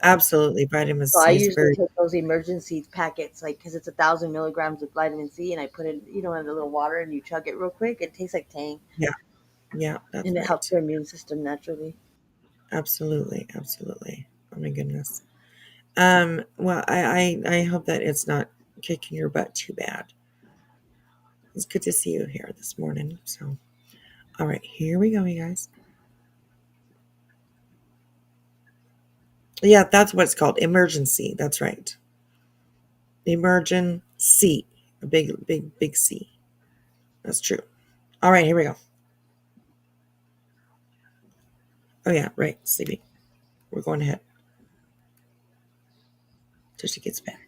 Absolutely, vitamin So I C is usually very. take those emergency packets, like because it's 1,000 milligrams of vitamin C, and I put it, in a little water, and you chug it real quick. It tastes like Tang. Yeah, that's And it right. helps your immune system naturally. Absolutely. Oh my goodness. Well, I hope that it's not kicking your butt too bad. It's good to see you here this morning. So, all right, here we go, you guys. Yeah, that's what it's called. Emergency. That's right. Emergency. A big C. That's true. All right, here we go. Oh yeah, right. Sleepy. We're going ahead. Till she gets back.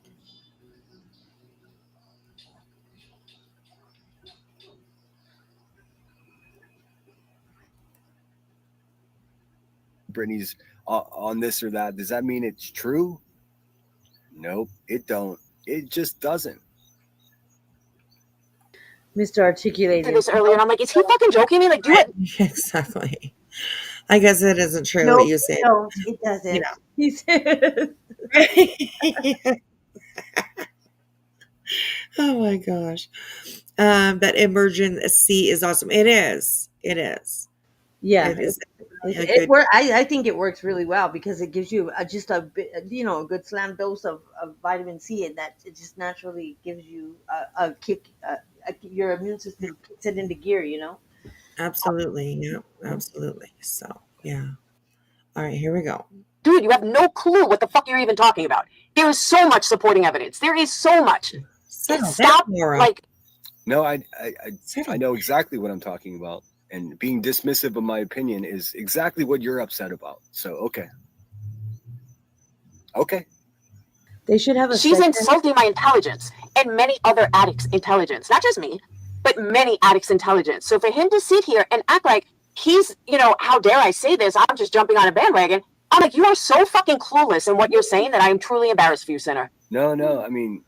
Brittany's on this or that. Does that mean it's true? Nope, it don't. It just doesn't. Mr. Articulated. This earlier, and I'm like, is he fucking joking me? Like, do it. Exactly. I guess it isn't true No, what you said. no, it doesn't. You know. He said. Oh my gosh. That emergency is awesome. It is. Yeah, It is a it good. I think it works really well because it gives you just a bit, a good slam dose of vitamin C, and that it just naturally gives you a kick. Your immune system kicks it into gear. Absolutely. Yeah, absolutely. So, yeah. All right, here we go. Dude, you have no clue what the fuck you're even talking about. There is so much supporting evidence. There is so much. Stop, like, No, I know exactly what I'm talking about, and being dismissive of my opinion is exactly what you're upset about. So, okay. They should have a. She's insulting my intelligence and many other addicts' intelligence. Not just me, but many addicts' intelligence. So for him to sit here and act like he's, how dare I say this? I'm just jumping on a bandwagon. I'm like, you are so fucking clueless in what you're saying that I am truly embarrassed for you, Sinner. No. I mean,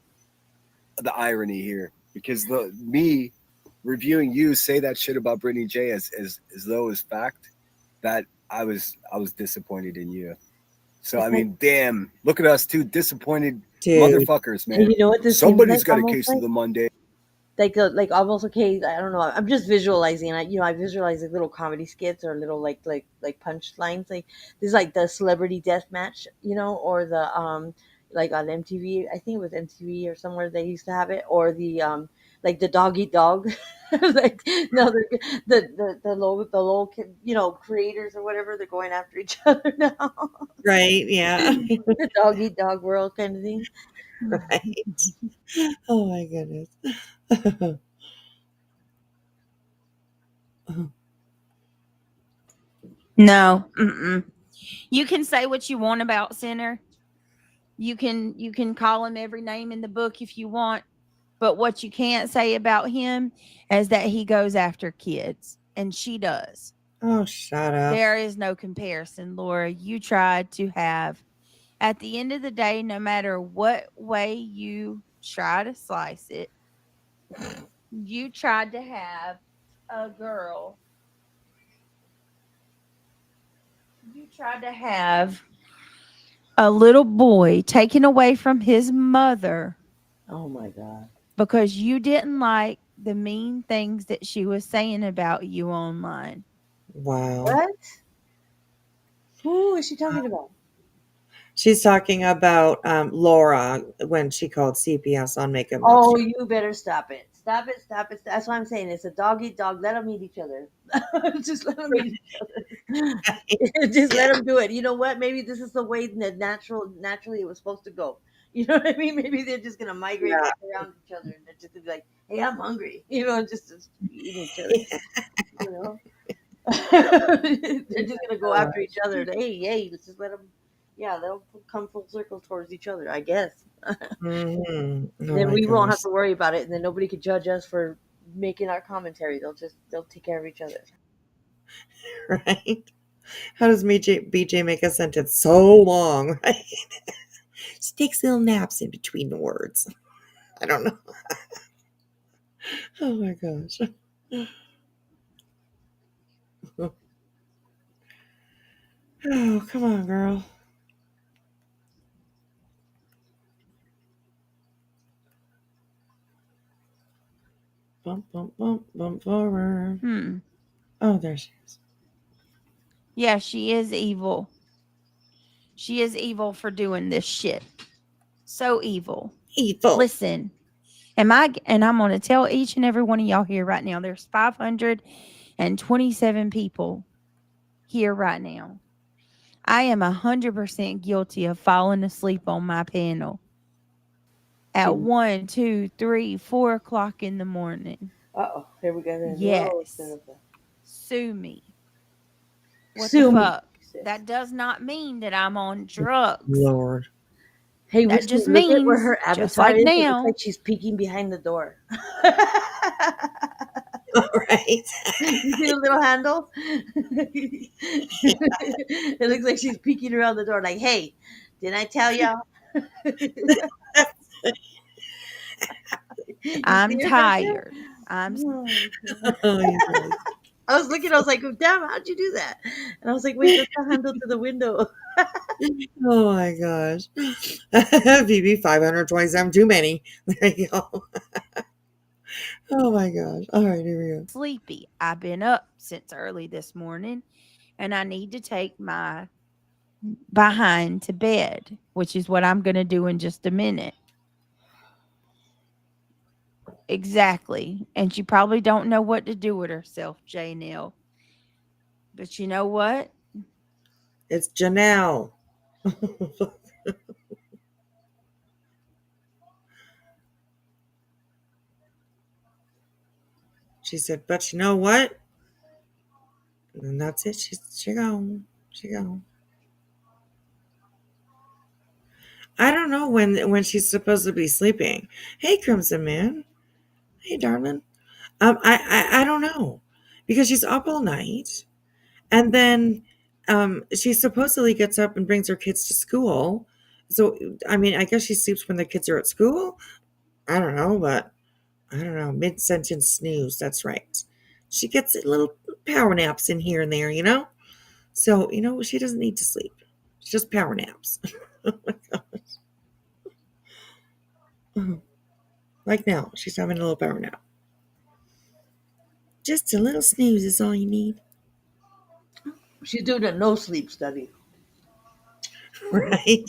the irony here, because me reviewing you say that shit about Brittany J as though it's fact, that I was disappointed in you. So I mean, damn, look at us, two disappointed motherfuckers, man. And you know what this Somebody's seems got like a case almost of the Monday. Like almost okay. I don't know. I'm just visualizing. I visualize like little comedy skits or little like punch lines. Like this is like the celebrity death match, or the like on MTV. I think it was MTV or somewhere they used to have it, or the like the dog eat dog. Like no, the low kid, creators or whatever, they're going after each other now. Right? Yeah. The dog eat dog world kind of thing. Right. Oh my goodness. No. You can say what you want about Sinner. You can call him every name in the book if you want, but what you can't say about him is that he goes after kids, and she does. Oh, shut up. There is no comparison, Laura. You tried to have, at the end of the day, no matter what way you try to slice it, you tried to have a girl. You tried to have a little boy taken away from his mother. Oh my God. Because you didn't like the mean things that she was saying about you online. Wow. What? Who is she talking about? She's talking about Laura when she called CPS on Makeup. Oh, you better stop it. Stop it. That's what I'm saying. It's a dog eat dog. Let them eat each other. Just let them eat each other. Just let them do it. You know what? Maybe this is the way that naturally it was supposed to go. You know what I mean? Maybe they're just gonna migrate back around each other, and they're just gonna be like, "Hey, I'm hungry," just eating each other. They're just gonna go after each other. Hey, let's just let them. Yeah, they'll come full circle towards each other, I guess. Mm-hmm. Oh Then we won't have gosh. to worry about it, and then nobody could judge us for making our commentary. They'll take care of each other. Right? How does BJ make a sentence so long, right? She takes little naps in between the words. I don't know. Oh my gosh. Oh, come on, girl. Bump forward. Oh, there she is. Yeah, she is evil. She is evil for doing this shit. So evil. Evil. Listen, and I'm going to tell each and every one of y'all here right now, there's 527 people here right now. I am 100% guilty of falling asleep on my panel at 1, 2, 3, 4 o'clock in the morning. Uh-oh, here we go. Yes. Sue me. What Sue the me. fuck? That does not mean that I'm on drugs. Lord. Hey, that Whispy, just look means at where her just avatar like is. It now. looks like she's peeking behind the door. All right. You see the little handle? It looks like she's peeking around the door like, hey, didn't I tell y'all? I'm tired. Oh, I was looking, I was like, damn, how'd you do that? And I was like, wait, that's the handle to the window. Oh my gosh. VB 527, too many. There you go. Oh my gosh. All right, here we go. Sleepy. I've been up since early this morning and I need to take my behind to bed, which is what I'm going to do in just a minute. Exactly. And she probably don't know what to do with herself, Janelle. But you know what? It's Janelle. She said, but you know what? And that's it. She gone. She gone. I don't know when she's supposed to be sleeping. Hey, Crimson Man. Hey, darling. I don't know because she's up all night, and then she supposedly gets up and brings her kids to school. So I mean, I guess she sleeps when the kids are at school. I don't know, but I don't know. Mid-sentence snooze. That's right. She gets little power naps in here and there, you know. So she doesn't need to sleep. It's just power naps. Oh my gosh. Like now, she's having a little power nap. Just a little snooze is all you need. She's doing a no sleep study. Right?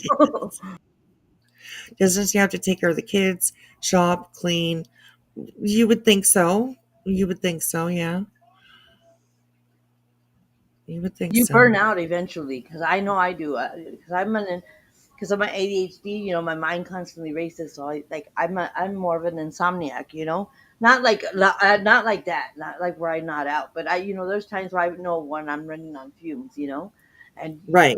Doesn't she have to take care of the kids, shop, clean? You would think so. You would think so, yeah. You would think You so. burn out eventually, because I know I do. Because of my ADHD, my mind constantly races. So I'm more of an insomniac, not like that, not like where I nod out, but there's times where I know when I'm running on fumes, and Right.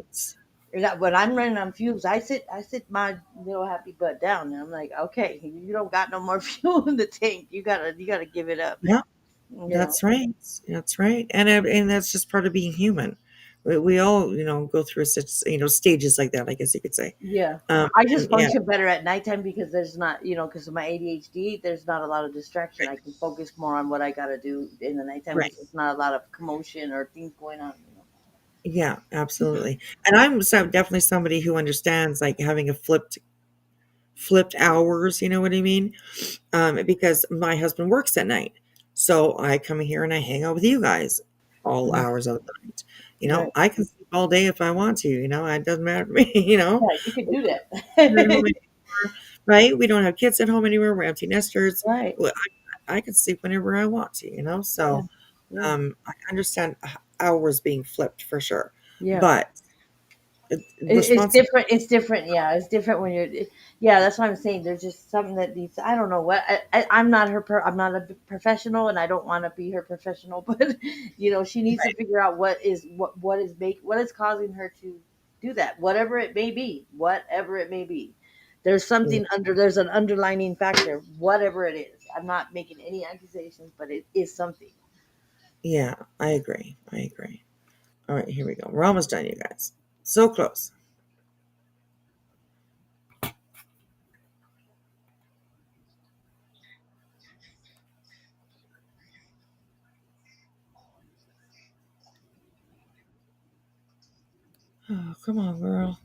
when I'm running on fumes, I sit my little happy butt down, and I'm like, okay, you don't got no more fuel in the tank. You gotta give it up. Yeah. You know. That's right. That's right. And that's just part of being human. We all, go through such, stages like that, I guess you could say. Yeah. Um, I just yeah. function better at nighttime because there's not, because of my ADHD, there's not a lot of distraction. I can focus more on what I got to do in the nighttime Right. because there's not a lot of commotion or things going on. Yeah, absolutely. And I'm definitely somebody who understands like having a flipped hours, you know what I mean? Because my husband works at night. So I come here and I hang out with you guys all Mhm. hours of the night. Right. I can sleep all day if I want to, it doesn't matter to me, Yeah, you could do Not at home that. anymore, right? We don't have kids at home anymore. We're empty nesters. Right. Well, I can sleep whenever I want to. Yeah. So Yeah. I understand hours being flipped for sure. Yeah. But It's responsibility. different. It's different. Yeah, it's different when yeah, that's what I'm saying. There's just something that needs. I don't know what. I'm not I'm not a professional, and I don't want to be her professional. But she needs to figure out what is causing her to do that. Whatever it may be. Whatever it may be. There's something there's an underlining factor. Whatever it is. I'm not making any accusations, but it is something. Yeah, I agree. I agree. All right, here we go. We're almost done, you guys. So close. Oh, come on, girl.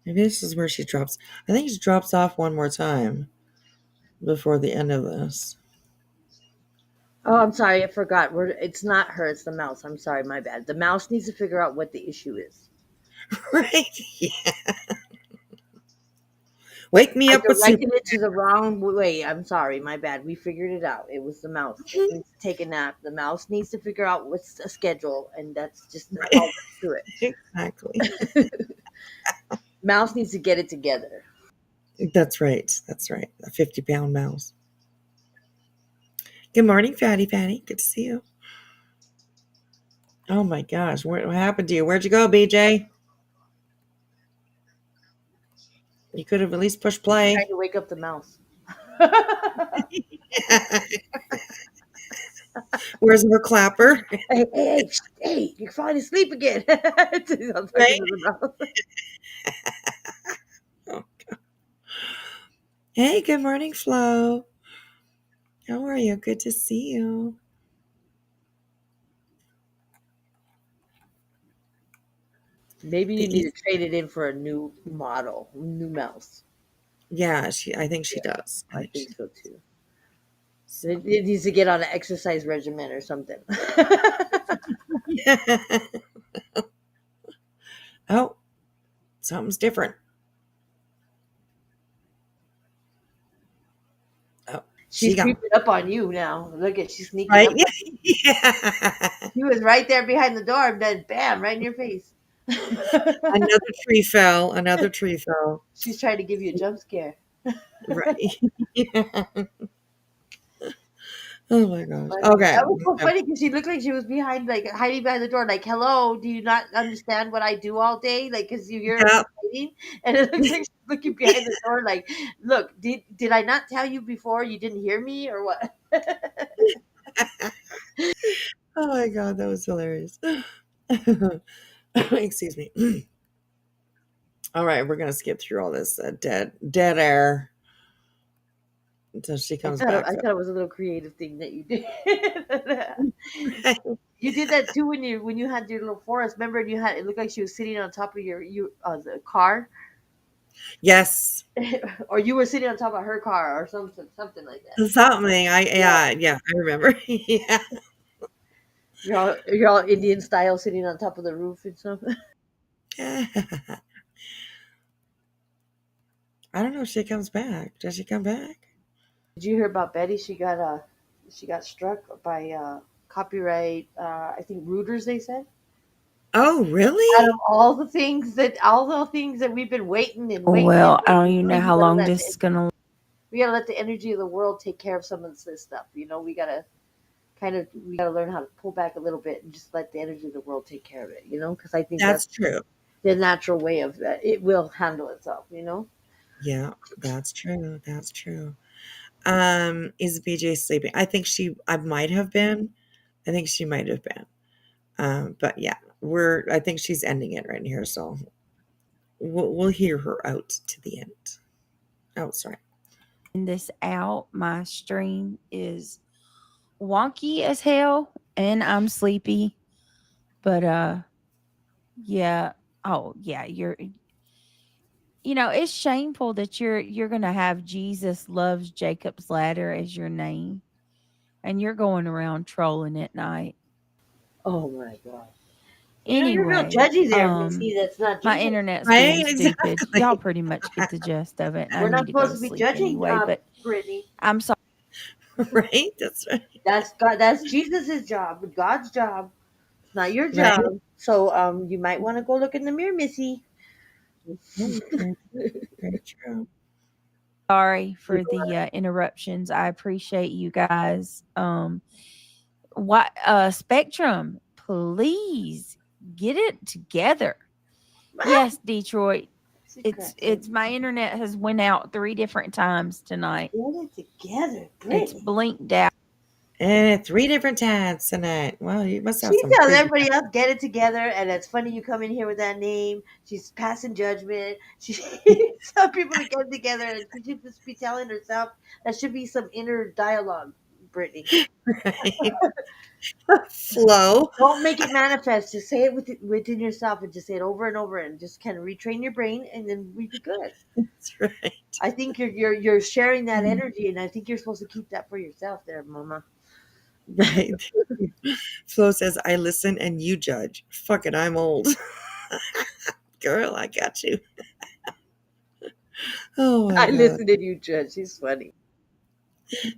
Maybe this is where she drops. I think she drops off one more time before the end of this. Oh, I'm sorry, I forgot. It's not her, it's the mouse. I'm sorry, my bad. The mouse needs to figure out what the issue is. Right? Yeah. Wake me I up with directed Super. it to the wrong way. I'm sorry, my bad. We figured it out. It was the mouse that needs to take a nap. The mouse needs to figure out what's a schedule, and that's just all there is to Exactly. it. Mouse needs to get it together. That's right. That's right. A 50-pound mouse. Good morning, Fatty Fatty. Good to see you. Oh my gosh. What happened to you? Where'd you go, BJ? You could have at least pushed play. Trying to wake up the mouse. Where's her clapper? Hey, you're falling asleep again. I'm talking to the mouse. Oh, God. Hey, good morning, Flo. How are you? Good to see you. Maybe you need to trade it in for a new model, new mouse. Yeah, I think she does. I think so too. It needs to get on an exercise regimen or something. Oh, something's different. Oh, She's got creeping up on you now. Look at she's sneaking right. up. She was right there behind the door, and then bam, right in your face. Another tree fell. Another tree fell. She's trying to give you a jump scare. Right. Yeah. Oh my gosh. Funny. Okay. That was so funny because she looked like she was behind, like hiding behind the door. Like, hello, do you not understand what I do all day? Like, because you hear her hiding, and it looks like she's looking behind the door. Like, look, did I not tell you before? You didn't hear me, or what? Oh my god, that was hilarious. Excuse me. All right, we're gonna skip through all this dead air until she comes back. I thought it was a little creative thing that you did. You did that too when you had your little forest. Remember, and it looked like she was sitting on top of the car. Yes. Or you were sitting on top of her car or something like that. Something. I remember. Yeah. You're all Indian style sitting on top of the roof and stuff. I don't know if she comes back. Does she come back? Did you hear about Betty? She got struck by copyright. I think rooters. They said. Oh, really? Out of all the things that we've been waiting and waiting. Well, and I don't even know how long this is gonna. We gotta let the energy of the world take care of some of this stuff. We gotta learn how to pull back a little bit and just let the energy of the world take care of it. Because I think that's true. The natural way of it will handle itself. Yeah, that's true. That's true. Is BJ sleeping? I might have been. I think she might have been. But yeah, I think she's ending it right here. So we'll hear her out to the end. Oh, sorry. This out, my stream is wonky as hell and I'm sleepy. But yeah. Oh yeah, it's shameful that you're gonna have Jesus loves Jacob's ladder as your name and you're going around trolling at night. Oh my god. Anyway, you're real judgy there, Missy. That's not my Jesus. internet's Right? being stupid. Exactly. Y'all pretty much get the gist of it. We're I not need to go supposed to to be sleep judging, anyway, but Brittany. I'm sorry. Right? That's right. That's God. That's Jesus's job. God's job. It's not your job. Right. So you might want to go look in the mirror, Missy. Very true. Sorry for the interruptions. I appreciate you guys. What Spectrum, please get it together. Yes, Detroit. It's my internet has went out 3 different times tonight. Get it together, It's blinked out. And 3 different times tonight. Well, you must have She some. tells crazy everybody else get it together, and it's funny you come in here with that name. She's passing judgment. She tells people to get it together, and she should just be telling herself. That should be some inner dialogue, Brittany. Right. Flow. Don't make it manifest. Just say it within yourself, and just say it over and over, and just kind of retrain your brain, and then we'd be good. That's right. I think you're sharing that energy, and I think you're supposed to keep that for yourself, there, Mama. Right. Flo says, I listen and you judge. Fuck it, I'm old. Girl, I got you. Oh my God. listen and you judge. She's funny.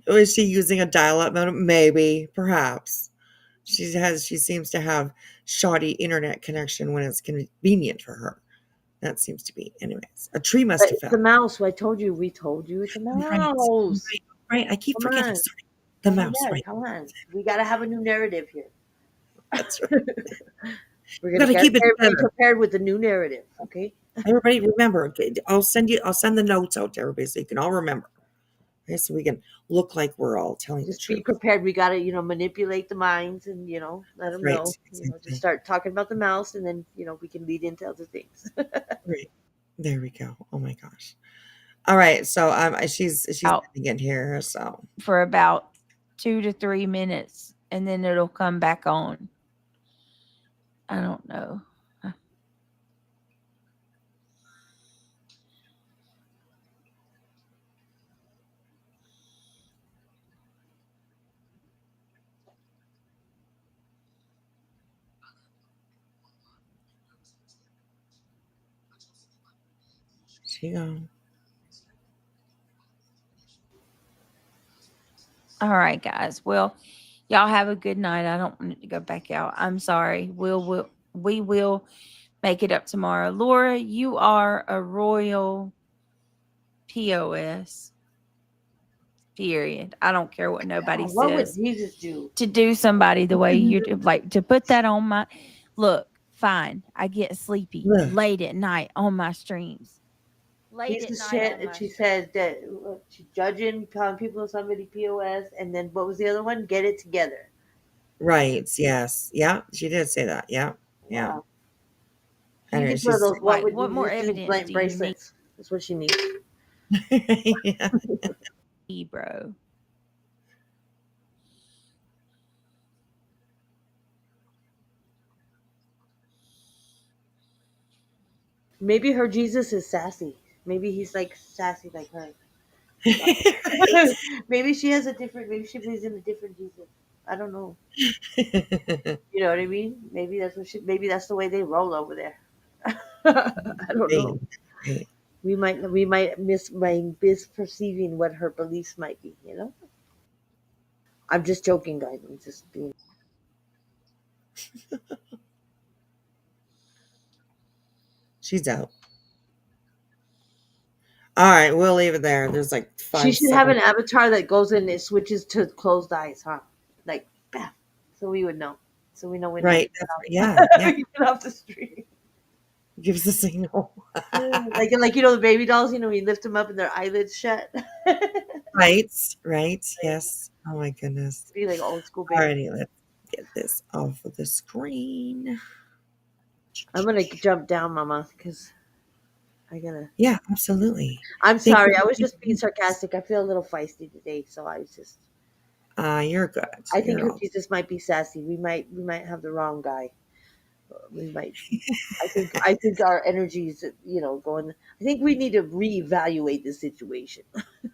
Is she using a dial-up modem? Maybe, perhaps. She seems to have shoddy internet connection when it's convenient for her. That seems to be. Anyways, a tree must have It's fell. the mouse. We told you it's a mouse. Right. I keep Come forgetting. on. Sorry. The mouse, Yeah, right. come on. We got to have a new narrative here. That's right. We're going to keep it be prepared with the new narrative, okay? Everybody remember, okay, I'll send the notes out to everybody so you can all remember. Okay, so we can look like we're all telling Just the truth. be prepared. We got to, manipulate the minds and, let them Right, know. exactly. Just start talking about the mouse and then, we can lead into other things. Right. There we go. Oh my gosh. All right. So she's getting here. So for about 2 to 3 minutes and then it'll come back on. I don't know. She go. All right, guys. Well, y'all have a good night. I don't want to go back out. I'm sorry. We will make it up tomorrow. Laura, you are a royal POS. Period. I don't care what nobody What would says. Jesus do? To do somebody the way you do, like to put that on my look. Fine, I get sleepy Ugh. late at night on my streams. Late Piece at of night shit, on and my she says that she's judging, calling people somebody POS, and then what was the other one? Get it together. Right. Yes. Yeah. She did say that. Yeah. Yeah. Wow. She Anyway, needs one of she's those what would what more Jesus do evidence do you bracelets. That's what she needs. yeah. need, bro? Maybe her Jesus is sassy. Maybe he's like sassy like her. Maybe she has a different. Maybe she believes in a different Jesus. I don't know. You know what I mean? Maybe that's what she. Maybe that's the way they roll over there. I don't know. Right. We might misperceiving what her beliefs might be. You know. I'm just joking, guys. I'm just being. She's out. All right, we'll leave it there. There's like She 5 should have an seconds. avatar that goes in and switches to closed eyes, huh? Like, bam. So we would know. So we know when Right. to Yeah. Yeah. get off the street. Gives a signal. like the baby dolls, we lift them up and their eyelids shut. Right. Right. Yes. Oh my goodness. Be like old school baby. Alrighty, let's get this off of the screen. I'm gonna jump down, Mama, because I gotta. Yeah, absolutely. I'm Thank sorry. you. I was just being sarcastic. I feel a little feisty today, so I was just. You're good. I think You're her all Jesus might be sassy. We might have the wrong guy. We might. I think our energies, going. I think we need to reevaluate the situation.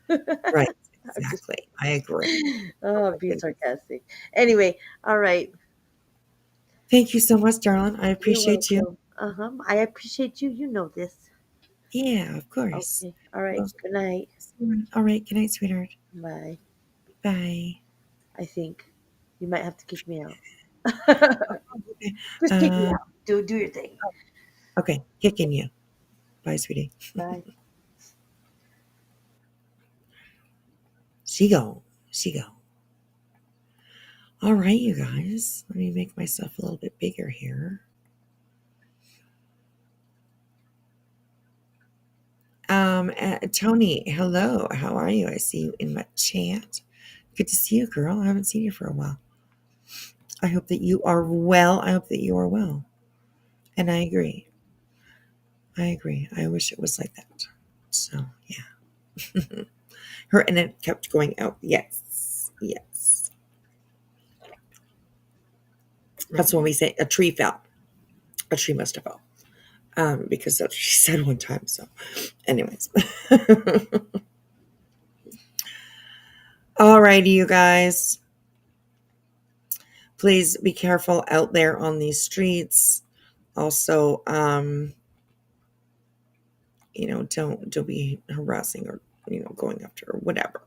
right. Exactly. I agree. Oh, being sarcastic. Anyway, all right. Thank you so much, darling. I appreciate you. I appreciate you. You know this. Yeah, of course. Okay. All right. Well, Good night. all right. Good night, sweetheart. Bye. Bye. I think you might have to kick me out. Okay. Just kick me out. Do your thing. Okay. Kicking you. Bye, sweetie. Bye. She go. All right, you guys. Let me make myself a little bit bigger here. Tony, hello. How are you? I see you in my chat. Good to see you, girl. I haven't seen you for a while. I hope that you are well. And I agree. I wish it was like that. So, yeah. Her internet kept going out. Yes. That's when we say a tree fell. A tree must have fell. Because that's what she said one time. So, anyways. Alrighty, you guys. Please be careful out there on these streets. Also, don't be harassing or going after or whatever.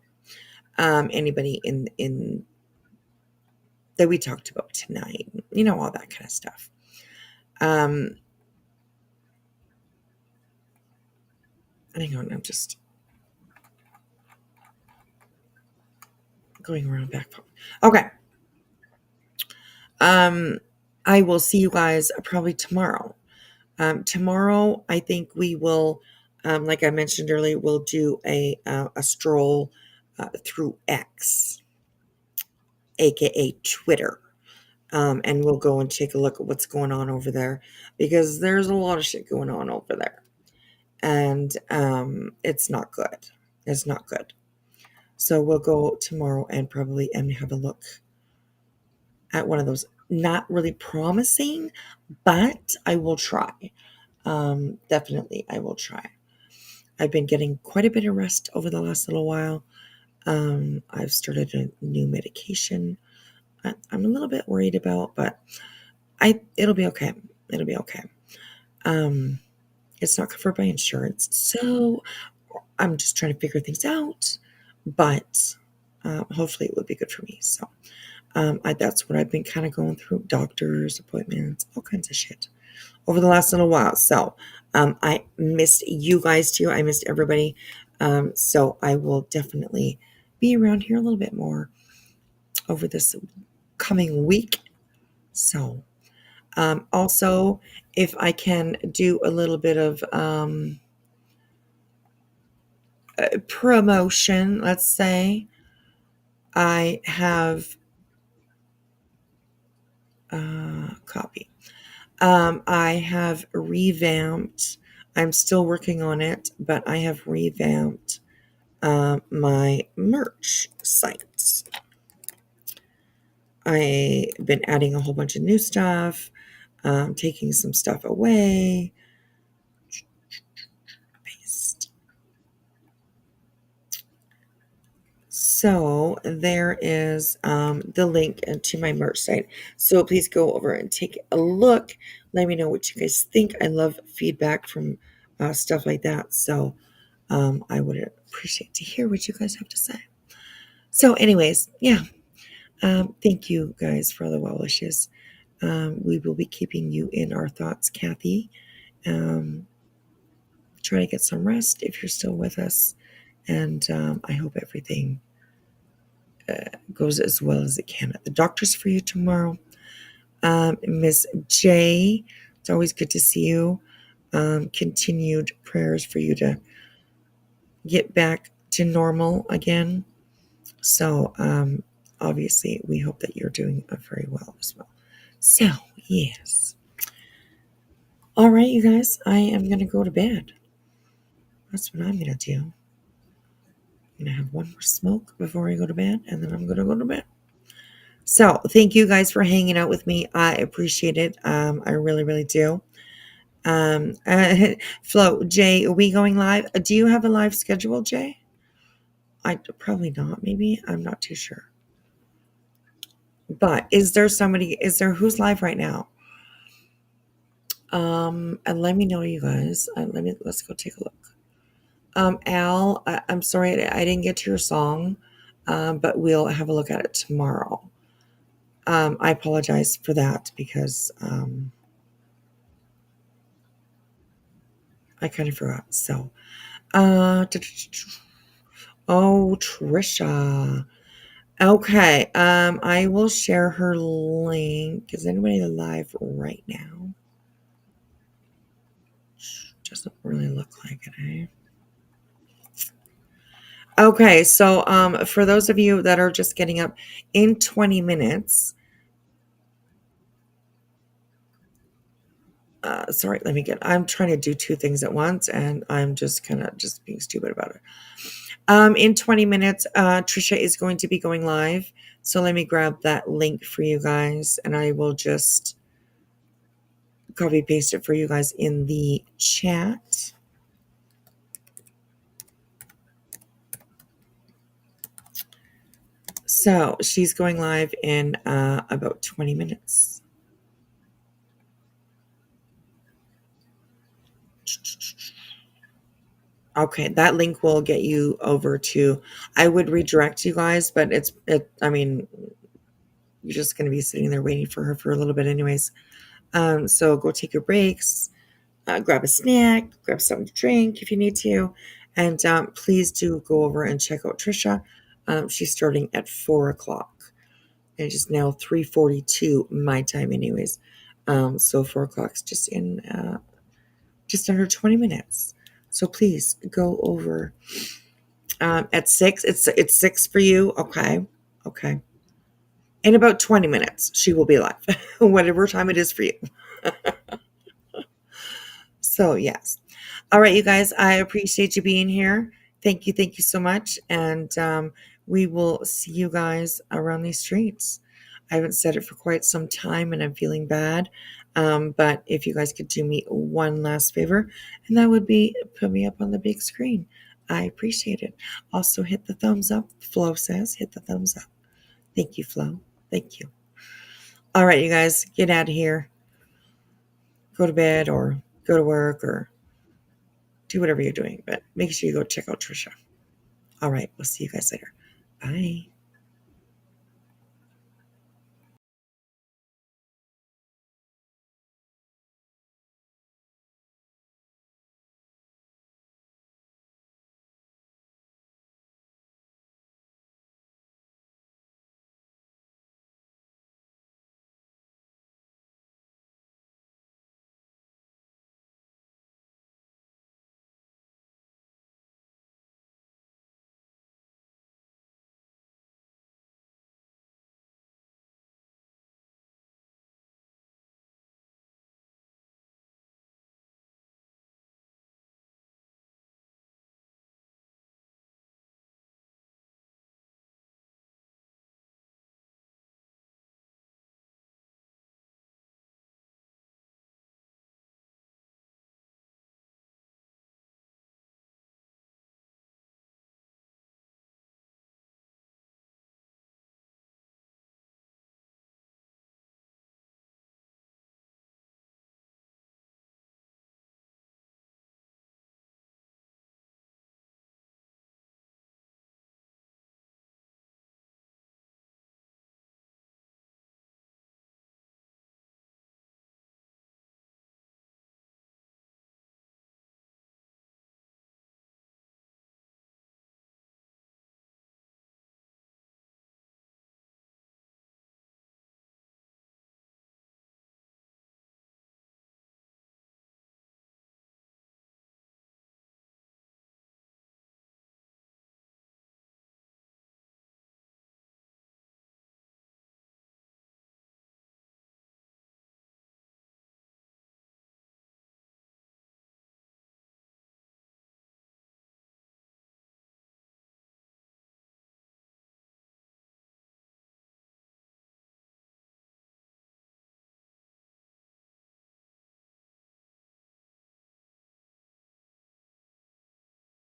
Anybody in that we talked about tonight, all that kind of stuff. Hang on, I'm just going around back. Okay. I will see you guys probably tomorrow. Tomorrow, I think we will, like I mentioned earlier, we'll do a stroll through X, aka Twitter. And we'll go and take a look at what's going on over there, because there's a lot of shit going on over there. And it's not good. It's not good. So we'll go tomorrow and probably have a look at one of those. Not really promising, but I will try. Definitely, I will try. I've been getting quite a bit of rest over the last little while. I've started a new medication I'm a little bit worried about, but it'll be okay. It'll be okay. It's not covered by insurance. So I'm just trying to figure things out. But hopefully it would be good for me. So that's what I've been kind of going through. Doctors, appointments, all kinds of shit over the last little while. So I missed you guys too. I missed everybody. So I will definitely be around here a little bit more over this coming week. So also, if I can do a little bit of promotion, let's say, I have copy. I have revamped. I'm still working on it, but I have revamped my merch sites. I've been adding a whole bunch of new stuff, taking some stuff away. Paste. So there is the link to my merch site. So please go over and take a look. Let me know what you guys think. I love feedback from stuff like that. So I would appreciate to hear what you guys have to say. So anyways, yeah. Thank you guys for all the well wishes. We will be keeping you in our thoughts, Kathy. Try to get some rest if you're still with us. And I hope everything goes as well as it can at the doctor's for you tomorrow. Miss J, it's always good to see you. Continued prayers for you to get back to normal again. So obviously we hope that you're doing very well as well. So yes. All right, you guys, I am going to go to bed. That's what I'm going to do. I'm going to have one more smoke before I go to bed, and then I'm going to go to bed. So thank you guys for hanging out with me. I appreciate it. I really, really do. Flo, Jay, are we going live? Do you have a live schedule, Jay? Probably not, maybe. I'm not too sure. But who's live right now? And let me know, you guys. Let's go take a look. Al, I'm sorry I didn't get to your song, but we'll have a look at it tomorrow. I apologize for that because I kind of forgot. So, oh, Trisha. Okay, I will share her link. Is anybody live right now? Doesn't really look like it, eh? Okay, so for those of you that are just getting up, in 20 minutes, sorry, I'm trying to do two things at once, and I'm just kind of just being stupid about it. In 20 minutes, Trisha is going to be going live, so let me grab that link for you guys, and I will just copy paste it for you guys in the chat. So she's going live in about 20 minutes. Okay, that link will get you over to, I would redirect you guys, but I mean, you're just going to be sitting there waiting for her for a little bit anyways. So go take your breaks, grab a snack, grab something to drink if you need to. And please do go over and check out Trisha. She's starting at 4 o'clock. And it's now 3:42 my time anyways. So 4 o'clock's just in just under 20 minutes. So please go over at 6. It's 6 for you. Okay. In about 20 minutes, she will be live. Whatever time it is for you. So yes. All right, you guys, I appreciate you being here. Thank you so much. And we will see you guys around these streets. I haven't said it for quite some time and I'm feeling bad. But if you guys could do me one last favor, and that would be put me up on the big screen. I appreciate it. Also hit the thumbs up. Flo says hit the thumbs up. Thank you, Flo. Thank you. All right, you guys, get out of here. Go to bed or go to work or do whatever you're doing, but make sure you go check out Trisha. All right, we'll see you guys later. Bye.